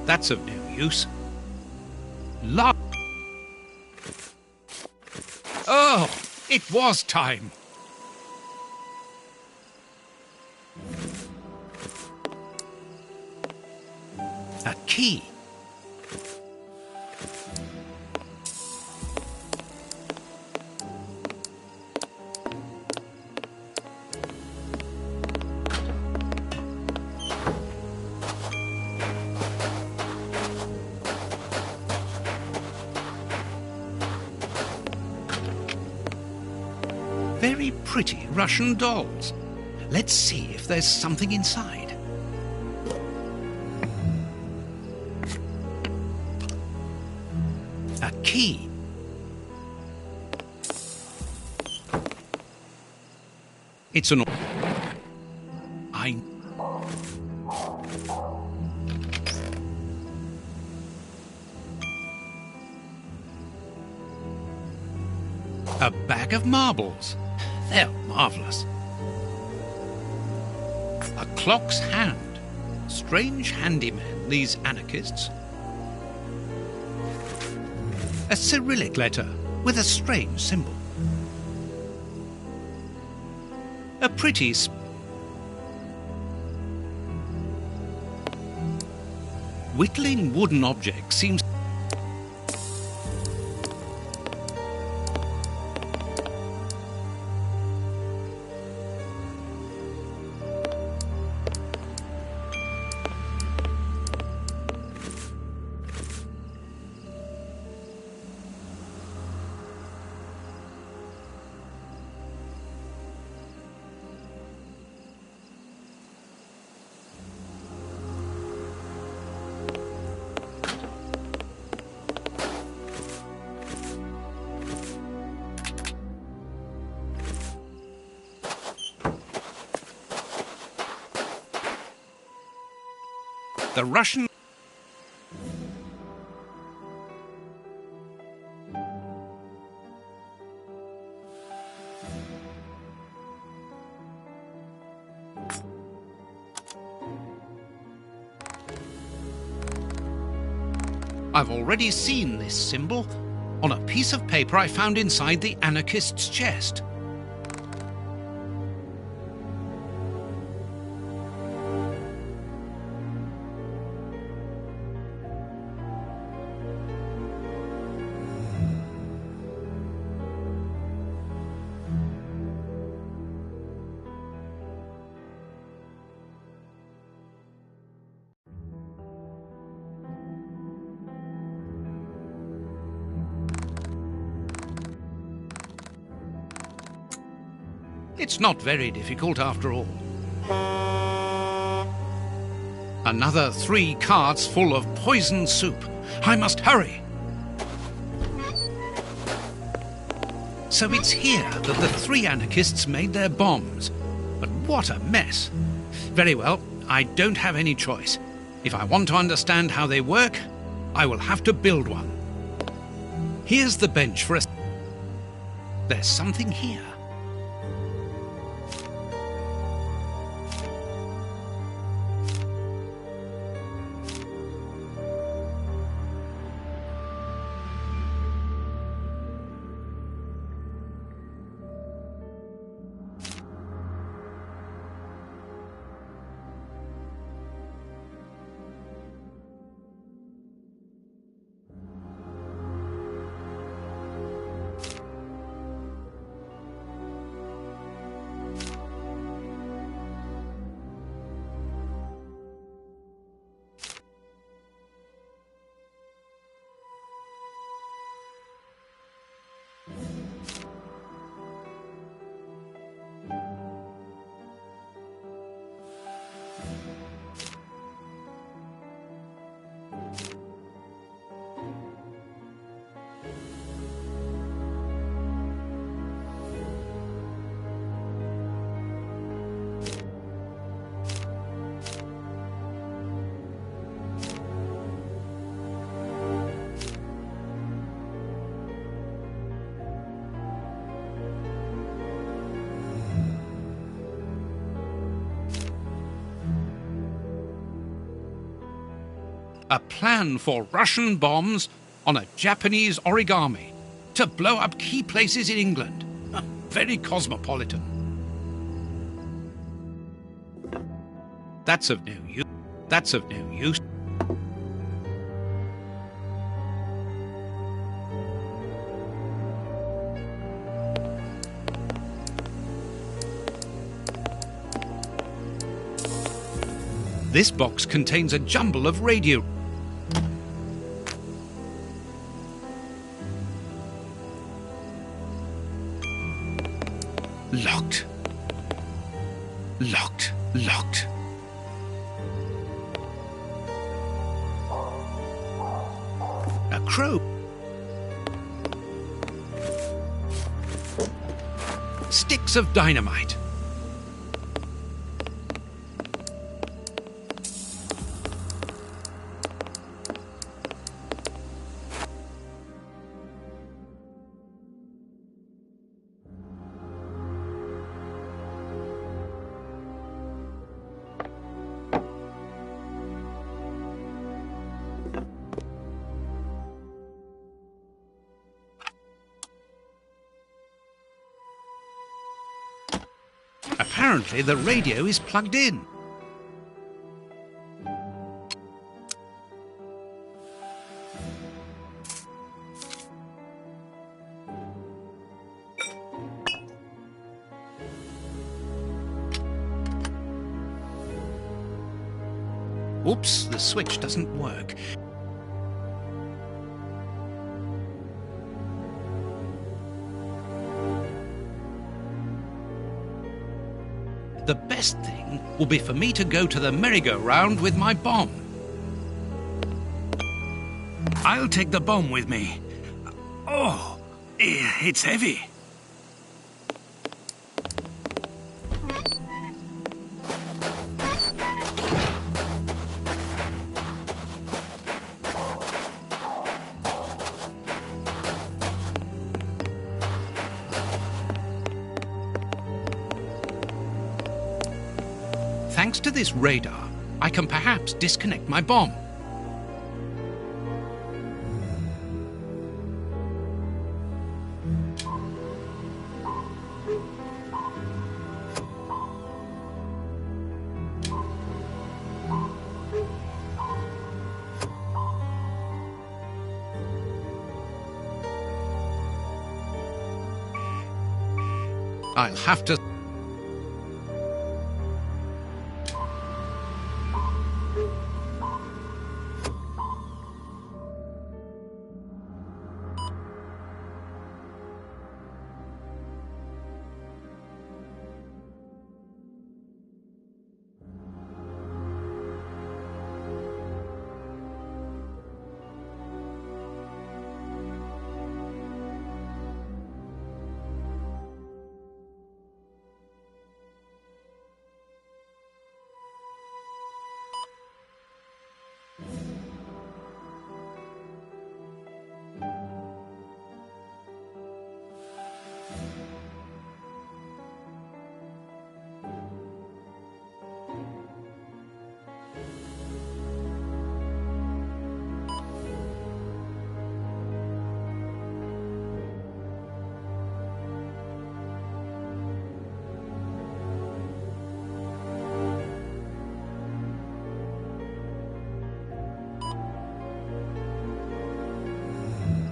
Speaker 2: That's of no use. Oh, it was time. A key. Very pretty Russian dolls. Let's see if there's something inside. A key. It's an... A bag of marbles. They're marvellous. A clock's hand. Strange handymen, these anarchists. A Cyrillic letter with a strange symbol. A pretty... Whittling wooden objects seems... The Russian... I've already seen this symbol on a piece of paper I found inside the anarchist's chest. It's not very difficult after all. Another 3 carts full of poison soup. I must hurry. So it's here that the 3 anarchists made their bombs. But what a mess. Very well, I don't have any choice. If I want to understand how they work, I will have to build one. Here's the bench for us. There's something here. A plan for Russian bombs on a Japanese origami to blow up key places in England. Very cosmopolitan. That's of no use. That's of no use. This box contains a jumble of radio. Locked. Locked. Locked. A crow. Sticks of dynamite. Apparently, the radio is plugged in. Oops, the switch doesn't work. The best thing will be for me to go to the merry-go-round with my bomb.
Speaker 19: I'll take the bomb with me. Oh, it's heavy.
Speaker 2: Thanks to this radar, I can perhaps disconnect my bomb. I'll have to...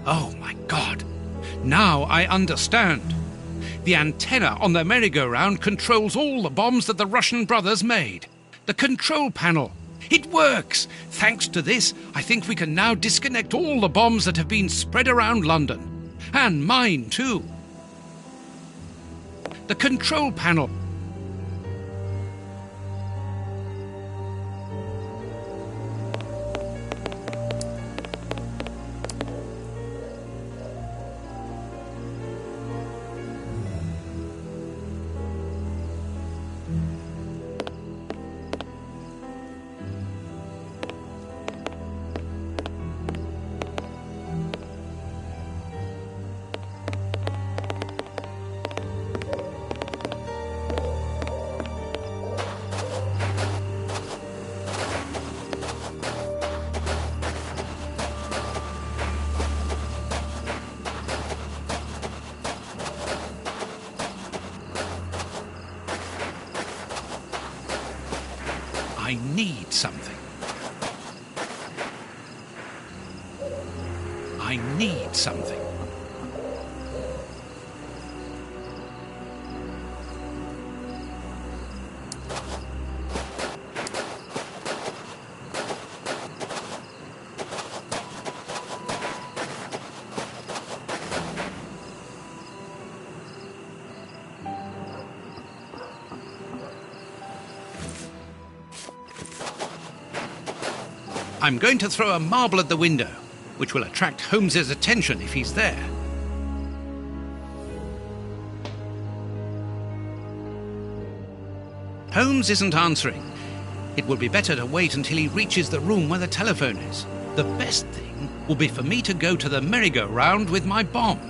Speaker 2: Oh my God! Now I understand. The antenna on the merry-go-round controls all the bombs that the Russian brothers made. The control panel. It works! Thanks to this, I think we can now disconnect all the bombs that have been spread around London. And mine, too. The control panel. I need something. I need something. I'm going to throw a marble at the window, which will attract Holmes's attention if he's there. Holmes isn't answering. It will be better to wait until he reaches the room where the telephone is. The best thing will be for me to go to the merry-go-round with my bomb.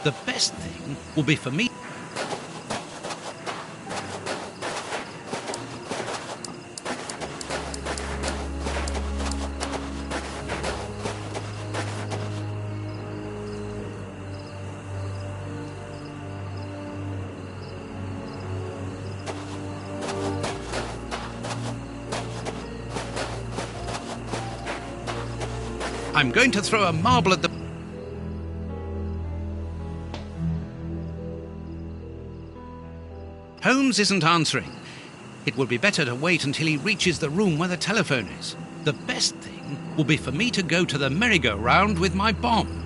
Speaker 2: The best thing will be for me. I'm going to throw a marble at the... Holmes isn't answering. It will be better to wait until he reaches the room where the telephone is. The best thing will be for me to go to the merry-go-round with my bomb.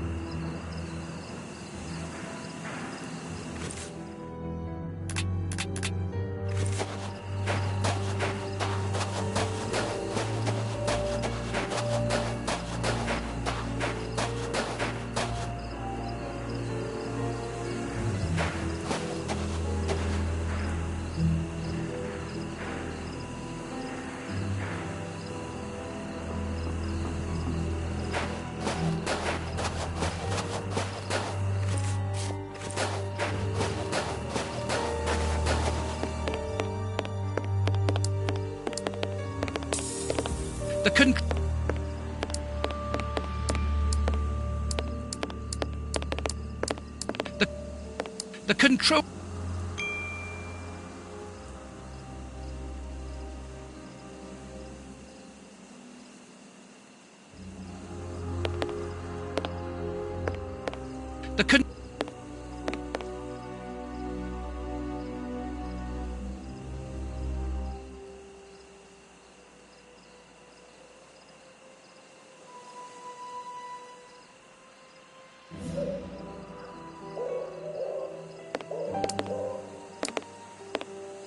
Speaker 2: The control...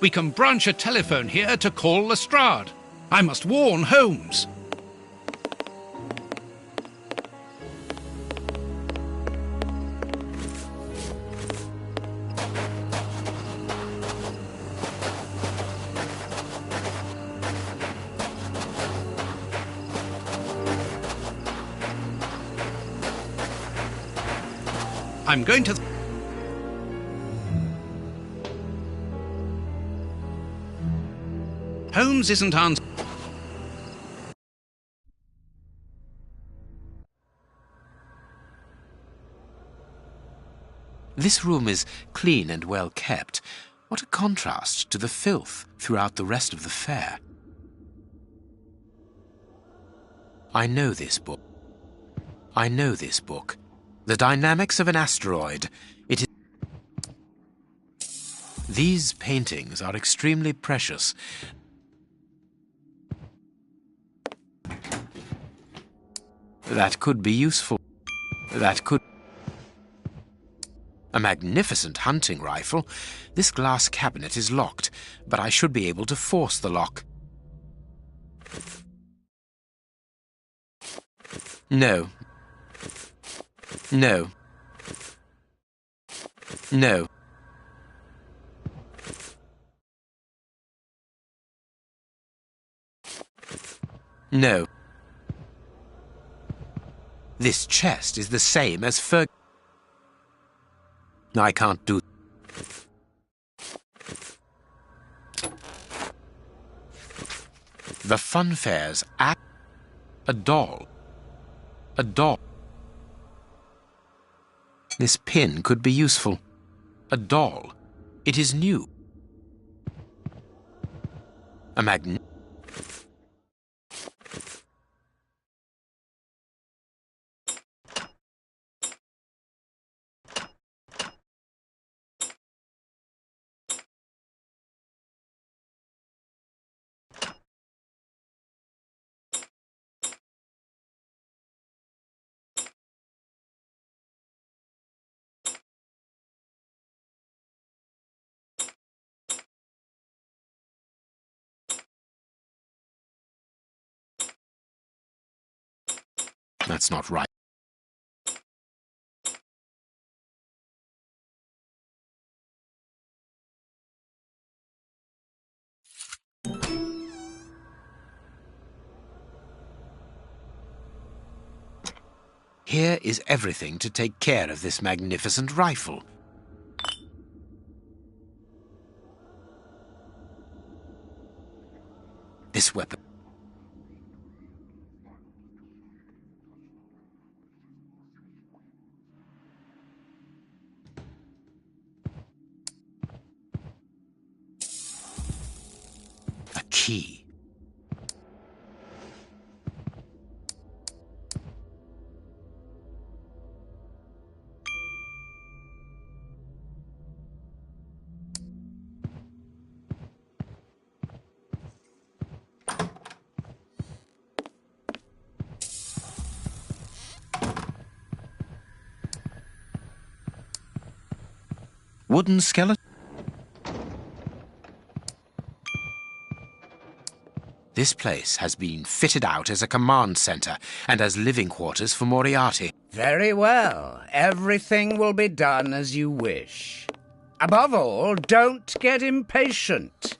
Speaker 2: We can branch a telephone here to call Lestrade. I must warn Holmes. I'm going to... Holmes isn't answering.
Speaker 1: This room is clean and well kept. What a contrast to the filth throughout the rest of the fair. I know this book. I know this book. The Dynamics of an Asteroid. It is... These paintings are extremely precious. That could be useful. That could... A magnificent hunting rifle. This glass cabinet is locked, but I should be able to force the lock. No. No. No. No. This chest is the same as Ferg... I can't do... The funfair's at... A doll. A doll. This pin could be useful. A doll. It is new. A magnet. That's not right. Here is everything to take care of this magnificent rifle. This weapon. A key. Wooden skeleton. This place has been fitted out as a command center and as living quarters for Moriarty.
Speaker 10: Very well. Everything will be done as you wish. Above all, don't get impatient.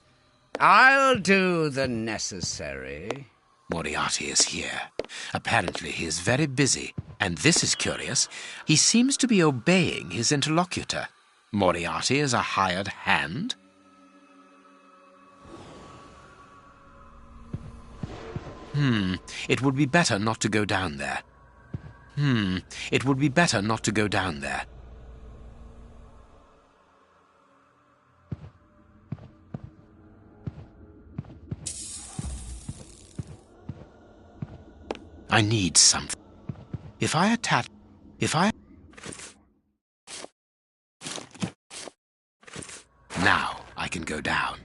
Speaker 10: I'll do the necessary.
Speaker 1: Moriarty is here. Apparently he is very busy. And this is curious. He seems to be obeying his interlocutor. Moriarty is a hired hand? It would be better not to go down there. It would be better not to go down there. I need something. If I... Now I can go down.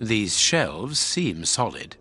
Speaker 1: These shelves seem solid.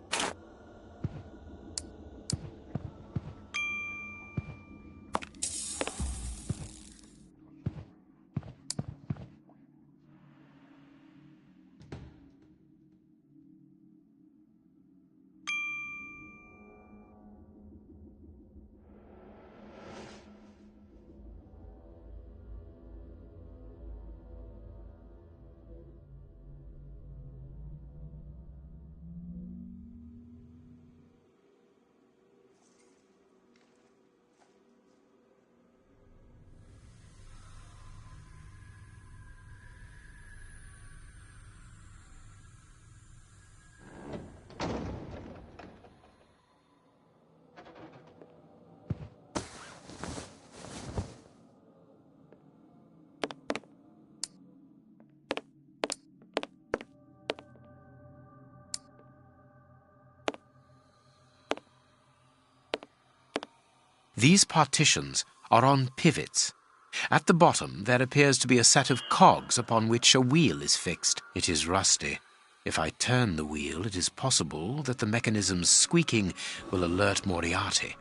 Speaker 1: These partitions are on pivots. At the bottom there appears to be a set of cogs upon which a wheel is fixed. It is rusty. If I turn the wheel, it is possible that the mechanism's squeaking will alert Moriarty.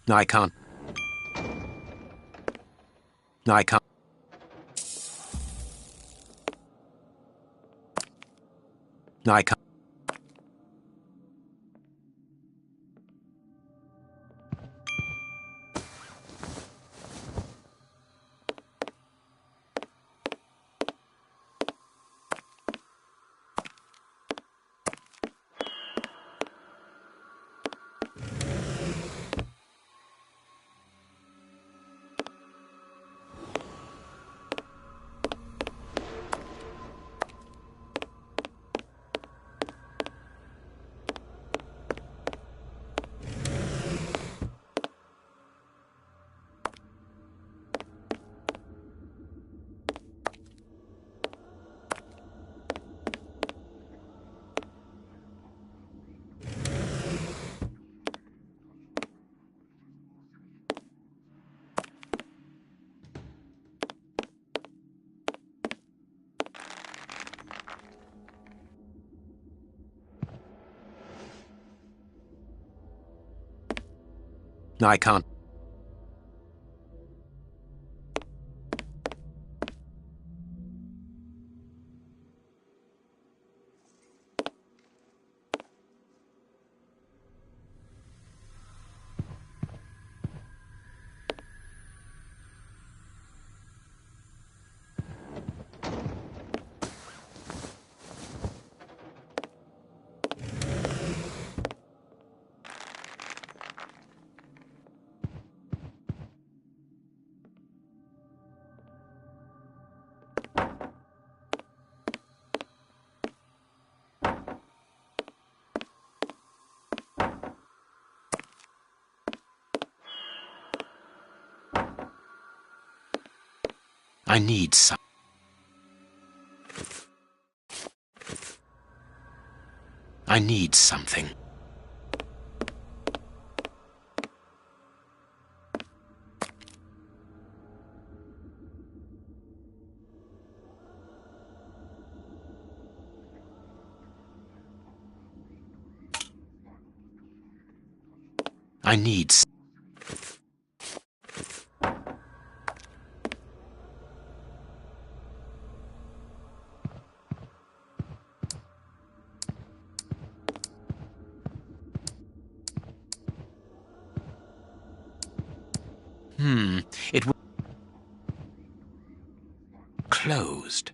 Speaker 1: No, I can't. No, I can't. No, I can't. No, I can't. I need some. I need something. I need it was closed.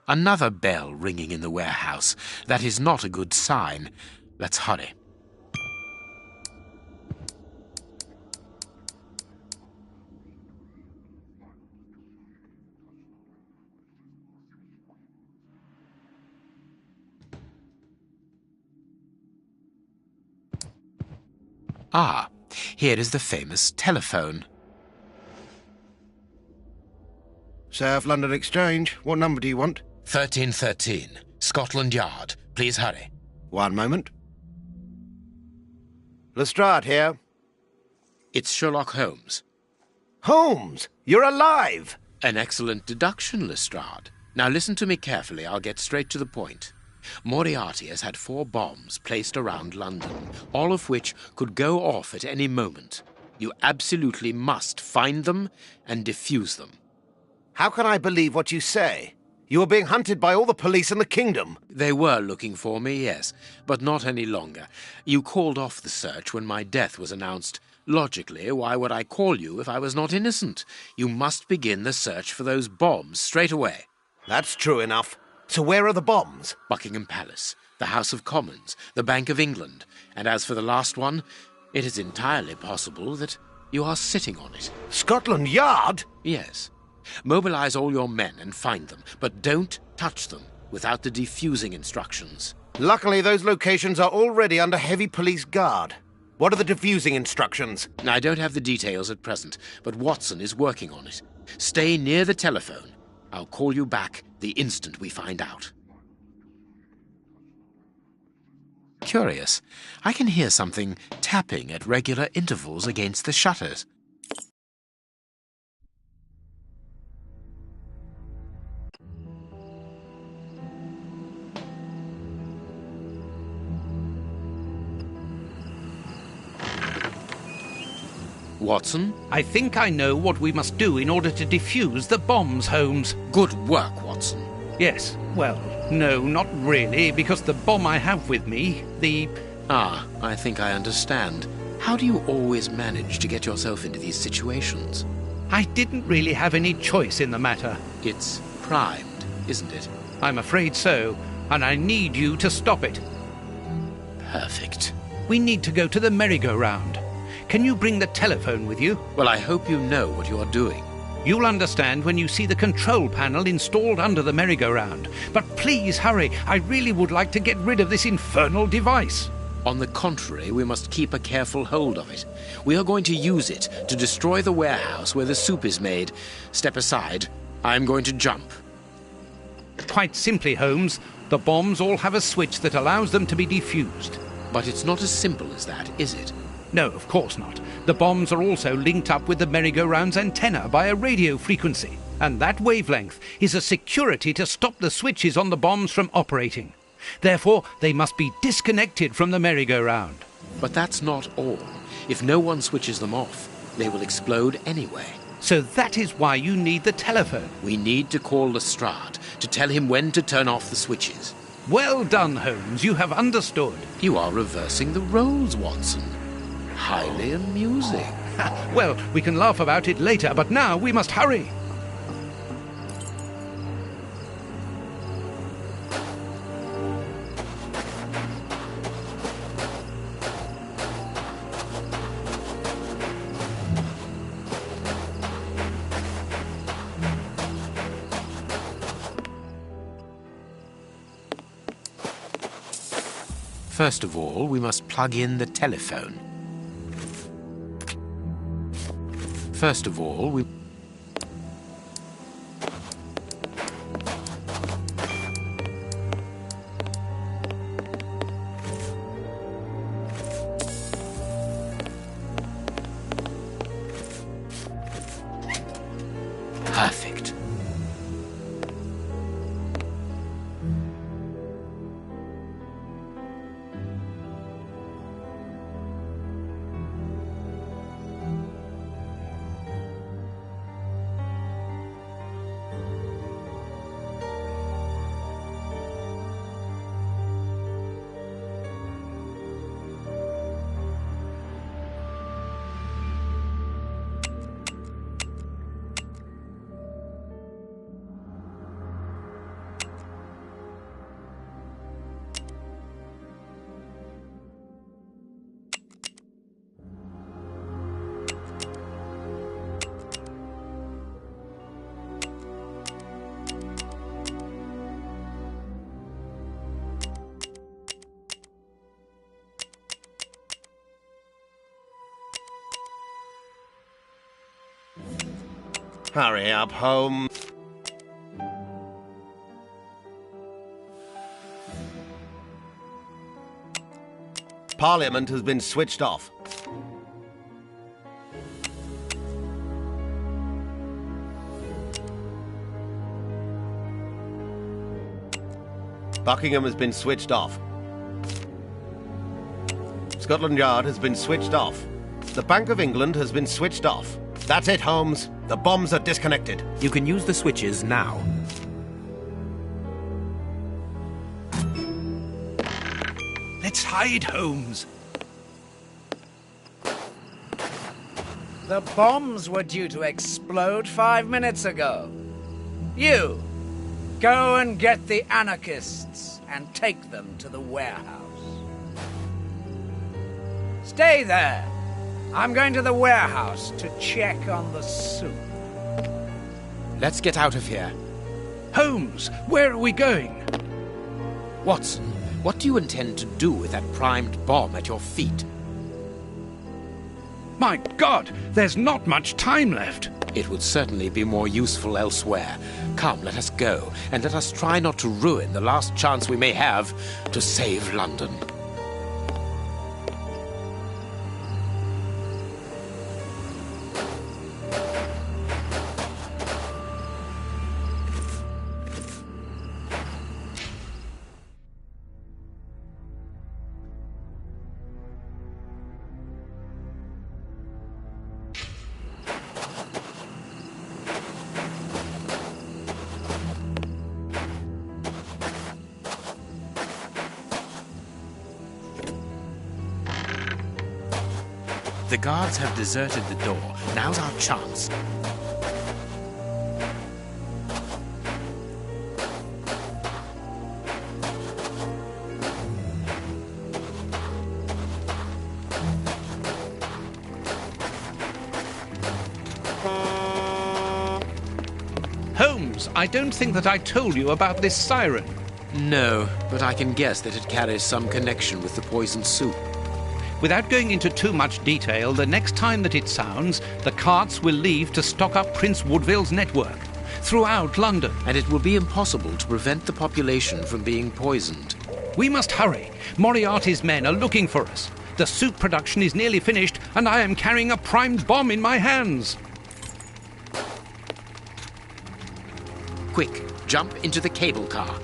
Speaker 1: Another bell ringing in the warehouse. That is not a good sign. Let's hurry. Ah, here is the famous telephone.
Speaker 4: South London Exchange. What number do you want?
Speaker 1: 1313, Scotland Yard. Please hurry.
Speaker 4: One moment. Lestrade here.
Speaker 1: It's Sherlock Holmes.
Speaker 4: Holmes! You're alive!
Speaker 1: An excellent deduction, Lestrade. Now listen to me carefully. I'll get straight to the point. Moriarty has had 4 bombs placed around London, all of which could go off at any moment. You absolutely must find them and defuse them.
Speaker 4: How can I believe what you say? You are being hunted by all the police in the kingdom.
Speaker 1: They were looking for me, yes, but not any longer. You called off the search when my death was announced. Logically, why would I call you if I was not innocent? You must begin the search for those bombs straight away.
Speaker 4: That's true enough. So where are the bombs?
Speaker 1: Buckingham Palace, the House of Commons, the Bank of England. And as for the last one, it is entirely possible that you are sitting on it.
Speaker 4: Scotland Yard?
Speaker 1: Yes. Mobilize all your men and find them, but don't touch them without the defusing instructions.
Speaker 4: Luckily, those locations are already under heavy police guard. What are the defusing instructions?
Speaker 1: I don't have the details at present, but Watson is working on it. Stay near the telephone. I'll call you back the instant we find out. Curious. I can hear something tapping at regular intervals against the shutters. Watson?
Speaker 2: I think I know what we must do in order to defuse the bombs, Holmes.
Speaker 1: Good work, Watson.
Speaker 2: Yes, well, no, not really, because the bomb I have with me,
Speaker 1: I think I understand. How do you always manage to get yourself into these situations?
Speaker 2: I didn't really have any choice in the matter.
Speaker 1: It's primed, isn't it?
Speaker 2: I'm afraid so, and I need you to stop it.
Speaker 1: Perfect.
Speaker 2: We need to go to the merry-go-round. Can you bring the telephone with you?
Speaker 1: Well, I hope you know what you are doing.
Speaker 2: You'll understand when you see the control panel installed under the merry-go-round. But please hurry. I really would like to get rid of this infernal device.
Speaker 1: On the contrary, we must keep a careful hold of it. We are going to use it to destroy the warehouse where the soup is made. Step aside. I'm going to jump.
Speaker 2: Quite simply, Holmes, the bombs all have a switch that allows them to be defused.
Speaker 1: But it's not as simple as that, is it?
Speaker 2: No, of course not. The bombs are also linked up with the merry-go-round's antenna by a radio frequency, and that wavelength is a security to stop the switches on the bombs from operating. Therefore, they must be disconnected from the merry-go-round.
Speaker 1: But that's not all. If no one switches them off, they will explode anyway.
Speaker 2: So that is why you need the telephone.
Speaker 1: We need to call Lestrade to tell him when to turn off the switches.
Speaker 2: Well done, Holmes. You have understood.
Speaker 1: You are reversing the roles, Watson. Highly amusing.
Speaker 2: Well, we can laugh about it later, but now we must hurry.
Speaker 1: First of all, we must plug in the telephone. First of all, we... Perfect.
Speaker 4: Hurry up, Holmes. Parliament has been switched off. Buckingham has been switched off. Scotland Yard has been switched off. The Bank of England has been switched off. That's it, Holmes. The bombs are disconnected.
Speaker 1: You can use the switches now.
Speaker 19: Let's hide, Holmes.
Speaker 20: The bombs were due to explode 5 minutes ago. You, go and get the anarchists and take them to the warehouse. Stay there. I'm going to the warehouse to check on the soup.
Speaker 1: Let's get out of here.
Speaker 2: Holmes, where are we going?
Speaker 1: Watson, what do you intend to do with that primed bomb at your feet?
Speaker 2: My God, there's not much time left.
Speaker 1: It would certainly be more useful elsewhere. Come, let us go, and let us try not to ruin the last chance we may have to save London. The guards have deserted the door. Now's our chance.
Speaker 2: Holmes, I don't think that I told you about this siren.
Speaker 1: No, but I can guess that it carries some connection with the poisoned soup.
Speaker 2: Without going into too much detail, the next time that it sounds, the carts will leave to stock up Prince Woodville's network throughout London.
Speaker 1: And it will be impossible to prevent the population from being poisoned.
Speaker 2: We must hurry. Moriarty's men are looking for us. The soup production is nearly finished, and I am carrying a primed bomb in my hands.
Speaker 1: Quick, jump into the cable car.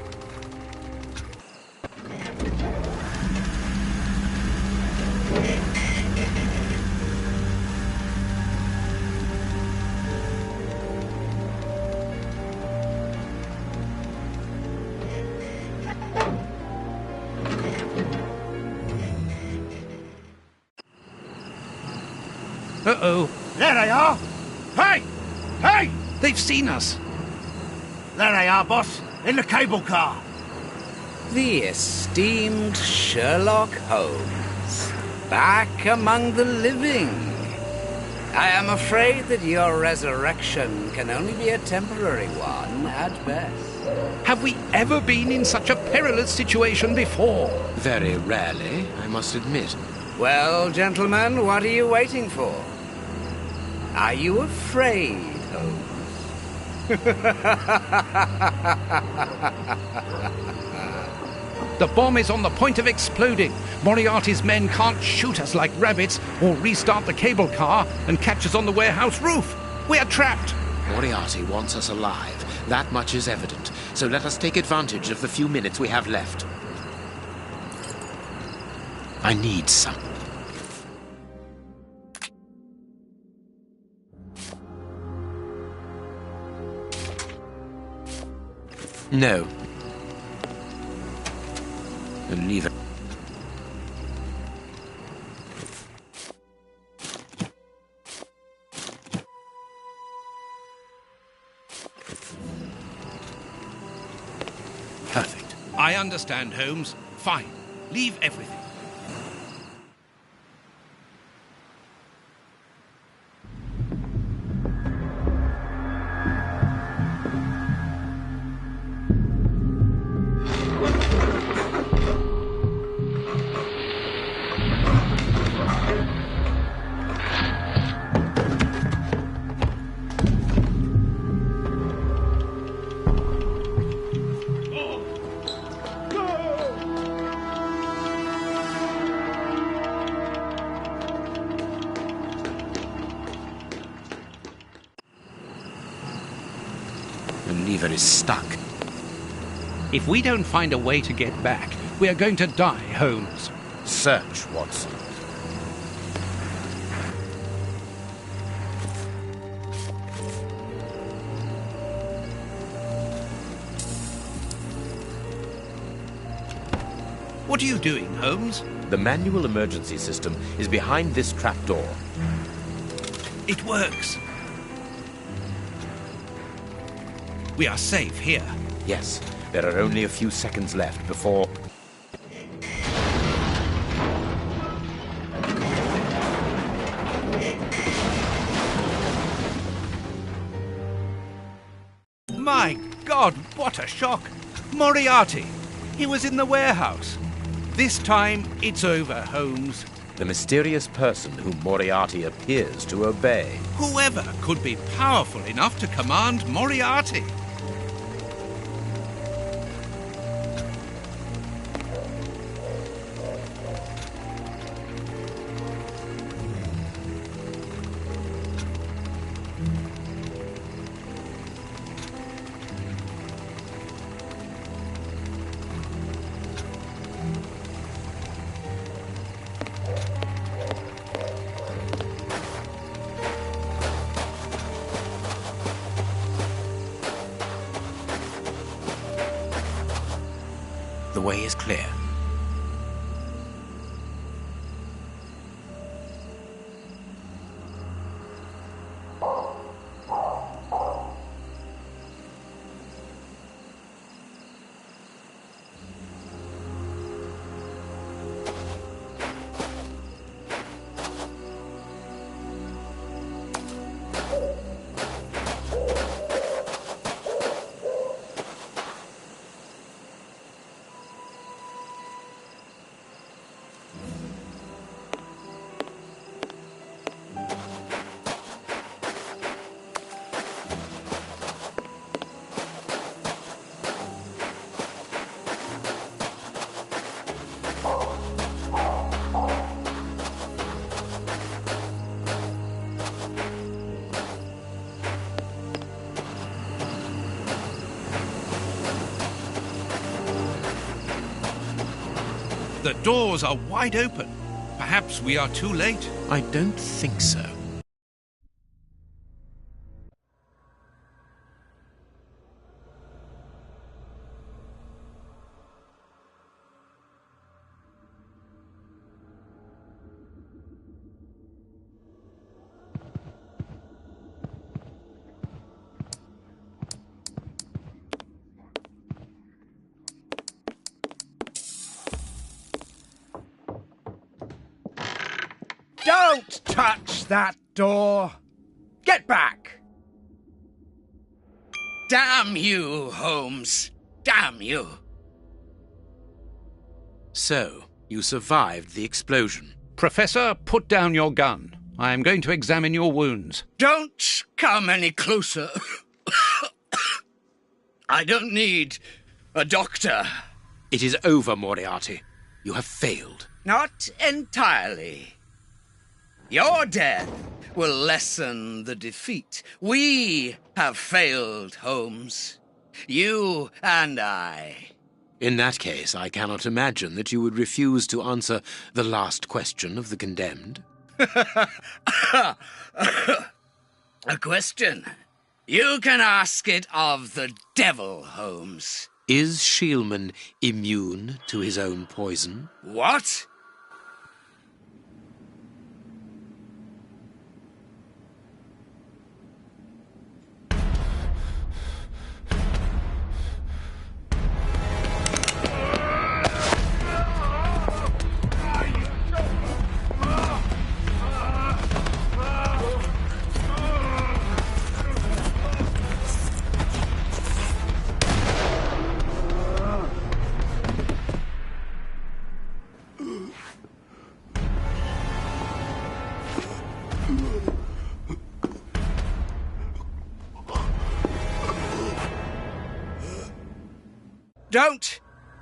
Speaker 2: Uh-oh.
Speaker 8: There they are! Hey! Hey!
Speaker 2: They've seen us.
Speaker 8: There they are, boss. In the cable car.
Speaker 20: The esteemed Sherlock Holmes, back among the living. I am afraid that your resurrection can only be a temporary one at best.
Speaker 2: Have we ever been in such a perilous situation before?
Speaker 1: Very rarely, I must admit.
Speaker 20: Well, gentlemen, what are you waiting for? Are you afraid, Holmes?
Speaker 2: The bomb is on the point of exploding. Moriarty's men can't shoot us like rabbits or restart the cable car and catch us on the warehouse roof. We are trapped.
Speaker 1: Moriarty wants us alive. That much is evident. So let us take advantage of the few minutes we have left. I need some. No. And leave it.
Speaker 2: Perfect. I understand, Holmes. Fine. Leave everything.
Speaker 1: The lever is stuck.
Speaker 2: If we don't find a way to get back, we are going to die, Holmes.
Speaker 1: Search, Watson.
Speaker 2: What are you doing, Holmes?
Speaker 1: The manual emergency system is behind this trapdoor.
Speaker 2: It works. We are safe here.
Speaker 1: Yes, there are only a few seconds left before...
Speaker 2: My God, what a shock! Moriarty! He was in the warehouse. This time, it's over, Holmes.
Speaker 1: The mysterious person whom Moriarty appears to obey.
Speaker 2: Whoever could be powerful enough to command Moriarty?
Speaker 1: The way is clear.
Speaker 2: The doors are wide open. Perhaps we are too late.
Speaker 1: I don't think so.
Speaker 20: Don't touch that door! Get back! Damn you, Holmes. Damn you.
Speaker 1: So, you survived the explosion.
Speaker 2: Professor, put down your gun. I am going to examine your wounds.
Speaker 20: Don't come any closer. I don't need a doctor.
Speaker 1: It is over, Moriarty. You have failed.
Speaker 20: Not entirely. Your death will lessen the defeat. We have failed, Holmes. You and I.
Speaker 1: In that case, I cannot imagine that you would refuse to answer the last question of the condemned.
Speaker 20: A question. You can ask it of the devil, Holmes.
Speaker 1: Is Shielman immune to his own poison?
Speaker 20: What? Don't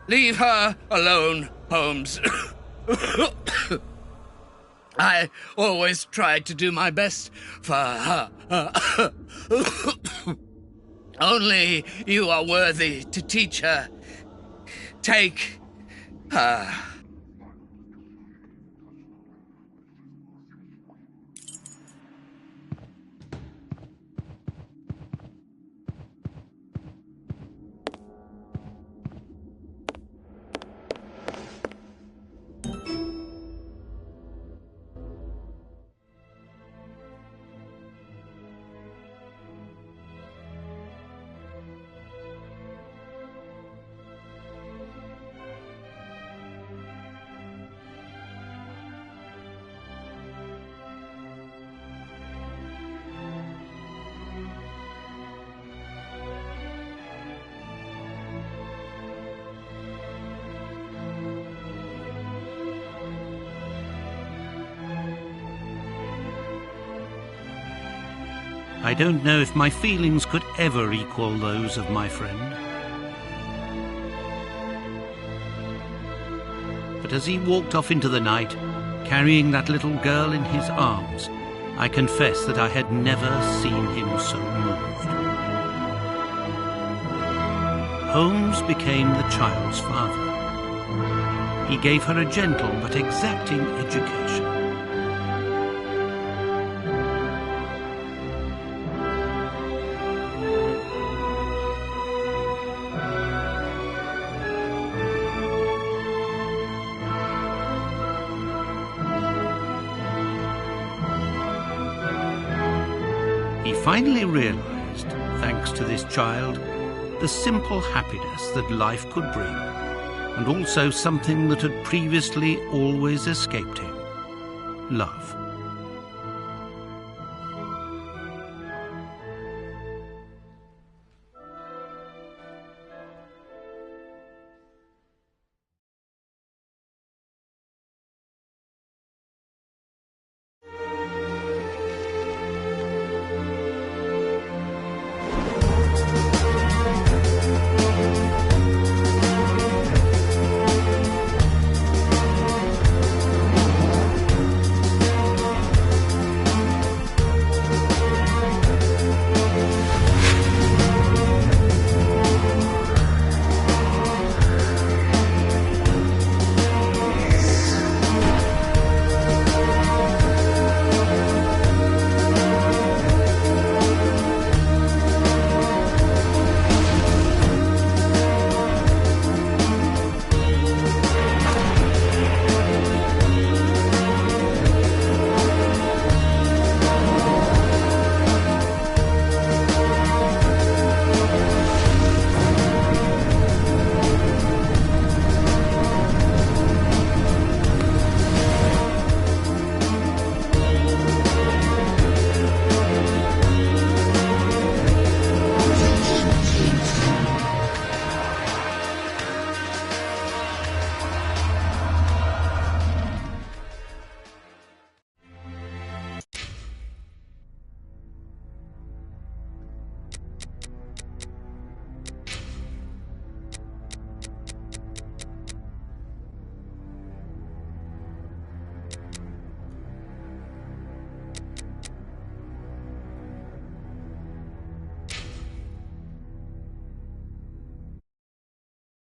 Speaker 20: leave her alone, Holmes. I always tried to do my best for her. Only you are worthy to teach her. Take her.
Speaker 19: I don't know if my feelings could ever equal those of my friend. But as he walked off into the night, carrying that little girl in his arms, I confess that I had never seen him so moved. Holmes became the child's father. He gave her a gentle but exacting education. He finally realized, thanks to this child, the simple happiness that life could bring, and also something that had previously always escaped him: love.